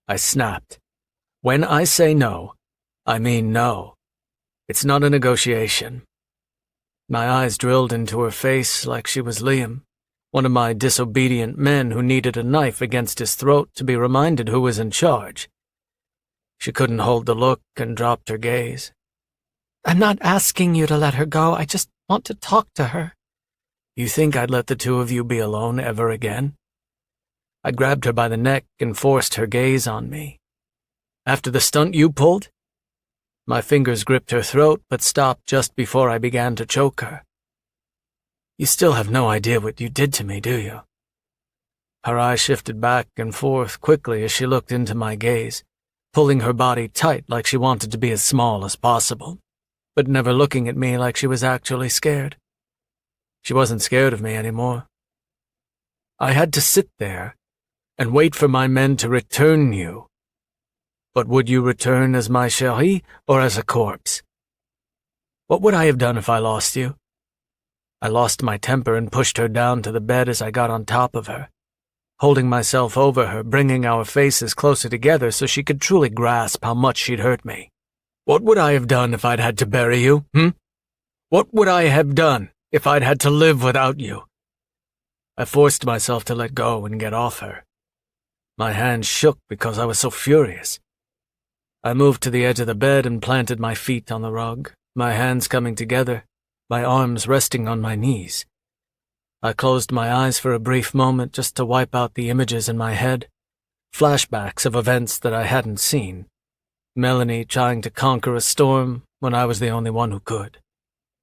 I snapped. When I say no, I mean no. It's not a negotiation. My eyes drilled into her face like she was Liam, one of my disobedient men who needed a knife against his throat to be reminded who was in charge. She couldn't hold the look and dropped her gaze. "I'm not asking you to let her go, I just want to talk to her." "You think I'd let the two of you be alone ever again?" I grabbed her by the neck and forced her gaze on me. "After the stunt you pulled?" My fingers gripped her throat but stopped just before I began to choke her. "You still have no idea what you did to me, do you?" Her eyes shifted back and forth quickly as she looked into my gaze, pulling her body tight like she wanted to be as small as possible, but never looking at me like she was actually scared. She wasn't scared of me anymore. I had to sit there and wait for my men to return you. But would you return as my chérie or as a corpse? What would I have done if I lost you? I lost my temper and pushed her down to the bed as I got on top of her, holding myself over her, bringing our faces closer together so she could truly grasp how much she'd hurt me. What would I have done if I'd had to bury you, What would I have done if I'd had to live without you? I forced myself to let go and get off her. My hands shook because I was so furious. I moved to the edge of the bed and planted my feet on the rug, my hands coming together, my arms resting on my knees. I closed my eyes for a brief moment just to wipe out the images in my head, flashbacks of events that I hadn't seen. Melanie trying to conquer a storm when I was the only one who could.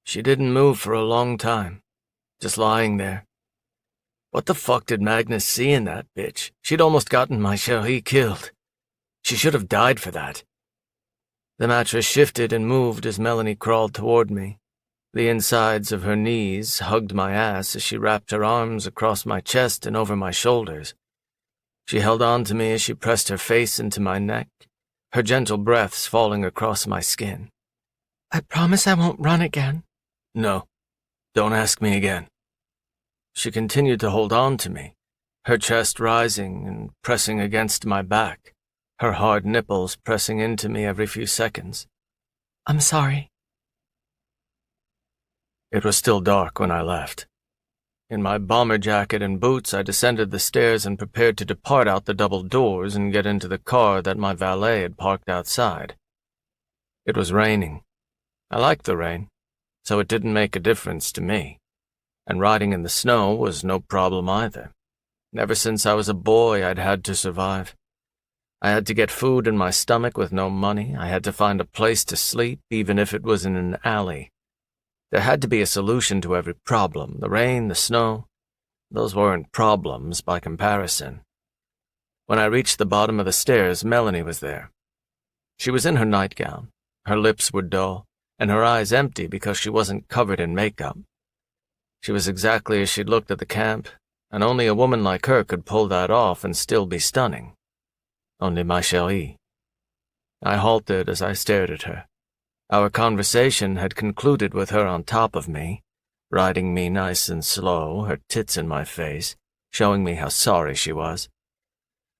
She didn't move for a long time, just lying there. What the fuck did Magnus see in that bitch? She'd almost gotten my chérie killed. She should have died for that. The mattress shifted and moved as Melanie crawled toward me. The insides of her knees hugged my ass as she wrapped her arms across my chest and over my shoulders. She held on to me as she pressed her face into my neck, her gentle breaths falling across my skin. "I promise I won't run again." "No, don't ask me again." She continued to hold on to me, her chest rising and pressing against my back, her hard nipples pressing into me every few seconds. "I'm sorry." It was still dark when I left. In my bomber jacket and boots, I descended the stairs and prepared to depart out the double doors and get into the car that my valet had parked outside. It was raining. I liked the rain, so it didn't make a difference to me, and riding in the snow was no problem either. Ever since I was a boy, I'd had to survive. I had to get food in my stomach with no money. I had to find a place to sleep, even if it was in an alley. There had to be a solution to every problem. The rain, the snow, those weren't problems by comparison. When I reached the bottom of the stairs, Melanie was there. She was in her nightgown. Her lips were dull, and her eyes empty because she wasn't covered in makeup. She was exactly as she'd looked at the camp, and only a woman like her could pull that off and still be stunning. Only my chérie. I halted as I stared at her. Our conversation had concluded with her on top of me, riding me nice and slow, her tits in my face, showing me how sorry she was.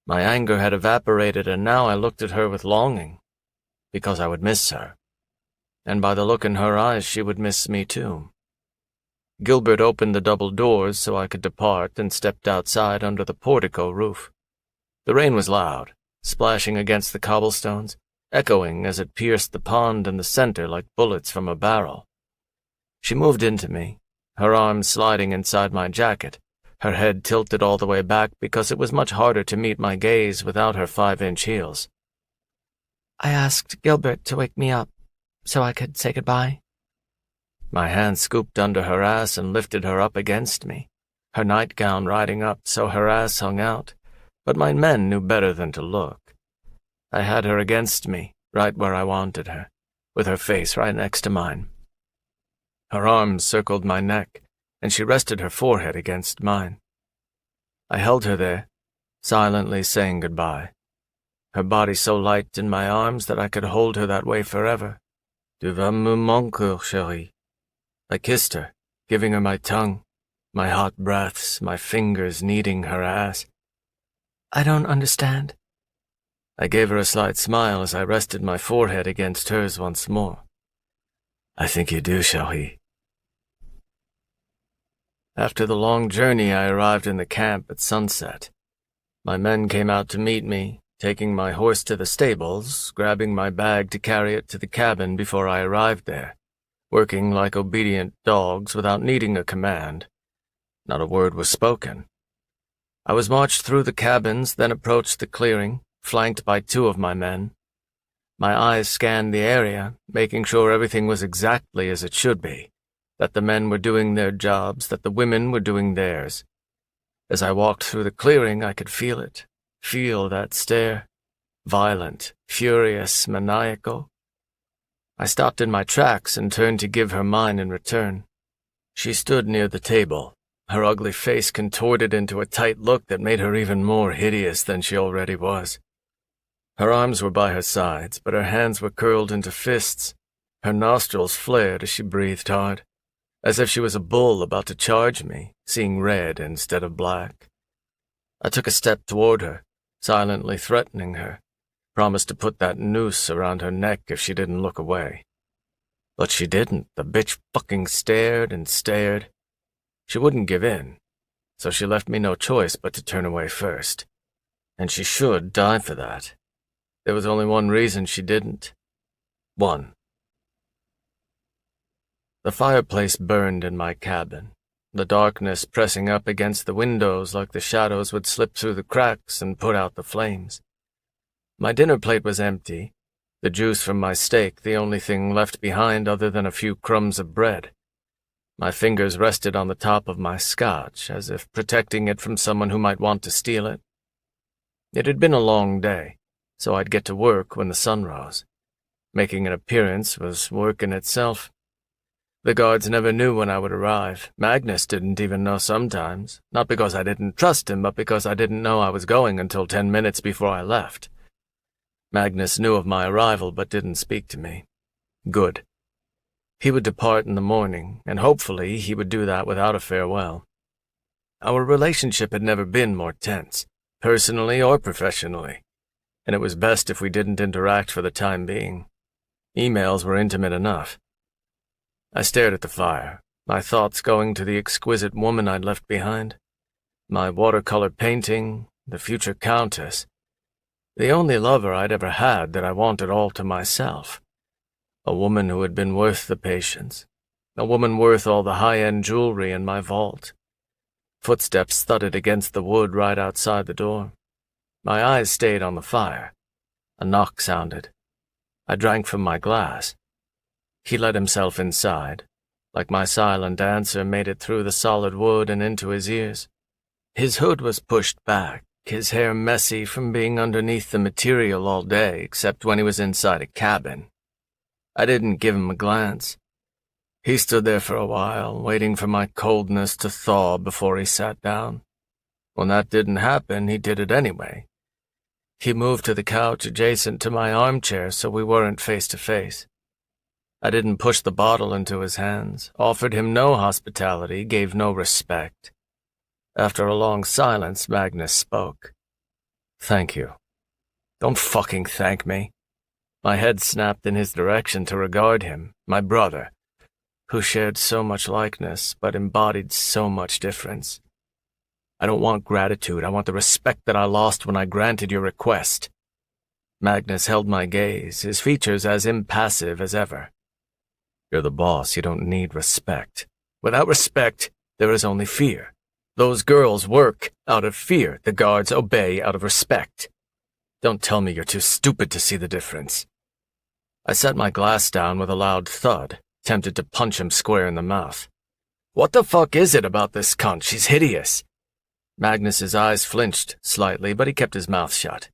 My anger had evaporated, and now I looked at her with longing, because I would miss her. And by the look in her eyes, she would miss me too. Gilbert opened the double doors so I could depart and stepped outside under the portico roof. The rain was loud, splashing against the cobblestones, echoing as it pierced the pond in the center like bullets from a barrel. She moved into me, her arms sliding inside my jacket, her head tilted all the way back because it was much harder to meet my gaze without her 5-inch heels. I asked Gilbert to wake me up so I could say goodbye. My hand scooped under her ass and lifted her up against me, her nightgown riding up so her ass hung out, but my men knew better than to look. I had her against me, right where I wanted her, with her face right next to mine. Her arms circled my neck, and she rested her forehead against mine. I held her there, silently saying goodbye, her body so light in my arms that I could hold her that way forever. Tu vas me manquer, chérie. I kissed her, giving her my tongue, my hot breaths, my fingers kneading her ass. I don't understand. I gave her a slight smile as I rested my forehead against hers once more. I think you do, chérie. After the long journey, I arrived in the camp at sunset. My men came out to meet me, taking my horse to the stables, grabbing my bag to carry it to the cabin before I arrived there, working like obedient dogs without needing a command. Not a word was spoken. I was marched through the cabins, then approached the clearing, flanked by 2 of my men. My eyes scanned the area, making sure everything was exactly as it should be, that the men were doing their jobs, that the women were doing theirs. As I walked through the clearing, I could feel it, feel that stare, violent, furious, maniacal. I stopped in my tracks and turned to give her mine in return. She stood near the table, her ugly face contorted into a tight look that made her even more hideous than she already was. Her arms were by her sides, but her hands were curled into fists. Her nostrils flared as she breathed hard, as if she was a bull about to charge me, seeing red instead of black. I took a step toward her, silently threatening her, promised to put that noose around her neck if she didn't look away. But she didn't. The bitch fucking stared and stared. She wouldn't give in, so she left me no choice but to turn away first. And she should die for that. There was only one reason she didn't. One. The fireplace burned in my cabin, the darkness pressing up against the windows like the shadows would slip through the cracks and put out the flames. My dinner plate was empty, the juice from my steak the only thing left behind other than a few crumbs of bread. My fingers rested on the top of my scotch, as if protecting it from someone who might want to steal it. It had been a long day, so I'd get to work when the sun rose. Making an appearance was work in itself. The guards never knew when I would arrive. Magnus didn't even know sometimes, not because I didn't trust him, but because I didn't know I was going until 10 minutes before I left. Magnus knew of my arrival but didn't speak to me. Good. He would depart in the morning, and hopefully he would do that without a farewell. Our relationship had never been more tense, personally or professionally, and it was best if we didn't interact for the time being. Emails were intimate enough. I stared at the fire, my thoughts going to the exquisite woman I'd left behind, my watercolor painting, the future countess, the only lover I'd ever had that I wanted all to myself. A woman who had been worth the patience, a woman worth all the high-end jewelry in my vault. Footsteps thudded against the wood right outside the door. My eyes stayed on the fire. A knock sounded. I drank from my glass. He let himself inside, like my silent answer made it through the solid wood and into his ears. His hood was pushed back, his hair messy from being underneath the material all day except when he was inside a cabin. I didn't give him a glance. He stood there for a while, waiting for my coldness to thaw before he sat down. When that didn't happen, he did it anyway. He moved to the couch adjacent to my armchair so we weren't face to face. I didn't push the bottle into his hands, offered him no hospitality, gave no respect. After a long silence, Magnus spoke. Thank you. Don't fucking thank me. My head snapped in his direction to regard him, my brother, who shared so much likeness but embodied so much difference. I don't want gratitude, I want the respect that I lost when I granted your request. Magnus held my gaze, his features as impassive as ever. You're the boss, you don't need respect. Without respect, there is only fear. Those girls work out of fear, the guards obey out of respect. Don't tell me you're too stupid to see the difference. I set my glass down with a loud thud, tempted to punch him square in the mouth. What the fuck is it about this cunt? She's hideous. Magnus's eyes flinched slightly, but he kept his mouth shut.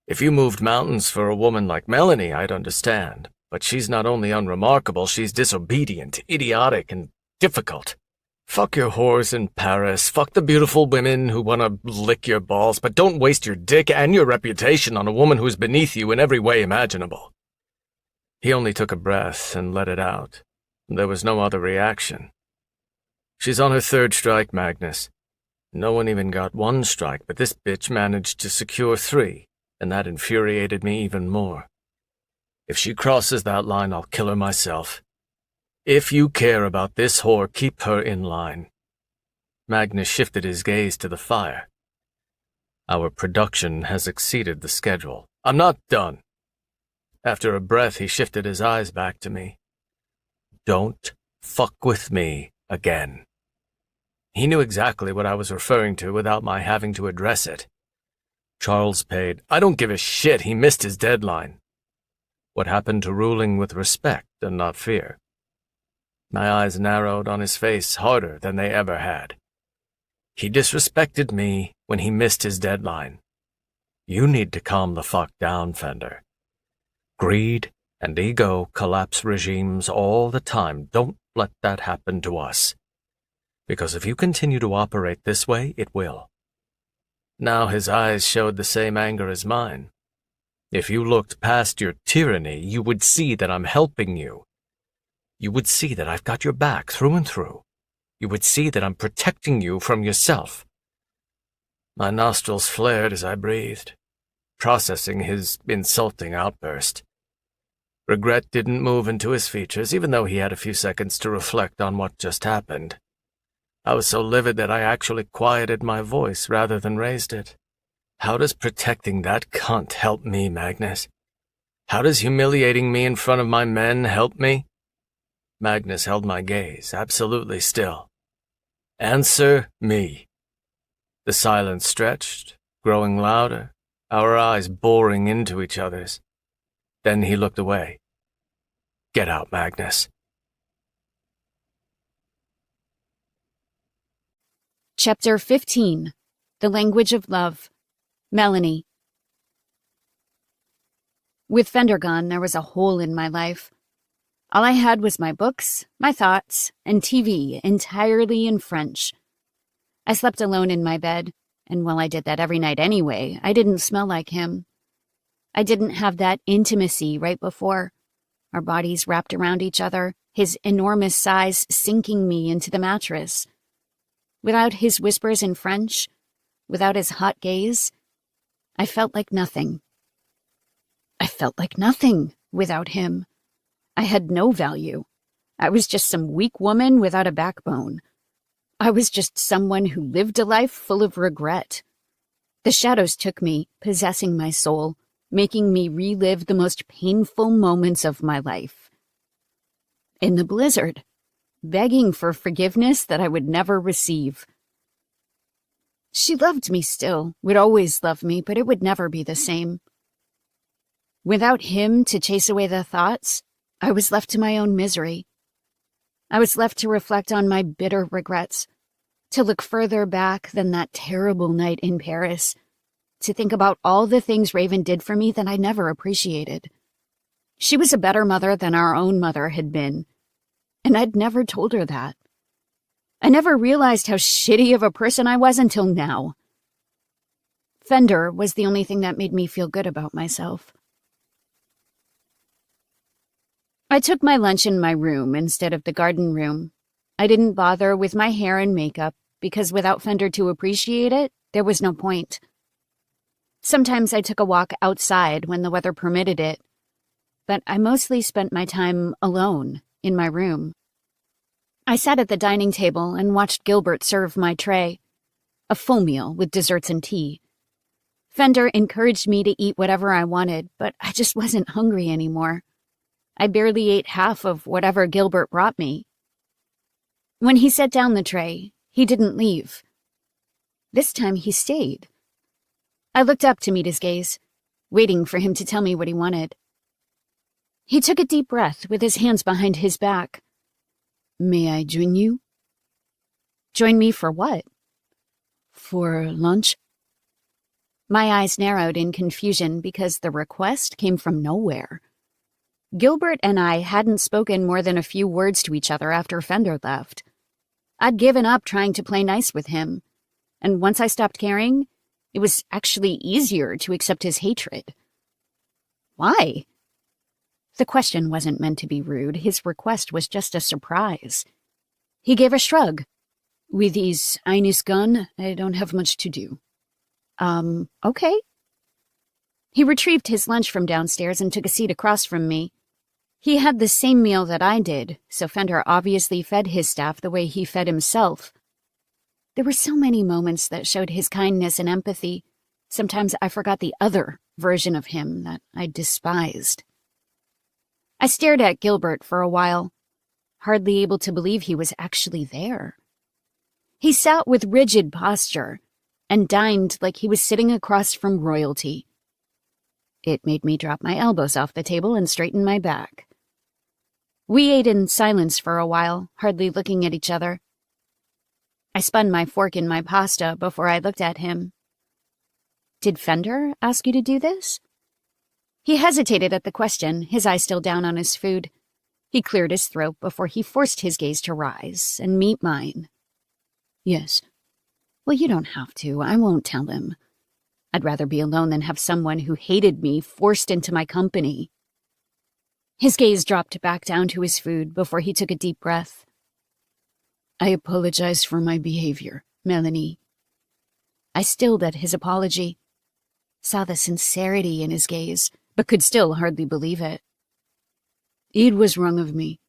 If you moved mountains for a woman like Melanie, I'd understand. But she's not only unremarkable, she's disobedient, idiotic, and difficult. Fuck your whores in Paris, fuck the beautiful women who want to lick your balls, but don't waste your dick and your reputation on a woman who's beneath you in every way imaginable. He only took a breath and let it out. There was no other reaction. She's on her third strike, Magnus. No one even got one strike, but this bitch managed to secure 3, and that infuriated me even more. If she crosses that line, I'll kill her myself. If you care about this whore, keep her in line. Magnus shifted his gaze to the fire. Our production has exceeded the schedule. I'm not done. After a breath, he shifted his eyes back to me. Don't fuck with me again. He knew exactly what I was referring to without my having to address it. Charles paid. I don't give a shit, he missed his deadline. What happened to ruling with respect and not fear? My eyes narrowed on his face harder than they ever had. He disrespected me when he missed his deadline. You need to calm the fuck down, Fender. Greed and ego collapse regimes all the time. Don't let that happen to us. Because if you continue to operate this way, it will. Now his eyes showed the same anger as mine. If you looked past your tyranny, you would see that I'm helping you. You would see that I've got your back through and through. You would see that I'm protecting you from yourself. My nostrils flared as I breathed, processing his insulting outburst. Regret didn't move into his features, even though he had a few seconds to reflect on what just happened. I was so livid that I actually quieted my voice rather than raised it. How does protecting that cunt help me, Magnus? How does humiliating me in front of my men help me? Magnus held my gaze, absolutely still. Answer me. The silence stretched, growing louder, our eyes boring into each other's. Then he looked away. Get out, Magnus. Chapter 15. The Language of Love. Melanie. With Fender gone, there was a hole in my life. All I had was my books, my thoughts, and TV entirely in French. I slept alone in my bed, and while I did that every night anyway, I didn't smell like him. I didn't have that intimacy right before. Our bodies wrapped around each other, his enormous size sinking me into the mattress. Without his whispers in French, without his hot gaze, I felt like nothing. I felt like nothing without him. I had no value. I was just some weak woman without a backbone. I was just someone who lived a life full of regret. The shadows took me, possessing my soul, making me relive the most painful moments of my life. In the blizzard, begging for forgiveness that I would never receive. She loved me still, would always love me, but it would never be the same. Without him to chase away the thoughts, I was left to my own misery. I was left to reflect on my bitter regrets, to look further back than that terrible night in Paris, to think about all the things Raven did for me that I never appreciated. She was a better mother than our own mother had been, and I'd never told her that. I never realized how shitty of a person I was until now. Fender was the only thing that made me feel good about myself. I took my lunch in my room instead of the garden room. I didn't bother with my hair and makeup because without Fender to appreciate it, there was no point. Sometimes I took a walk outside when the weather permitted it, but I mostly spent my time alone in my room. I sat at the dining table and watched Gilbert serve my tray, a full meal with desserts and tea. Fender encouraged me to eat whatever I wanted, but I just wasn't hungry anymore. I barely ate half of whatever Gilbert brought me. When he set down the tray, he didn't leave. This time he stayed. I looked up to meet his gaze, waiting for him to tell me what he wanted. He took a deep breath with his hands behind his back. May I join you? Join me for what? For lunch? My eyes narrowed in confusion because the request came from nowhere. Gilbert and I hadn't spoken more than a few words to each other after Fender left. I'd given up trying to play nice with him, and once I stopped caring, it was actually easier to accept his hatred. Why? The question wasn't meant to be rude. His request was just a surprise. He gave a shrug. With his Highness gone, I don't have much to do. Okay. He retrieved his lunch from downstairs and took a seat across from me. He had the same meal that I did, so Fender obviously fed his staff the way he fed himself. There were so many moments that showed his kindness and empathy. Sometimes I forgot the other version of him that I despised. I stared at Gilbert for a while, hardly able to believe he was actually there. He sat with rigid posture and dined like he was sitting across from royalty. It made me drop my elbows off the table and straighten my back. We ate in silence for a while, hardly looking at each other. I spun my fork in my pasta before I looked at him. Did Fender ask you to do this? He hesitated at the question, his eyes still down on his food. He cleared his throat before he forced his gaze to rise and meet mine. Yes. Well, you don't have to. I won't tell him. I'd rather be alone than have someone who hated me forced into my company. His gaze dropped back down to his food before he took a deep breath. I apologize for my behavior, Melanie. I stilled at his apology, saw the sincerity in his gaze, but could still hardly believe it. It was wrong of me.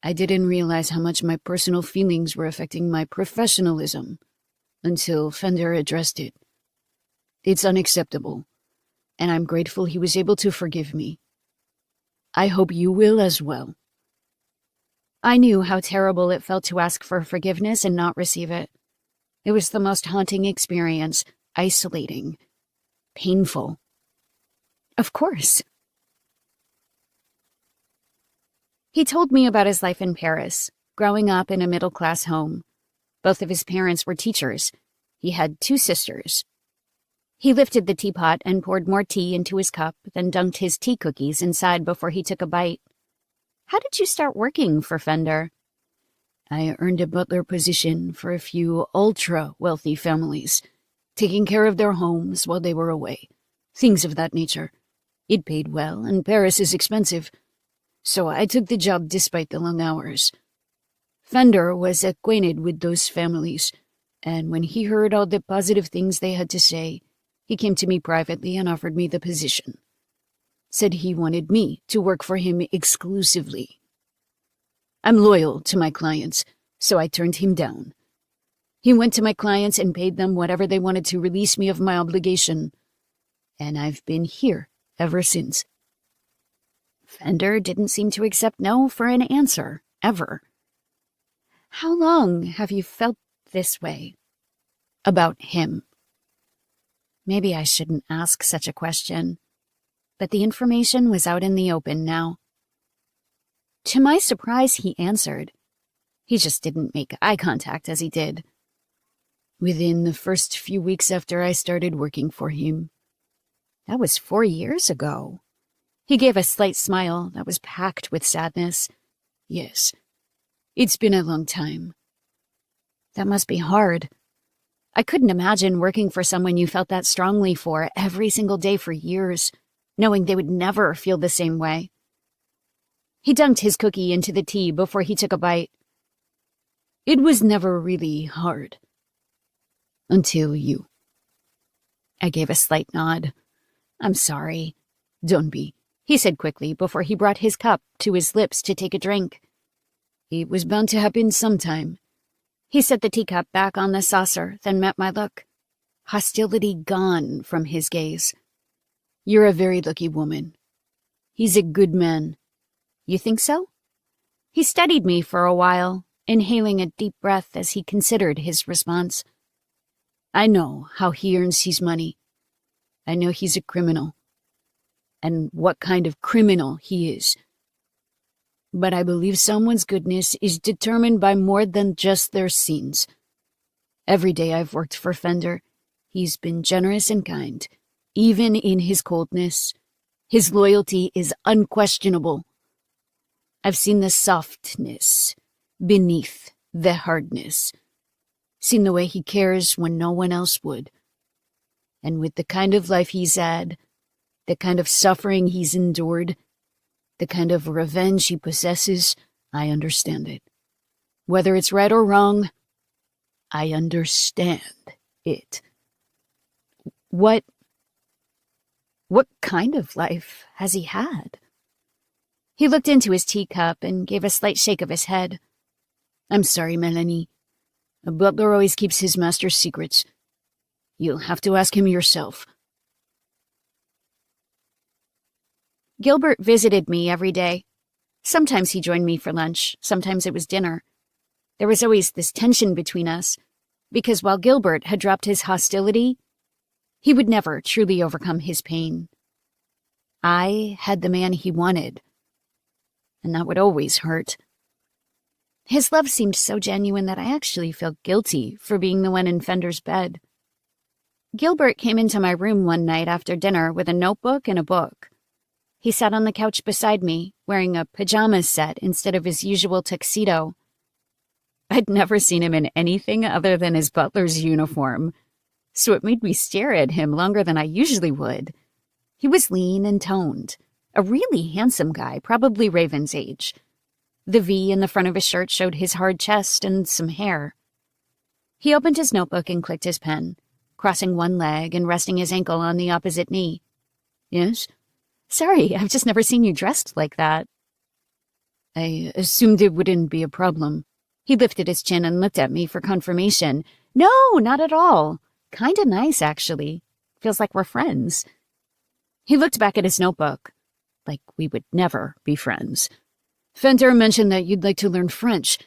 I didn't realize how much my personal feelings were affecting my professionalism until Fender addressed it. It's unacceptable, and I'm grateful he was able to forgive me. I hope you will as well. I knew how terrible it felt to ask for forgiveness and not receive it. It was the most haunting experience, isolating, painful. Of course. He told me about his life in Paris, growing up in a middle-class home. Both of his parents were teachers. He had 2 sisters. He lifted the teapot and poured more tea into his cup, then dunked his tea cookies inside before he took a bite. How did you start working for Fender? I earned a butler position for a few ultra-wealthy families, taking care of their homes while they were away. Things of that nature. It paid well, and Paris is expensive. So I took the job despite the long hours. Fender was acquainted with those families, and when he heard all the positive things they had to say, he came to me privately and offered me the position. Said he wanted me to work for him exclusively. I'm loyal to my clients, so I turned him down. He went to my clients and paid them whatever they wanted to release me of my obligation. And I've been here ever since. Fender didn't seem to accept no for an answer, ever. How long have you felt this way? About him? Maybe I shouldn't ask such a question, but the information was out in the open now. To my surprise, he answered. He just didn't make eye contact as he did. Within the first few weeks after I started working for him. That was 4 years ago. He gave a slight smile that was packed with sadness. Yes, it's been a long time. That must be hard. I couldn't imagine working for someone you felt that strongly for every single day for years, knowing they would never feel the same way. He dunked his cookie into the tea before he took a bite. It was never really hard. Until you. I gave a slight nod. I'm sorry. Don't be, he said quickly before he brought his cup to his lips to take a drink. It was bound to happen sometime. He set the teacup back on the saucer, then met my look. Hostility gone from his gaze. You're a very lucky woman. He's a good man. You think so? He studied me for a while, inhaling a deep breath as he considered his response. I know how he earns his money. I know he's a criminal. And what kind of criminal he is. But I believe someone's goodness is determined by more than just their sins. Every day I've worked for Fender, he's been generous and kind, even in his coldness. His loyalty is unquestionable. I've seen the softness beneath the hardness, seen the way he cares when no one else would. And with the kind of life he's had, the kind of suffering he's endured, the kind of revenge he possesses, I understand it. Whether it's right or wrong, I understand it. What kind of life has he had? He looked into his teacup and gave a slight shake of his head. I'm sorry, Melanie. A butler always keeps his master's secrets. You'll have to ask him yourself. Gilbert visited me every day. Sometimes he joined me for lunch, sometimes it was dinner. There was always this tension between us, because while Gilbert had dropped his hostility, he would never truly overcome his pain. I had the man he wanted, and that would always hurt. His love seemed so genuine that I actually felt guilty for being the one in Fender's bed. Gilbert came into my room one night after dinner with a notebook and a book. He sat on the couch beside me, wearing a pajamas set instead of his usual tuxedo. I'd never seen him in anything other than his butler's uniform, so it made me stare at him longer than I usually would. He was lean and toned, a really handsome guy, probably Raven's age. The V in the front of his shirt showed his hard chest and some hair. He opened his notebook and clicked his pen, crossing one leg and resting his ankle on the opposite knee. Yes? Sorry, I've just never seen you dressed like that. I assumed it wouldn't be a problem. He lifted his chin and looked at me for confirmation. No, not at all. Kinda nice, actually. Feels like we're friends. He looked back at his notebook, like we would never be friends. Fender mentioned that you'd like to learn French.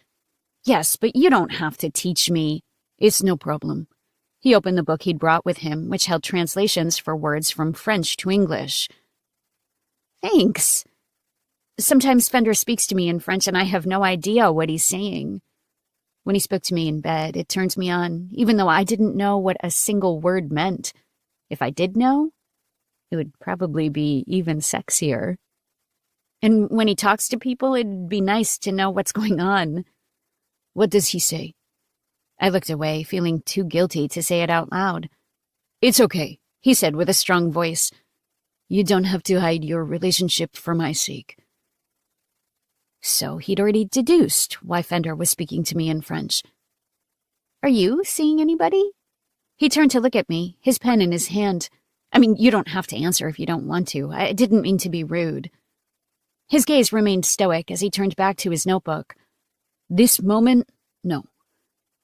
Yes, but you don't have to teach me. It's no problem. He opened the book he'd brought with him, which held translations for words from French to English. Thanks. Sometimes Fender speaks to me in French and I have no idea what he's saying. When he spoke to me in bed, it turns me on, even though I didn't know what a single word meant. If I did know, it would probably be even sexier. And when he talks to people, it'd be nice to know what's going on. What does he say? I looked away, feeling too guilty to say it out loud. It's okay, he said with a strong voice. You don't have to hide your relationship for my sake. So he'd already deduced why Fender was speaking to me in French. Are you seeing anybody? He turned to look at me, his pen in his hand. I mean, you don't have to answer if you don't want to. I didn't mean to be rude. His gaze remained stoic as he turned back to his notebook. This moment, no.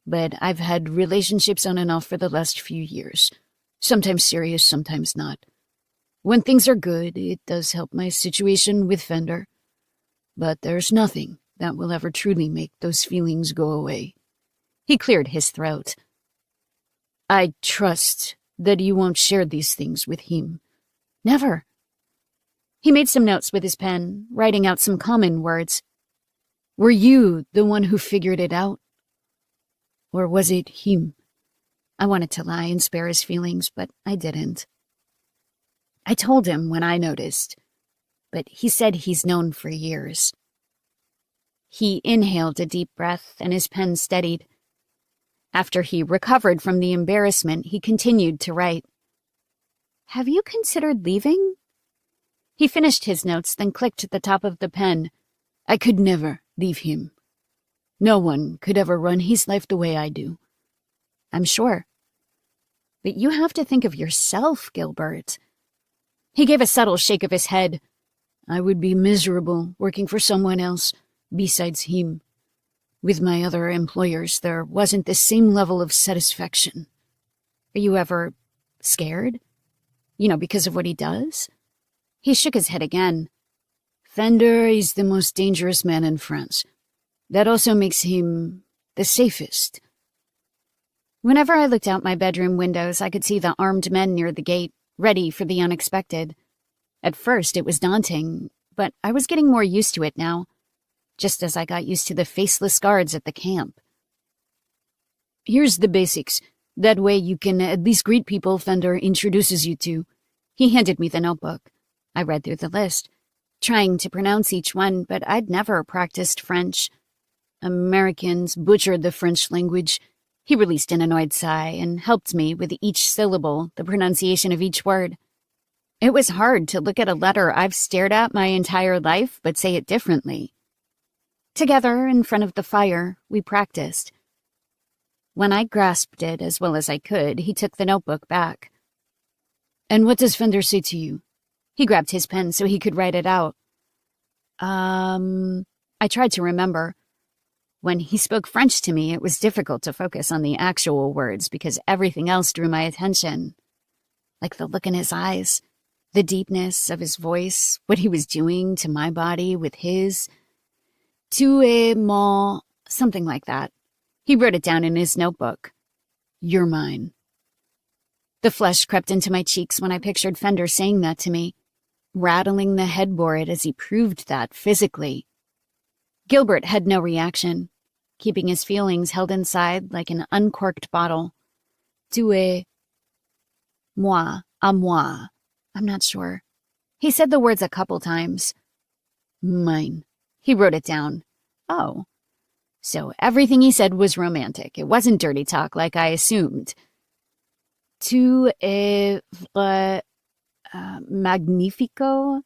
But I've had relationships on and off for the last few years. Sometimes serious, sometimes not. When things are good, it does help my situation with Fender. But there's nothing that will ever truly make those feelings go away. He cleared his throat. I trust that you won't share these things with him. Never. He made some notes with his pen, writing out some common words. Were you the one who figured it out? Or was it him? I wanted to lie and spare his feelings, but I didn't. I told him when I noticed, but he said he's known for years. He inhaled a deep breath and his pen steadied. After he recovered from the embarrassment, he continued to write. Have you considered leaving? He finished his notes, then clicked at the top of the pen. I could never leave him. No one could ever run his life the way I do. I'm sure. But you have to think of yourself, Gilbert. He gave a subtle shake of his head. I would be miserable working for someone else besides him. With my other employers, there wasn't the same level of satisfaction. Are you ever scared? Because of what he does? He shook his head again. Fender is the most dangerous man in France. That also makes him the safest. Whenever I looked out my bedroom windows, I could see the armed men near the gate, ready for the unexpected. At first, it was daunting, but I was getting more used to it now, just as I got used to the faceless guards at the camp. Here's the basics. That way you can at least greet people Fender introduces you to. He handed me the notebook. I read through the list, trying to pronounce each one, but I'd never practiced French. Americans butchered the French language. He released an annoyed sigh and helped me with each syllable, the pronunciation of each word. It was hard to look at a letter I've stared at my entire life, but say it differently. Together, in front of the fire, we practiced. When I grasped it as well as I could, he took the notebook back. And what does Fender say to you? He grabbed his pen so he could write it out. I tried to remember. When he spoke French to me, it was difficult to focus on the actual words because everything else drew my attention. Like the look in his eyes, the deepness of his voice, what he was doing to my body with his. Tu es mon... something like that. He wrote it down in his notebook. You're mine. The flesh crept into my cheeks when I pictured Fender saying that to me, rattling the headboard as he proved that physically. Gilbert had no reaction, keeping his feelings held inside like an uncorked bottle. Tu es... moi, à moi. I'm not sure. He said the words a couple times. Mine. He wrote it down. Oh. So everything he said was romantic. It wasn't dirty talk like I assumed. Tu es magnifico?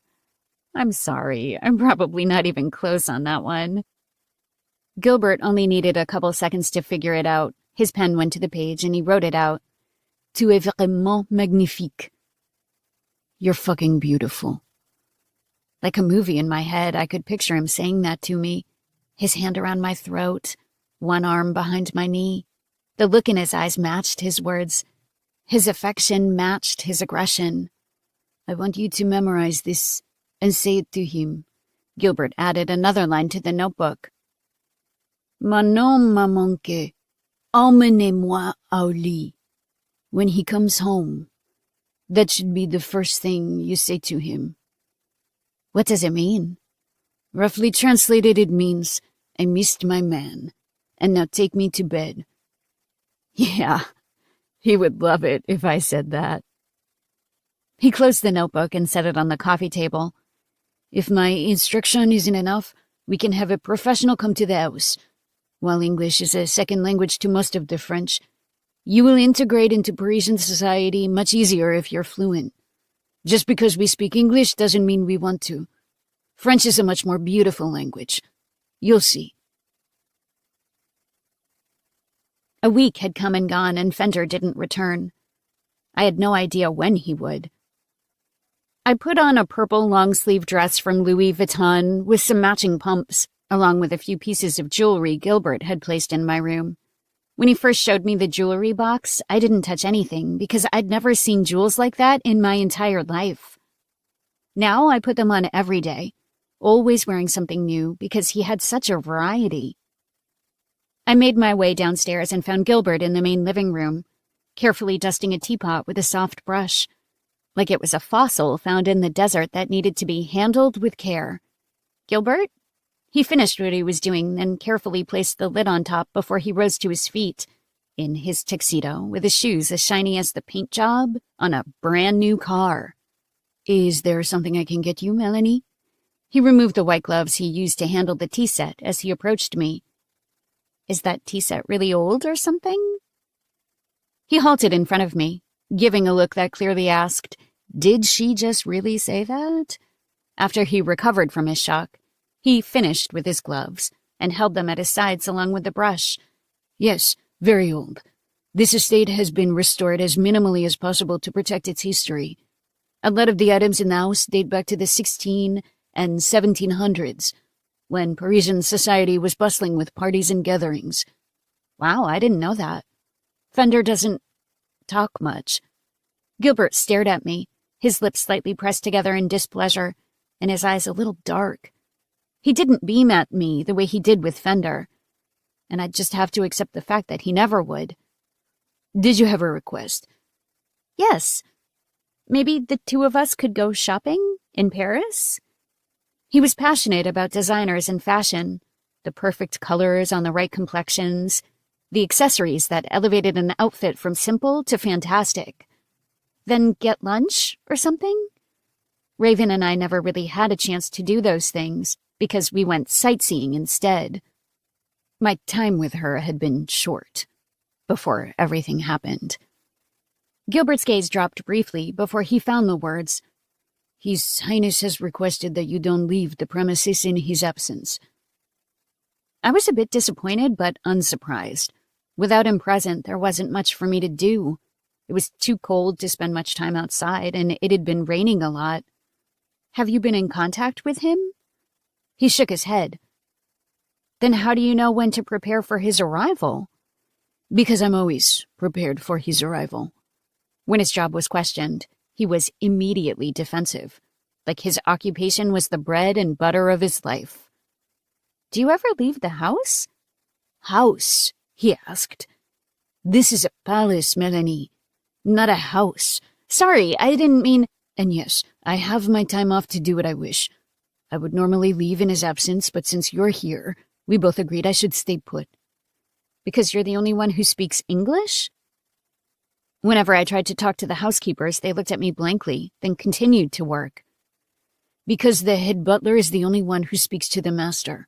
I'm sorry. I'm probably not even close on that one. Gilbert only needed a couple seconds to figure it out. His pen went to the page and he wrote it out. Tu es vraiment magnifique. You're fucking beautiful. Like a movie in my head, I could picture him saying that to me. His hand around my throat, one arm behind my knee. The look in his eyes matched his words. His affection matched his aggression. I want you to memorize this and say it to him. Gilbert added another line to the notebook. Mon nom m'a manqué. Emmenez-moi au lit. When he comes home, that should be the first thing you say to him. What does it mean? Roughly translated, it means, I missed my man, and now take me to bed. Yeah, he would love it if I said that. He closed the notebook and set it on the coffee table. If my instruction isn't enough, we can have a professional come to the house. While English is a second language to most of the French, you will integrate into Parisian society much easier if you're fluent. Just because we speak English doesn't mean we want to. French is a much more beautiful language. You'll see. A week had come and gone, and Fender didn't return. I had no idea when he would. I put on a purple long-sleeve dress from Louis Vuitton with some matching pumps, along with a few pieces of jewelry Gilbert had placed in my room. When he first showed me the jewelry box, I didn't touch anything because I'd never seen jewels like that in my entire life. Now I put them on every day, always wearing something new because he had such a variety. I made my way downstairs and found Gilbert in the main living room, carefully dusting a teapot with a soft brush, like it was a fossil found in the desert that needed to be handled with care. Gilbert? He finished what he was doing and carefully placed the lid on top before he rose to his feet, in his tuxedo, with his shoes as shiny as the paint job on a brand new car. Is there something I can get you, Melanie? He removed the white gloves he used to handle the tea set as he approached me. Is that tea set really old or something? He halted in front of me, giving a look that clearly asked, did she just really say that? After he recovered from his shock, he finished with his gloves and held them at his sides along with the brush. Yes, very old. This estate has been restored as minimally as possible to protect its history. A lot of the items in the house date back to the 16 and 1700s, when Parisian society was bustling with parties and gatherings. Wow, I didn't know that. Fender doesn't talk much. Gilbert stared at me, his lips slightly pressed together in displeasure, and his eyes a little dark. He didn't beam at me the way he did with Fender, and I'd just have to accept the fact that he never would. Did you have a request? Yes. Maybe the two of us could go shopping in Paris? He was passionate about designers and fashion, the perfect colors on the right complexions, the accessories that elevated an outfit from simple to fantastic. Then get lunch or something? Raven and I never really had a chance to do those things because we went sightseeing instead. My time with her had been short, before everything happened. Gilbert's gaze dropped briefly before he found the words. His Highness has requested that you don't leave the premises in his absence. I was a bit disappointed, but unsurprised. Without him present, there wasn't much for me to do. It was too cold to spend much time outside, and it had been raining a lot. Have you been in contact with him? He shook his head. Then how do you know when to prepare for his arrival? Because I'm always prepared for his arrival. When his job was questioned, he was immediately defensive, like his occupation was the bread and butter of his life. Do you ever leave the house? House? He asked. This is a palace, Melanie, not a house. Sorry, I didn't mean... And yes, I have my time off to do what I wish. I would normally leave in his absence, but since you're here, we both agreed I should stay put. Because you're the only one who speaks English? Whenever I tried to talk to the housekeepers, they looked at me blankly, then continued to work. Because the head butler is the only one who speaks to the master.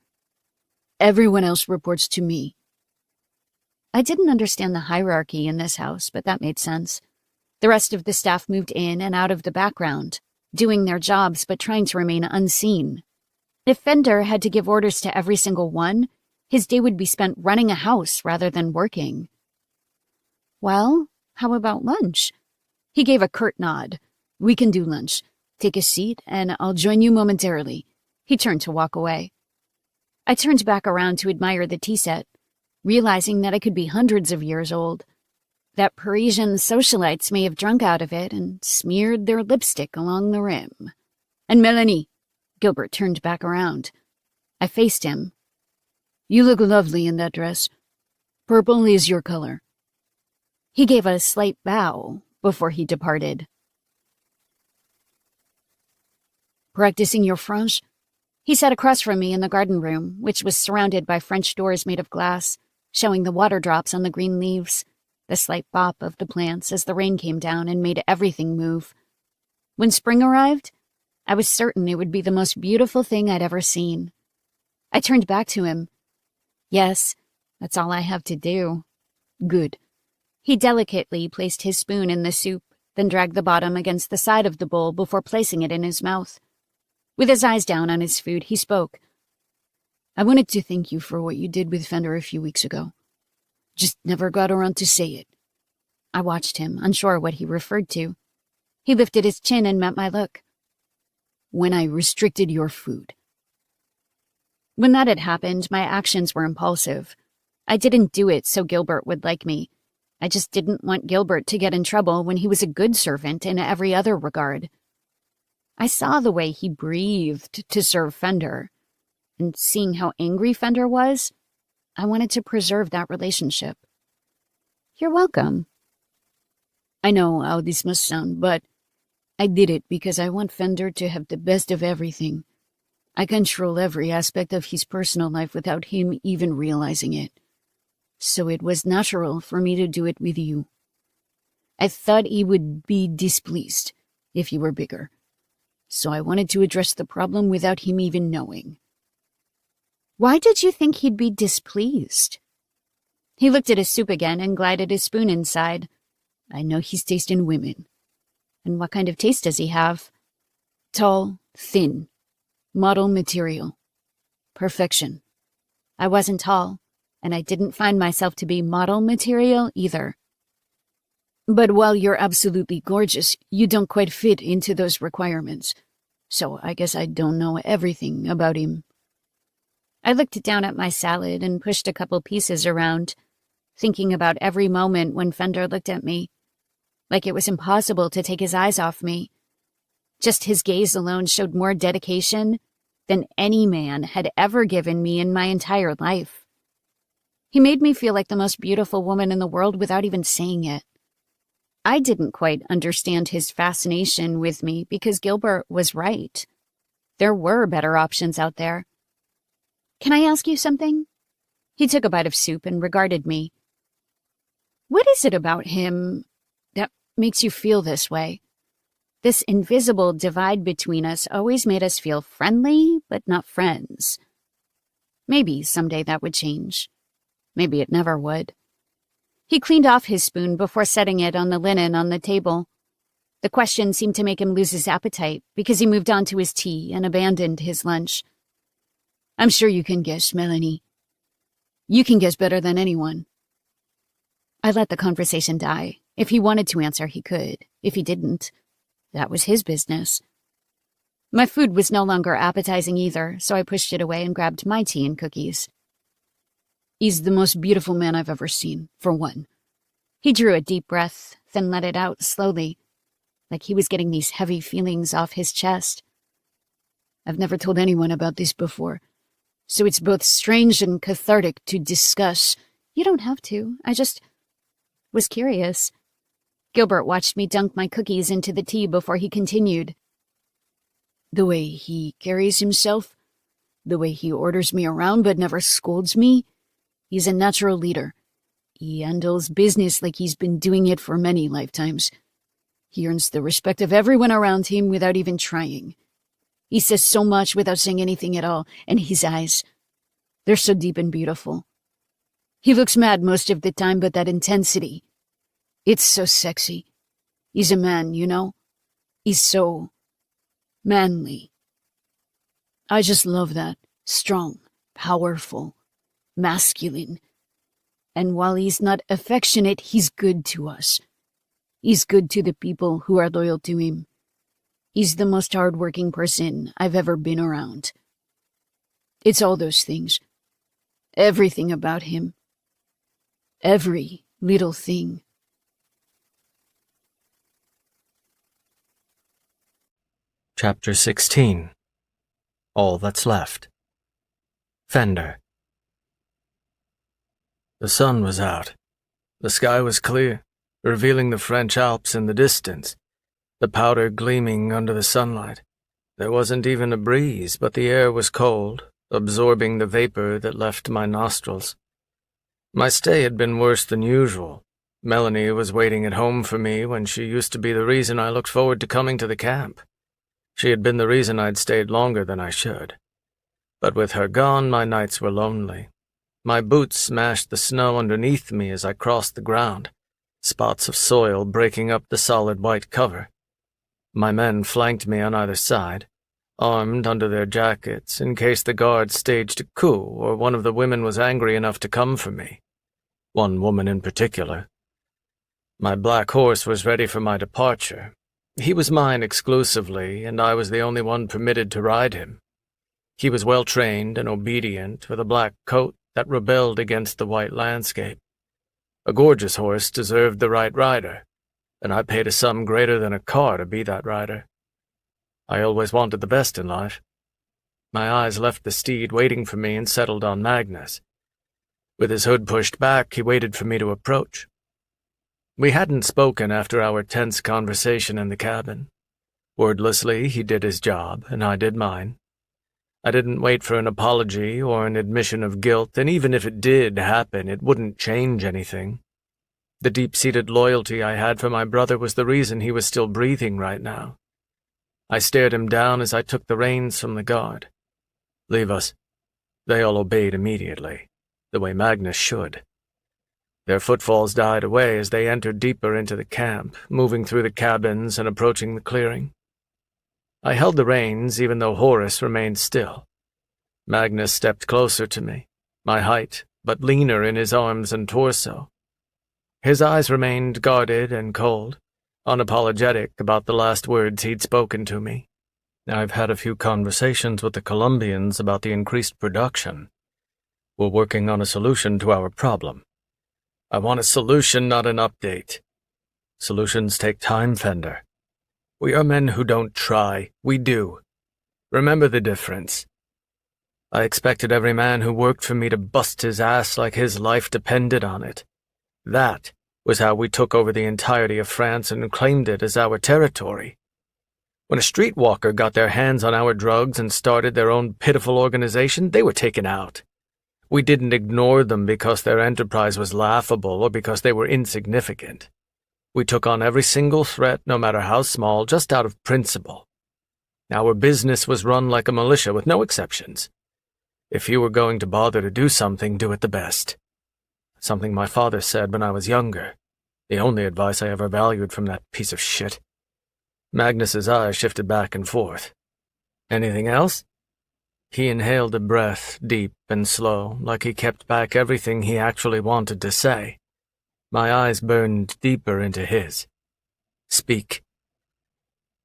Everyone else reports to me. I didn't understand the hierarchy in this house, but that made sense. The rest of the staff moved in and out of the background, doing their jobs but trying to remain unseen. If Fender had to give orders to every single one, his day would be spent running a house rather than working. Well, how about lunch? He gave a curt nod. We can do lunch. Take a seat, and I'll join you momentarily. He turned to walk away. I turned back around to admire the tea set, realizing that it could be hundreds of years old, that Parisian socialites may have drunk out of it and smeared their lipstick along the rim. And Melanie, Gilbert turned back around. I faced him. You look lovely in that dress. Purple is your color. He gave a slight bow before he departed. Practicing your French? He sat across from me in the garden room, which was surrounded by French doors made of glass, showing the water drops on the green leaves, the slight bop of the plants as the rain came down and made everything move. When spring arrived, I was certain it would be the most beautiful thing I'd ever seen. I turned back to him. Yes, that's all I have to do. Good. He delicately placed his spoon in the soup, then dragged the bottom against the side of the bowl before placing it in his mouth. With his eyes down on his food, he spoke. I wanted to thank you for what you did with Fender a few weeks ago. Just never got around to say it. I watched him, unsure what he referred to. He lifted his chin and met my look. When I restricted your food. When that had happened, my actions were impulsive. I didn't do it so Gilbert would like me. I just didn't want Gilbert to get in trouble when he was a good servant in every other regard. I saw the way he breathed to serve Fender, and seeing how angry Fender was, I wanted to preserve that relationship. You're welcome. I know how this must sound, but I did it because I want Fender to have the best of everything. I control every aspect of his personal life without him even realizing it. So it was natural for me to do it with you. I thought he would be displeased if you were bigger. So I wanted to address the problem without him even knowing. Why did you think he'd be displeased? He looked at his soup again and glided his spoon inside. I know his taste in women. And what kind of taste does he have? Tall, thin, model material. Perfection. I wasn't tall, and I didn't find myself to be model material either. But while you're absolutely gorgeous, you don't quite fit into those requirements. So I guess I don't know everything about him. I looked down at my salad and pushed a couple pieces around, thinking about every moment when Fender looked at me, like it was impossible to take his eyes off me. Just his gaze alone showed more dedication than any man had ever given me in my entire life. He made me feel like the most beautiful woman in the world without even saying it. I didn't quite understand his fascination with me because Gilbert was right. There were better options out there. "Can I ask you something?" He took a bite of soup and regarded me. "What is it about him that makes you feel this way? This invisible divide between us always made us feel friendly, but not friends. Maybe someday that would change. Maybe it never would." He cleaned off his spoon before setting it on the linen on the table. The question seemed to make him lose his appetite because he moved on to his tea and abandoned his lunch. "I'm sure you can guess, Melanie. You can guess better than anyone." I let the conversation die. If he wanted to answer, he could. If he didn't, that was his business. My food was no longer appetizing either, so I pushed it away and grabbed my tea and cookies. "He's the most beautiful man I've ever seen, for one." He drew a deep breath, then let it out slowly, like he was getting these heavy feelings off his chest. "I've never told anyone about this before, so it's both strange and cathartic to discuss." "You don't have to. I just was curious." Gilbert watched me dunk my cookies into the tea before he continued. "The way he carries himself, the way he orders me around but never scolds me. He's a natural leader. He handles business like he's been doing it for many lifetimes. He earns the respect of everyone around him without even trying. He says so much without saying anything at all, and his eyes, they're so deep and beautiful. He looks mad most of the time, but that intensity, it's so sexy. He's a man, you know? He's so manly. I just love that. Strong, powerful, masculine. And while he's not affectionate, he's good to us. He's good to the people who are loyal to him. He's the most hardworking person I've ever been around. It's all those things. Everything about him. Every little thing." Chapter 16. All That's Left. Fender. The sun was out. The sky was clear, revealing the French Alps in the distance, the powder gleaming under the sunlight. There wasn't even a breeze, but the air was cold, absorbing the vapor that left my nostrils. My stay had been worse than usual. Melanie was waiting at home for me when she used to be the reason I looked forward to coming to the camp. She had been the reason I'd stayed longer than I should. But with her gone, my nights were lonely. My boots smashed the snow underneath me as I crossed the ground, spots of soil breaking up the solid white cover. My men flanked me on either side, armed under their jackets in case the guards staged a coup or one of the women was angry enough to come for me. One woman in particular. My black horse was ready for my departure. He was mine exclusively, and I was the only one permitted to ride him. He was well-trained and obedient, with a black coat that rebelled against the white landscape. A gorgeous horse deserved the right rider, and I paid a sum greater than a car to be that rider. I always wanted the best in life. My eyes left the steed waiting for me and settled on Magnus. With his hood pushed back, he waited for me to approach. We hadn't spoken after our tense conversation in the cabin. Wordlessly, he did his job, and I did mine. I didn't wait for an apology or an admission of guilt, and even if it did happen, it wouldn't change anything. The deep-seated loyalty I had for my brother was the reason he was still breathing right now. I stared him down as I took the reins from the guard. "Leave us." They all obeyed immediately, the way Magnus should. Their footfalls died away as they entered deeper into the camp, moving through the cabins and approaching the clearing. I held the reins even though Horace remained still. Magnus stepped closer to me, my height, but leaner in his arms and torso. His eyes remained guarded and cold, unapologetic about the last words he'd spoken to me. I've had a few conversations with the Colombians about the increased production. We're working on a solution to our problem. I want a solution, not an update. Solutions take time, Fender. We are men who don't try. We do. Remember the difference. I expected every man who worked for me to bust his ass like his life depended on it. That was how we took over the entirety of France and claimed it as our territory. When a streetwalker got their hands on our drugs and started their own pitiful organization, they were taken out. We didn't ignore them because their enterprise was laughable or because they were insignificant. We took on every single threat, no matter how small, just out of principle. Our business was run like a militia with no exceptions. If you were going to bother to do something, do it the best. Something my father said when I was younger. The only advice I ever valued from that piece of shit. Magnus's eyes shifted back and forth. Anything else? He inhaled a breath, deep and slow, like he kept back everything he actually wanted to say. My eyes burned deeper into his. Speak.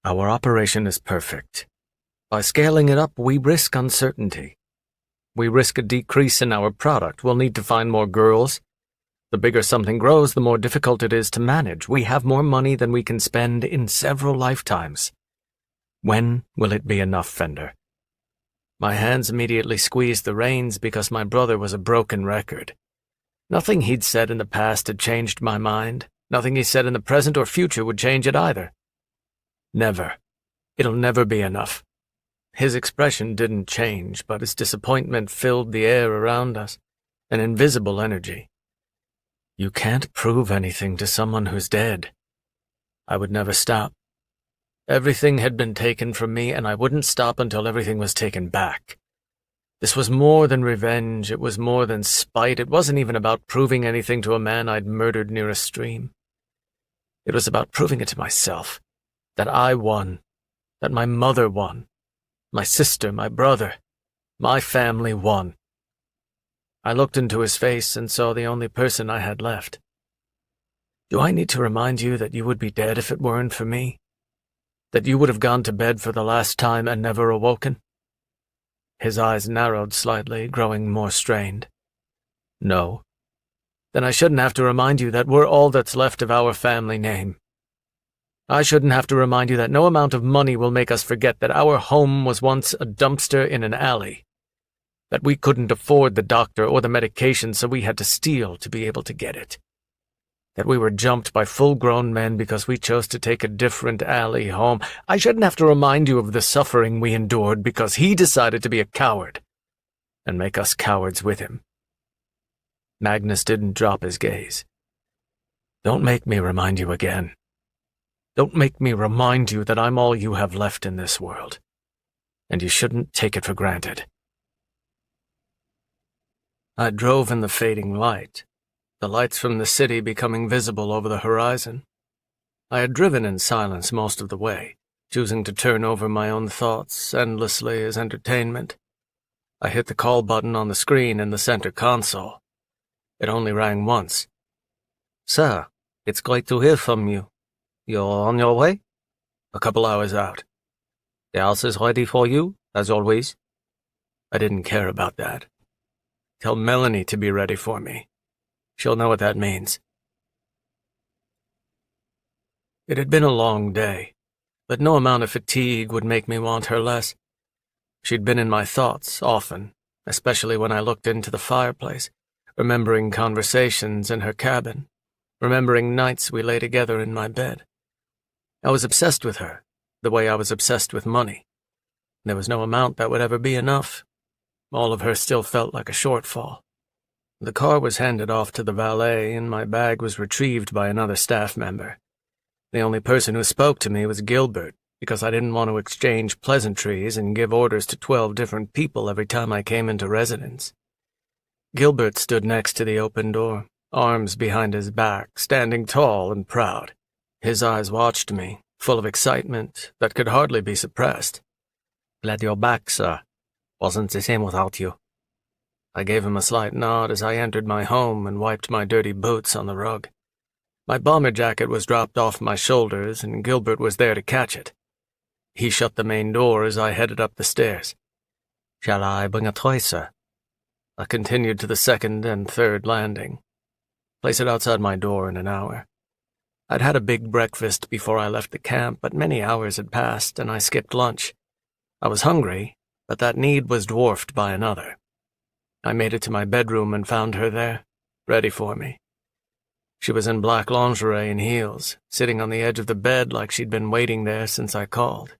Our operation is perfect. By scaling it up, we risk uncertainty. We risk a decrease in our product. We'll need to find more girls. The bigger something grows, the more difficult it is to manage. We have more money than we can spend in several lifetimes. When will it be enough, Fender? My hands immediately squeezed the reins because my brother was a broken record. Nothing he'd said in the past had changed my mind. Nothing he said in the present or future would change it either. Never. It'll never be enough. His expression didn't change, but his disappointment filled the air around us, an invisible energy. You can't prove anything to someone who's dead. I would never stop. Everything had been taken from me, and I wouldn't stop until everything was taken back. This was more than revenge, it was more than spite, it wasn't even about proving anything to a man I'd murdered near a stream. It was about proving it to myself, that I won, that my mother won, my sister, my brother, my family won. I looked into his face and saw the only person I had left. Do I need to remind you that you would be dead if it weren't for me? That you would have gone to bed for the last time and never awoken? His eyes narrowed slightly, growing more strained. No. Then I shouldn't have to remind you that we're all that's left of our family name. I shouldn't have to remind you that no amount of money will make us forget that our home was once a dumpster in an alley, that we couldn't afford the doctor or the medication, so we had to steal to be able to get it, that we were jumped by full-grown men because we chose to take a different alley home. I shouldn't have to remind you of the suffering we endured because he decided to be a coward and make us cowards with him. Magnus didn't drop his gaze. Don't make me remind you again. Don't make me remind you that I'm all you have left in this world, and you shouldn't take it for granted. I drove in the fading light, the lights from the city becoming visible over the horizon. I had driven in silence most of the way, choosing to turn over my own thoughts endlessly as entertainment. I hit the call button on the screen in the center console. It only rang once. Sir, it's great to hear from you. You're on your way? A couple hours out. The house is ready for you, as always. I didn't care about that. Tell Melanie to be ready for me. She'll know what that means. It had been a long day, but no amount of fatigue would make me want her less. She'd been in my thoughts often, especially when I looked into the fireplace, remembering conversations in her cabin, remembering nights we lay together in my bed. I was obsessed with her, the way I was obsessed with money. There was no amount that would ever be enough. All of her still felt like a shortfall. The car was handed off to the valet, and my bag was retrieved by another staff member. The only person who spoke to me was Gilbert, because I didn't want to exchange pleasantries and give orders to 12 different people every time I came into residence. Gilbert stood next to the open door, arms behind his back, standing tall and proud. His eyes watched me, full of excitement that could hardly be suppressed. Glad you're back, sir. Wasn't the same without you. I gave him a slight nod as I entered my home and wiped my dirty boots on the rug. My bomber jacket was dropped off my shoulders, and Gilbert was there to catch it. He shut the main door as I headed up the stairs. "Shall I bring a toy, sir?" I continued to the second and third landing. "Place it outside my door in an hour." I'd had a big breakfast before I left the camp, but many hours had passed, and I skipped lunch. I was hungry, but that need was dwarfed by another. I made it to my bedroom and found her there, ready for me. She was in black lingerie and heels, sitting on the edge of the bed like she'd been waiting there since I called.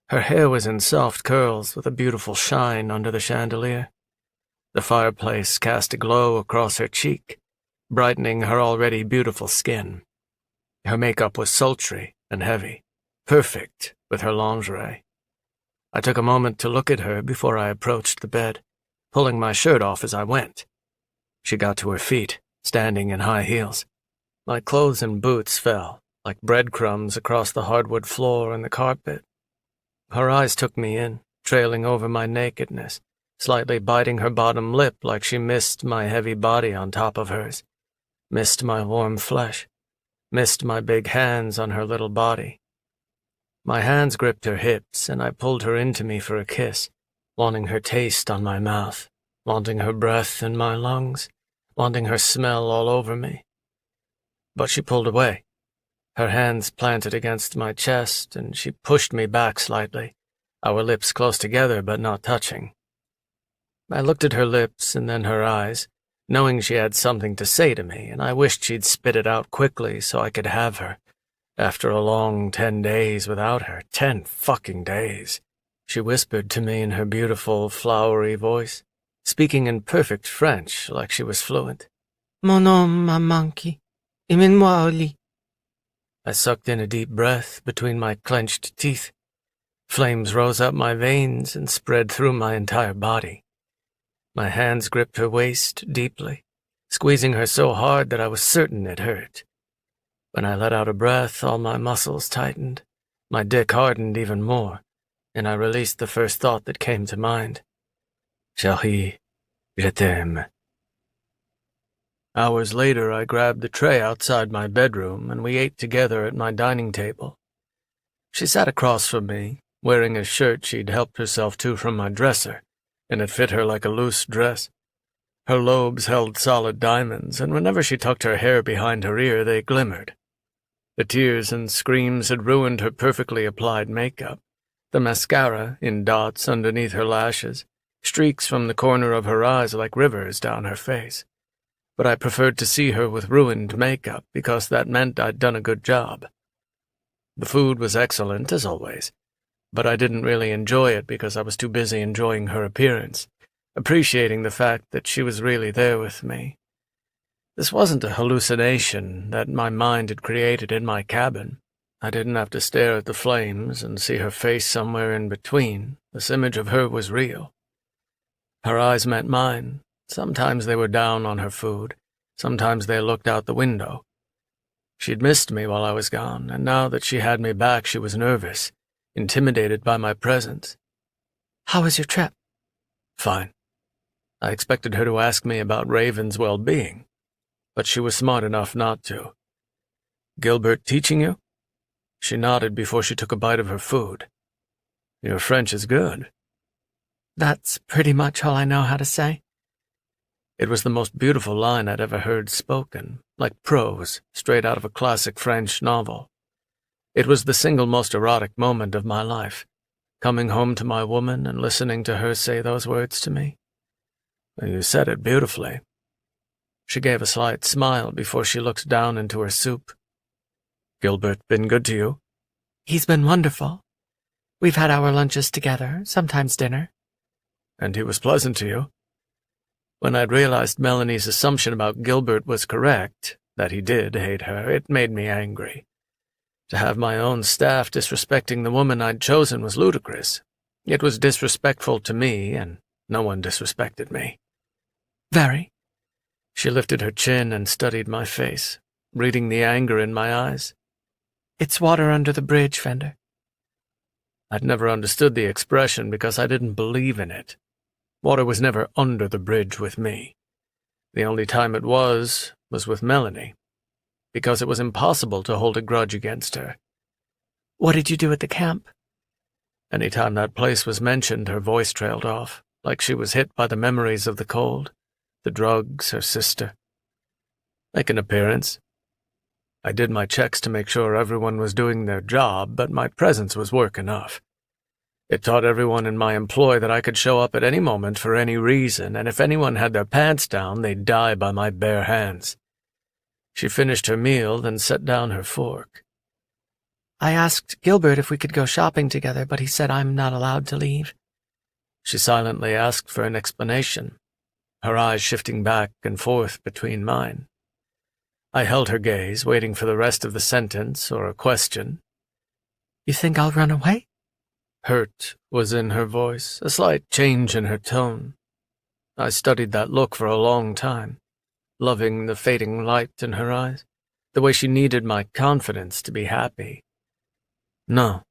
Her hair was in soft curls with a beautiful shine under the chandelier. The fireplace cast a glow across her cheek, brightening her already beautiful skin. Her makeup was sultry and heavy, perfect with her lingerie. I took a moment to look at her before I approached the bed, pulling my shirt off as I went. She got to her feet, standing in high heels. My clothes and boots fell, like breadcrumbs across the hardwood floor and the carpet. Her eyes took me in, trailing over my nakedness, slightly biting her bottom lip like she missed my heavy body on top of hers, missed my warm flesh, missed my big hands on her little body. My hands gripped her hips, and I pulled her into me for a kiss, wanting her taste on my mouth, wanting her breath in my lungs, wanting her smell all over me. But she pulled away, her hands planted against my chest, and she pushed me back slightly, our lips close together but not touching. I looked at her lips and then her eyes, knowing she had something to say to me, and I wished she'd spit it out quickly so I could have her. After a long 10 days without her, 10 fucking days, she whispered to me in her beautiful, flowery voice, speaking in perfect French like she was fluent. Mon homme m'a manqué. Emmène-moi au lit. I sucked in a deep breath between my clenched teeth. Flames rose up my veins and spread through my entire body. My hands gripped her waist deeply, squeezing her so hard that I was certain it hurt. When I let out a breath, all my muscles tightened, my dick hardened even more, and I released the first thought that came to mind. Chérie, je t'aime. Hours later, I grabbed the tray outside my bedroom, and we ate together at my dining table. She sat across from me, wearing a shirt she'd helped herself to from my dresser, and it fit her like a loose dress. Her lobes held solid diamonds, and whenever she tucked her hair behind her ear, they glimmered. The tears and screams had ruined her perfectly applied makeup, the mascara in dots underneath her lashes, streaks from the corner of her eyes like rivers down her face. But I preferred to see her with ruined makeup because that meant I'd done a good job. The food was excellent, as always, but I didn't really enjoy it because I was too busy enjoying her appearance, appreciating the fact that she was really there with me. This wasn't a hallucination that my mind had created in my cabin. I didn't have to stare at the flames and see her face somewhere in between. This image of her was real. Her eyes met mine. Sometimes they were down on her food. Sometimes they looked out the window. She'd missed me while I was gone, and now that she had me back, she was nervous, intimidated by my presence. How was your trip? Fine. I expected her to ask me about Raven's well-being, but she was smart enough not to. Gilbert teaching you? She nodded before she took a bite of her food. Your French is good. That's pretty much all I know how to say. It was the most beautiful line I'd ever heard spoken, like prose straight out of a classic French novel. It was the single most erotic moment of my life, coming home to my woman and listening to her say those words to me. You said it beautifully. She gave a slight smile before she looked down into her soup. Gilbert been good to you? He's been wonderful. We've had our lunches together, sometimes dinner. And he was pleasant to you? When I'd realized Melanie's assumption about Gilbert was correct, that he did hate her, it made me angry. To have my own staff disrespecting the woman I'd chosen was ludicrous. It was disrespectful to me, and no one disrespected me. Very. She lifted her chin and studied my face, reading the anger in my eyes. It's water under the bridge, Fender. I'd never understood the expression because I didn't believe in it. Water was never under the bridge with me. The only time it was with Melanie. because it was impossible to hold a grudge against her. What did you do at the camp? Any time that place was mentioned, her voice trailed off, like she was hit by the memories of the cold, the drugs, her sister. Make an appearance. I did my checks to make sure everyone was doing their job, but my presence was work enough. It taught everyone in my employ that I could show up at any moment for any reason, and if anyone had their pants down, they'd die by my bare hands. She finished her meal, then set down her fork. I asked Gilbert if we could go shopping together, but he said I'm not allowed to leave. She silently asked for an explanation, her eyes shifting back and forth between mine. I held her gaze, waiting for the rest of the sentence or a question. You think I'll run away? Hurt was in her voice, a slight change in her tone. I studied that look for a long time, loving the fading light in her eyes, the way she needed my confidence to be happy. No.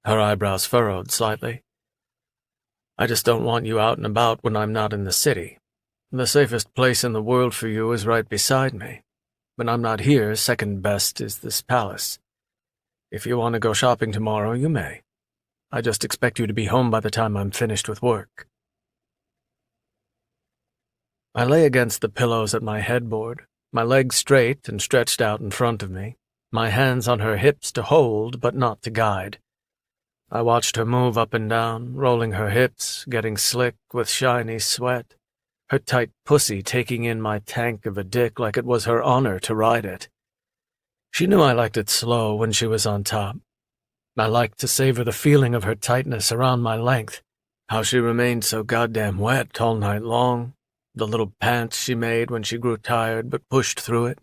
Her eyebrows furrowed slightly. I just don't want you out and about when I'm not in the city. The safest place in the world for you is right beside me. When I'm not here, second best is this palace. If you want to go shopping tomorrow, you may. I just expect you to be home by the time I'm finished with work. I lay against the pillows at my headboard, my legs straight and stretched out in front of me, my hands on her hips to hold but not to guide. I watched her move up and down, rolling her hips, getting slick with shiny sweat, her tight pussy taking in my tank of a dick like it was her honor to ride it. She knew I liked it slow when she was on top. I liked to savor the feeling of her tightness around my length, how she remained so goddamn wet all night long, the little pants she made when she grew tired but pushed through it.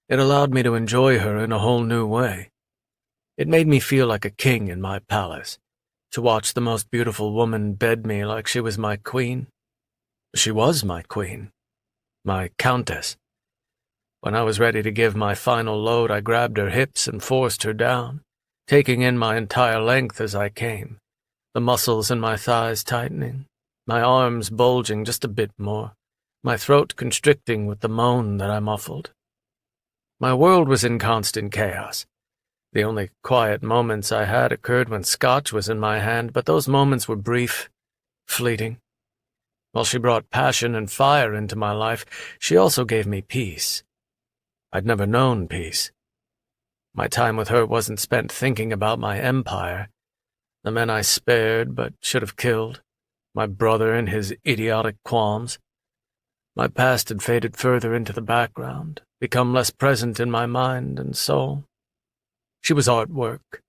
It allowed me to enjoy her in a whole new way. It made me feel like a king in my palace, to watch the most beautiful woman bed me like she was my queen. She was my queen, my countess. When I was ready to give my final load, I grabbed her hips and forced her down, taking in my entire length as I came, the muscles in my thighs tightening, my arms bulging just a bit more, my throat constricting with the moan that I muffled. My world was in constant chaos. The only quiet moments I had occurred when scotch was in my hand, but those moments were brief, fleeting. While she brought passion and fire into my life, she also gave me peace. I'd never known peace. My time with her wasn't spent thinking about my empire, the men I spared but should have killed, my brother and his idiotic qualms. My past had faded further into the background, become less present in my mind and soul. She was artwork,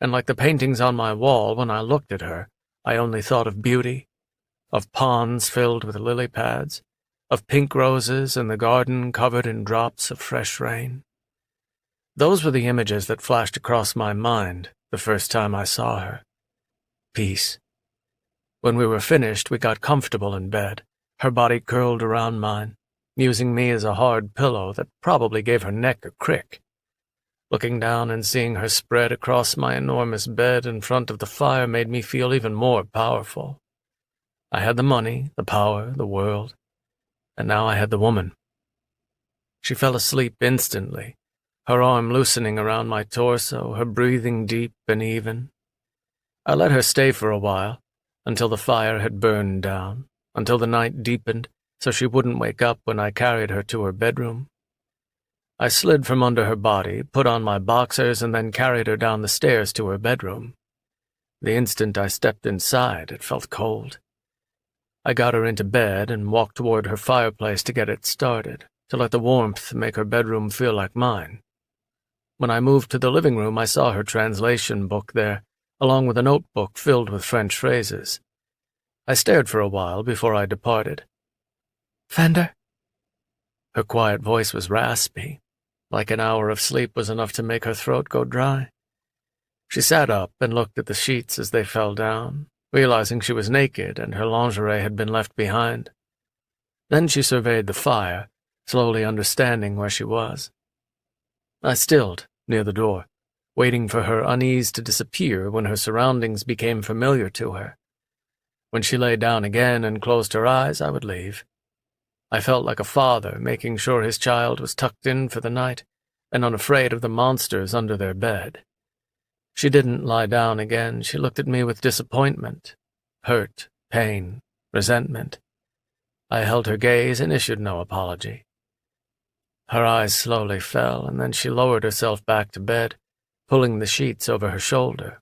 and like the paintings on my wall, when I looked at her, I only thought of beauty, of ponds filled with lily pads, of pink roses in the garden covered in drops of fresh rain. Those were the images that flashed across my mind the first time I saw her. Peace. When we were finished, we got comfortable in bed, her body curled around mine, using me as a hard pillow that probably gave her neck a crick. Looking down and seeing her spread across my enormous bed in front of the fire made me feel even more powerful. I had the money, the power, the world, and now I had the woman. She fell asleep instantly, her arm loosening around my torso, her breathing deep and even. I let her stay for a while, until the fire had burned down, until the night deepened, so she wouldn't wake up when I carried her to her bedroom. I slid from under her body, put on my boxers, and then carried her down the stairs to her bedroom. The instant I stepped inside, it felt cold. I got her into bed and walked toward her fireplace to get it started, to let the warmth make her bedroom feel like mine. When I moved to the living room, I saw her translation book there, along with a notebook filled with French phrases. I stared for a while before I departed. Fender? Her quiet voice was raspy, like an hour of sleep was enough to make her throat go dry. She sat up and looked at the sheets as they fell down, realizing she was naked and her lingerie had been left behind. Then she surveyed the fire, slowly understanding where she was. I stilled near the door, waiting for her unease to disappear when her surroundings became familiar to her. When she lay down again and closed her eyes, I would leave. I felt like a father making sure his child was tucked in for the night, and unafraid of the monsters under their bed. She didn't lie down again. She looked at me with disappointment, hurt, pain, resentment. I held her gaze and issued no apology. Her eyes slowly fell, and then she lowered herself back to bed, pulling the sheets over her shoulder.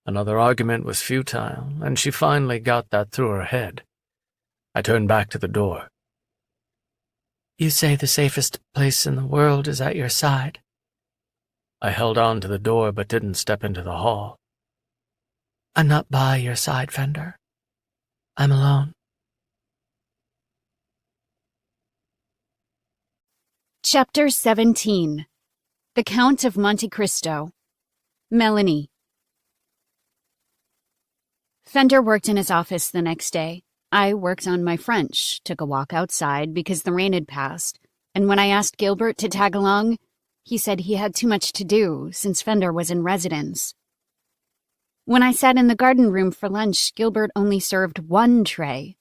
Another argument was futile, and she finally got that through her head. I turned back to the door. You say the safest place in the world is at your side. I held on to the door but didn't step into the hall. I'm not by your side, Fender. I'm alone. Chapter 17. The Count of Monte Cristo. Melanie. Fender worked in his office the next day. I worked on my French, took a walk outside because the rain had passed, and when I asked Gilbert to tag along, he said he had too much to do since Fender was in residence. When I sat in the garden room for lunch, Gilbert only served one tray.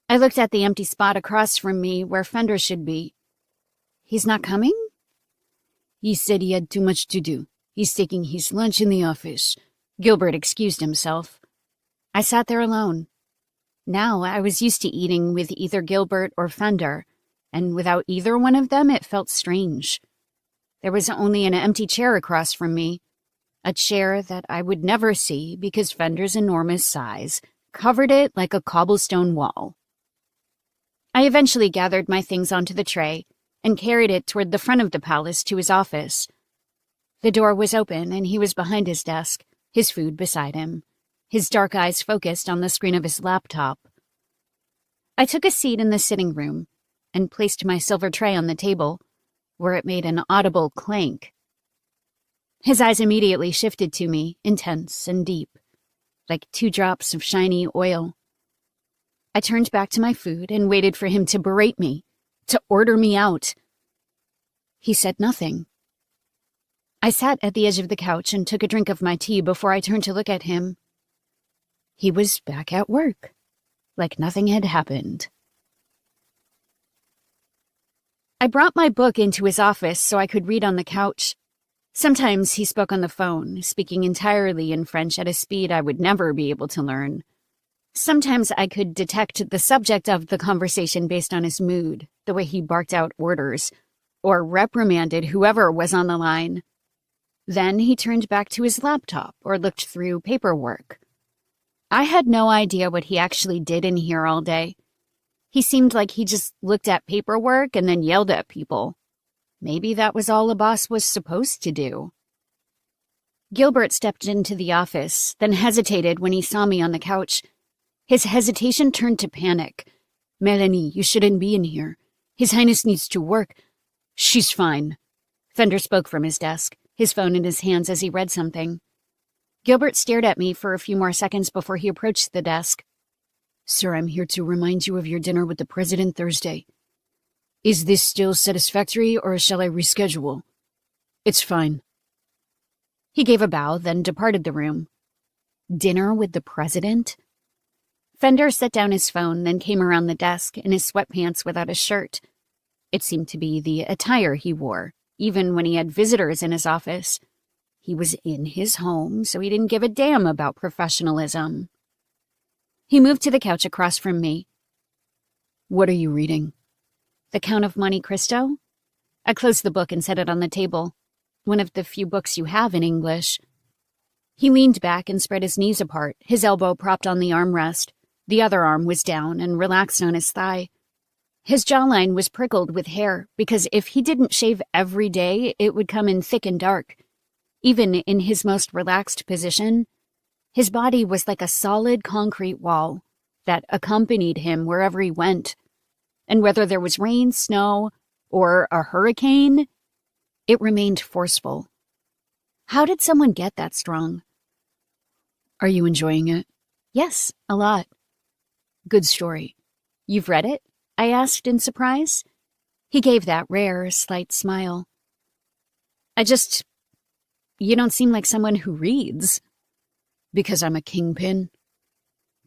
I looked at the empty spot across from me where Fender should be. He's not coming? He said he had too much to do. He's taking his lunch in the office. Gilbert excused himself. I sat there alone. Now I was used to eating with either Gilbert or Fender, and without either one of them it felt strange. There was only an empty chair across from me, a chair that I would never see because Fender's enormous size covered it like a cobblestone wall. I eventually gathered my things onto the tray and carried it toward the front of the palace to his office. The door was open and he was behind his desk, his food beside him, his dark eyes focused on the screen of his laptop. I took a seat in the sitting room and placed my silver tray on the table, where it made an audible clank. His eyes immediately shifted to me, intense and deep, like 2 drops of shiny oil. I turned back to my food and waited for him to berate me, to order me out. He said nothing. I sat at the edge of the couch and took a drink of my tea before I turned to look at him. He was back at work, like nothing had happened. I brought my book into his office so I could read on the couch. Sometimes he spoke on the phone, speaking entirely in French at a speed I would never be able to learn. Sometimes I could detect the subject of the conversation based on his mood, the way he barked out orders, or reprimanded whoever was on the line. Then he turned back to his laptop or looked through paperwork. I had no idea what he actually did in here all day. He seemed like he just looked at paperwork and then yelled at people. Maybe that was all a boss was supposed to do. Gilbert stepped into the office, then hesitated when he saw me on the couch. His hesitation turned to panic. Melanie, you shouldn't be in here. His Highness needs to work. She's fine. Fender spoke from his desk, his phone in his hands as he read something. Gilbert stared at me for a few more seconds before he approached the desk. Sir, I'm here to remind you of your dinner with the President Thursday. Is this still satisfactory, or shall I reschedule? It's fine. He gave a bow, then departed the room. Dinner with the President? Fender set down his phone, then came around the desk in his sweatpants without a shirt. It seemed to be the attire he wore, even when he had visitors in his office. He was in his home, so he didn't give a damn about professionalism. He moved to the couch across from me. What are you reading? The Count of Monte Cristo? I closed the book and set it on the table. One of the few books you have in English. He leaned back and spread his knees apart, his elbow propped on the armrest. The other arm was down and relaxed on his thigh. His jawline was prickled with hair, because if he didn't shave every day, it would come in thick and dark. Even in his most relaxed position, his body was like a solid concrete wall that accompanied him wherever he went. And whether there was rain, snow, or a hurricane, it remained forceful. How did someone get that strong? Are you enjoying it? Yes, a lot. Good story. You've read it? I asked in surprise. He gave that rare, slight smile. You don't seem like someone who reads. Because I'm a kingpin?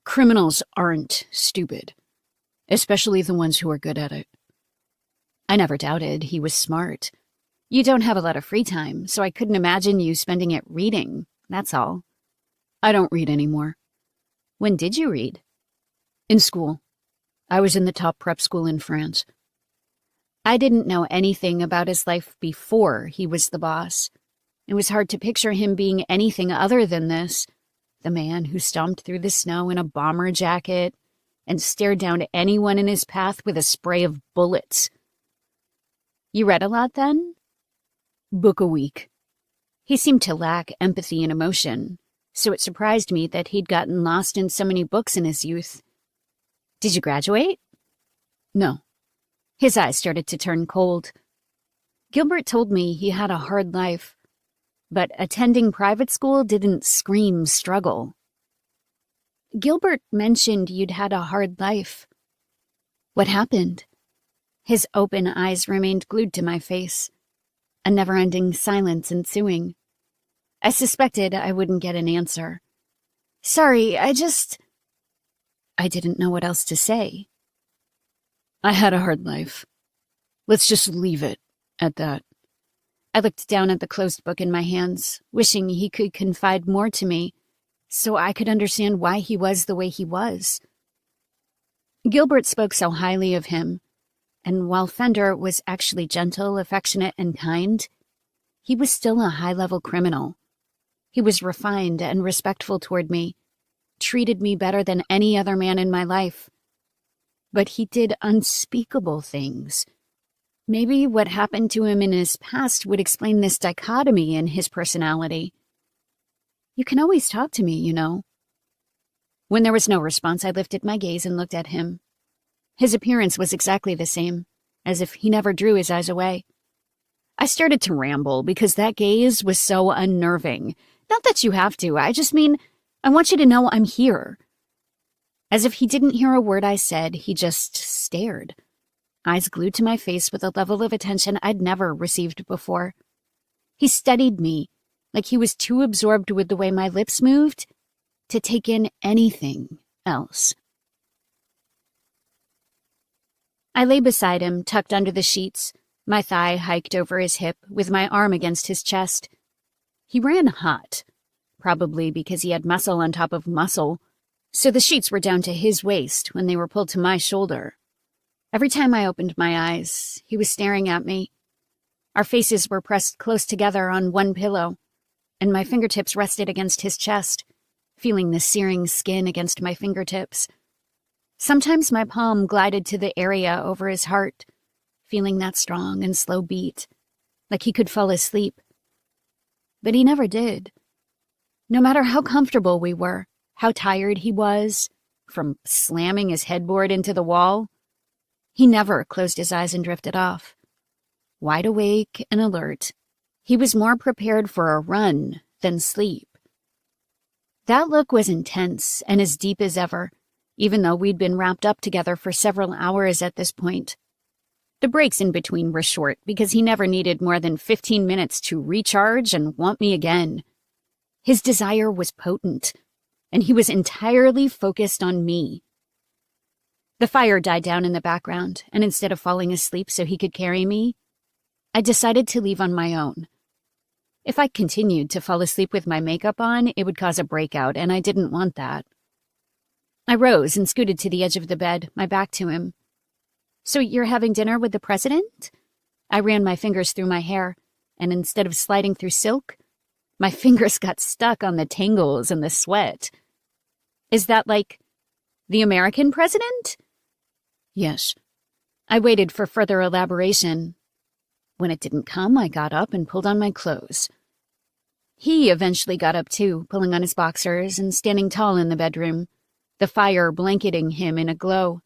Criminals aren't stupid, especially the ones who are good at it. I never doubted he was smart. You don't have a lot of free time, so I couldn't imagine you spending it reading, that's all. I don't read anymore. When did you read? In school. I was in the top prep school in France. I didn't know anything about his life before he was the boss. It was hard to picture him being anything other than this. The man who stomped through the snow in a bomber jacket and stared down at anyone in his path with a spray of bullets. You read a lot then? Book a week. He seemed to lack empathy and emotion, so it surprised me that he'd gotten lost in so many books in his youth. Did you graduate? No. His eyes started to turn cold. Gilbert told me he had a hard life, but attending private school didn't scream struggle. Gilbert mentioned you'd had a hard life. What happened? His open eyes remained glued to my face, a never-ending silence ensuing. I suspected I wouldn't get an answer. Sorry, I didn't know what else to say. I had a hard life. Let's just leave it at that. I looked down at the closed book in my hands, wishing he could confide more to me, so I could understand why he was the way he was. Gilbert spoke so highly of him, and while Fender was actually gentle, affectionate, and kind, he was still a high-level criminal. He was refined and respectful toward me, treated me better than any other man in my life. But he did unspeakable things. Maybe what happened to him in his past would explain this dichotomy in his personality. You can always talk to me, you know. When there was no response, I lifted my gaze and looked at him. His appearance was exactly the same, as if he never drew his eyes away. I started to ramble because that gaze was so unnerving. Not that you have to, I just mean, I want you to know I'm here. As if he didn't hear a word I said, he just stared, eyes glued to my face with a level of attention I'd never received before. He studied me, like he was too absorbed with the way my lips moved to take in anything else. I lay beside him, tucked under the sheets, my thigh hiked over his hip, with my arm against his chest. He ran hot, probably because he had muscle on top of muscle, so the sheets were down to his waist when they were pulled to my shoulder. Every time I opened my eyes, he was staring at me. Our faces were pressed close together on one pillow, and my fingertips rested against his chest, feeling the searing skin against my fingertips. Sometimes my palm glided to the area over his heart, feeling that strong and slow beat, like he could fall asleep. But he never did. No matter how comfortable we were, how tired he was from slamming his headboard into the wall, he never closed his eyes and drifted off. Wide awake and alert, he was more prepared for a run than sleep. That look was intense and as deep as ever, even though we'd been wrapped up together for several hours at this point. The breaks in between were short because he never needed more than 15 minutes to recharge and want me again. His desire was potent, and he was entirely focused on me. The fire died down in the background, and instead of falling asleep so he could carry me, I decided to leave on my own. If I continued to fall asleep with my makeup on, it would cause a breakout, and I didn't want that. I rose and scooted to the edge of the bed, my back to him. "So you're having dinner with the president?" I ran my fingers through my hair, and instead of sliding through silk, my fingers got stuck on the tangles and the sweat. "Is that like the American president?" "Yes." I waited for further elaboration. When it didn't come, I got up and pulled on my clothes. He eventually got up too, pulling on his boxers and standing tall in the bedroom, the fire blanketing him in a glow.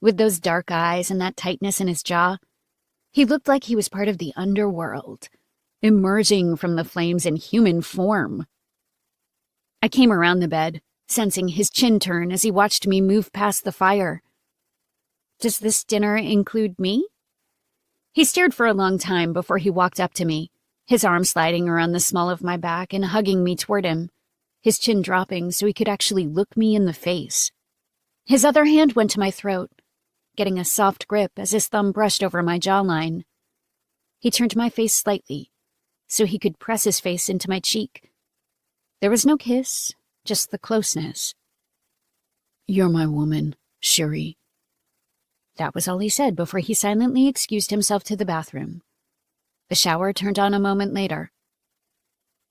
With those dark eyes and that tightness in his jaw, he looked like he was part of the underworld, emerging from the flames in human form. I came around the bed, sensing his chin turn as he watched me move past the fire. "Does this dinner include me?" He stared for a long time before he walked up to me, his arm sliding around the small of my back and hugging me toward him, his chin dropping so he could actually look me in the face. His other hand went to my throat, getting a soft grip as his thumb brushed over my jawline. He turned my face slightly, so he could press his face into my cheek. There was no kiss, just the closeness. "You're my woman, Cherie." That was all he said before he silently excused himself to the bathroom. The shower turned on a moment later.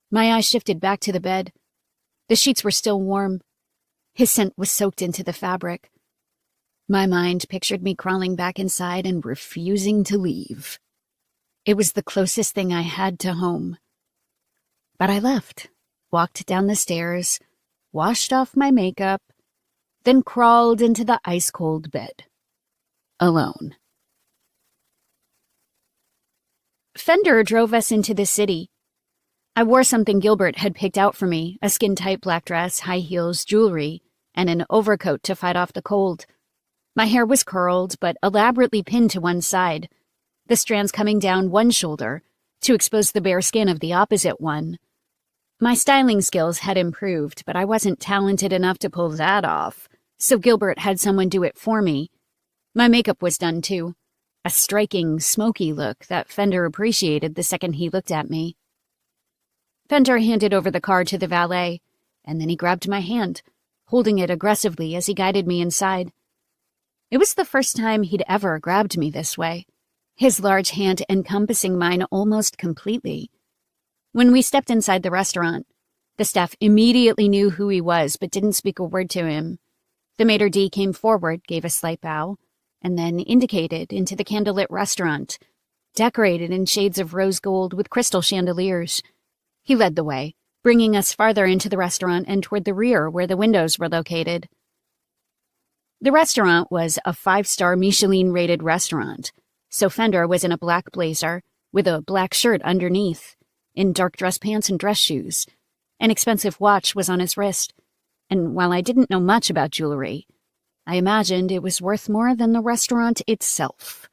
My eyes shifted back to the bed. The sheets were still warm. His scent was soaked into the fabric. My mind pictured me crawling back inside and refusing to leave. It was the closest thing I had to home. But I left, walked down the stairs, washed off my makeup, then crawled into the ice-cold bed. Alone. Fender drove us into the city. I wore something Gilbert had picked out for me, a skin-tight black dress, high heels, jewelry, and an overcoat to fight off the cold. My hair was curled, but elaborately pinned to one side, the strands coming down one shoulder to expose the bare skin of the opposite one. My styling skills had improved, but I wasn't talented enough to pull that off, so Gilbert had someone do it for me. My makeup was done too, a striking, smoky look that Fender appreciated the second he looked at me. Fender handed over the car to the valet, and then he grabbed my hand, holding it aggressively as he guided me inside. It was the first time he'd ever grabbed me this way, his large hand encompassing mine almost completely. When we stepped inside the restaurant, the staff immediately knew who he was but didn't speak a word to him. The maitre d' came forward, gave a slight bow, and then indicated into the candlelit restaurant, decorated in shades of rose gold with crystal chandeliers. He led the way, bringing us farther into the restaurant and toward the rear where the windows were located. The restaurant was a 5-star Michelin-rated restaurant, so Fender was in a black blazer with a black shirt underneath, in dark dress pants and dress shoes. An expensive watch was on his wrist, and while I didn't know much about jewelry, I imagined it was worth more than the restaurant itself.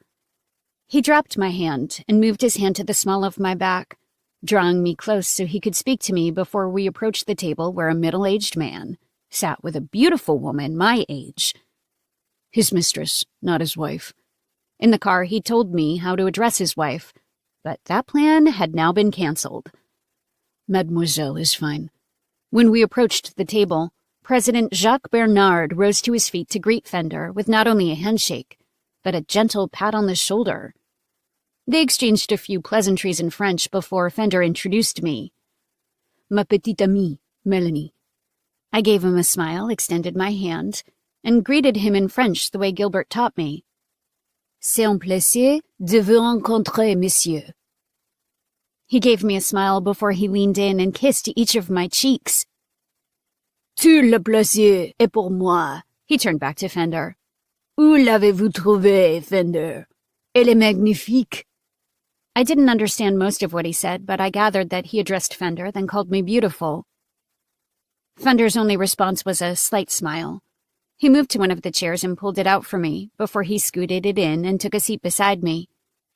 He dropped my hand and moved his hand to the small of my back, drawing me close so he could speak to me before we approached the table where a middle-aged man sat with a beautiful woman my age. His mistress, not his wife. In the car, he told me how to address his wife, but that plan had now been canceled. Mademoiselle is fine. When we approached the table, President Jacques Bernard rose to his feet to greet Fender with not only a handshake, but a gentle pat on the shoulder. They exchanged a few pleasantries in French before Fender introduced me. Ma petite amie, Melanie. I gave him a smile, extended my hand, and greeted him in French the way Gilbert taught me. C'est un plaisir de vous rencontrer, monsieur. He gave me a smile before he leaned in and kissed each of my cheeks. Tout le plaisir est pour moi. He turned back to Fender. Où l'avez-vous trouvé, Fender? Elle est magnifique. I didn't understand most of what he said, but I gathered that he addressed Fender, then called me beautiful. Fender's only response was a slight smile. He moved to one of the chairs and pulled it out for me before he scooted it in and took a seat beside me.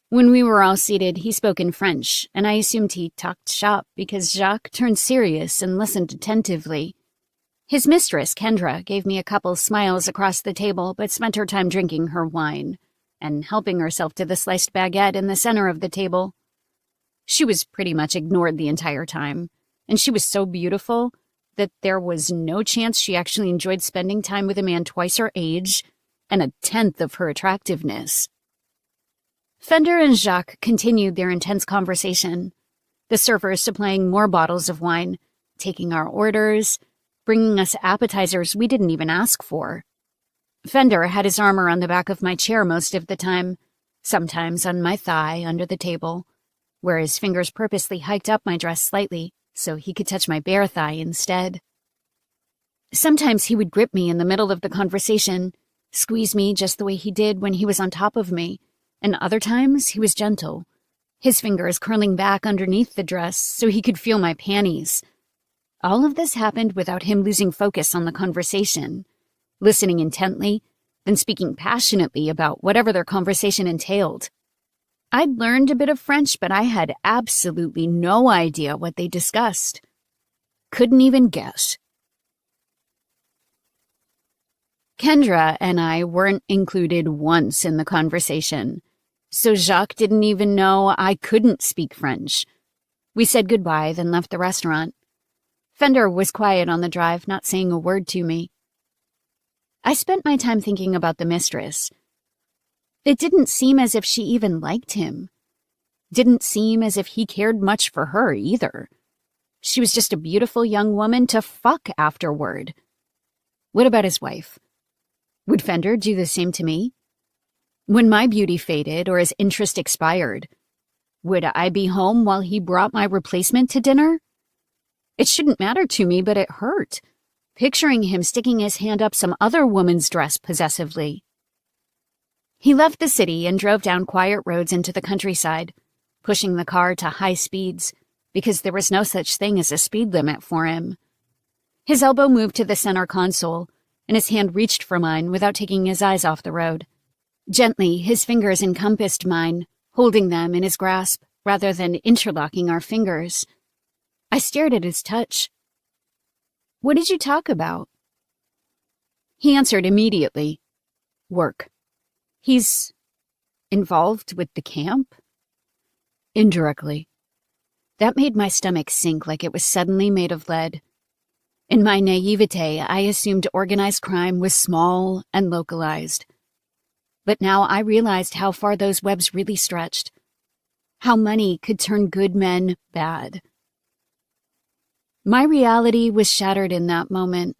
When we were all seated, he spoke in French, and I assumed he talked shop because Jacques turned serious and listened attentively. His mistress, Kendra, gave me a couple smiles across the table but spent her time drinking her wine and helping herself to the sliced baguette in the center of the table. She was pretty much ignored the entire time, and she was so beautiful that there was no chance she actually enjoyed spending time with a man twice her age and a tenth of her attractiveness. Fender and Jacques continued their intense conversation, the servers supplying more bottles of wine, taking our orders, bringing us appetizers we didn't even ask for. Fender had his arm around the back of my chair most of the time, sometimes on my thigh under the table, where his fingers purposely hiked up my dress slightly so he could touch my bare thigh instead. Sometimes he would grip me in the middle of the conversation, squeeze me just the way he did when he was on top of me, and other times he was gentle, his fingers curling back underneath the dress so he could feel my panties. All of this happened without him losing focus on the conversation, listening intently, then speaking passionately about whatever their conversation entailed. I'd learned a bit of French, but I had absolutely no idea what they discussed. Couldn't even guess. Kendra and I weren't included once in the conversation. so Jacques didn't even know I couldn't speak French. We said goodbye, then left the restaurant. Fender was quiet on the drive, not saying a word to me. I spent my time thinking about the mistress. It didn't seem as if she even liked him. Didn't seem as if he cared much for her either. She was just a beautiful young woman to fuck afterward. What about his wife? Would Fender do the same to me? When my beauty faded or his interest expired, would I be home while he brought my replacement to dinner? It shouldn't matter to me, but it hurt, picturing him sticking his hand up some other woman's dress possessively. He left the city and drove down quiet roads into the countryside, pushing the car to high speeds, because there was no such thing as a speed limit for him. His elbow moved to the center console, and his hand reached for mine without taking his eyes off the road. Gently, his fingers encompassed mine, holding them in his grasp rather than interlocking our fingers. I stared at his touch. "What did you talk about?" He answered immediately. "Work." "He's involved with the camp?" "Indirectly." That made my stomach sink like it was suddenly made of lead. In my naivete, I assumed organized crime was small and localized. But now I realized how far those webs really stretched. How money could turn good men bad. My reality was shattered in that moment,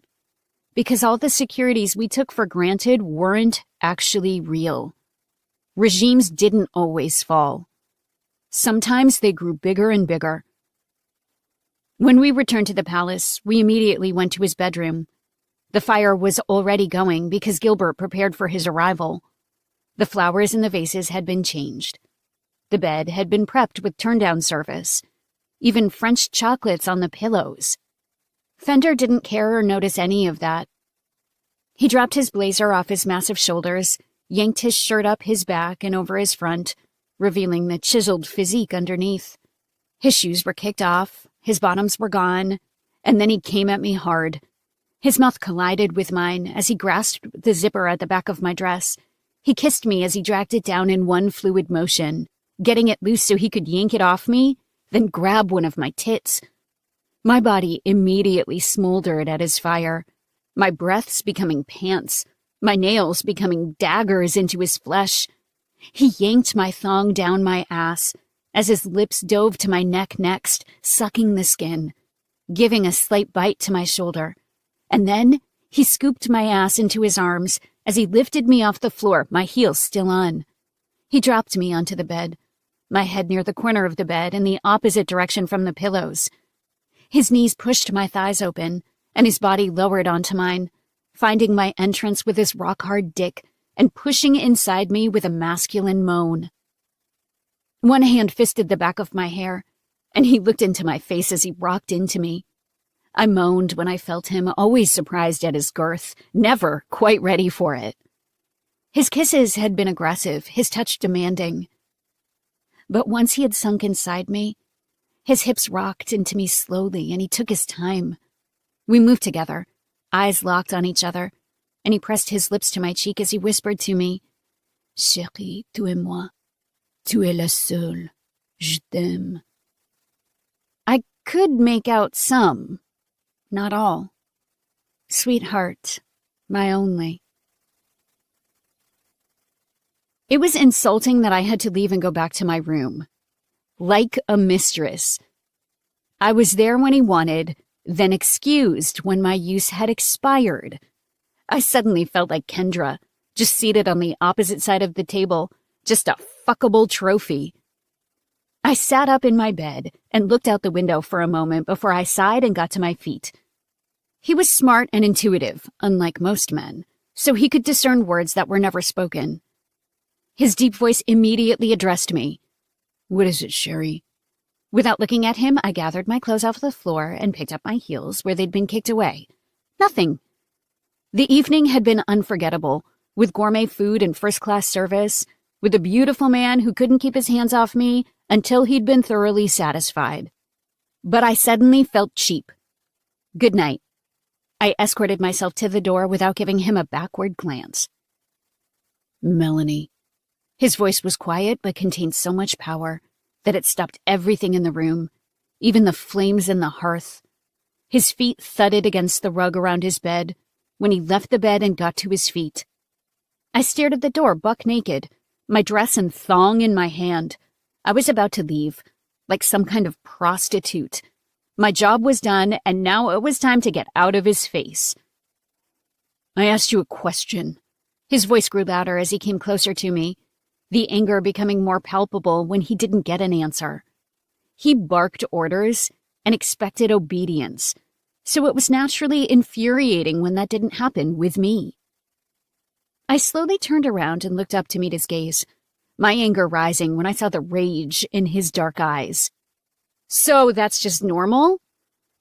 because all the securities we took for granted weren't actually real. Regimes didn't always fall. Sometimes they grew bigger and bigger. When we returned to the palace, we immediately went to his bedroom. The fire was already going because Gilbert prepared for his arrival. The flowers in the vases had been changed. The bed had been prepped with turn-down service. Even French chocolates on the pillows. Fender didn't care or notice any of that. He dropped his blazer off his massive shoulders, yanked his shirt up his back and over his front, revealing the chiseled physique underneath. His shoes were kicked off, his bottoms were gone, and then he came at me hard. His mouth collided with mine as he grasped the zipper at the back of my dress. He kissed me as he dragged it down in one fluid motion, getting it loose so he could yank it off me, then grab one of my tits. My body immediately smoldered at his fire, my breaths becoming pants, my nails becoming daggers into his flesh. He yanked my thong down my ass as his lips dove to my neck next, sucking the skin, giving a slight bite to my shoulder. And then he scooped my ass into his arms as he lifted me off the floor, my heels still on. He dropped me onto the bed, my head near the corner of the bed in the opposite direction from the pillows. His knees pushed my thighs open, and his body lowered onto mine, finding my entrance with his rock-hard dick and pushing inside me with a masculine moan. One hand fisted the back of my hair, and he looked into my face as he rocked into me. I moaned when I felt him, always surprised at his girth, never quite ready for it. His kisses had been aggressive, his touch demanding. But once he had sunk inside me, his hips rocked into me slowly, and he took his time. We moved together, eyes locked on each other, and he pressed his lips to my cheek as he whispered to me, "Chérie, tu es moi. Tu es la seule. Je t'aime." I could make out some, not all. Sweetheart, my only. It was insulting that I had to leave and go back to my room. Like a mistress. I was there when he wanted, then excused when my use had expired. I suddenly felt like Kendra, just seated on the opposite side of the table, just a fuckable trophy. I sat up in my bed and looked out the window for a moment before I sighed and got to my feet. He was smart and intuitive, unlike most men, so he could discern words that were never spoken. His deep voice immediately addressed me. "What is it, Sherry?" Without looking at him, I gathered my clothes off the floor and picked up my heels where they'd been kicked away. Nothing. The evening had been unforgettable, with gourmet food and first-class service, with a beautiful man who couldn't keep his hands off me until he'd been thoroughly satisfied. But I suddenly felt cheap. Good night. I escorted myself to the door without giving him a backward glance. "Melanie." His voice was quiet but contained so much power that it stopped everything in the room, even the flames in the hearth. His feet thudded against the rug around his bed when he left the bed and got to his feet. I stared at the door, buck naked, my dress and thong in my hand. I was about to leave, like some kind of prostitute. My job was done, and now it was time to get out of his face. I asked you a question. His voice grew louder as he came closer to me, the anger becoming more palpable when he didn't get an answer. He barked orders and expected obedience, so it was naturally infuriating when that didn't happen with me. I slowly turned around and looked up to meet his gaze, my anger rising when I saw the rage in his dark eyes. So that's just normal?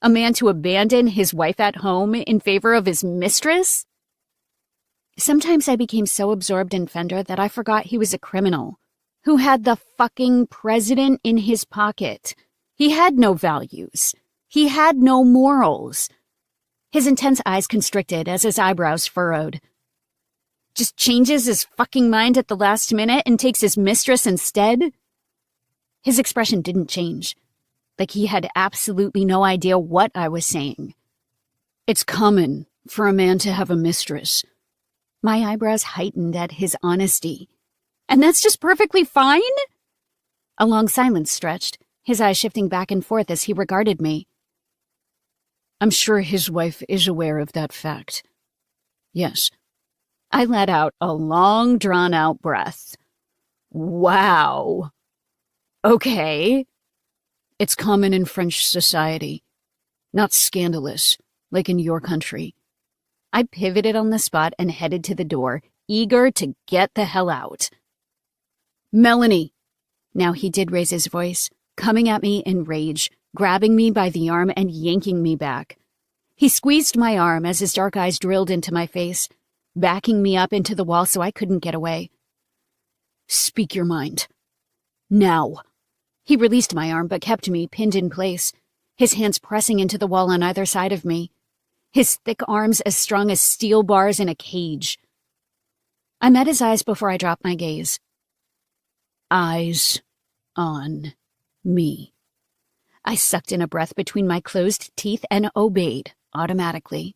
A man to abandon his wife at home in favor of his mistress? Sometimes I became so absorbed in Fender that I forgot he was a criminal who had the fucking president in his pocket. He had no values. He had no morals. His intense eyes constricted as his eyebrows furrowed. Just changes his fucking mind at the last minute and takes his mistress instead? His expression didn't change, like he had absolutely no idea what I was saying. It's common for a man to have a mistress. My eyebrows heightened at his honesty. And that's just perfectly fine? A long silence stretched, his eyes shifting back and forth as he regarded me. I'm sure his wife is aware of that fact. Yes. I let out a long, drawn-out breath. Wow. Okay. It's common in French society. Not scandalous, like in your country. I pivoted on the spot and headed to the door, eager to get the hell out. Melanie! Now he did raise his voice, coming at me in rage, grabbing me by the arm and yanking me back. He squeezed my arm as his dark eyes drilled into my face, backing me up into the wall so I couldn't get away. Speak your mind. Now. He released my arm but kept me pinned in place, his hands pressing into the wall on either side of me, his thick arms as strong as steel bars in a cage. I met his eyes before I dropped my gaze. Eyes on me. I sucked in a breath between my closed teeth and obeyed automatically.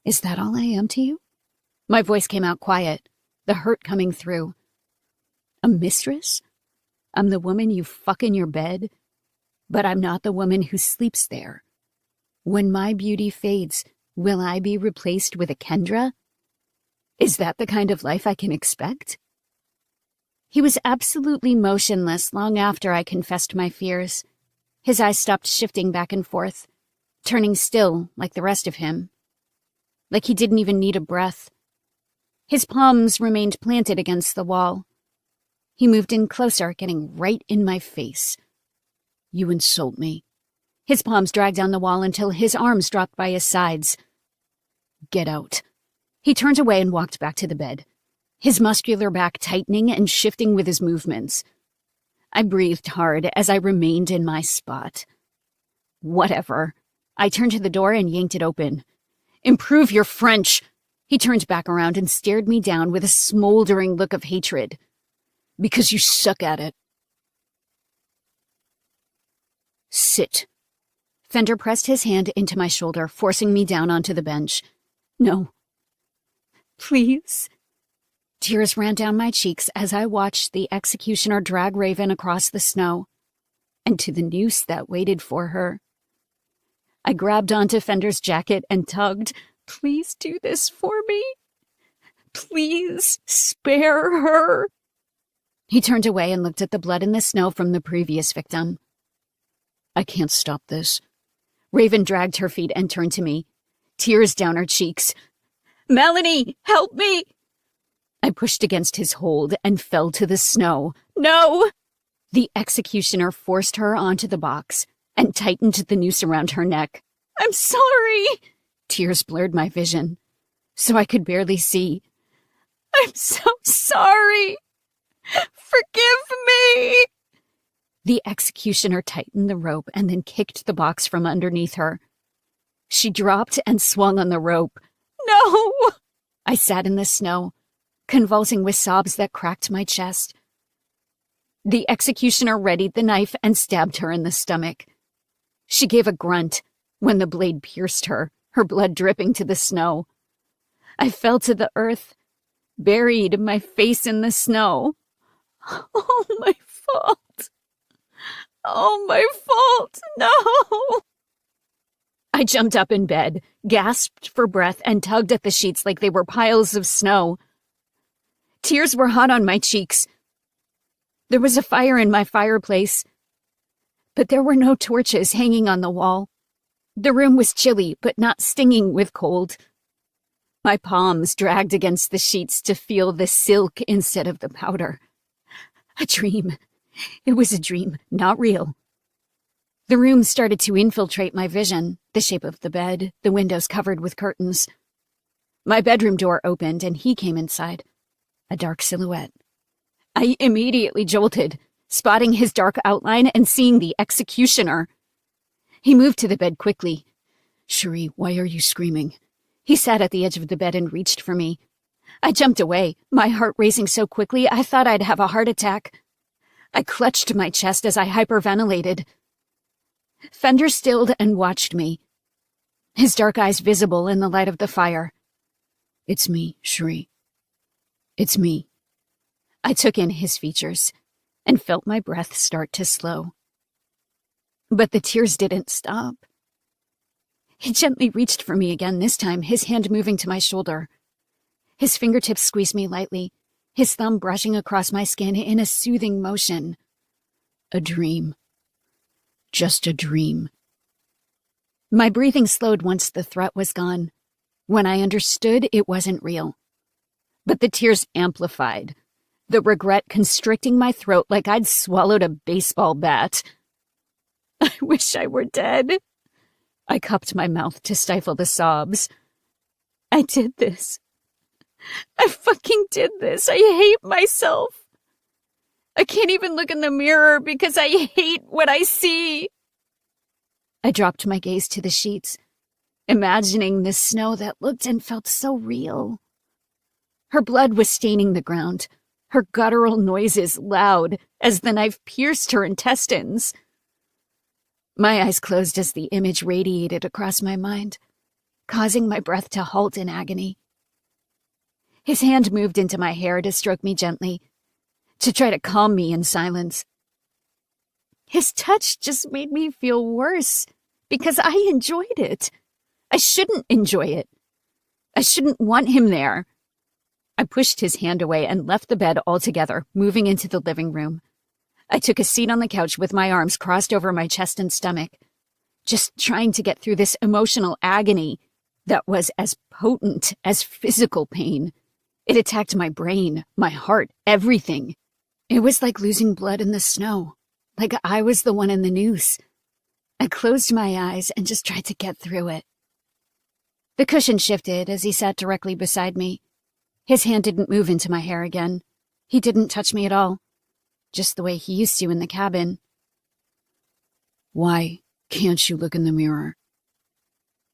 Is that all I am to you? My voice came out quiet, the hurt coming through. A mistress? I'm the woman you fuck in your bed, but I'm not the woman who sleeps there. When my beauty fades, will I be replaced with a Kendra? Is that the kind of life I can expect? He was absolutely motionless long after I confessed my fears. His eyes stopped shifting back and forth, turning still like the rest of him. Like he didn't even need a breath. His palms remained planted against the wall. He moved in closer, getting right in my face. You insult me. His palms dragged down the wall until his arms dropped by his sides. Get out. He turned away and walked back to the bed, his muscular back tightening and shifting with his movements. I breathed hard as I remained in my spot. Whatever. I turned to the door and yanked it open. Improve your French! He turned back around and stared me down with a smoldering look of hatred. Because you suck at it. Sit. Fender pressed his hand into my shoulder, forcing me down onto the bench. No. Please. Tears ran down my cheeks as I watched the executioner drag Raven across the snow, and to the noose that waited for her. I grabbed onto Fender's jacket and tugged. Please do this for me. Please spare her. He turned away and looked at the blood in the snow from the previous victim. I can't stop this. Raven dragged her feet and turned to me, tears down her cheeks. Melanie, help me! I pushed against his hold and fell to the snow. No! The executioner forced her onto the box and tightened the noose around her neck. I'm sorry! Tears blurred my vision, so I could barely see. I'm so sorry! Forgive me! The executioner tightened the rope and then kicked the box from underneath her. She dropped and swung on the rope. No! I sat in the snow, convulsing with sobs that cracked my chest. The executioner readied the knife and stabbed her in the stomach. She gave a grunt when the blade pierced her, her blood dripping to the snow. I fell to the earth, buried my face in the snow. Oh, my fault. Oh, my fault. No. I jumped up in bed, gasped for breath, and tugged at the sheets like they were piles of snow. Tears were hot on my cheeks. There was a fire in my fireplace, but there were no torches hanging on the wall. The room was chilly, but not stinging with cold. My palms dragged against the sheets to feel the silk instead of the powder. A dream. It was a dream, not real. The room started to infiltrate my vision, the shape of the bed, the windows covered with curtains. My bedroom door opened and he came inside, a dark silhouette. I immediately jolted, spotting his dark outline and seeing the executioner. He moved to the bed quickly. "Cherie, why are you screaming?" He sat at the edge of the bed and reached for me. I jumped away, my heart racing so quickly I thought I'd have a heart attack. I clutched my chest as I hyperventilated. Fender stilled and watched me, his dark eyes visible in the light of the fire. "It's me, Cherie. It's me." I took in his features and felt my breath start to slow. But the tears didn't stop. He gently reached for me again, this time his hand moving to my shoulder. His fingertips squeezed me lightly, his thumb brushing across my skin in a soothing motion. "A dream. Just a dream." My breathing slowed once the threat was gone, when I understood it wasn't real. But the tears amplified, the regret constricting my throat like I'd swallowed a baseball bat. I wish I were dead. I cupped my mouth to stifle the sobs. I did this. I fucking did this. I hate myself. I can't even look in the mirror because I hate what I see. I dropped my gaze to the sheets, imagining the snow that looked and felt so real. Her blood was staining the ground, her guttural noises loud as the knife pierced her intestines. My eyes closed as the image radiated across my mind, causing my breath to halt in agony. His hand moved into my hair to stroke me gently, to try to calm me in silence. His touch just made me feel worse because I enjoyed it. I shouldn't enjoy it. I shouldn't want him there. I pushed his hand away and left the bed altogether, moving into the living room. I took a seat on the couch with my arms crossed over my chest and stomach, just trying to get through this emotional agony that was as potent as physical pain. It attacked my brain, my heart, everything. It was like losing blood in the snow, like I was the one in the noose. I closed my eyes and just tried to get through it. The cushion shifted as he sat directly beside me. His hand didn't move into my hair again. He didn't touch me at all, just the way he used to in the cabin. "Why can't you look in the mirror?"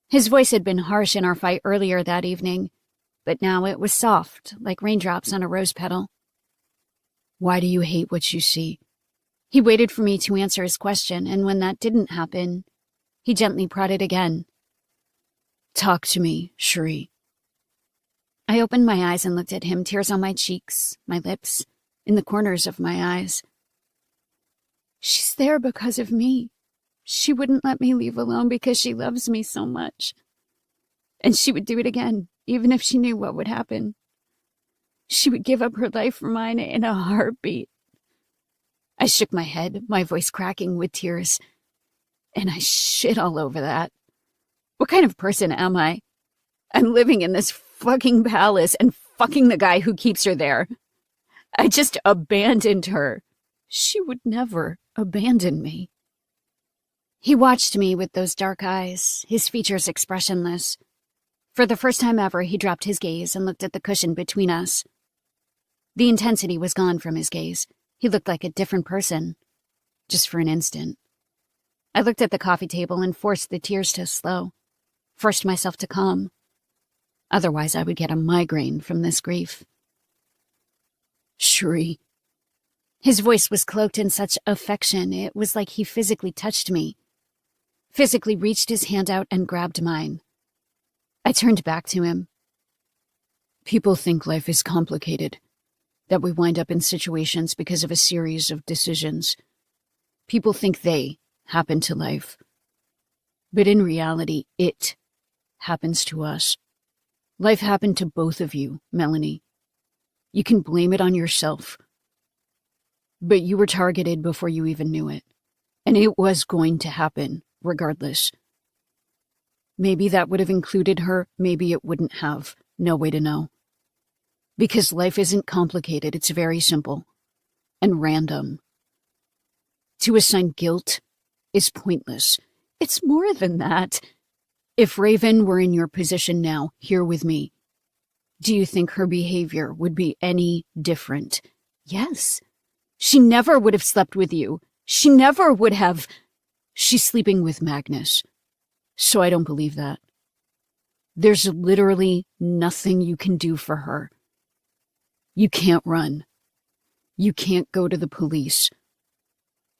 His voice had been harsh in our fight earlier that evening, but now it was soft, like raindrops on a rose petal. "Why do you hate what you see?" He waited for me to answer his question, and when that didn't happen, he gently prodded again. "Talk to me, Cherie." I opened my eyes and looked at him, tears on my cheeks, my lips, in the corners of my eyes. She's there because of me. She wouldn't let me leave alone because she loves me so much. And she would do it again, even if she knew what would happen. She would give up her life for mine in a heartbeat. I shook my head, my voice cracking with tears, and I shit all over that. What kind of person am I? I'm living in this fucking palace and fucking the guy who keeps her there. I just abandoned her. She would never abandon me. He watched me with those dark eyes, his features expressionless. For the first time ever, he dropped his gaze and looked at the cushion between us. The intensity was gone from his gaze. He looked like a different person, just for an instant. I looked at the coffee table and forced the tears to slow, forced myself to calm. Otherwise, I would get a migraine from this grief. Shuri. His voice was cloaked in such affection, it was like he physically touched me. Physically reached his hand out and grabbed mine. I turned back to him. People think life is complicated, that we wind up in situations because of a series of decisions. People think they happen to life. But in reality, it happens to us. Life happened to both of you, Melanie. You can blame it on yourself. But you were targeted before you even knew it. And it was going to happen, regardless. Maybe that would have included her, maybe it wouldn't have. No way to know. Because life isn't complicated, it's very simple. And random. To assign guilt is pointless. It's more than that. If Raven were in your position now, here with me, do you think her behavior would be any different? Yes. She never would have slept with you. She never would have. She's sleeping with Magnus. So I don't believe that. There's literally nothing you can do for her. You can't run. You can't go to the police.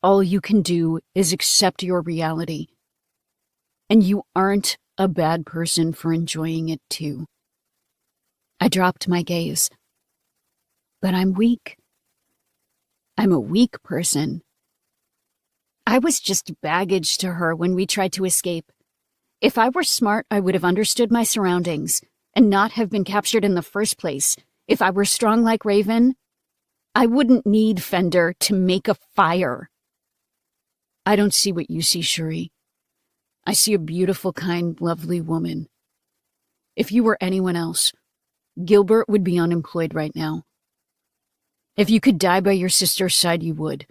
All you can do is accept your reality. And you aren't a bad person for enjoying it too. I dropped my gaze. But I'm weak. I'm a weak person. I was just baggage to her when we tried to escape. If I were smart, I would have understood my surroundings and not have been captured in the first place. If I were strong like Raven, I wouldn't need Fender to make a fire. I don't see what you see, Shuri. I see a beautiful, kind, lovely woman. If you were anyone else, Gilbert would be unemployed right now. If you could die by your sister's side, you would.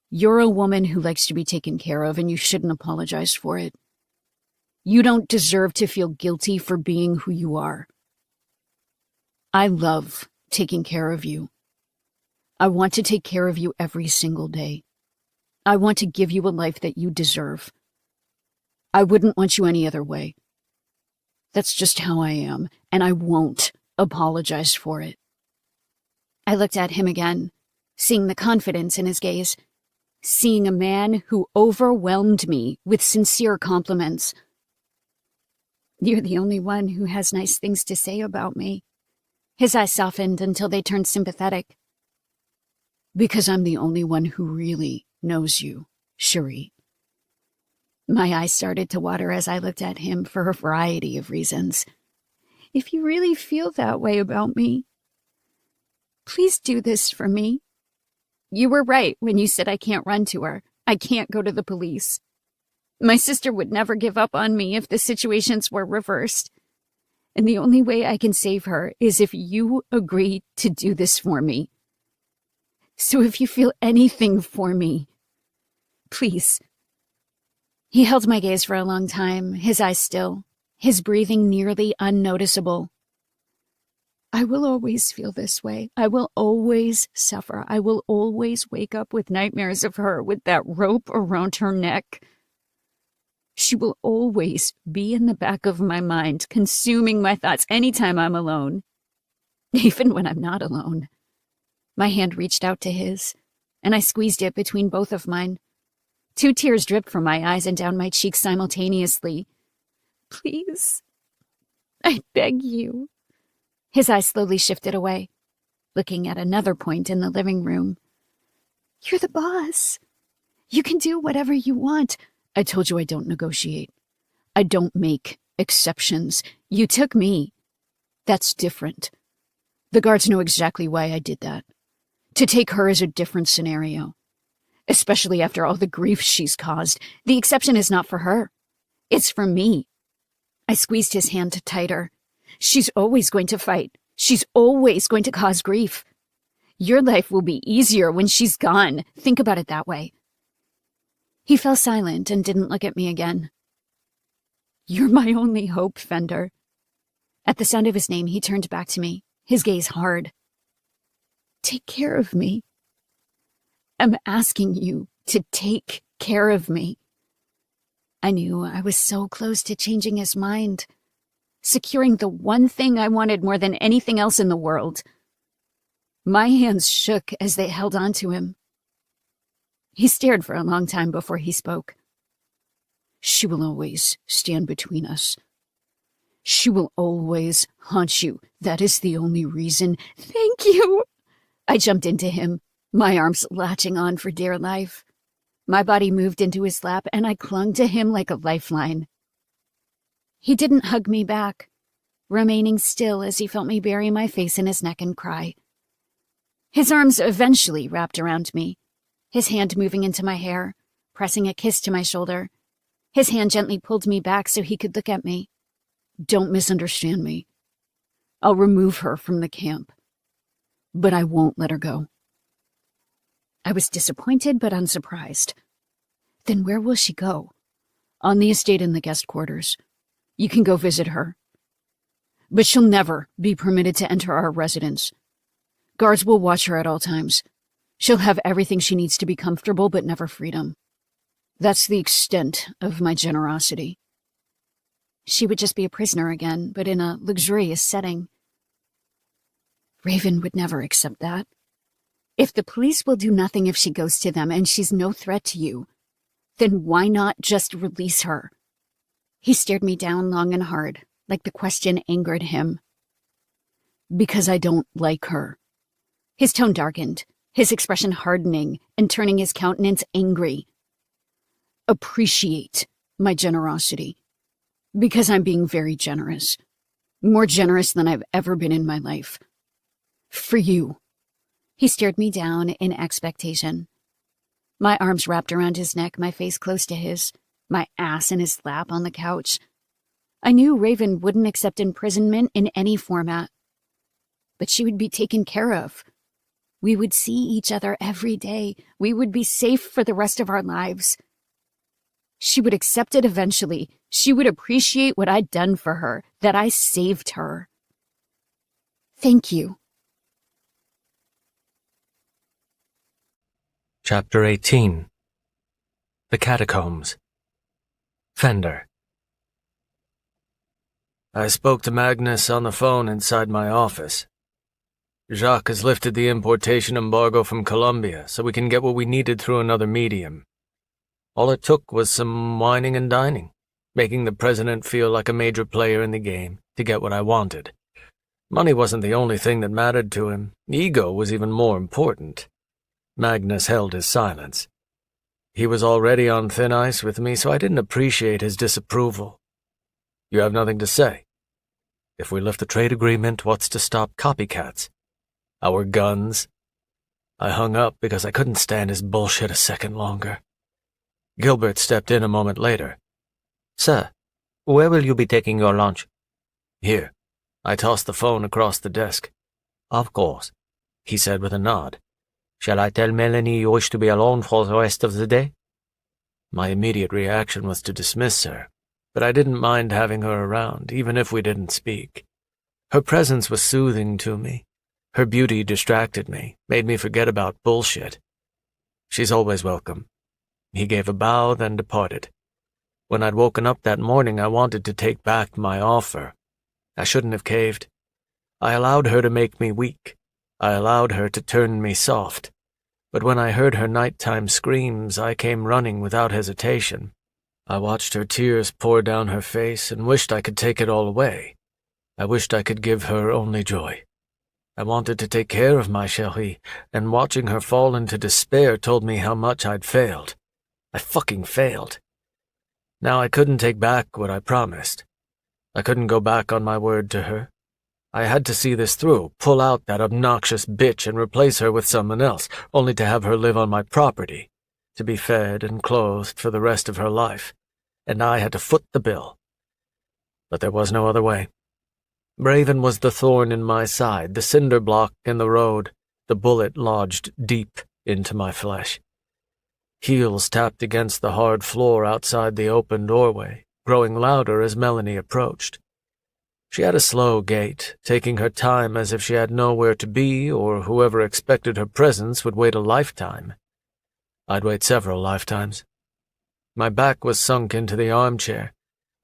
You're a woman who likes to be taken care of, and you shouldn't apologize for it. You don't deserve to feel guilty for being who you are. I love taking care of you. I want to take care of you every single day. I want to give you a life that you deserve. I wouldn't want you any other way. That's just how I am, and I won't apologize for it. I looked at him again, seeing the confidence in his gaze, seeing a man who overwhelmed me with sincere compliments. You're the only one who has nice things to say about me. His eyes softened until they turned sympathetic. Because I'm the only one who really knows you, Shuri. My eyes started to water as I looked at him for a variety of reasons. If you really feel that way about me, please do this for me. You were right when you said I can't run to her. I can't go to the police. My sister would never give up on me if the situations were reversed. And the only way I can save her is if you agree to do this for me. So if you feel anything for me, please. He held my gaze for a long time, his eyes still, his breathing nearly unnoticeable. I will always feel this way. I will always suffer. I will always wake up with nightmares of her with that rope around her neck. She will always be in the back of my mind, consuming my thoughts anytime I'm alone. Even when I'm not alone. My hand reached out to his, and I squeezed it between both of mine. 2 tears dripped from my eyes and down my cheeks simultaneously. Please, I beg you. His eyes slowly shifted away, looking at another point in the living room. You're the boss. You can do whatever you want. I told you I don't negotiate. I don't make exceptions. You took me. That's different. The guards know exactly why I did that. To take her is a different scenario. Especially after all the grief she's caused. The exception is not for her. It's for me. I squeezed his hand tighter. She's always going to fight. She's always going to cause grief. Your life will be easier when she's gone. Think about it that way. He fell silent and didn't look at me again. You're my only hope, Fender. At the sound of his name, he turned back to me, his gaze hard. Take care of me. I'm asking you to take care of me. I knew I was so close to changing his mind, securing the one thing I wanted more than anything else in the world. My hands shook as they held onto him. He stared for a long time before he spoke. She will always stand between us. She will always haunt you. That is the only reason. Thank you. I jumped into him, my arms latching on for dear life. My body moved into his lap, and I clung to him like a lifeline. He didn't hug me back, remaining still as he felt me bury my face in his neck and cry. His arms eventually wrapped around me, his hand moving into my hair, pressing a kiss to my shoulder. His hand gently pulled me back so he could look at me. Don't misunderstand me. I'll remove her from the camp, but I won't let her go. I was disappointed but unsurprised. Then where will she go? On the estate in the guest quarters. You can go visit her. But she'll never be permitted to enter our residence. Guards will watch her at all times. She'll have everything she needs to be comfortable, but never freedom. That's the extent of my generosity. She would just be a prisoner again, but in a luxurious setting. Raven would never accept that. If the police will do nothing if she goes to them and she's no threat to you, then why not just release her? He stared me down long and hard, like the question angered him. Because I don't like her. His tone darkened, his expression hardening and turning his countenance angry. Appreciate my generosity. Because I'm being very generous. More generous than I've ever been in my life. For you. He stared me down in expectation. My arms wrapped around his neck, my face close to his, my ass in his lap on the couch. I knew Raven wouldn't accept imprisonment in any format. But she would be taken care of. We would see each other every day. We would be safe for the rest of our lives. She would accept it eventually. She would appreciate what I'd done for her, that I saved her. Thank you. Chapter 18. The Catacombs. Fender. I spoke to Magnus on the phone inside my office. Jacques has lifted the importation embargo from Colombia, so we can get what we needed through another medium. All it took was some whining and dining, making the president feel like a major player in the game to get what I wanted. Money wasn't the only thing that mattered to him. Ego was even more important. Magnus held his silence. He was already on thin ice with me, so I didn't appreciate his disapproval. You have nothing to say. If we lift the trade agreement, what's to stop copycats? Our guns? I hung up because I couldn't stand his bullshit a second longer. Gilbert stepped in a moment later. Sir, where will you be taking your lunch? Here. I tossed the phone across the desk. Of course, he said with a nod. Shall I tell Melanie you wish to be alone for the rest of the day? My immediate reaction was to dismiss her, but I didn't mind having her around, even if we didn't speak. Her presence was soothing to me. Her beauty distracted me, made me forget about bullshit. She's always welcome. He gave a bow, then departed. When I'd woken up that morning, I wanted to take back my offer. I shouldn't have caved. I allowed her to make me weak. I allowed her to turn me soft. But when I heard her nighttime screams, I came running without hesitation. I watched her tears pour down her face and wished I could take it all away. I wished I could give her only joy. I wanted to take care of my chérie, and watching her fall into despair told me how much I'd failed. I fucking failed. Now I couldn't take back what I promised. I couldn't go back on my word to her. I had to see this through, pull out that obnoxious bitch and replace her with someone else, only to have her live on my property, to be fed and clothed for the rest of her life, and I had to foot the bill. But there was no other way. Raven was the thorn in my side, the cinder block in the road, the bullet lodged deep into my flesh. Heels tapped against the hard floor outside the open doorway, growing louder as Melanie approached. She had a slow gait, taking her time as if she had nowhere to be or whoever expected her presence would wait a lifetime. I'd wait several lifetimes. My back was sunk into the armchair,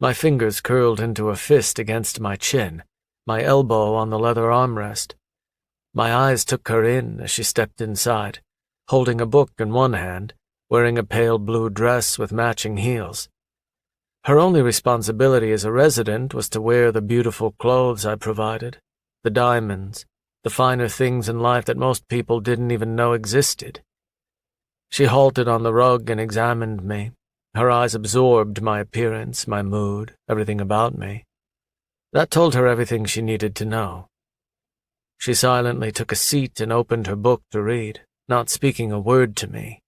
my fingers curled into a fist against my chin, my elbow on the leather armrest. My eyes took her in as she stepped inside, holding a book in one hand, wearing a pale blue dress with matching heels. Her only responsibility as a resident was to wear the beautiful clothes I provided, the diamonds, the finer things in life that most people didn't even know existed. She halted on the rug and examined me. Her eyes absorbed my appearance, my mood, everything about me. That told her everything she needed to know. She silently took a seat and opened her book to read, not speaking a word to me.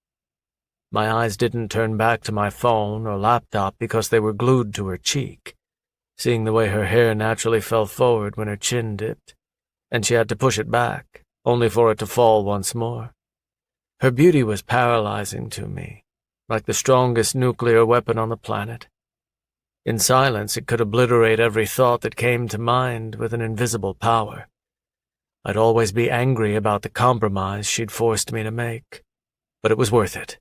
My eyes didn't turn back to my phone or laptop because they were glued to her cheek, seeing the way her hair naturally fell forward when her chin dipped, and she had to push it back, only for it to fall once more. Her beauty was paralyzing to me, like the strongest nuclear weapon on the planet. In silence, it could obliterate every thought that came to mind with an invisible power. I'd always be angry about the compromise she'd forced me to make, but it was worth it.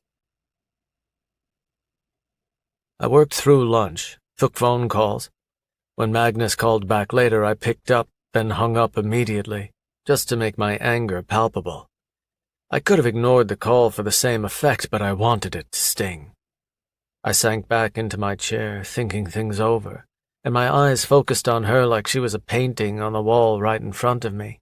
I worked through lunch, took phone calls. When Magnus called back later, I picked up, then hung up immediately, just to make my anger palpable. I could have ignored the call for the same effect, but I wanted it to sting. I sank back into my chair, thinking things over, and my eyes focused on her like she was a painting on the wall right in front of me.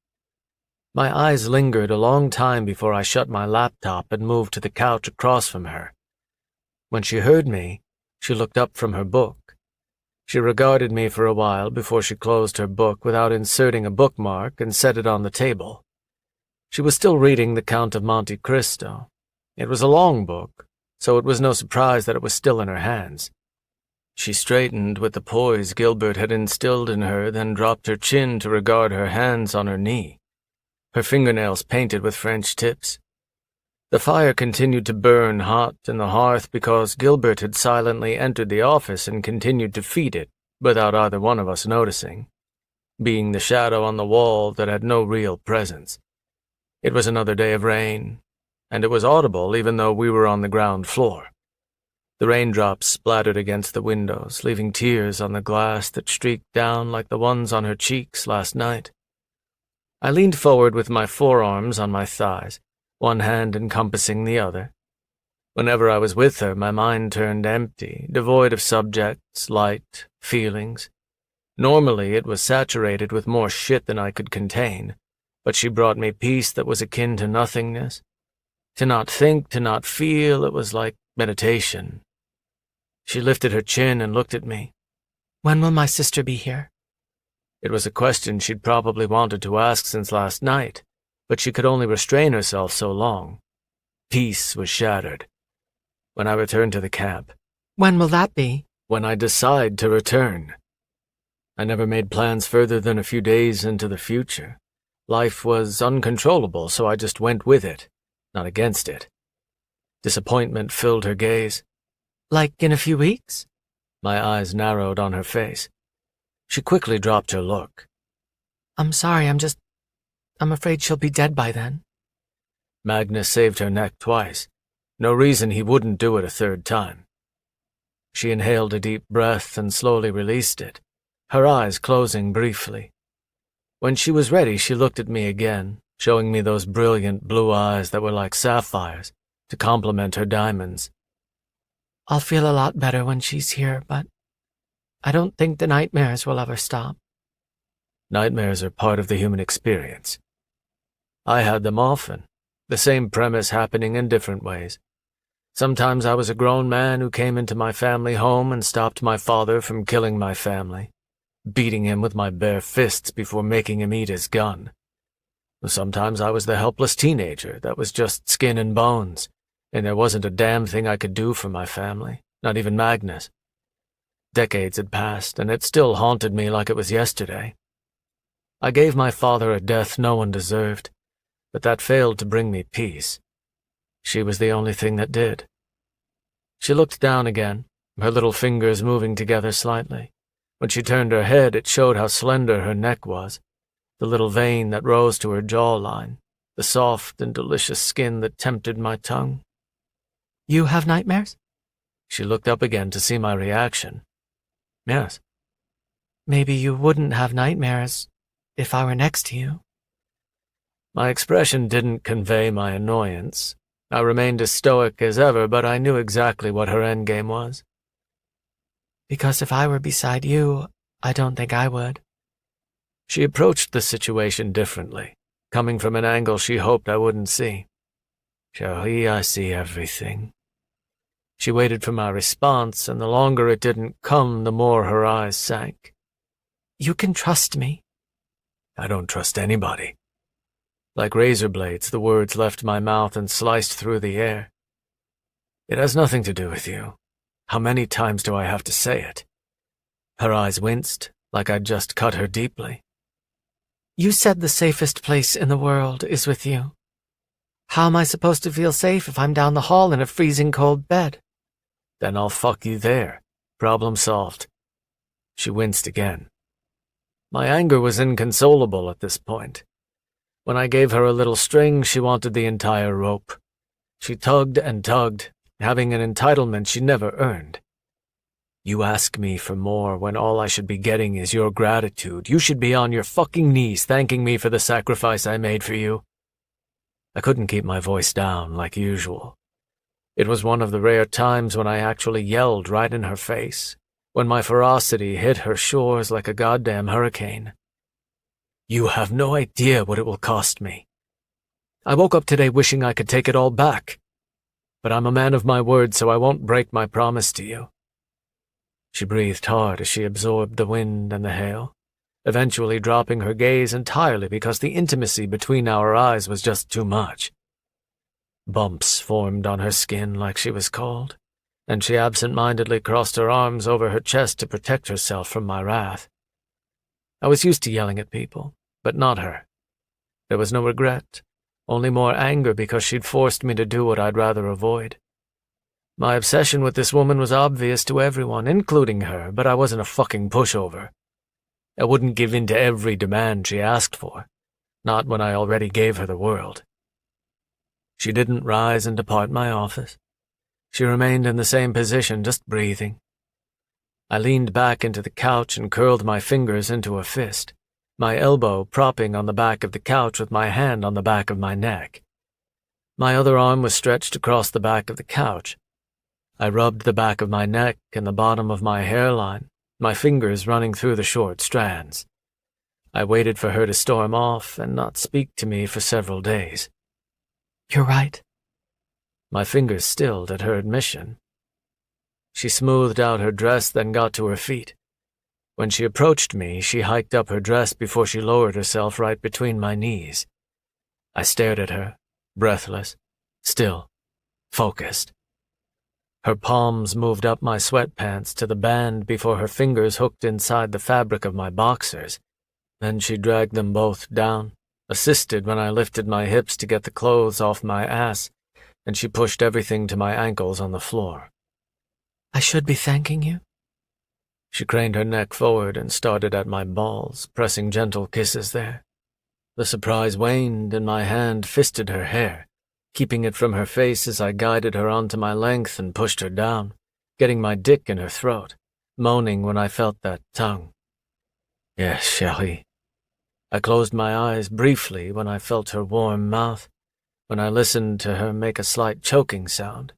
My eyes lingered a long time before I shut my laptop and moved to the couch across from her. When she heard me, she looked up from her book. She regarded me for a while before she closed her book without inserting a bookmark and set it on the table. She was still reading The Count of Monte Cristo. It was a long book, so it was no surprise that it was still in her hands. She straightened with the poise Gilbert had instilled in her, then dropped her chin to regard her hands on her knee, her fingernails painted with French tips. The fire continued to burn hot in the hearth because Gilbert had silently entered the office and continued to feed it without either one of us noticing, being the shadow on the wall that had no real presence. It was another day of rain, and it was audible even though we were on the ground floor. The raindrops splattered against the windows, leaving tears on the glass that streaked down like the ones on her cheeks last night. I leaned forward with my forearms on my thighs, one hand encompassing the other. Whenever I was with her, my mind turned empty, devoid of subjects, light, feelings. Normally, it was saturated with more shit than I could contain, but she brought me peace that was akin to nothingness. To not think, to not feel, it was like meditation. She lifted her chin and looked at me. When will my sister be here? It was a question she'd probably wanted to ask since last night, but she could only restrain herself so long. Peace was shattered. When I returned to the camp. When will that be? When I decide to return. I never made plans further than a few days into the future. Life was uncontrollable, so I just went with it, not against it. Disappointment filled her gaze. Like in a few weeks? My eyes narrowed on her face. She quickly dropped her look. I'm sorry, I'm afraid she'll be dead by then. Magnus saved her neck twice. No reason he wouldn't do it a third time. She inhaled a deep breath and slowly released it, her eyes closing briefly. When she was ready, she looked at me again, showing me those brilliant blue eyes that were like sapphires, to complement her diamonds. I'll feel a lot better when she's here, but I don't think the nightmares will ever stop. Nightmares are part of the human experience. I had them often, the same premise happening in different ways. Sometimes I was a grown man who came into my family home and stopped my father from killing my family, beating him with my bare fists before making him eat his gun. Sometimes I was the helpless teenager that was just skin and bones, and there wasn't a damn thing I could do for my family, not even Magnus. Decades had passed, and it still haunted me like it was yesterday. I gave my father a death no one deserved, but that failed to bring me peace. She was the only thing that did. She looked down again, her little fingers moving together slightly. When she turned her head, it showed how slender her neck was, the little vein that rose to her jawline, the soft and delicious skin that tempted my tongue. You have nightmares? She looked up again to see my reaction. Yes. Maybe you wouldn't have nightmares if I were next to you. My expression didn't convey my annoyance. I remained as stoic as ever, but I knew exactly what her endgame was. Because if I were beside you, I don't think I would. She approached the situation differently, coming from an angle she hoped I wouldn't see. Cherie, I see everything. She waited for my response, and the longer it didn't come, the more her eyes sank. You can trust me. I don't trust anybody. Like razor blades, the words left my mouth and sliced through the air. It has nothing to do with you. How many times do I have to say it? Her eyes winced, like I'd just cut her deeply. You said the safest place in the world is with you. How am I supposed to feel safe if I'm down the hall in a freezing cold bed? Then I'll fuck you there. Problem solved. She winced again. My anger was inconsolable at this point. When I gave her a little string, she wanted the entire rope. She tugged and tugged, having an entitlement she never earned. You ask me for more when all I should be getting is your gratitude. You should be on your fucking knees thanking me for the sacrifice I made for you. I couldn't keep my voice down like usual. It was one of the rare times when I actually yelled right in her face, when my ferocity hit her shores like a goddamn hurricane. You have no idea what it will cost me. I woke up today wishing I could take it all back, but I'm a man of my word, so I won't break my promise to you. She breathed hard as she absorbed the wind and the hail, eventually dropping her gaze entirely because the intimacy between our eyes was just too much. Bumps formed on her skin like she was cold, and she absent-mindedly crossed her arms over her chest to protect herself from my wrath. I was used to yelling at people, but not her. There was no regret, only more anger because she'd forced me to do what I'd rather avoid. My obsession with this woman was obvious to everyone, including her, but I wasn't a fucking pushover. I wouldn't give in to every demand she asked for, not when I already gave her the world. She didn't rise and depart my office. She remained in the same position, just breathing. I leaned back into the couch and curled my fingers into a fist, my elbow propping on the back of the couch with my hand on the back of my neck. My other arm was stretched across the back of the couch. I rubbed the back of my neck and the bottom of my hairline, my fingers running through the short strands. I waited for her to storm off and not speak to me for several days. You're right. My fingers stilled at her admission. She smoothed out her dress, then got to her feet. When she approached me, she hiked up her dress before she lowered herself right between my knees. I stared at her, breathless, still, focused. Her palms moved up my sweatpants to the band before her fingers hooked inside the fabric of my boxers. Then she dragged them both down, assisted when I lifted my hips to get the clothes off my ass, and she pushed everything to my ankles on the floor. I should be thanking you. She craned her neck forward and started at my balls, pressing gentle kisses there. The surprise waned, and my hand fisted her hair, keeping it from her face as I guided her onto my length and pushed her down, getting my dick in her throat, moaning when I felt that tongue. Yes, chérie. I closed my eyes briefly when I felt her warm mouth, when I listened to her make a slight choking sound.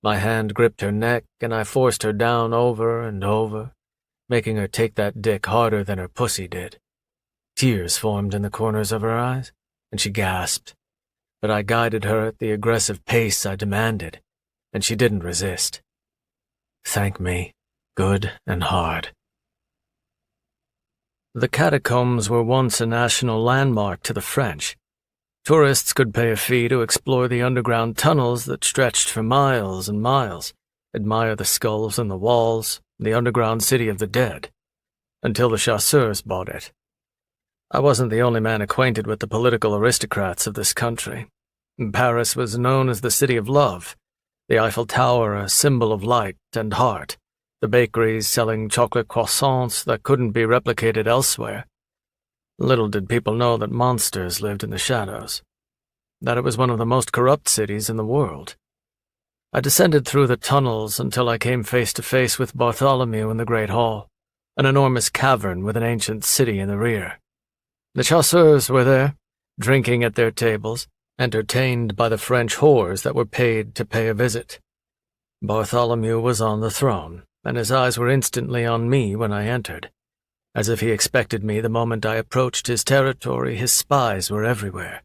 My hand gripped her neck, and I forced her down over and over, making her take that dick harder than her pussy did. Tears formed in the corners of her eyes, and she gasped. But I guided her at the aggressive pace I demanded, and she didn't resist. Thank me, good and hard. The catacombs were once a national landmark to the French. Tourists could pay a fee to explore the underground tunnels that stretched for miles and miles, admire the skulls in the walls, the underground city of the dead, until the chasseurs bought it. I wasn't the only man acquainted with the political aristocrats of this country. Paris was known as the City of Love, the Eiffel Tower a symbol of light and heart, the bakeries selling chocolate croissants that couldn't be replicated elsewhere. Little did people know that monsters lived in the shadows, that it was one of the most corrupt cities in the world. I descended through the tunnels until I came face to face with Bartholomew in the Great Hall, an enormous cavern with an ancient city in the rear. The chasseurs were there, drinking at their tables, entertained by the French whores that were paid to pay a visit. Bartholomew was on the throne, and his eyes were instantly on me when I entered. As if he expected me the moment I approached his territory, his spies were everywhere.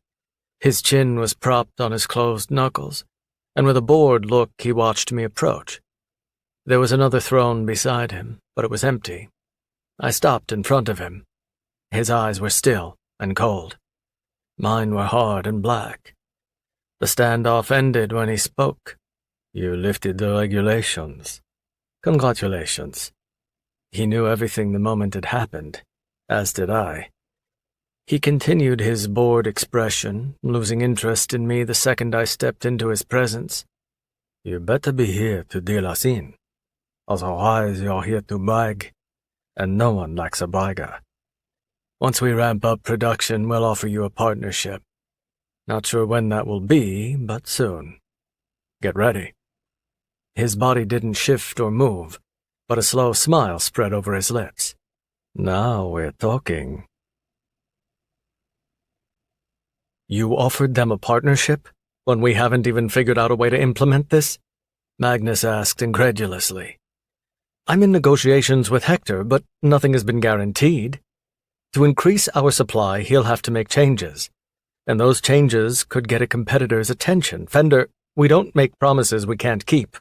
His chin was propped on his closed knuckles, and with a bored look he watched me approach. There was another throne beside him, but it was empty. I stopped in front of him. His eyes were still and cold. Mine were hard and black. The standoff ended when he spoke. "You lifted the regulations. Congratulations." He knew everything the moment it happened, as did I. He continued his bored expression, losing interest in me the second I stepped into his presence. "You better be here to deal us in. Otherwise you're here to brag, and no one likes a bragger. Once we ramp up production, we'll offer you a partnership. Not sure when that will be, but soon. Get ready." His body didn't shift or move, but a slow smile spread over his lips. "Now we're talking." "You offered them a partnership, when we haven't even figured out a way to implement this?" Magnus asked incredulously. "I'm in negotiations with Hector, but nothing has been guaranteed. To increase our supply, he'll have to make changes, and those changes could get a competitor's attention. Fender, we don't make promises we can't keep."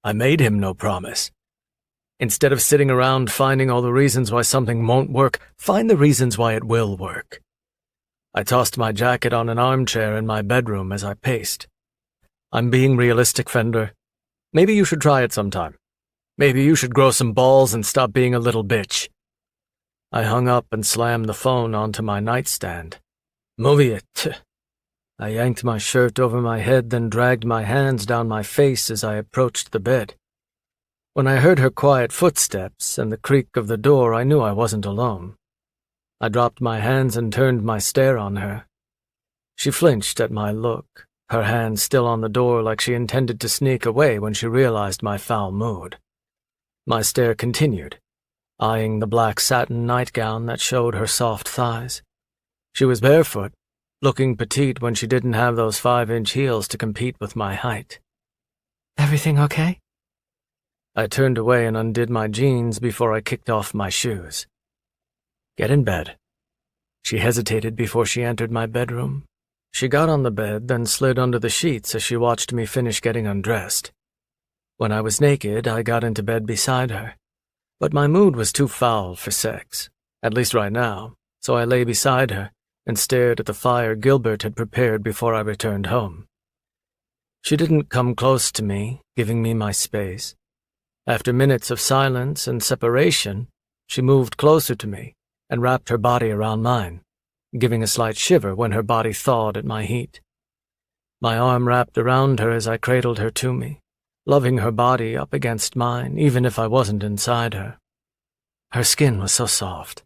I made him no promise. Instead of sitting around finding all the reasons why something won't work, find the reasons why it will work. I tossed my jacket on an armchair in my bedroom as I paced. "I'm being realistic, Fender. Maybe you should try it sometime. Maybe you should grow some balls and stop being a little bitch." I hung up and slammed the phone onto my nightstand. "Movie it." I yanked my shirt over my head, then dragged my hands down my face as I approached the bed. When I heard her quiet footsteps and the creak of the door, I knew I wasn't alone. I dropped my hands and turned my stare on her. She flinched at my look, her hand still on the door like she intended to sneak away when she realized my foul mood. My stare continued, eyeing the black satin nightgown that showed her soft thighs. She was barefoot, looking petite when she didn't have those 5-inch heels to compete with my height. "Everything okay?" I turned away and undid my jeans before I kicked off my shoes. "Get in bed." She hesitated before she entered my bedroom. She got on the bed, then slid under the sheets as she watched me finish getting undressed. When I was naked, I got into bed beside her. But my mood was too foul for sex, at least right now, so I lay beside her and stared at the fire Gilbert had prepared before I returned home. She didn't come close to me, giving me my space. After minutes of silence and separation, she moved closer to me and wrapped her body around mine, giving a slight shiver when her body thawed at my heat. My arm wrapped around her as I cradled her to me, loving her body up against mine, even if I wasn't inside her. Her skin was so soft,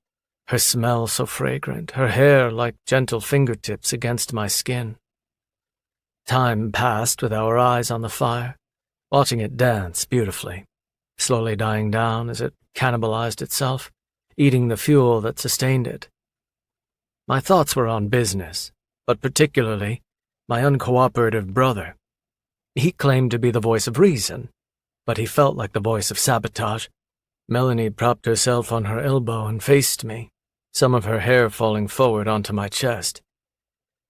her smell so fragrant, her hair like gentle fingertips against my skin. Time passed with our eyes on the fire, watching it dance beautifully, slowly dying down as it cannibalized itself, eating the fuel that sustained it. My thoughts were on business, but particularly my uncooperative brother. He claimed to be the voice of reason, but he felt like the voice of sabotage. Melanie propped herself on her elbow and faced me, some of her hair falling forward onto my chest.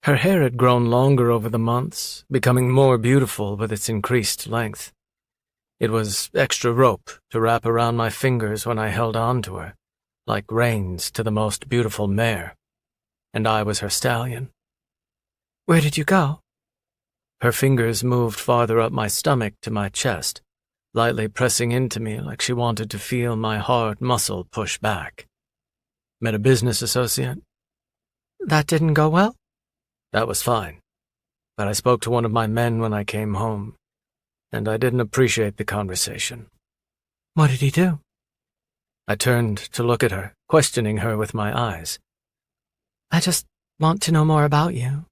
Her hair had grown longer over the months, becoming more beautiful with its increased length. It was extra rope to wrap around my fingers when I held on to her, like reins to the most beautiful mare, and I was her stallion. "Where did you go?" Her fingers moved farther up my stomach to my chest, lightly pressing into me like she wanted to feel my hard muscle push back. "Met a business associate." "That didn't go well?" "That was fine, but I spoke to one of my men when I came home, and I didn't appreciate the conversation." "What did he do?" I turned to look at her, questioning her with my eyes. "I just want to know more about you."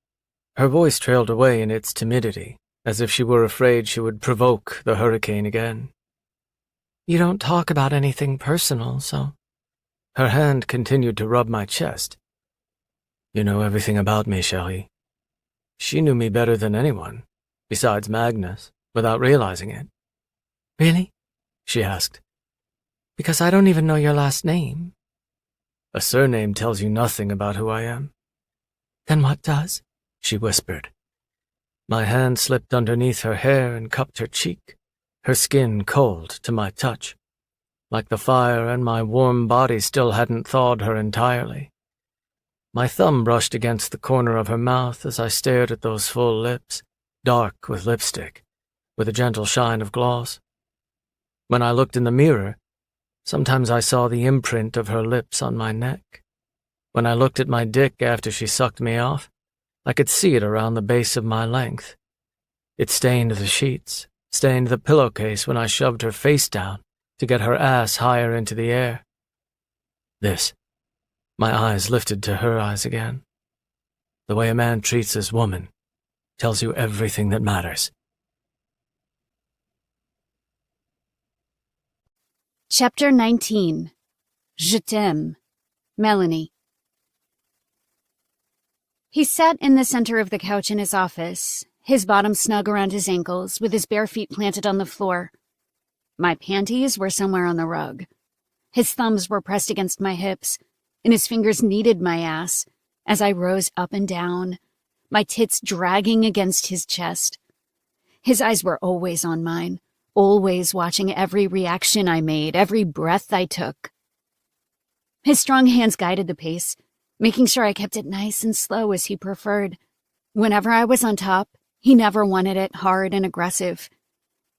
Her voice trailed away in its timidity, as if she were afraid she would provoke the hurricane again. "You don't talk about anything personal, so—" Her hand continued to rub my chest. You know everything about me, Shelley. She knew me better than anyone, besides Magnus, without realizing it. Really? She asked. Because I don't even know your last name. A surname tells you nothing about who I am. Then what does? She whispered. My hand slipped underneath her hair and cupped her cheek, her skin cold to my touch, like the fire and my warm body still hadn't thawed her entirely. My thumb brushed against the corner of her mouth as I stared at those full lips, dark with lipstick, with a gentle shine of gloss. When I looked in the mirror, sometimes I saw the imprint of her lips on my neck. When I looked at my dick after she sucked me off, I could see it around the base of my length. It stained the sheets, stained the pillowcase when I shoved her face down to get her ass higher into the air. This. My eyes lifted to her eyes again. The way a man treats his woman tells you everything that matters. Chapter 19. Je t'aime. Melanie. He sat in the center of the couch in his office, his bottom snug around his ankles, with his bare feet planted on the floor. My panties were somewhere on the rug. His thumbs were pressed against my hips, and his fingers kneaded my ass as I rose up and down, my tits dragging against his chest. His eyes were always on mine, always watching every reaction I made, every breath I took. His strong hands guided the pace, making sure I kept it nice and slow as he preferred. Whenever I was on top, he never wanted it hard and aggressive.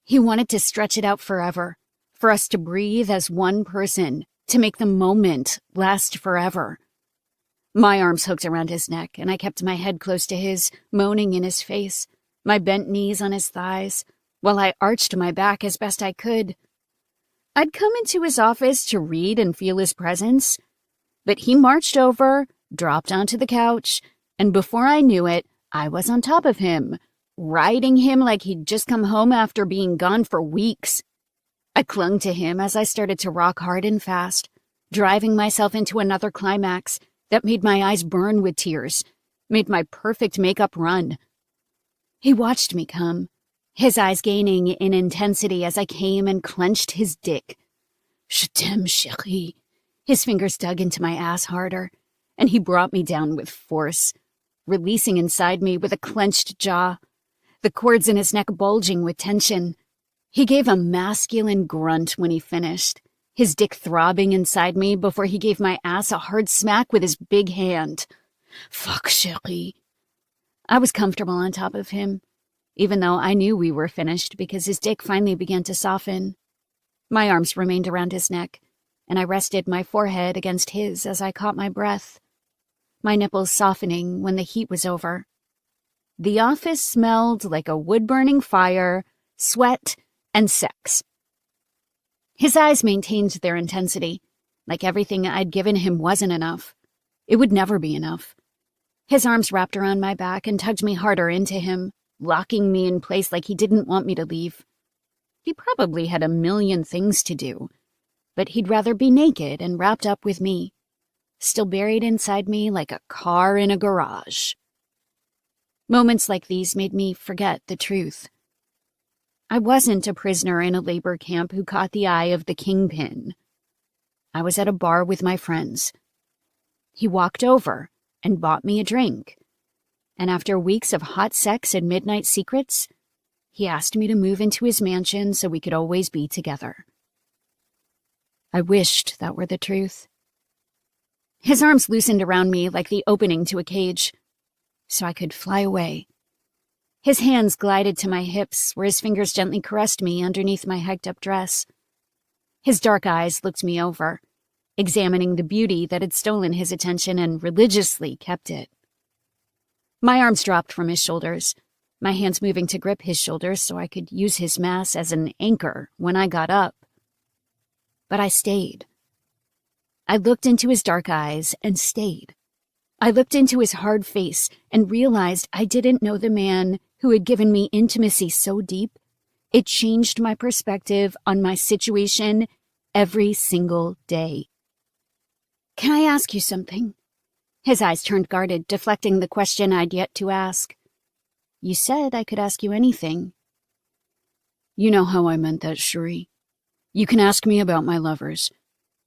He wanted to stretch it out forever, for us to breathe as one person, to make the moment last forever. My arms hooked around his neck, and I kept my head close to his, moaning in his face, my bent knees on his thighs, while I arched my back as best I could. I'd come into his office to read and feel his presence, but he marched over, dropped onto the couch, and before I knew it, I was on top of him, riding him like he'd just come home after being gone for weeks. I clung to him as I started to rock hard and fast, driving myself into another climax that made my eyes burn with tears, made my perfect makeup run. He watched me come, his eyes gaining in intensity as I came and clenched his dick. Je t'aime, chérie. His fingers dug into my ass harder, and he brought me down with force, releasing inside me with a clenched jaw, the cords in his neck bulging with tension. He gave a masculine grunt when he finished, his dick throbbing inside me before he gave my ass a hard smack with his big hand. Fuck, chérie. I was comfortable on top of him, even though I knew we were finished because his dick finally began to soften. My arms remained around his neck, and I rested my forehead against his as I caught my breath, my nipples softening when the heat was over. The office smelled like a wood-burning fire, sweat, and sex. His eyes maintained their intensity, like everything I'd given him wasn't enough. It would never be enough. His arms wrapped around my back and tugged me harder into him, locking me in place like he didn't want me to leave. He probably had a million things to do, but he'd rather be naked and wrapped up with me, still buried inside me like a car in a garage. Moments like these made me forget the truth. I wasn't a prisoner in a labor camp who caught the eye of the kingpin. I was at a bar with my friends. He walked over and bought me a drink, and after weeks of hot sex and midnight secrets, he asked me to move into his mansion so we could always be together. I wished that were the truth. His arms loosened around me like the opening to a cage, so I could fly away. His hands glided to my hips, where his fingers gently caressed me underneath my hiked-up dress. His dark eyes looked me over, examining the beauty that had stolen his attention and religiously kept it. My arms dropped from his shoulders, my hands moving to grip his shoulders so I could use his mass as an anchor when I got up. But I stayed. I looked into his dark eyes and stayed. I looked into his hard face and realized I didn't know the man who had given me intimacy so deep, it changed my perspective on my situation every single day. Can I ask you something? His eyes turned guarded, deflecting the question I'd yet to ask. You said I could ask you anything. You know how I meant that, Shuri. You can ask me about my lovers.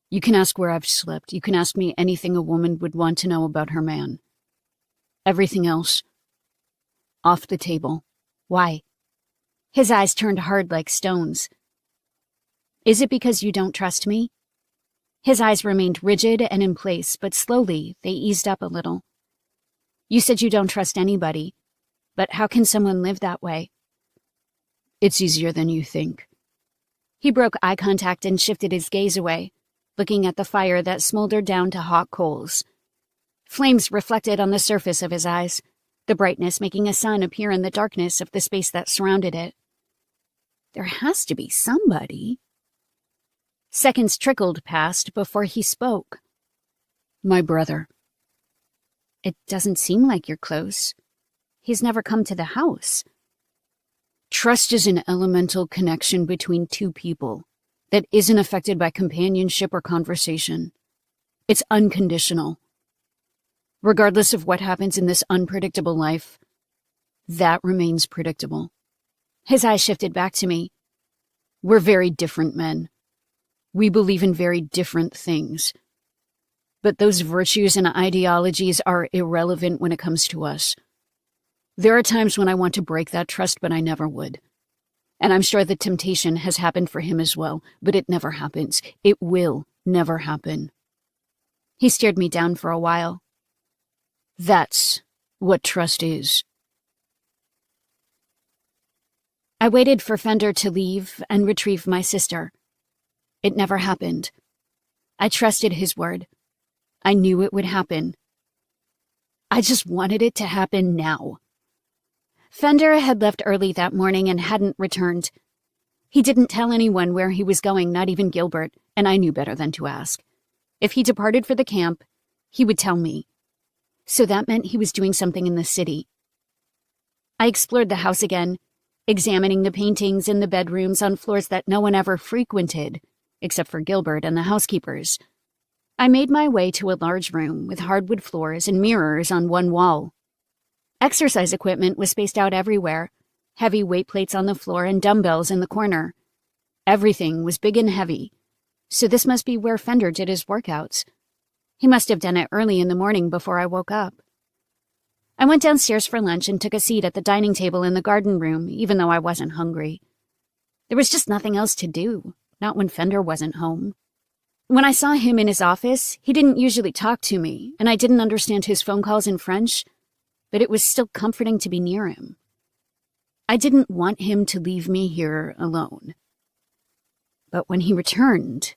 You can ask where I've slept. You can ask me anything a woman would want to know about her man. Everything else, off the table. Why? His eyes turned hard like stones. Is it because you don't trust me? His eyes remained rigid and in place, but slowly they eased up a little. You said you don't trust anybody, but how can someone live that way? It's easier than you think. He broke eye contact and shifted his gaze away, looking at the fire that smoldered down to hot coals. Flames reflected on the surface of his eyes, the brightness making a sun appear in the darkness of the space that surrounded it. There has to be somebody. Seconds trickled past before he spoke. My brother. It doesn't seem like you're close. He's never come to the house. Trust is an elemental connection between two people that isn't affected by companionship or conversation. It's unconditional. Regardless of what happens in this unpredictable life, that remains predictable. His eyes shifted back to me. We're very different men. We believe in very different things. But those virtues and ideologies are irrelevant when it comes to us. There are times when I want to break that trust, but I never would. And I'm sure the temptation has happened for him as well, but it never happens. It will never happen. He stared me down for a while. That's what trust is. I waited for Fender to leave and retrieve my sister. It never happened. I trusted his word. I knew it would happen. I just wanted it to happen now. Fender had left early that morning and hadn't returned. He didn't tell anyone where he was going, not even Gilbert, and I knew better than to ask. If he departed for the camp, he would tell me. So that meant he was doing something in the city. I explored the house again, examining the paintings in the bedrooms on floors that no one ever frequented, except for Gilbert and the housekeepers. I made my way to a large room with hardwood floors and mirrors on one wall. Exercise equipment was spaced out everywhere, heavy weight plates on the floor and dumbbells in the corner. Everything was big and heavy, so this must be where Fender did his workouts. He must have done it early in the morning before I woke up. I went downstairs for lunch and took a seat at the dining table in the garden room, even though I wasn't hungry. There was just nothing else to do, not when Fender wasn't home. When I saw him in his office, he didn't usually talk to me, and I didn't understand his phone calls in French, but it was still comforting to be near him. I didn't want him to leave me here alone. But when he returned,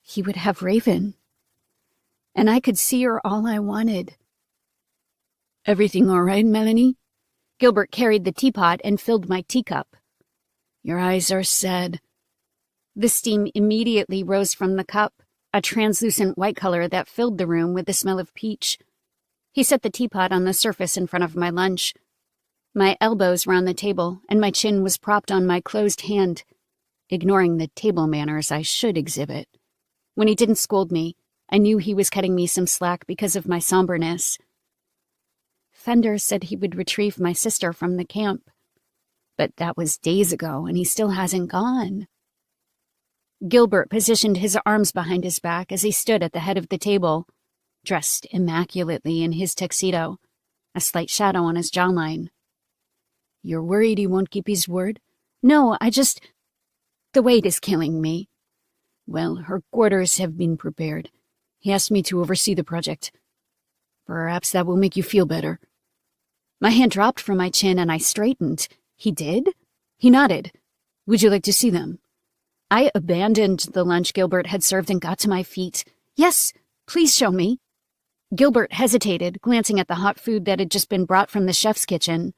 he would have Raven, and I could see her all I wanted. Everything all right, Melanie? Gilbert carried the teapot and filled my teacup. Your eyes are sad. The steam immediately rose from the cup, a translucent white color that filled the room with the smell of peach. He set the teapot on the surface in front of my lunch. My elbows were on the table, and my chin was propped on my closed hand, ignoring the table manners I should exhibit. When he didn't scold me, I knew he was cutting me some slack because of my somberness. Fender said he would retrieve my sister from the camp, but that was days ago, and he still hasn't gone. Gilbert positioned his arms behind his back as he stood at the head of the table, dressed immaculately in his tuxedo, a slight shadow on his jawline. You're worried he won't keep his word? No, the weight is killing me. Well, her quarters have been prepared. He asked me to oversee the project. Perhaps that will make you feel better. My hand dropped from my chin and I straightened. He did? He nodded. Would you like to see them? I abandoned the lunch Gilbert had served and got to my feet. Yes, please show me. Gilbert hesitated, glancing at the hot food that had just been brought from the chef's kitchen.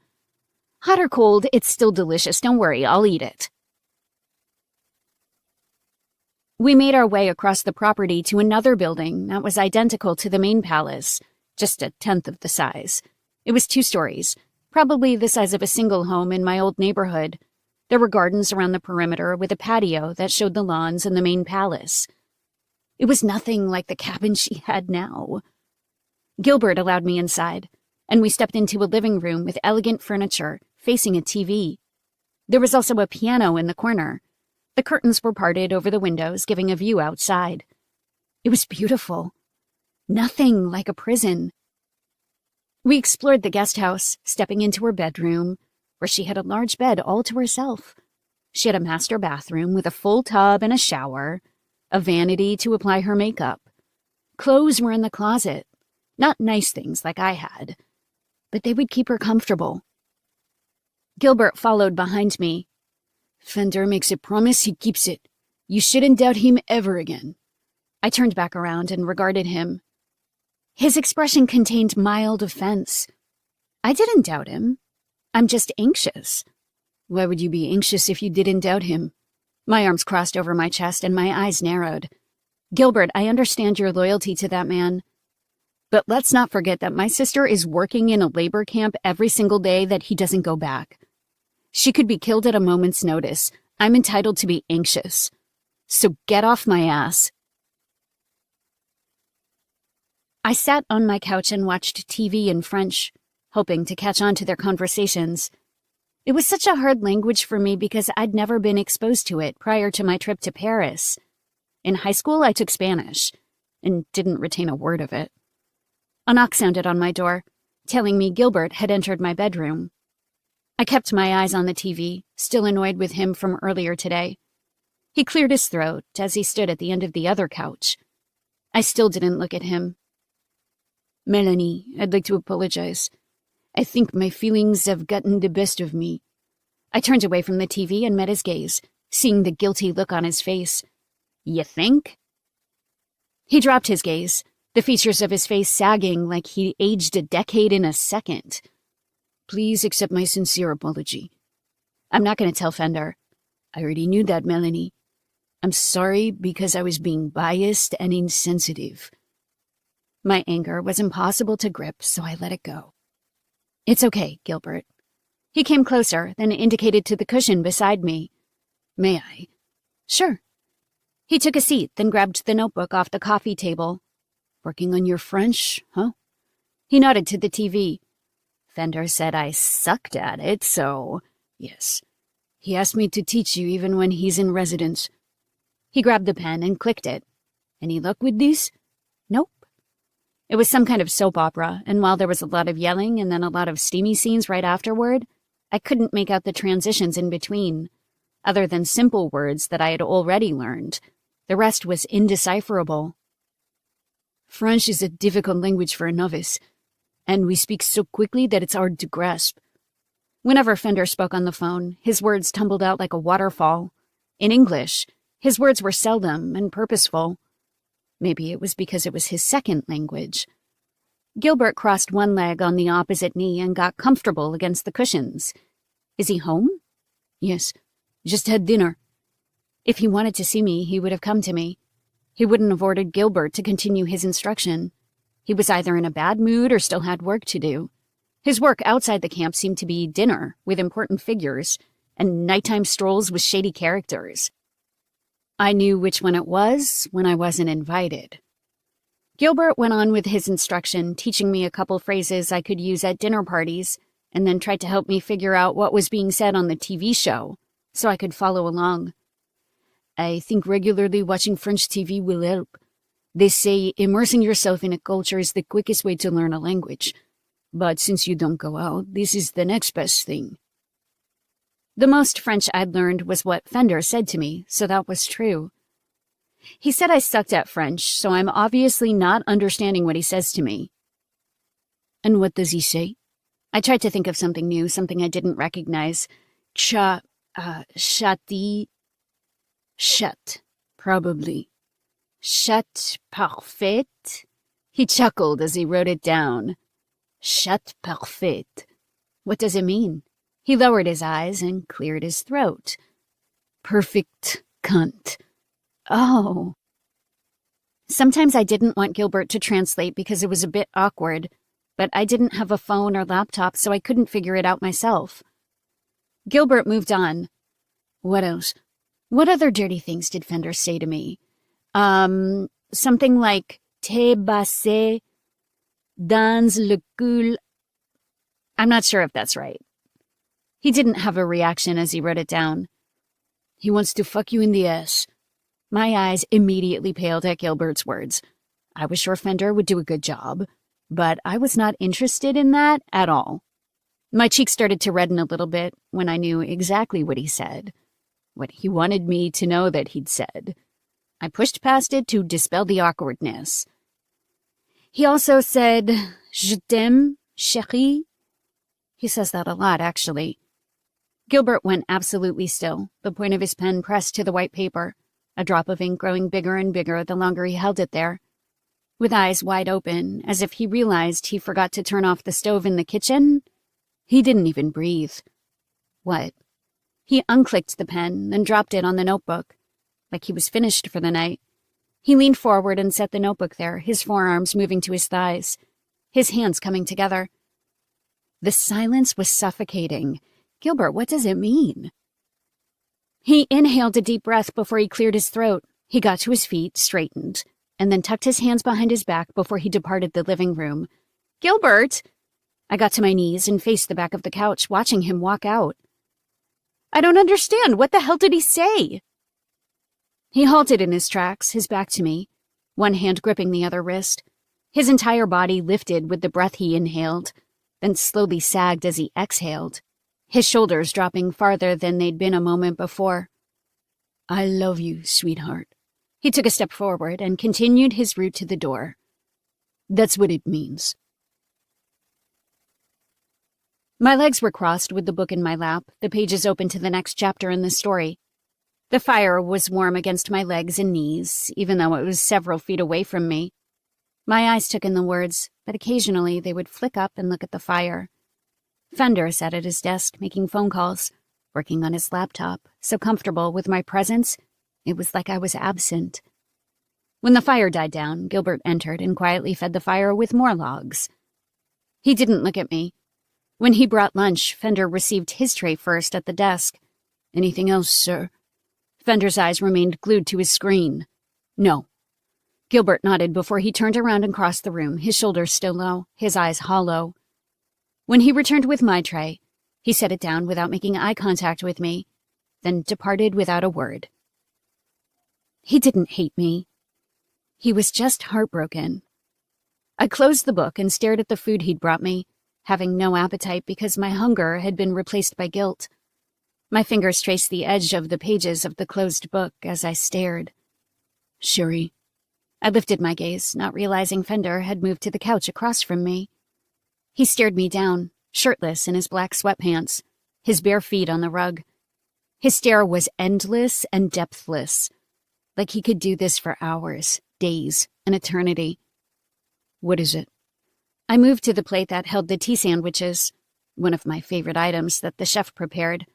Hot or cold, it's still delicious. Don't worry, I'll eat it. We made our way across the property to another building that was identical to the main palace, just a tenth of the size. It was 2 stories, probably the size of a single home in my old neighborhood. There were gardens around the perimeter with a patio that showed the lawns and the main palace. It was nothing like the cabin she had now. Gilbert allowed me inside, and we stepped into a living room with elegant furniture facing a TV. There was also a piano in the corner. The curtains were parted over the windows, giving a view outside. It was beautiful. Nothing like a prison. We explored the guest house, stepping into her bedroom, where she had a large bed all to herself. She had a master bathroom with a full tub and a shower, a vanity to apply her makeup. Clothes were in the closet. Not nice things like I had, but they would keep her comfortable. Gilbert followed behind me. Fender makes a promise, he keeps it. You shouldn't doubt him ever again. I turned back around and regarded him. His expression contained mild offense. I didn't doubt him. I'm just anxious. Why would you be anxious if you didn't doubt him? My arms crossed over my chest and my eyes narrowed. Gilbert, I understand your loyalty to that man. But let's not forget that my sister is working in a labor camp every single day that he doesn't go back. She could be killed at a moment's notice. I'm entitled to be anxious. So get off my ass. I sat on my couch and watched TV in French, hoping to catch on to their conversations. It was such a hard language for me because I'd never been exposed to it prior to my trip to Paris. In high school, I took Spanish and didn't retain a word of it. A knock sounded on my door, telling me Gilbert had entered my bedroom. I kept my eyes on the TV, still annoyed with him from earlier today. He cleared his throat as he stood at the end of the other couch. I still didn't look at him. Melanie, I'd like to apologize. I think my feelings have gotten the best of me. I turned away from the TV and met his gaze, seeing the guilty look on his face. You think? He dropped his gaze, the features of his face sagging like he aged a decade in a second. Please accept my sincere apology. I'm not going to tell Fender. I already knew that, Melanie. I'm sorry because I was being biased and insensitive. My anger was impossible to grip, so I let it go. It's okay, Gilbert. He came closer, then indicated to the cushion beside me. May I? Sure. He took a seat, then grabbed the notebook off the coffee table. Working on your French, huh? He nodded to the TV. Fender said I sucked at it, so... Yes. He asked me to teach you even when he's in residence. He grabbed the pen and clicked it. Any luck with this? Nope. It was some kind of soap opera, and while there was a lot of yelling and then a lot of steamy scenes right afterward, I couldn't make out the transitions in between. Other than simple words that I had already learned, the rest was indecipherable. French is a difficult language for a novice, and we speak so quickly that it's hard to grasp. Whenever Fender spoke on the phone, his words tumbled out like a waterfall. In English, his words were seldom and purposeful. Maybe it was because it was his second language. Gilbert crossed one leg on the opposite knee and got comfortable against the cushions. Is he home? Yes, just had dinner. If he wanted to see me, he would have come to me. He wouldn't have ordered Gilbert to continue his instruction. He was either in a bad mood or still had work to do. His work outside the camp seemed to be dinner with important figures and nighttime strolls with shady characters. I knew which one it was when I wasn't invited. Gilbert went on with his instruction, teaching me a couple phrases I could use at dinner parties, and then tried to help me figure out what was being said on the TV show, so I could follow along. I think regularly watching French TV will help. They say immersing yourself in a culture is the quickest way to learn a language. But since you don't go out, this is the next best thing. The most French I'd learned was what Fender said to me, so that was true. He said I sucked at French, so I'm obviously not understanding what he says to me. And what does he say? I tried to think of something new, something I didn't recognize. Chati... Chat, probably. Chat parfait? He chuckled as he wrote it down. Chat parfait. What does it mean? He lowered his eyes and cleared his throat. Perfect cunt. Oh. Sometimes I didn't want Gilbert to translate because it was a bit awkward, but I didn't have a phone or laptop, so I couldn't figure it out myself. Gilbert moved on. What else? What other dirty things did Fender say to me? Something like te basse. dans le cul. I'm not sure if that's right. He didn't have a reaction as he wrote it down. He wants to fuck you in the ass. My eyes immediately paled at Gilbert's words. I was sure Fender would do a good job, but I was not interested in that at all. My cheeks started to redden a little bit when I knew exactly what he said, what he wanted me to know that he'd said. I pushed past it to dispel the awkwardness. He also said, Je t'aime, chérie. He says that a lot, actually. Gilbert went absolutely still, the point of his pen pressed to the white paper, a drop of ink growing bigger and bigger the longer he held it there. With eyes wide open, as if he realized he forgot to turn off the stove in the kitchen, he didn't even breathe. What? He unclicked the pen, then dropped it on the notebook, like he was finished for the night. He leaned forward and set the notebook there, his forearms moving to his thighs, his hands coming together. The silence was suffocating. Gilbert, what does it mean? He inhaled a deep breath before he cleared his throat. He got to his feet, straightened, and then tucked his hands behind his back before he departed the living room. Gilbert! I got to my knees and faced the back of the couch, watching him walk out. I don't understand. What the hell did he say? He halted in his tracks, his back to me, one hand gripping the other wrist. His entire body lifted with the breath he inhaled, then slowly sagged as he exhaled, his shoulders dropping farther than they'd been a moment before. I love you, sweetheart. He took a step forward and continued his route to the door. That's what it means. My legs were crossed with the book in my lap, the pages open to the next chapter in the story. The fire was warm against my legs and knees, even though it was several feet away from me. My eyes took in the words, but occasionally they would flick up and look at the fire. Fender sat at his desk making phone calls, working on his laptop, so comfortable with my presence, it was like I was absent. When the fire died down, Gilbert entered and quietly fed the fire with more logs. He didn't look at me. When he brought lunch, Fender received his tray first at the desk. Anything else, sir? Fender's eyes remained glued to his screen. No. Gilbert nodded before he turned around and crossed the room, his shoulders still low, his eyes hollow. When he returned with my tray, he set it down without making eye contact with me, then departed without a word. He didn't hate me. He was just heartbroken. I closed the book and stared at the food he'd brought me, having no appetite because my hunger had been replaced by guilt. My fingers traced the edge of the pages of the closed book as I stared. Sherry. I lifted my gaze, not realizing Fender had moved to the couch across from me. He stared me down, shirtless in his black sweatpants, his bare feet on the rug. His stare was endless and depthless, like he could do this for hours, days, an eternity. What is it? I moved to the plate that held the tea sandwiches, one of my favorite items that the chef prepared.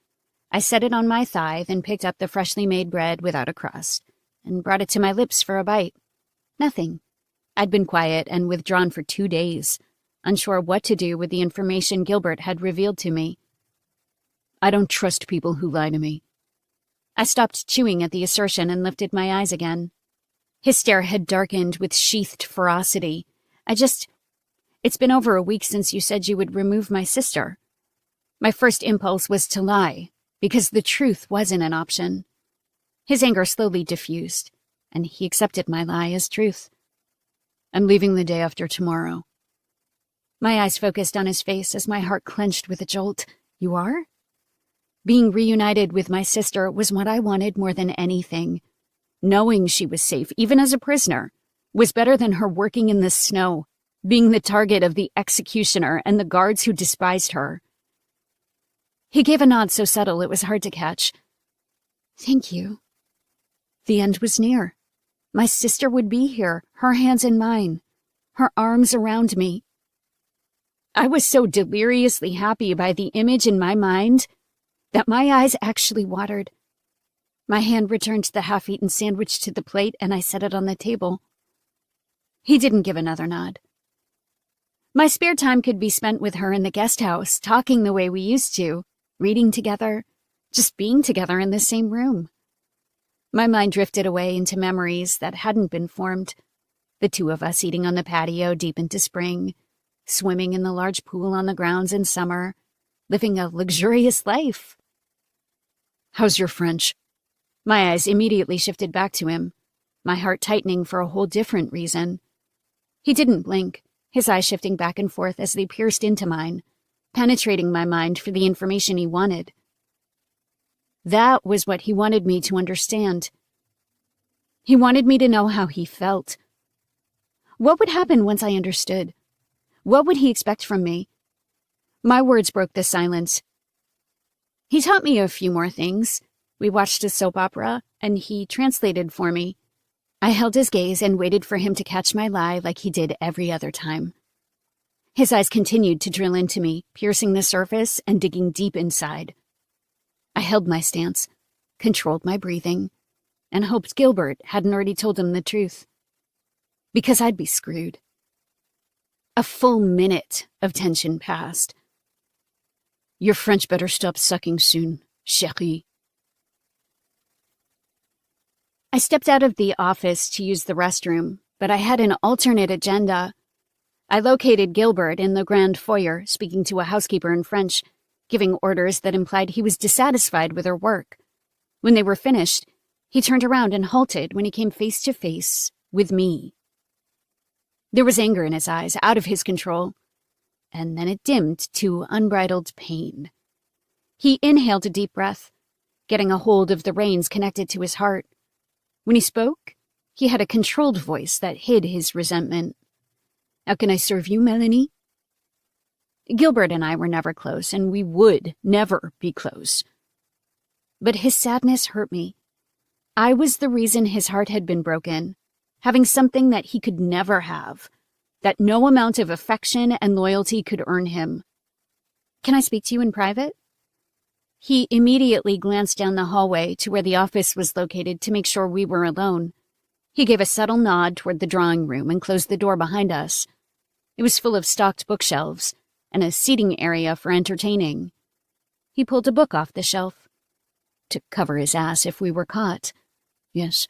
I set it on my thigh, then picked up the freshly made bread without a crust, and brought it to my lips for a bite. Nothing. I'd been quiet and withdrawn for 2 days, unsure what to do with the information Gilbert had revealed to me. I don't trust people who lie to me. I stopped chewing at the assertion and lifted my eyes again. His stare had darkened with sheathed ferocity. It's been over a week since you said you would remove my sister. My first impulse was to lie, because the truth wasn't an option. His anger slowly diffused, and he accepted my lie as truth. I'm leaving the day after tomorrow. My eyes focused on his face as my heart clenched with a jolt. You are? Being reunited with my sister was what I wanted more than anything. Knowing she was safe, even as a prisoner, was better than her working in the snow, being the target of the executioner and the guards who despised her. He gave a nod so subtle it was hard to catch. Thank you. The end was near. My sister would be here, her hands in mine, her arms around me. I was so deliriously happy by the image in my mind that my eyes actually watered. My hand returned the half-eaten sandwich to the plate and I set it on the table. He didn't give another nod. My spare time could be spent with her in the guest house, talking the way we used to, reading together, just being together in the same room. My mind drifted away into memories that hadn't been formed. The two of us eating on the patio deep into spring, swimming in the large pool on the grounds in summer, living a luxurious life. How's your French? My eyes immediately shifted back to him, my heart tightening for a whole different reason. He didn't blink, his eyes shifting back and forth as they pierced into mine, penetrating my mind for the information he wanted. That was what he wanted me to understand. He wanted me to know how he felt. What would happen once I understood? What would he expect from me? My words broke the silence. He taught me a few more things. We watched a soap opera, and he translated for me. I held his gaze and waited for him to catch my lie like he did every other time. His eyes continued to drill into me, piercing the surface and digging deep inside. I held my stance, controlled my breathing, and hoped Gilbert hadn't already told him the truth. Because I'd be screwed. A full minute of tension passed. Your French better stop sucking soon, chérie. I stepped out of the office to use the restroom, but I had an alternate agenda. I located Gilbert in the grand foyer, speaking to a housekeeper in French, giving orders that implied he was dissatisfied with her work. When they were finished, he turned around and halted when he came face to face with me. There was anger in his eyes, out of his control, and then it dimmed to unbridled pain. He inhaled a deep breath, getting a hold of the reins connected to his heart. When he spoke, he had a controlled voice that hid his resentment. How can I serve you, Melanie? Gilbert and I were never close, and we would never be close. But his sadness hurt me. I was the reason his heart had been broken, having something that he could never have, that no amount of affection and loyalty could earn him. Can I speak to you in private? He immediately glanced down the hallway to where the office was located to make sure we were alone. He gave a subtle nod toward the drawing room and closed the door behind us. It was full of stocked bookshelves and a seating area for entertaining. He pulled a book off the shelf. To cover his ass if we were caught. Yes.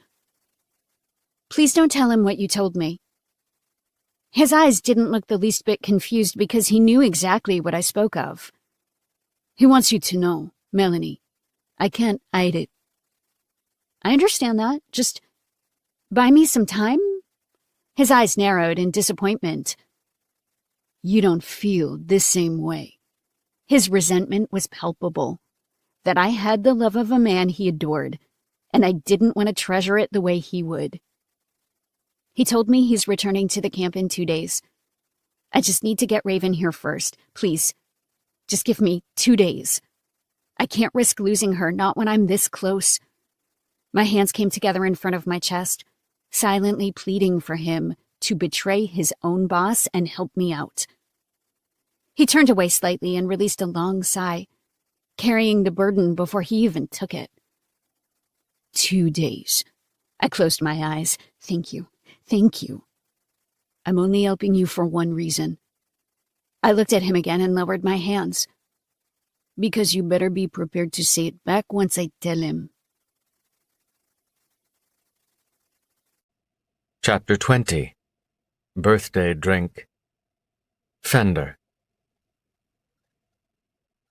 Please don't tell him what you told me. His eyes didn't look the least bit confused because he knew exactly what I spoke of. He wants you to know, Melanie. I can't hide it. I understand that. Just buy me some time? His eyes narrowed in disappointment. You don't feel this same way. His resentment was palpable. That I had the love of a man he adored, and I didn't want to treasure it the way he would. He told me he's returning to the camp in 2 days. I just need to get Raven here first, please. Just give me 2 days. I can't risk losing her, not when I'm this close. My hands came together in front of my chest, silently pleading for him to betray his own boss and help me out. He turned away slightly and released a long sigh, carrying the burden before he even took it. 2 days. I closed my eyes. Thank you. Thank you. I'm only helping you for one reason. I looked at him again and lowered my hands. Because you better be prepared to say it back once I tell him. Chapter 20. Birthday Drink. Fender.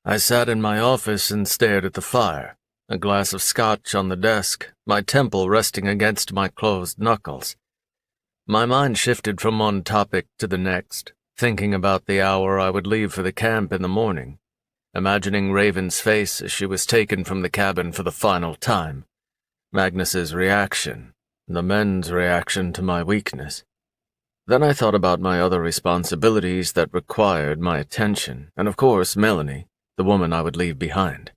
I sat in my office and stared at the fire, a glass of scotch on the desk, my temple resting against my closed knuckles. My mind shifted from one topic to the next, thinking about the hour I would leave for the camp in the morning, imagining Raven's face as she was taken from the cabin for the final time, Magnus's reaction, the men's reaction to my weakness. Then I thought about my other responsibilities that required my attention, and of course Melanie, the woman I would leave behind.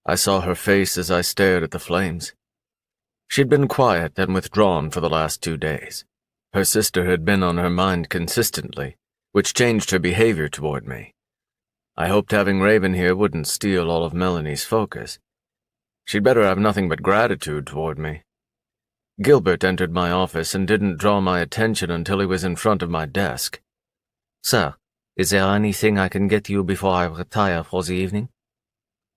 I saw her face as I stared at the flames. She'd been quiet and withdrawn for the last 2 days. Her sister had been on her mind consistently, which changed her behavior toward me. I hoped having Raven here wouldn't steal all of Melanie's focus. She'd better have nothing but gratitude toward me. Gilbert entered my office and didn't draw my attention until he was in front of my desk. "Sir, is there anything I can get you before I retire for the evening?"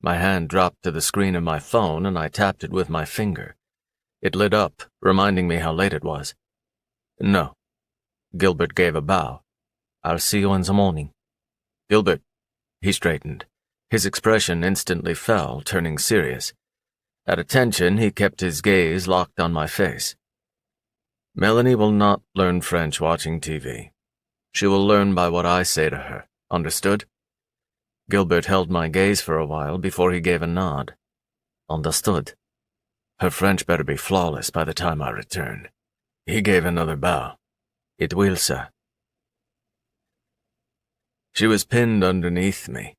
My hand dropped to the screen of my phone and I tapped it with my finger. It lit up, reminding me how late it was. "No." Gilbert gave a bow. I'll see you in the morning. Gilbert. He straightened. His expression instantly fell, turning serious. At attention, he kept his gaze locked on my face. Melanie will not learn French watching TV. She will learn by what I say to her. Understood? Gilbert held my gaze for a while before he gave a nod. Understood. Her French better be flawless by the time I return. He gave another bow. It will, sir. She was pinned underneath me,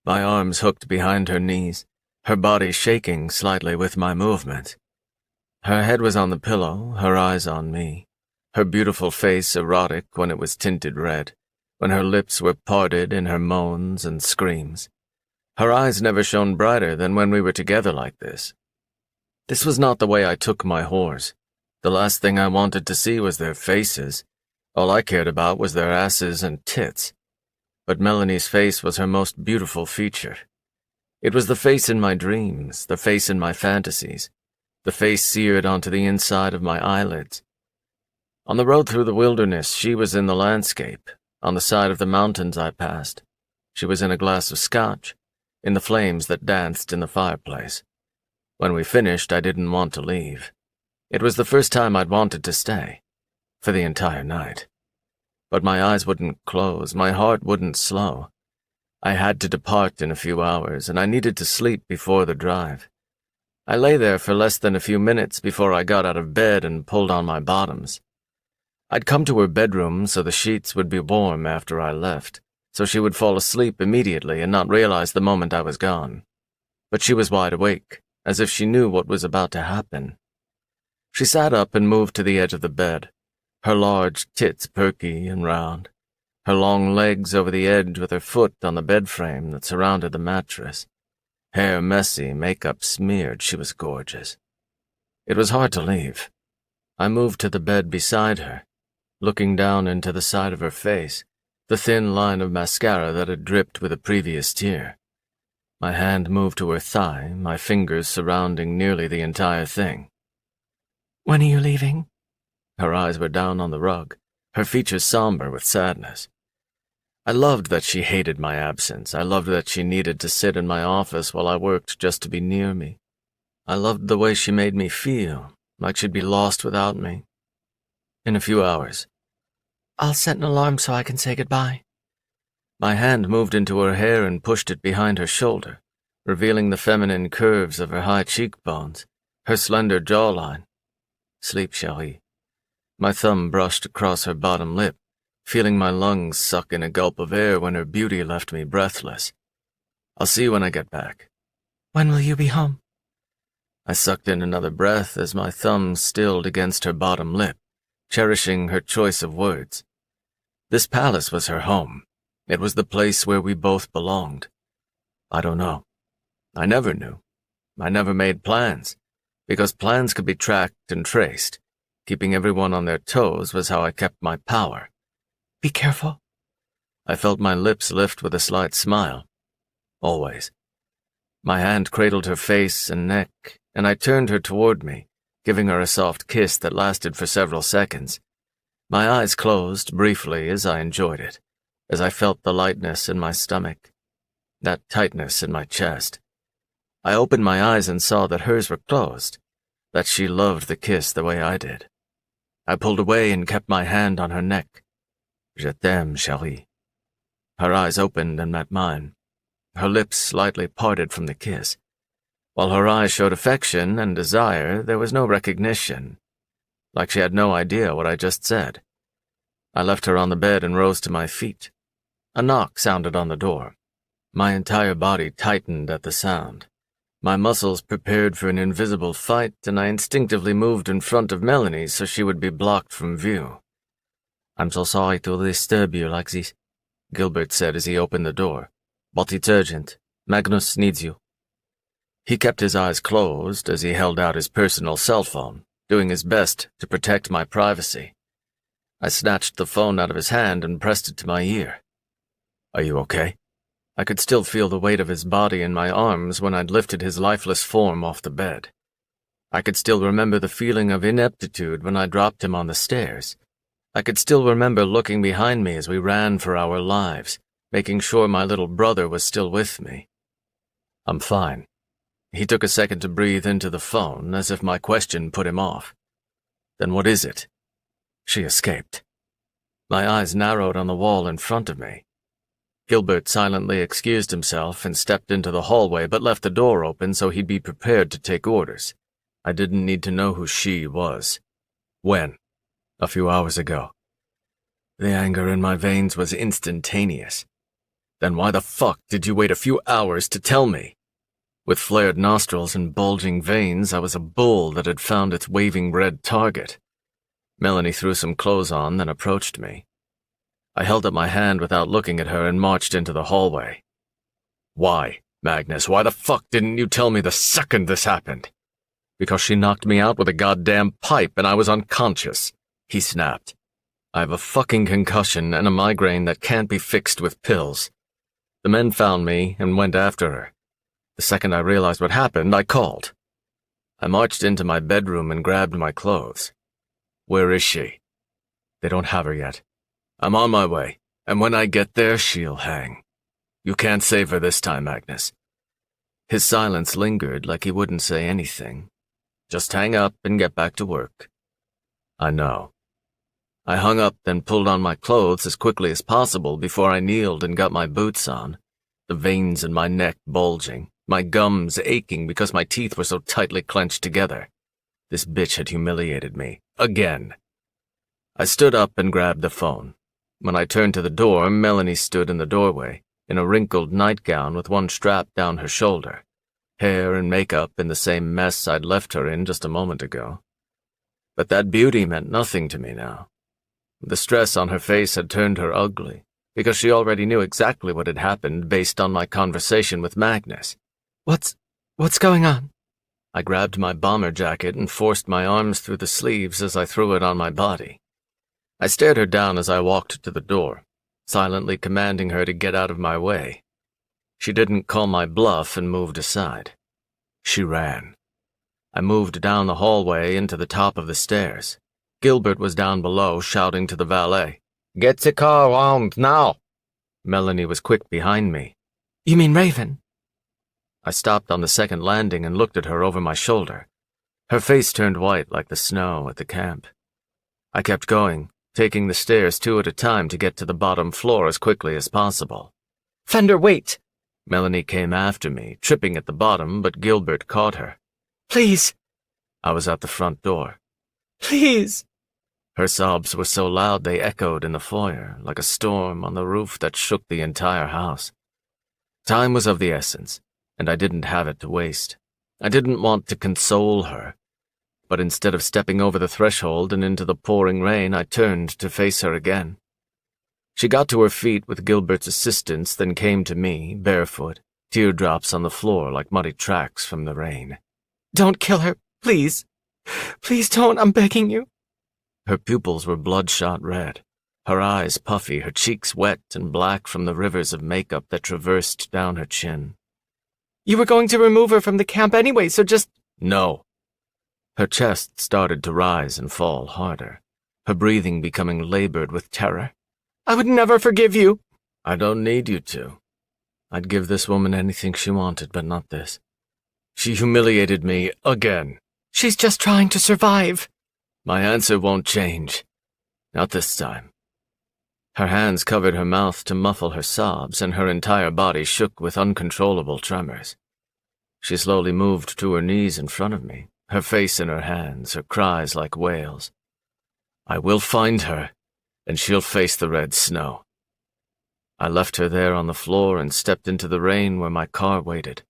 my arms hooked behind her knees, her body shaking slightly with my movement. Her head was on the pillow, her eyes on me, her beautiful face erotic when it was tinted red, when her lips were parted in her moans and screams. Her eyes never shone brighter than when we were together like this. This was not the way I took my whores. The last thing I wanted to see was their faces. All I cared about was their asses and tits. But Melanie's face was her most beautiful feature. It was the face in my dreams, the face in my fantasies, the face seared onto the inside of my eyelids. On the road through the wilderness, she was in the landscape. On the side of the mountains I passed, she was in a glass of scotch, in the flames that danced in the fireplace. When we finished, I didn't want to leave. It was the first time I'd wanted to stay, for the entire night. But my eyes wouldn't close, my heart wouldn't slow. I had to depart in a few hours, and I needed to sleep before the drive. I lay there for less than a few minutes before I got out of bed and pulled on my bottoms. I'd come to her bedroom so the sheets would be warm after I left, so she would fall asleep immediately and not realize the moment I was gone. But she was wide awake, as if she knew what was about to happen. She sat up and moved to the edge of the bed, her large tits perky and round, her long legs over the edge with her foot on the bed frame that surrounded the mattress. Hair messy, makeup smeared, she was gorgeous. It was hard to leave. I moved to the bed beside her, looking down into the side of her face, the thin line of mascara that had dripped with a previous tear. My hand moved to her thigh, my fingers surrounding nearly the entire thing. When are you leaving? Her eyes were down on the rug, her features somber with sadness. I loved that she hated my absence. I loved that she needed to sit in my office while I worked just to be near me. I loved the way she made me feel, like she'd be lost without me. In a few hours. I'll set an alarm so I can say goodbye. My hand moved into her hair and pushed it behind her shoulder, revealing the feminine curves of her high cheekbones, her slender jawline. Sleep, chérie. My thumb brushed across her bottom lip, feeling my lungs suck in a gulp of air when her beauty left me breathless. I'll see you when I get back. When will you be home? I sucked in another breath as my thumb stilled against her bottom lip, cherishing her choice of words. This palace was her home. It was the place where we both belonged. I don't know. I never knew. I never made plans, because plans could be tracked and traced. Keeping everyone on their toes was how I kept my power. Be careful. I felt my lips lift with a slight smile. Always. My hand cradled her face and neck, and I turned her toward me, giving her a soft kiss that lasted for several seconds. My eyes closed briefly as I enjoyed it, as I felt the lightness in my stomach, that tightness in my chest. I opened my eyes and saw that hers were closed, that she loved the kiss the way I did. I pulled away and kept my hand on her neck. Je t'aime, chérie. Her eyes opened and met mine, her lips slightly parted from the kiss. While her eyes showed affection and desire, there was no recognition, like she had no idea what I just said. I left her on the bed and rose to my feet. A knock sounded on the door. My entire body tightened at the sound. My muscles prepared for an invisible fight, and I instinctively moved in front of Melanie so she would be blocked from view. I'm so sorry to disturb you like this, Gilbert said as he opened the door. But it's urgent. Magnus needs you. He kept his eyes closed as he held out his personal cell phone, doing his best to protect my privacy. I snatched the phone out of his hand and pressed it to my ear. Are you okay? I could still feel the weight of his body in my arms when I'd lifted his lifeless form off the bed. I could still remember the feeling of ineptitude when I dropped him on the stairs. I could still remember looking behind me as we ran for our lives, making sure my little brother was still with me. I'm fine. He took a second to breathe into the phone, as if my question put him off. Then what is it? She escaped. My eyes narrowed on the wall in front of me. Gilbert silently excused himself and stepped into the hallway, but left the door open so he'd be prepared to take orders. I didn't need to know who she was. When? A few hours ago. The anger in my veins was instantaneous. Then why the fuck did you wait a few hours to tell me? With flared nostrils and bulging veins, I was a bull that had found its waving red target. Melanie threw some clothes on, then approached me. I held up my hand without looking at her and marched into the hallway. Why, Magnus, why the fuck didn't you tell me the second this happened? Because she knocked me out with a goddamn pipe and I was unconscious, he snapped. I have a fucking concussion and a migraine that can't be fixed with pills. The men found me and went after her. The second I realized what happened, I called. I marched into my bedroom and grabbed my clothes. Where is she? They don't have her yet. I'm on my way, and when I get there, she'll hang. You can't save her this time, Magnus. His silence lingered like he wouldn't say anything. Just hang up and get back to work. I know. I hung up, then pulled on my clothes as quickly as possible before I kneeled and got my boots on, the veins in my neck bulging, my gums aching because my teeth were so tightly clenched together. This bitch had humiliated me. Again. I stood up and grabbed the phone. When I turned to the door, Melanie stood in the doorway, in a wrinkled nightgown with one strap down her shoulder, hair and makeup in the same mess I'd left her in just a moment ago. But that beauty meant nothing to me now. The stress on her face had turned her ugly, because she already knew exactly what had happened based on my conversation with Magnus. What's going on? I grabbed my bomber jacket and forced my arms through the sleeves as I threw it on my body. I stared her down as I walked to the door, silently commanding her to get out of my way. She didn't call my bluff and moved aside. She ran. I moved down the hallway into the top of the stairs. Gilbert was down below, shouting to the valet. Get the car around now! Melanie was quick behind me. You mean Raven? I stopped on the second landing and looked at her over my shoulder. Her face turned white like the snow at the camp. I kept going, taking the stairs 2 at a time to get to the bottom floor as quickly as possible. Fender, wait! Melanie came after me, tripping at the bottom, but Gilbert caught her. Please! I was at the front door. Please! Her sobs were so loud they echoed in the foyer, like a storm on the roof that shook the entire house. Time was of the essence, and I didn't have it to waste. I didn't want to console her, but instead of stepping over the threshold and into the pouring rain, I turned to face her again. She got to her feet with Gilbert's assistance, then came to me, barefoot, teardrops on the floor like muddy tracks from the rain. Don't kill her, please. Please don't, I'm begging you. Her pupils were bloodshot red, her eyes puffy, her cheeks wet and black from the rivers of makeup that traversed down her chin. You were going to remove her from the camp anyway, so just— No. Her chest started to rise and fall harder, her breathing becoming labored with terror. I would never forgive you. I don't need you to. I'd give this woman anything she wanted, but not this. She humiliated me again. She's just trying to survive. My answer won't change. Not this time. Her hands covered her mouth to muffle her sobs, and her entire body shook with uncontrollable tremors. She slowly moved to her knees in front of me, her face in her hands, her cries like wails. I will find her, and she'll face the red snow. I left her there on the floor and stepped into the rain where my car waited,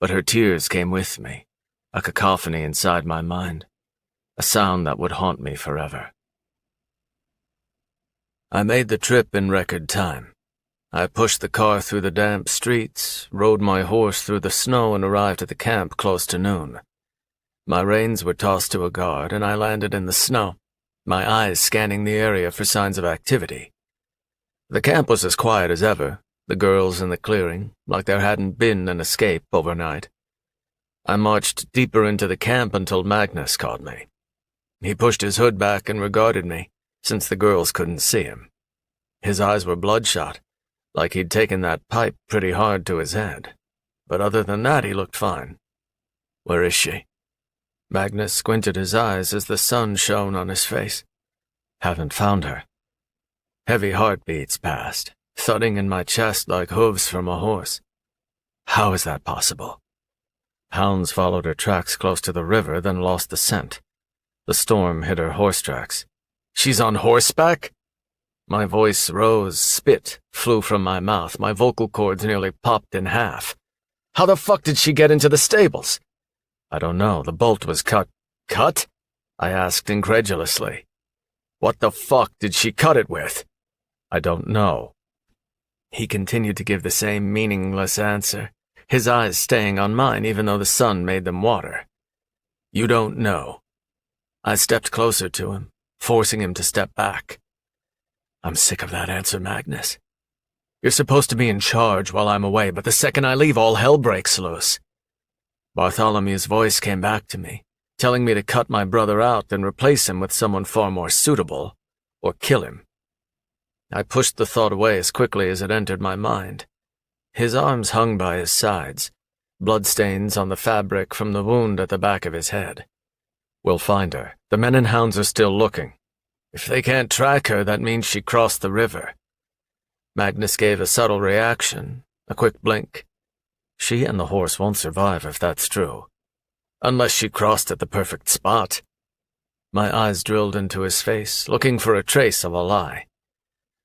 but her tears came with me, a cacophony inside my mind, a sound that would haunt me forever. I made the trip in record time. I pushed the car through the damp streets, rode my horse through the snow, and arrived at the camp close to noon. My reins were tossed to a guard, and I landed in the snow, my eyes scanning the area for signs of activity. The camp was as quiet as ever, the girls in the clearing, like there hadn't been an escape overnight. I marched deeper into the camp until Magnus caught me. He pushed his hood back and regarded me, since the girls couldn't see him. His eyes were bloodshot, like he'd taken that pipe pretty hard to his head. But other than that, he looked fine. Where is she? Magnus squinted his eyes as the sun shone on his face. Haven't found her. Heavy heartbeats passed, thudding in my chest like hooves from a horse. How is that possible? Hounds followed her tracks close to the river, then lost the scent. The storm hit her horse tracks. She's on horseback? My voice rose, spit flew from my mouth, my vocal cords nearly popped in half. How the fuck did she get into the stables? I don't know, the bolt was cut. Cut? I asked incredulously. What the fuck did she cut it with? I don't know. He continued to give the same meaningless answer, his eyes staying on mine even though the sun made them water. You don't know. I stepped closer to him, forcing him to step back. I'm sick of that answer, Magnus. You're supposed to be in charge while I'm away, but the second I leave, all hell breaks loose. Bartholomew's voice came back to me, telling me to cut my brother out and replace him with someone far more suitable, or kill him. I pushed the thought away as quickly as it entered my mind. His arms hung by his sides, bloodstains on the fabric from the wound at the back of his head. We'll find her. The men and hounds are still looking. If they can't track her, that means she crossed the river. Magnus gave a subtle reaction, a quick blink. She and the horse won't survive if that's true. Unless she crossed at the perfect spot. My eyes drilled into his face, looking for a trace of a lie.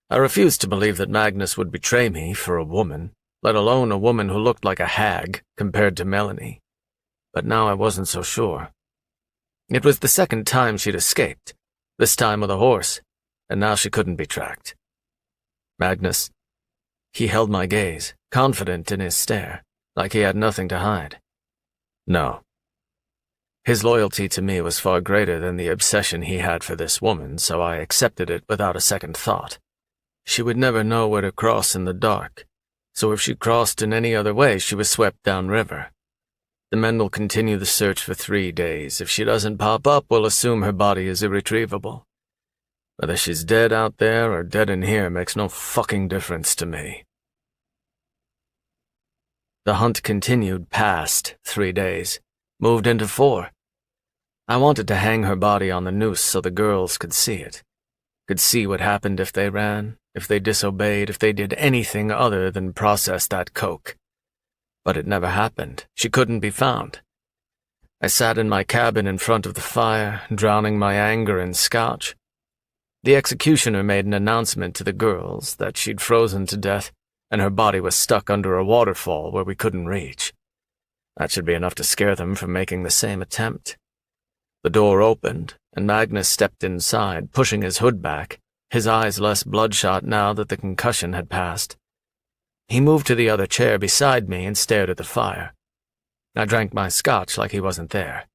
I refused to believe that Magnus would betray me for a woman, let alone a woman who looked like a hag compared to Melanie. But now I wasn't so sure. It was the second time she'd escaped, this time with a horse, and now she couldn't be tracked. Magnus. He held my gaze, confident in his stare, like he had nothing to hide. No. His loyalty to me was far greater than the obsession he had for this woman, so I accepted it without a second thought. She would never know where to cross in the dark, so if she crossed in any other way, she was swept downriver. The men will continue the search for 3 days. If she doesn't pop up, we'll assume her body is irretrievable. Whether she's dead out there or dead in here makes no fucking difference to me. The hunt continued past 3 days, moved into 4. I wanted to hang her body on the noose so the girls could see it. Could see what happened if they ran, if they disobeyed, if they did anything other than process that coke. But it never happened. She couldn't be found. I sat in my cabin in front of the fire, drowning my anger in scotch. The executioner made an announcement to the girls that she'd frozen to death and her body was stuck under a waterfall where we couldn't reach. That should be enough to scare them from making the same attempt. The door opened, and Magnus stepped inside, pushing his hood back, his eyes less bloodshot now that the concussion had passed. He moved to the other chair beside me and stared at the fire. I drank my scotch like he wasn't there.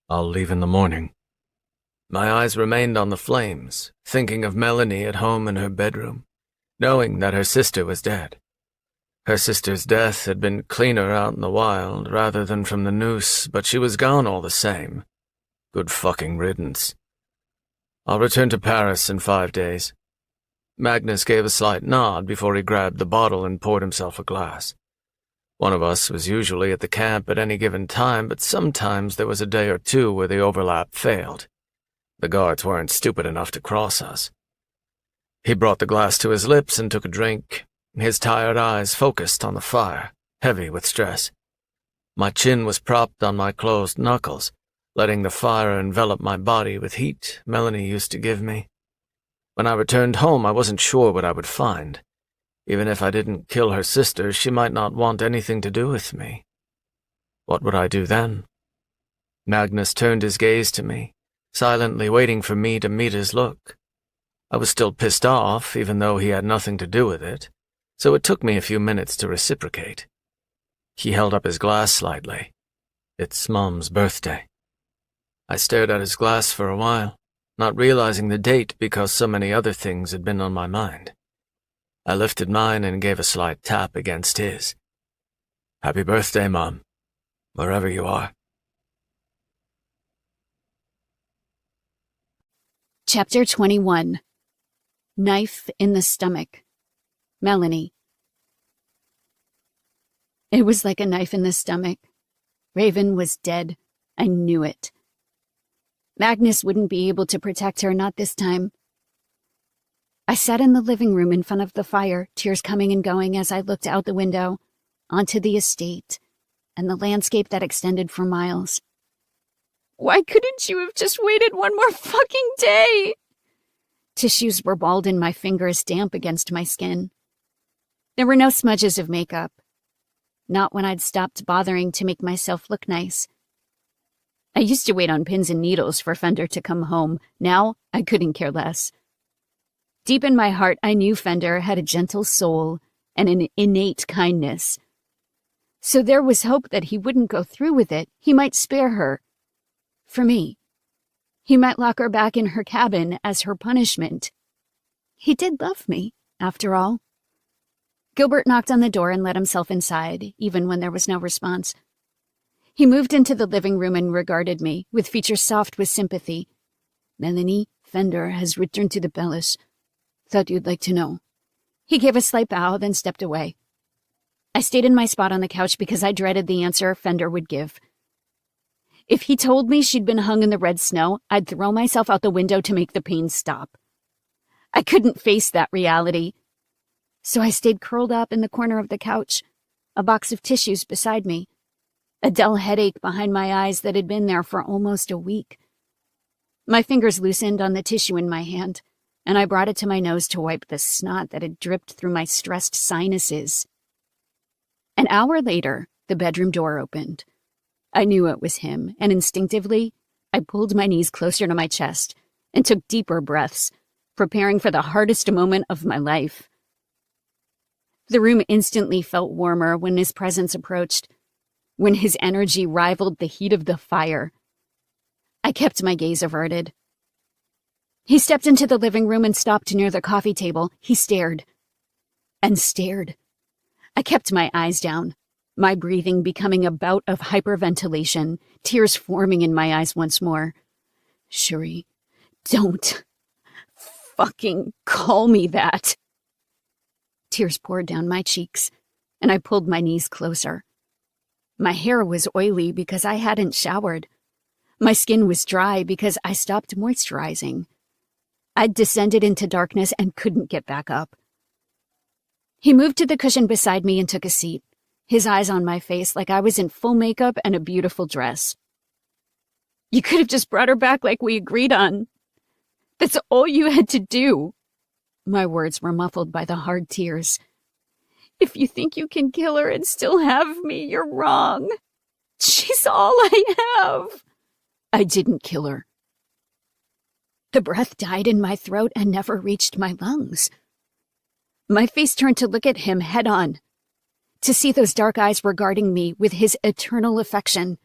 I'll leave in the morning. My eyes remained on the flames, thinking of Melanie at home in her bedroom, knowing that her sister was dead. Her sister's death had been cleaner out in the wild rather than from the noose, but she was gone all the same. Good fucking riddance. I'll return to Paris in 5 days. Magnus gave a slight nod before he grabbed the bottle and poured himself a glass. One of us was usually at the camp at any given time, but sometimes there was a day or two where the overlap failed. The guards weren't stupid enough to cross us. He brought the glass to his lips and took a drink, his tired eyes focused on the fire, heavy with stress. My chin was propped on my closed knuckles, letting the fire envelop my body with heat Melanie used to give me. When I returned home, I wasn't sure what I would find. Even if I didn't kill her sister, she might not want anything to do with me. What would I do then? Magnus turned his gaze to me, silently waiting for me to meet his look. I was still pissed off, even though he had nothing to do with it, so it took me a few minutes to reciprocate. He held up his glass slightly. It's Mom's birthday. I stared at his glass for a while, not realizing the date because so many other things had been on my mind. I lifted mine and gave a slight tap against his. Happy birthday, Mom, wherever you are. Chapter 21. Knife in the Stomach. Melanie. It was like a knife in the stomach. Raven was dead. I knew it. Magnus wouldn't be able to protect her, not this time. I sat in the living room in front of the fire, tears coming and going as I looked out the window, onto the estate, and the landscape that extended for miles. Why couldn't you have just waited one more fucking day? Tissues were balled in my fingers, damp against my skin. There were no smudges of makeup. Not when I'd stopped bothering to make myself look nice. I used to wait on pins and needles for Fender to come home. Now, I couldn't care less. Deep in my heart, I knew Fender had a gentle soul and an innate kindness. So there was hope that he wouldn't go through with it. He might spare her. For me. He might lock her back in her cabin as her punishment. He did love me, after all. Gilbert knocked on the door and let himself inside, even when there was no response. He moved into the living room and regarded me, with features soft with sympathy. "Melanie, Fender has returned to the palace. Thought you'd like to know." He gave a slight bow, then stepped away. I stayed in my spot on the couch because I dreaded the answer Fender would give. If he told me she'd been hung in the red snow, I'd throw myself out the window to make the pain stop. I couldn't face that reality. So I stayed curled up in the corner of the couch, a box of tissues beside me, a dull headache behind my eyes that had been there for almost a week. My fingers loosened on the tissue in my hand, and I brought it to my nose to wipe the snot that had dripped through my stressed sinuses. An hour later, the bedroom door opened. I knew it was him, and instinctively, I pulled my knees closer to my chest and took deeper breaths, preparing for the hardest moment of my life. The room instantly felt warmer when his presence approached, when his energy rivaled the heat of the fire. I kept my gaze averted. He stepped into the living room and stopped near the coffee table. He stared. And stared. I kept my eyes down, my breathing becoming a bout of hyperventilation, tears forming in my eyes once more. "Shuri, don't fucking call me that." Tears poured down my cheeks, and I pulled my knees closer. My hair was oily because I hadn't showered. My skin was dry because I stopped moisturizing. I'd descended into darkness and couldn't get back up. He moved to the cushion beside me and took a seat, his eyes on my face like I was in full makeup and a beautiful dress. "You could have just brought her back like we agreed on. That's all you had to do." My words were muffled by the hard tears. "If you think you can kill her and still have me, you're wrong. She's all I have." I didn't kill her. The breath died in my throat and never reached my lungs. My face turned to look at him head on, to see those dark eyes regarding me with his eternal affection,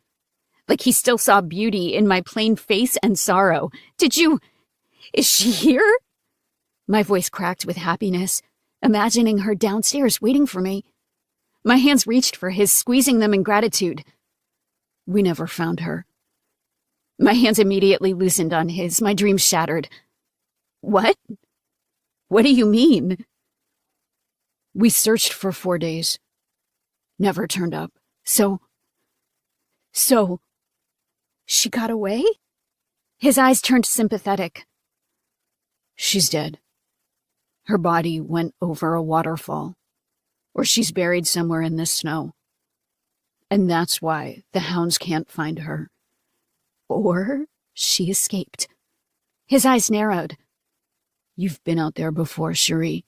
like he still saw beauty in my plain face and sorrow. Is she here?" My voice cracked with happiness, imagining her downstairs waiting for me. My hands reached for his, squeezing them in gratitude. "We never found her." My hands immediately loosened on his, my dreams shattered. "What? What do you mean?" "We searched for 4 days. Never turned up. So, she got away?" His eyes turned sympathetic. "She's dead. Her body went over a waterfall, or she's buried somewhere in this snow. And that's why the hounds can't find her. Or she escaped." His eyes narrowed. "You've been out there before, Shuri.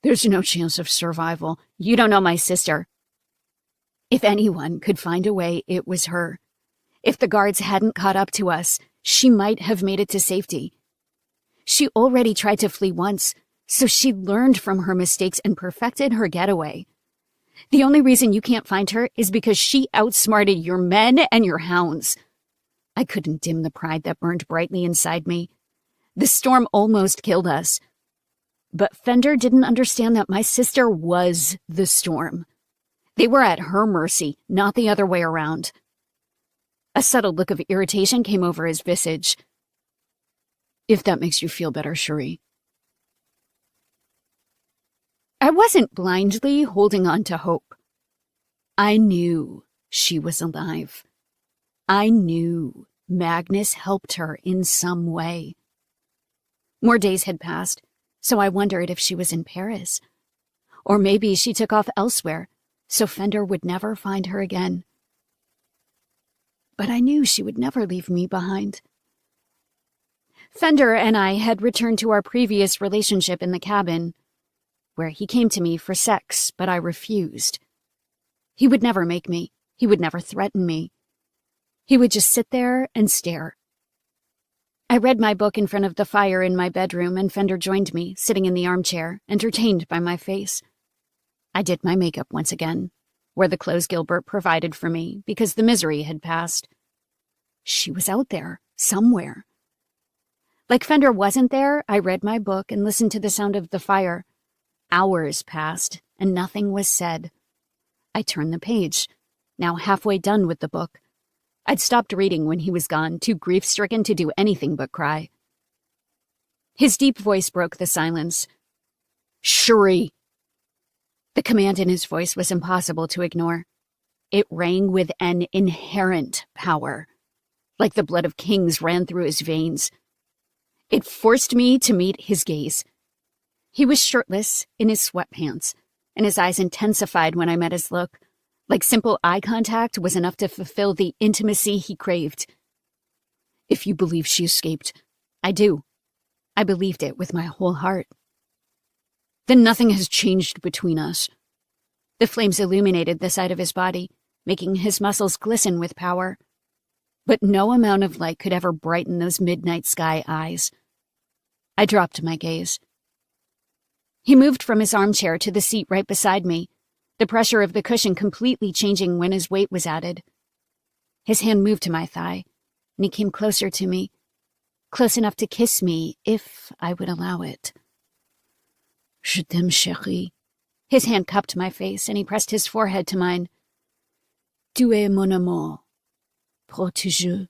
There's no chance of survival." "You don't know my sister." If anyone could find a way, it was her. If the guards hadn't caught up to us, she might have made it to safety. She already tried to flee once, so she learned from her mistakes and perfected her getaway. The only reason you can't find her is because she outsmarted your men and your hounds. I couldn't dim the pride that burned brightly inside me. The storm almost killed us. But Fender didn't understand that my sister was the storm. They were at her mercy, not the other way around. A subtle look of irritation came over his visage. If that makes you feel better, Cherie. I wasn't blindly holding on to hope. I knew she was alive. I knew Magnus helped her in some way. More days had passed, so I wondered if she was in Paris. Or maybe she took off elsewhere, so Fender would never find her again. But I knew she would never leave me behind. Fender and I had returned to our previous relationship in the cabin, where he came to me for sex, but I refused. He would never make me. He would never threaten me. He would just sit there and stare. I read my book in front of the fire in my bedroom, and Fender joined me, sitting in the armchair, entertained by my face. I did my makeup once again, wore the clothes Gilbert provided for me because the misery had passed. She was out there, somewhere. Like Fender wasn't there, I read my book and listened to the sound of the fire. Hours passed, and nothing was said. I turned the page, now halfway done with the book. I'd stopped reading when he was gone, too grief-stricken to do anything but cry. His deep voice broke the silence. Cherie! The command in his voice was impossible to ignore. It rang with an inherent power, like the blood of kings ran through his veins. It forced me to meet his gaze. He was shirtless, in his sweatpants, and his eyes intensified when I met his look. Like simple eye contact was enough to fulfill the intimacy he craved. If you believe she escaped, I do. I believed it with my whole heart. Then nothing has changed between us. The flames illuminated the side of his body, making his muscles glisten with power. But no amount of light could ever brighten those midnight sky eyes. I dropped my gaze. He moved from his armchair to the seat right beside me, the pressure of the cushion completely changing when his weight was added. His hand moved to my thigh, and he came closer to me, close enough to kiss me if I would allow it. Je t'aime, chérie. His hand cupped my face, and he pressed his forehead to mine. Tu es mon amour. Protégé.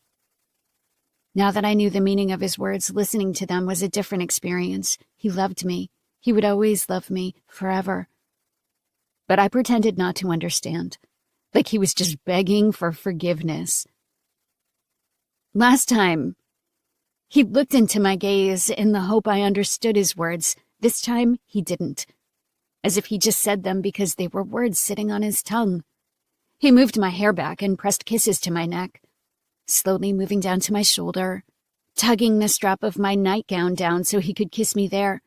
Now that I knew the meaning of his words, listening to them was a different experience. He loved me. He would always love me, forever. But I pretended not to understand, like he was just begging for forgiveness. Last time, he looked into my gaze in the hope I understood his words. This time, he didn't, as if he just said them because they were words sitting on his tongue. He moved my hair back and pressed kisses to my neck, slowly moving down to my shoulder, tugging the strap of my nightgown down so he could kiss me there.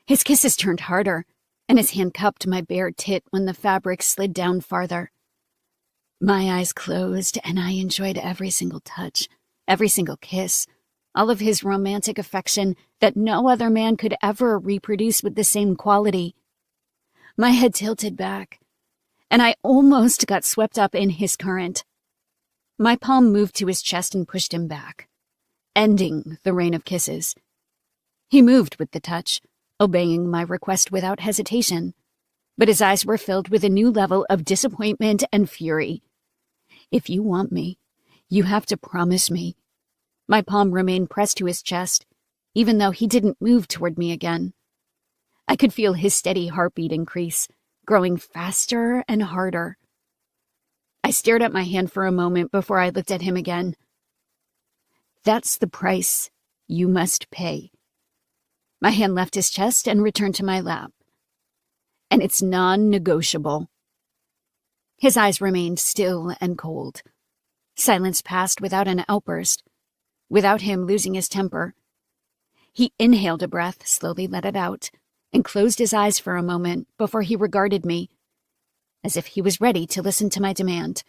His kisses turned harder, and his hand cupped my bare tit when the fabric slid down farther. My eyes closed, and I enjoyed every single touch, every single kiss, all of his romantic affection that no other man could ever reproduce with the same quality. My head tilted back, and I almost got swept up in his current. My palm moved to his chest and pushed him back, ending the rain of kisses. He moved with the touch, obeying my request without hesitation, but his eyes were filled with a new level of disappointment and fury. If you want me, you have to promise me. My palm remained pressed to his chest, even though he didn't move toward me again. I could feel his steady heartbeat increase, growing faster and harder. I stared at my hand for a moment before I looked at him again. That's the price you must pay. My hand left his chest and returned to my lap. And it's non-negotiable. His eyes remained still and cold. Silence passed without an outburst, without him losing his temper. He inhaled a breath, slowly let it out, and closed his eyes for a moment before he regarded me, as if he was ready to listen to my demand.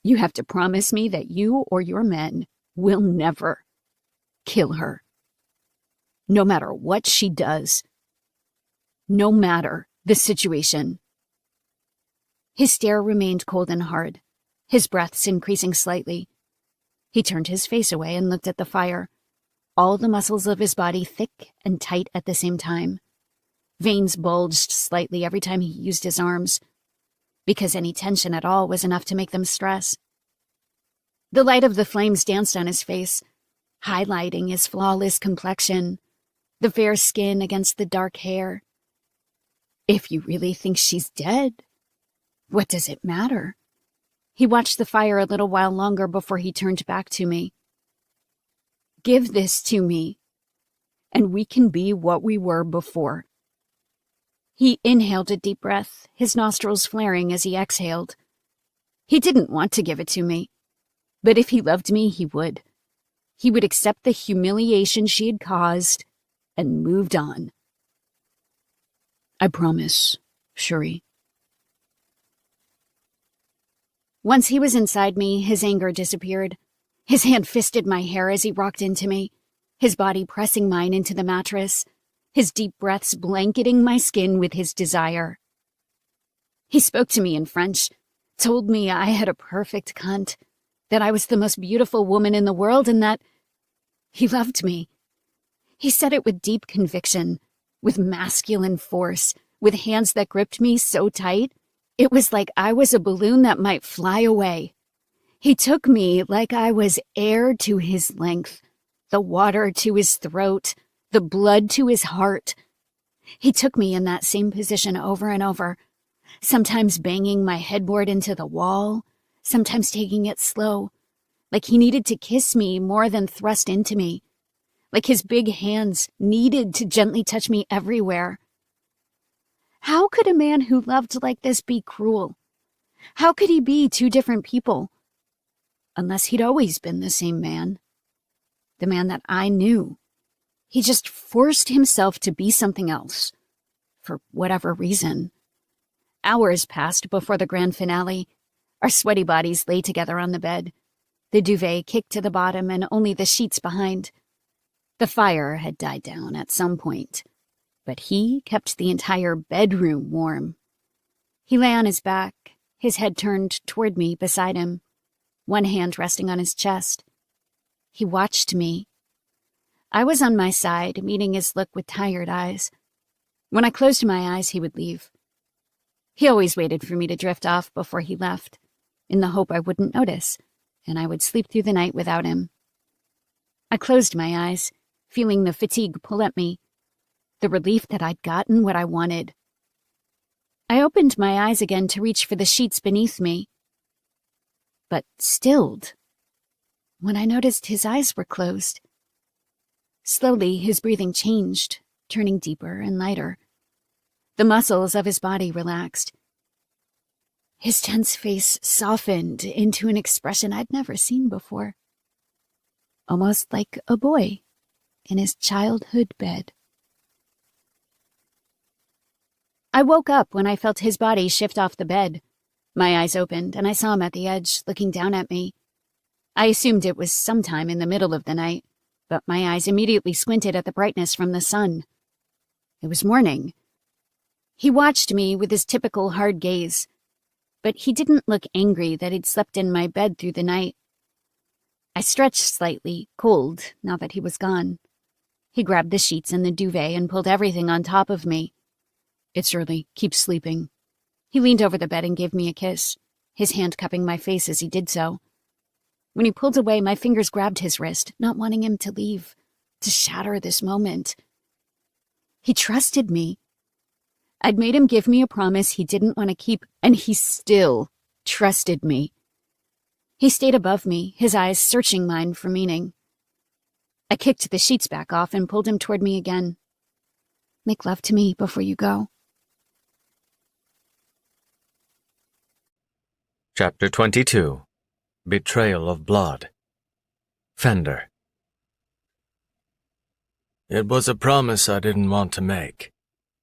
You have to promise me that you or your men will never kill her. No matter what she does. No matter the situation. His stare remained cold and hard, his breaths increasing slightly. He turned his face away and looked at the fire, all the muscles of his body thick and tight at the same time. Veins bulged slightly every time he used his arms, because any tension at all was enough to make them stress. The light of the flames danced on his face, highlighting his flawless complexion, the fair skin against the dark hair. If you really think she's dead, what does it matter? He watched the fire a little while longer before he turned back to me. Give this to me, and we can be what we were before. He inhaled a deep breath, his nostrils flaring as he exhaled. He didn't want to give it to me, but if he loved me, he would. He would accept the humiliation she had caused and moved on. I promise, Shuri. Once he was inside me, his anger disappeared. His hand fisted my hair as he rocked into me, his body pressing mine into the mattress, his deep breaths blanketing my skin with his desire. He spoke to me in French, told me I had a perfect cunt, that I was the most beautiful woman in the world, and that he loved me. He said it with deep conviction, with masculine force, with hands that gripped me so tight, it was like I was a balloon that might fly away. He took me like I was air to his length, the water to his throat, the blood to his heart. He took me in that same position over and over, sometimes banging my headboard into the wall, sometimes taking it slow, like he needed to kiss me more than thrust into me, like his big hands needed to gently touch me everywhere. How could a man who loved like this be cruel? How could he be two different people? Unless he'd always been the same man. The man that I knew. He just forced himself to be something else. For whatever reason. Hours passed before the grand finale. Our sweaty bodies lay together on the bed. The duvet kicked to the bottom and only the sheets behind. The fire had died down at some point, but he kept the entire bedroom warm. He lay on his back, his head turned toward me beside him, one hand resting on his chest. He watched me. I was on my side, meeting his look with tired eyes. When I closed my eyes, he would leave. He always waited for me to drift off before he left, in the hope I wouldn't notice, and I would sleep through the night without him. I closed my eyes, feeling the fatigue pull at me, the relief that I'd gotten what I wanted. I opened my eyes again to reach for the sheets beneath me, but stilled when I noticed his eyes were closed. Slowly, his breathing changed, turning deeper and lighter. The muscles of his body relaxed. His tense face softened into an expression I'd never seen before, almost like a boy in his childhood bed. I woke up when I felt his body shift off the bed. My eyes opened, and I saw him at the edge, looking down at me. I assumed it was sometime in the middle of the night, but my eyes immediately squinted at the brightness from the sun. It was morning. He watched me with his typical hard gaze, but he didn't look angry that he'd slept in my bed through the night. I stretched slightly, cold, now that he was gone. He grabbed the sheets and the duvet and pulled everything on top of me. It's early. Keep sleeping. He leaned over the bed and gave me a kiss, his hand cupping my face as he did so. When he pulled away, my fingers grabbed his wrist, not wanting him to leave, to shatter this moment. He trusted me. I'd made him give me a promise he didn't want to keep, and he still trusted me. He stayed above me, his eyes searching mine for meaning. I kicked the sheets back off and pulled him toward me again. Make love to me before you go. Chapter 22. Betrayal of Blood. Fender. It was a promise I didn't want to make,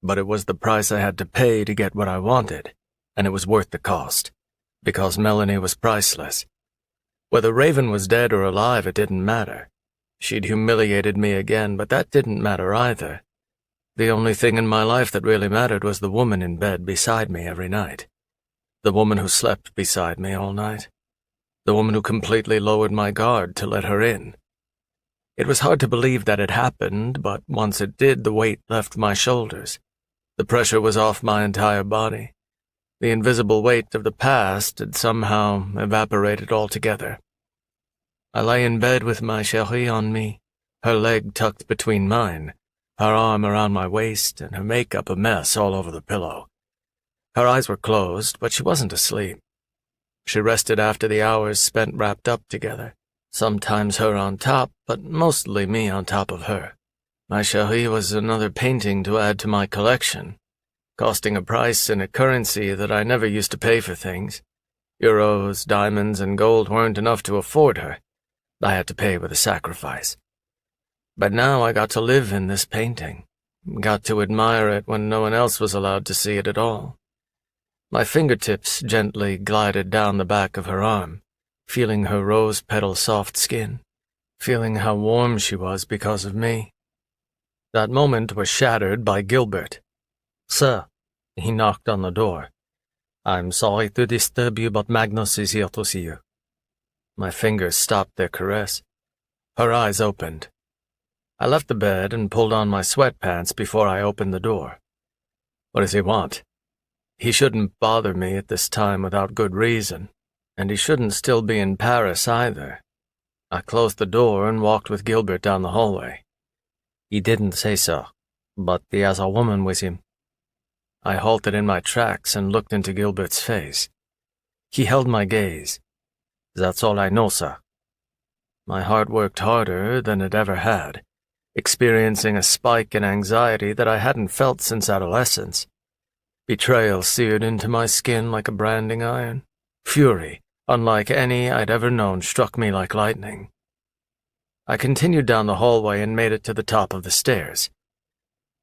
but it was the price I had to pay to get what I wanted, and it was worth the cost, because Melanie was priceless. Whether Raven was dead or alive, it didn't matter. She'd humiliated me again, but that didn't matter either. The only thing in my life that really mattered was the woman in bed beside me every night. The woman who slept beside me all night. The woman who completely lowered my guard to let her in. It was hard to believe that it happened, but once it did, the weight left my shoulders. The pressure was off my entire body. The invisible weight of the past had somehow evaporated altogether. I lay in bed with my chérie on me, her leg tucked between mine, her arm around my waist, and her makeup a mess all over the pillow. Her eyes were closed, but she wasn't asleep. She rested after the hours spent wrapped up together, sometimes her on top, but mostly me on top of her. My chérie was another painting to add to my collection, costing a price in a currency that I never used to pay for things. Euros, diamonds, and gold weren't enough to afford her. I had to pay with a sacrifice. But now I got to live in this painting, got to admire it when no one else was allowed to see it at all. My fingertips gently glided down the back of her arm, feeling her rose-petal soft skin, feeling how warm she was because of me. That moment was shattered by Gilbert. "Sir," he knocked on the door. "I'm sorry to disturb you, but Magnus is here to see you." My fingers stopped their caress. Her eyes opened. I left the bed and pulled on my sweatpants before I opened the door. What does he want? He shouldn't bother me at this time without good reason, and he shouldn't still be in Paris either. I closed the door and walked with Gilbert down the hallway. "He didn't say so, but he has a woman with him." I halted in my tracks and looked into Gilbert's face. He held my gaze. "That's all I know, sir." My heart worked harder than it ever had, experiencing a spike in anxiety that I hadn't felt since adolescence. Betrayal seared into my skin like a branding iron. Fury, unlike any I'd ever known, struck me like lightning. I continued down the hallway and made it to the top of the stairs.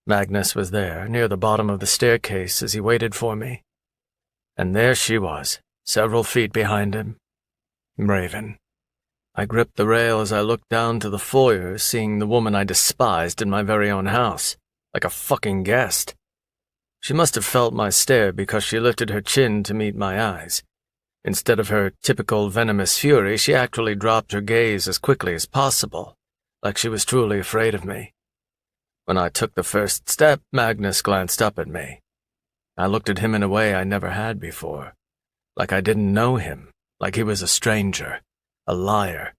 Magnus was there, near the bottom of the staircase as he waited for me. And there she was, several feet behind him. Raven. I gripped the rail as I looked down to the foyer, seeing the woman I despised in my very own house, like a fucking guest. She must have felt my stare because she lifted her chin to meet my eyes. Instead of her typical venomous fury, she actually dropped her gaze as quickly as possible, like she was truly afraid of me. When I took the first step, Magnus glanced up at me. I looked at him in a way I never had before, like I didn't know him, like he was a stranger, a liar.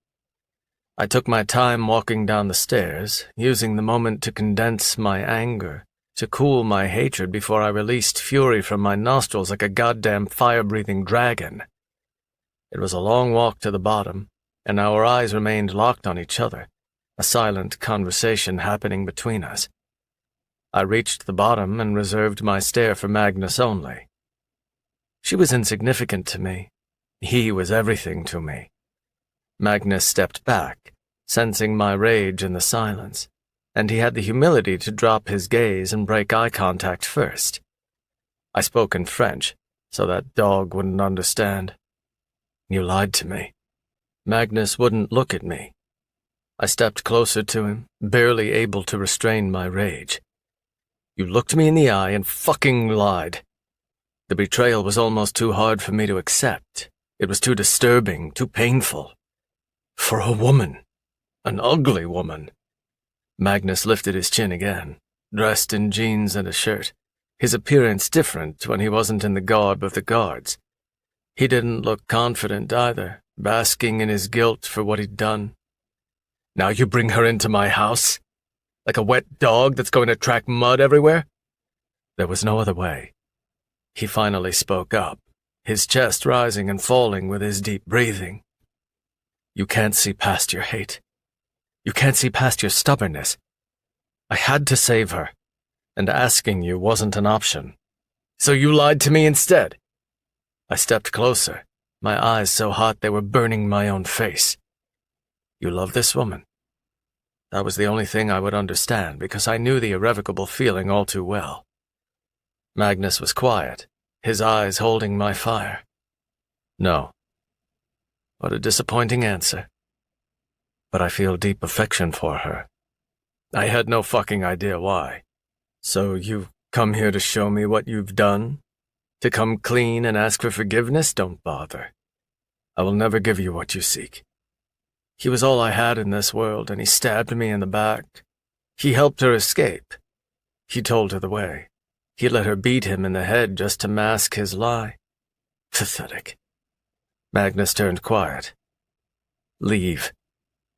I took my time walking down the stairs, using the moment to condense my anger, to cool my hatred before I released fury from my nostrils like a goddamn fire-breathing dragon. It was a long walk to the bottom, and our eyes remained locked on each other, a silent conversation happening between us. I reached the bottom and reserved my stare for Magnus only. She was insignificant to me. He was everything to me. Magnus stepped back, sensing my rage in the silence, and he had the humility to drop his gaze and break eye contact first. I spoke in French, so that dog wouldn't understand. "You lied to me." Magnus wouldn't look at me. I stepped closer to him, barely able to restrain my rage. "You looked me in the eye and fucking lied." The betrayal was almost too hard for me to accept. It was too disturbing, too painful. For a woman. An ugly woman. Magnus lifted his chin again, dressed in jeans and a shirt, his appearance different when he wasn't in the garb of the guards. He didn't look confident either, basking in his guilt for what he'd done. "Now you bring her into my house? Like a wet dog that's going to track mud everywhere?" There was no other way. He finally spoke up, his chest rising and falling with his deep breathing. "You can't see past your hate. You can't see past your stubbornness. I had to save her, and asking you wasn't an option. So you lied to me instead." I stepped closer, my eyes so hot they were burning my own face. "You love this woman?" That was the only thing I would understand, because I knew the irrevocable feeling all too well. Magnus was quiet, his eyes holding my fire. "No." What a disappointing answer. But I feel deep affection for her. I had no fucking idea why. "So you've come here to show me what you've done? To come clean and ask for forgiveness? Don't bother. I will never give you what you seek." He was all I had in this world, and he stabbed me in the back. He helped her escape. He told her the way. He let her beat him in the head just to mask his lie. Pathetic. Magnus turned quiet. "Leave,"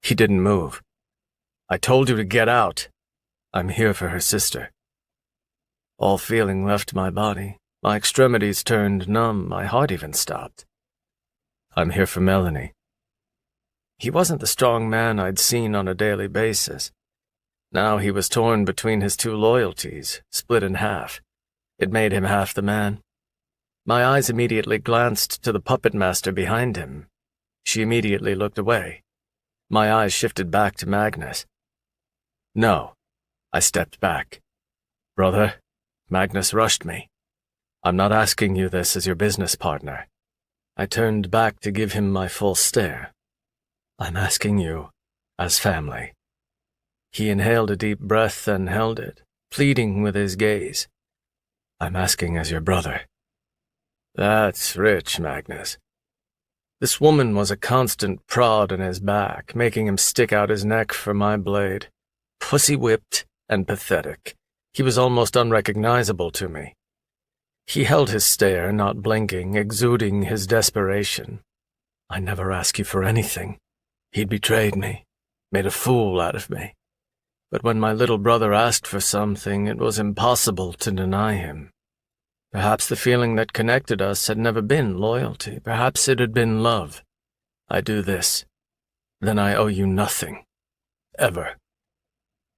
He didn't move. I told you to get out. I'm here for her sister. All feeling left my body. My extremities turned numb. My heart even stopped. I'm here for Melanie. He wasn't the strong man I'd seen on a daily basis. Now he was torn between his two loyalties, split in half. It made him half the man. My eyes immediately glanced to the puppet master behind him. She immediately looked away. My eyes shifted back to Magnus. No. I stepped back. Brother, Magnus rushed me. I'm not asking you this as your business partner. I turned back to give him my full stare. I'm asking you as family. He inhaled a deep breath and held it, pleading with his gaze. I'm asking as your brother. That's rich, Magnus. This woman was a constant prod in his back, making him stick out his neck for my blade. Pussy-whipped and pathetic, he was almost unrecognizable to me. He held his stare, not blinking, exuding his desperation. I never ask you for anything. He'd betrayed me, made a fool out of me. But when my little brother asked for something, it was impossible to deny him. Perhaps the feeling that connected us had never been loyalty. Perhaps it had been love. I do this. Then I owe you nothing. Ever.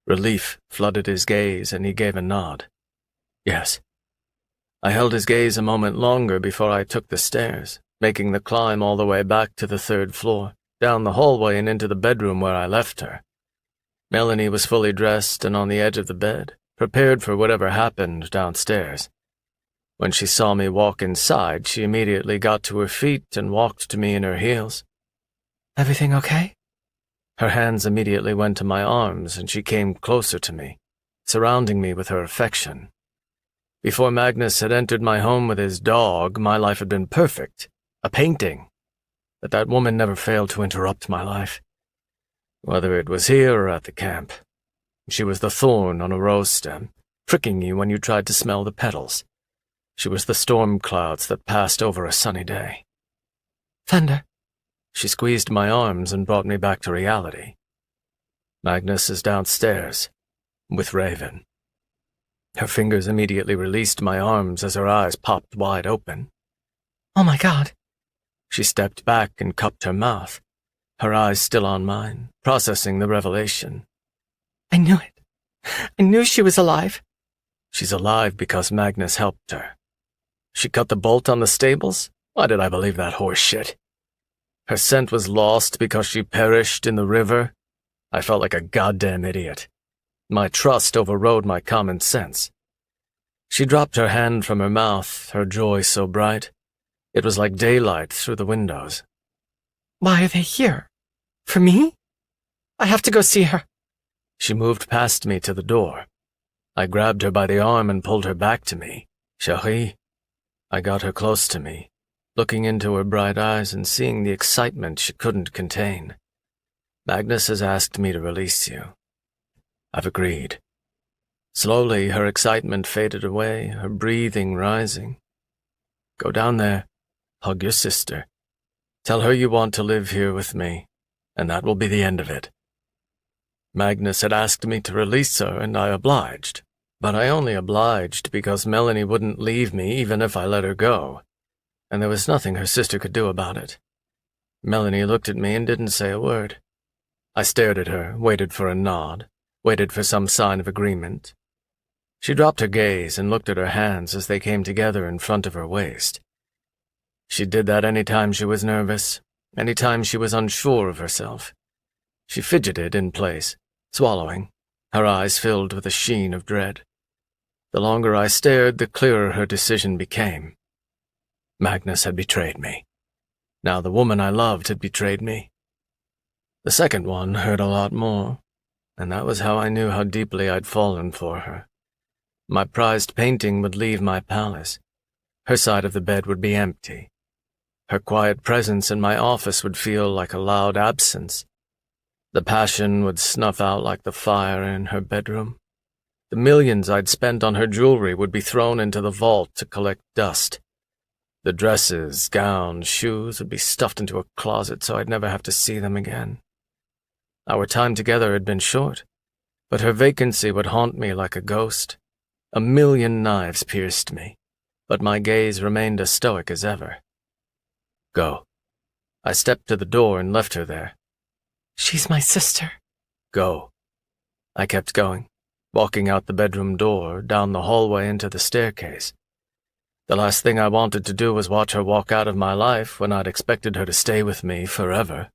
Relief flooded his gaze, and he gave a nod. Yes. I held his gaze a moment longer before I took the stairs, making the climb all the way back to the 3rd floor, down the hallway and into the bedroom where I left her. Melanie was fully dressed and on the edge of the bed, prepared for whatever happened downstairs. When she saw me walk inside, she immediately got to her feet and walked to me in her heels. Everything okay? Her hands immediately went to my arms, and she came closer to me, surrounding me with her affection. Before Magnus had entered my home with his dog, my life had been perfect, a painting. But that woman never failed to interrupt my life, whether it was here or at the camp. She was the thorn on a rose stem, pricking you when you tried to smell the petals. She was the storm clouds that passed over a sunny day. Thunder. She squeezed my arms and brought me back to reality. Magnus is downstairs, with Raven. Her fingers immediately released my arms as her eyes popped wide open. Oh my God. She stepped back and cupped her mouth, her eyes still on mine, processing the revelation. I knew it. I knew she was alive. She's alive because Magnus helped her. She cut the bolt on the stables? Why did I believe that horse shit? Her scent was lost because she perished in the river? I felt like a goddamn idiot. My trust overrode my common sense. She dropped her hand from her mouth, her joy so bright. It was like daylight through the windows. Why are they here? For me? I have to go see her. She moved past me to the door. I grabbed her by the arm and pulled her back to me. Chérie. I got her close to me, looking into her bright eyes and seeing the excitement she couldn't contain. Magnus has asked me to release you. I've agreed. Slowly, her excitement faded away, her breathing rising. Go down there, hug your sister. Tell her you want to live here with me, and that will be the end of it. Magnus had asked me to release her, and I obliged. But I only obliged because Melanie wouldn't leave me even if I let her go, and there was nothing her sister could do about it. Melanie looked at me and didn't say a word. I stared at her, waited for a nod, waited for some sign of agreement. She dropped her gaze and looked at her hands as they came together in front of her waist. She did that any time she was nervous, any time she was unsure of herself. She fidgeted in place, swallowing, her eyes filled with a sheen of dread. The longer I stared, the clearer her decision became. Magnus had betrayed me. Now the woman I loved had betrayed me. The second one hurt a lot more, and that was how I knew how deeply I'd fallen for her. My prized painting would leave my palace. Her side of the bed would be empty. Her quiet presence in my office would feel like a loud absence. The passion would snuff out like the fire in her bedroom. The millions I'd spent on her jewelry would be thrown into the vault to collect dust. The dresses, gowns, shoes would be stuffed into a closet so I'd never have to see them again. Our time together had been short, but her vacancy would haunt me like a ghost. 1,000,000 knives pierced me, but my gaze remained as stoic as ever. Go. I stepped to the door and left her there. She's my sister. Go. I kept going, walking out the bedroom door, down the hallway into the staircase. The last thing I wanted to do was watch her walk out of my life when I'd expected her to stay with me forever.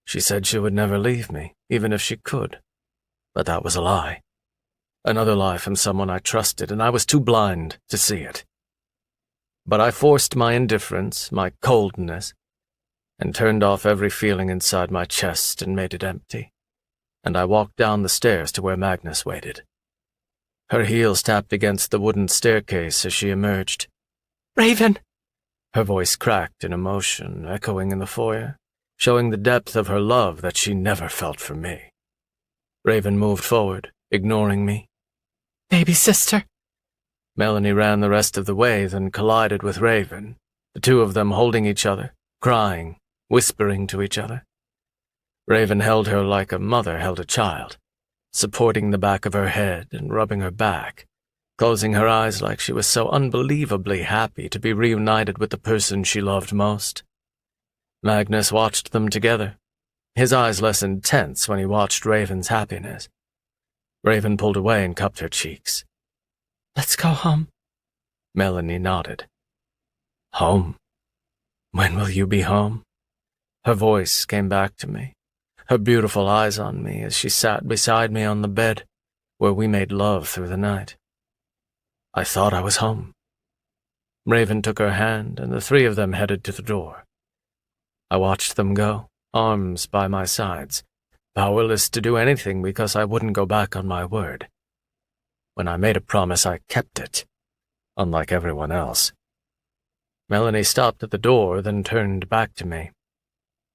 She said she would never leave me, even if she could. But that was a lie. Another lie from someone I trusted, and I was too blind to see it. But I forced my indifference, my coldness, and turned off every feeling inside my chest and made it empty. And I walked down the stairs to where Magnus waited. Her heels tapped against the wooden staircase as she emerged. Raven! Her voice cracked in emotion, echoing in the foyer, showing the depth of her love that she never felt for me. Raven moved forward, ignoring me. Baby sister. Melanie ran the rest of the way, then collided with Raven, the two of them holding each other, crying, whispering to each other. Raven held her like a mother held a child, supporting the back of her head and rubbing her back, closing her eyes like she was so unbelievably happy to be reunited with the person she loved most. Magnus watched them together, his eyes less intense when he watched Raven's happiness. Raven pulled away and cupped her cheeks. Let's go home. Melanie nodded. Home? When will you be home? Her voice came back to me, her beautiful eyes on me as she sat beside me on the bed, where we made love through the night. I thought I was home. Raven took her hand, and the three of them headed to the door. I watched them go, arms by my sides, powerless to do anything because I wouldn't go back on my word. When I made a promise, I kept it, unlike everyone else. Melanie stopped at the door, then turned back to me.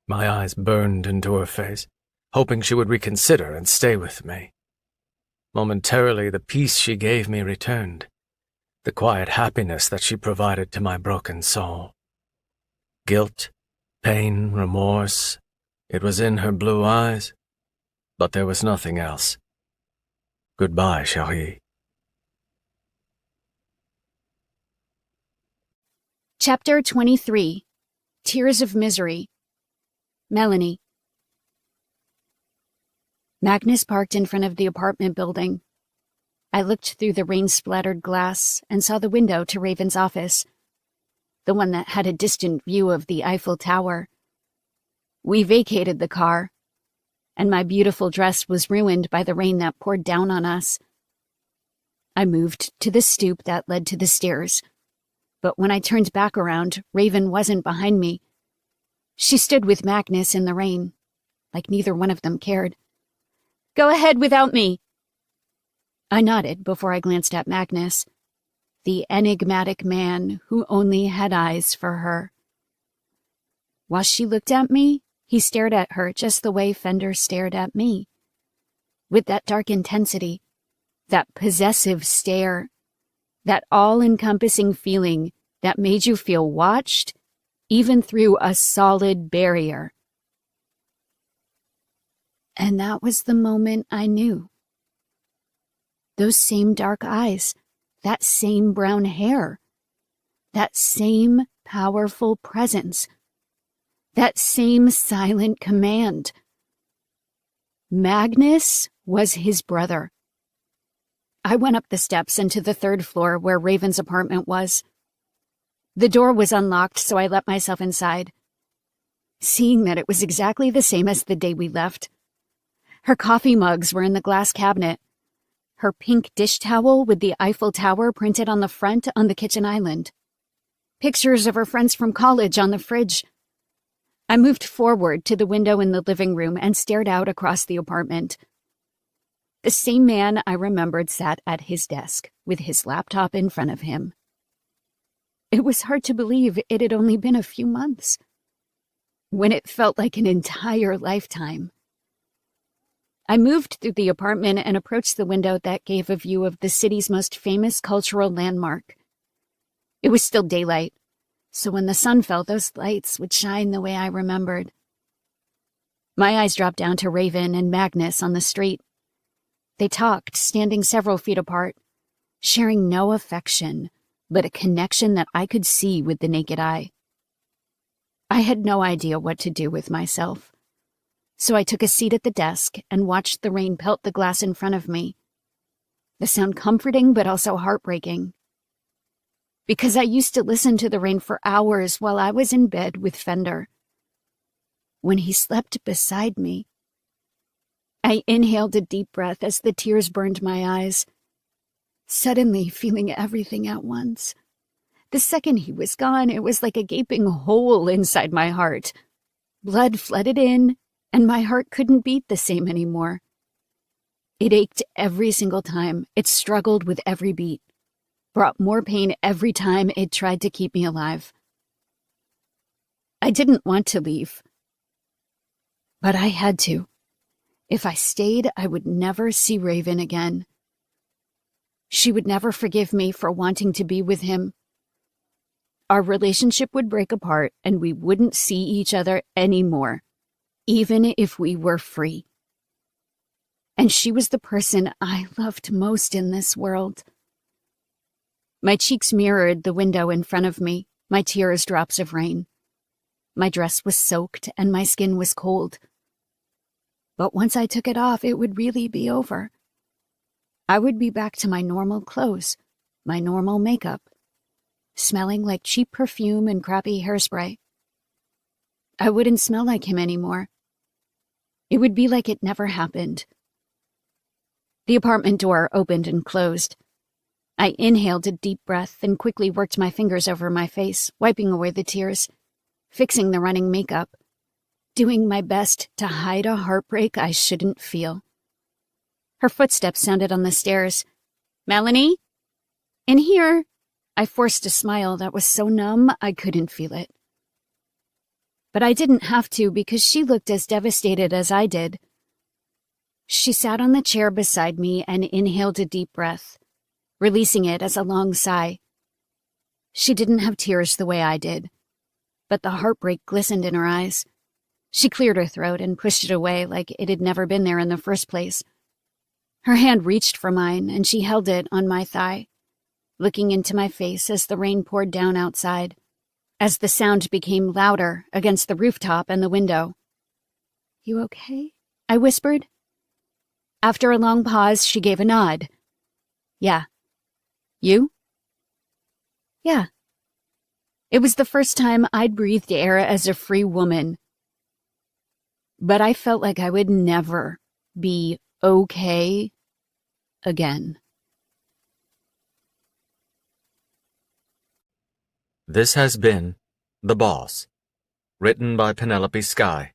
My eyes burned into her face, hoping she would reconsider and stay with me. Momentarily, the peace she gave me returned, the quiet happiness that she provided to my broken soul. Guilt, pain, remorse, it was in her blue eyes, but there was nothing else. Goodbye, chérie. Chapter 23. Tears of Misery. Melanie. Magnus parked in front of the apartment building. I looked through the rain-splattered glass and saw the window to Raven's office, the one that had a distant view of the Eiffel Tower. We vacated the car, and my beautiful dress was ruined by the rain that poured down on us. I moved to the stoop that led to the stairs, but when I turned back around, Raven wasn't behind me. She stood with Magnus in the rain, like neither one of them cared. Go ahead without me. I nodded before I glanced at Magnus, the enigmatic man who only had eyes for her. While she looked at me, he stared at her just the way Fender stared at me, with that dark intensity, that possessive stare, that all-encompassing feeling that made you feel watched, even through a solid barrier. And that was the moment I knew. Those same dark eyes, that same brown hair, that same powerful presence, that same silent command. Magnus was his brother. I went up the steps and to the third floor where Raven's apartment was. The door was unlocked, so I let myself inside, seeing that it was exactly the same as the day we left. Her coffee mugs were in the glass cabinet, her pink dish towel with the Eiffel Tower printed on the front on the kitchen island, pictures of her friends from college on the fridge. I moved forward to the window in the living room and stared out across the apartment. The same man I remembered sat at his desk, with his laptop in front of him. It was hard to believe it had only been a few months, when it felt like an entire lifetime. I moved through the apartment and approached the window that gave a view of the city's most famous cultural landmark. It was still daylight, so when the sun fell, those lights would shine the way I remembered. My eyes dropped down to Raven and Magnus on the street. They talked, standing several feet apart, sharing no affection, but a connection that I could see with the naked eye. I had no idea what to do with myself, so I took a seat at the desk and watched the rain pelt the glass in front of me. The sound comforting but also heartbreaking, because I used to listen to the rain for hours while I was in bed with Fender. When he slept beside me, I inhaled a deep breath as the tears burned my eyes, suddenly feeling everything at once. The second he was gone, it was like a gaping hole inside my heart. Blood flooded in, and my heart couldn't beat the same anymore. It ached every single time. It struggled with every beat, brought more pain every time it tried to keep me alive. I didn't want to leave, but I had to. If I stayed, I would never see Raven again. She would never forgive me for wanting to be with him. Our relationship would break apart and we wouldn't see each other anymore, even if we were free. And she was the person I loved most in this world. My cheeks mirrored the window in front of me, my tears drops of rain. My dress was soaked and my skin was cold. But once I took it off, it would really be over. I would be back to my normal clothes, my normal makeup, smelling like cheap perfume and crappy hairspray. I wouldn't smell like him anymore. It would be like it never happened. The apartment door opened and closed. I inhaled a deep breath and quickly worked my fingers over my face, wiping away the tears, fixing the running makeup, doing my best to hide a heartbreak I shouldn't feel. Her footsteps sounded on the stairs. "Melanie? In here." I forced a smile that was so numb I couldn't feel it. But I didn't have to because she looked as devastated as I did. She sat on the chair beside me and inhaled a deep breath, releasing it as a long sigh. She didn't have tears the way I did, but the heartbreak glistened in her eyes. She cleared her throat and pushed it away like it had never been there in the first place. Her hand reached for mine and she held it on my thigh, looking into my face as the rain poured down outside, as the sound became louder against the rooftop and the window. "You okay?" I whispered. After a long pause, she gave a nod. "Yeah. You?" "Yeah." It was the first time I'd breathed air as a free woman. But I felt like I would never be okay again. This has been The Boss, written by Penelope Sky,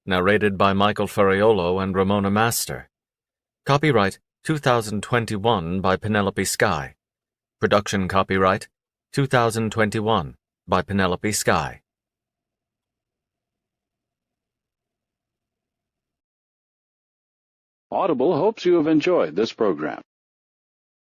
narrated by Michael Ferriolo and Ramona Master. Copyright 2021 by Penelope Sky. Production copyright 2021 by Penelope Sky. Audible hopes you have enjoyed this program.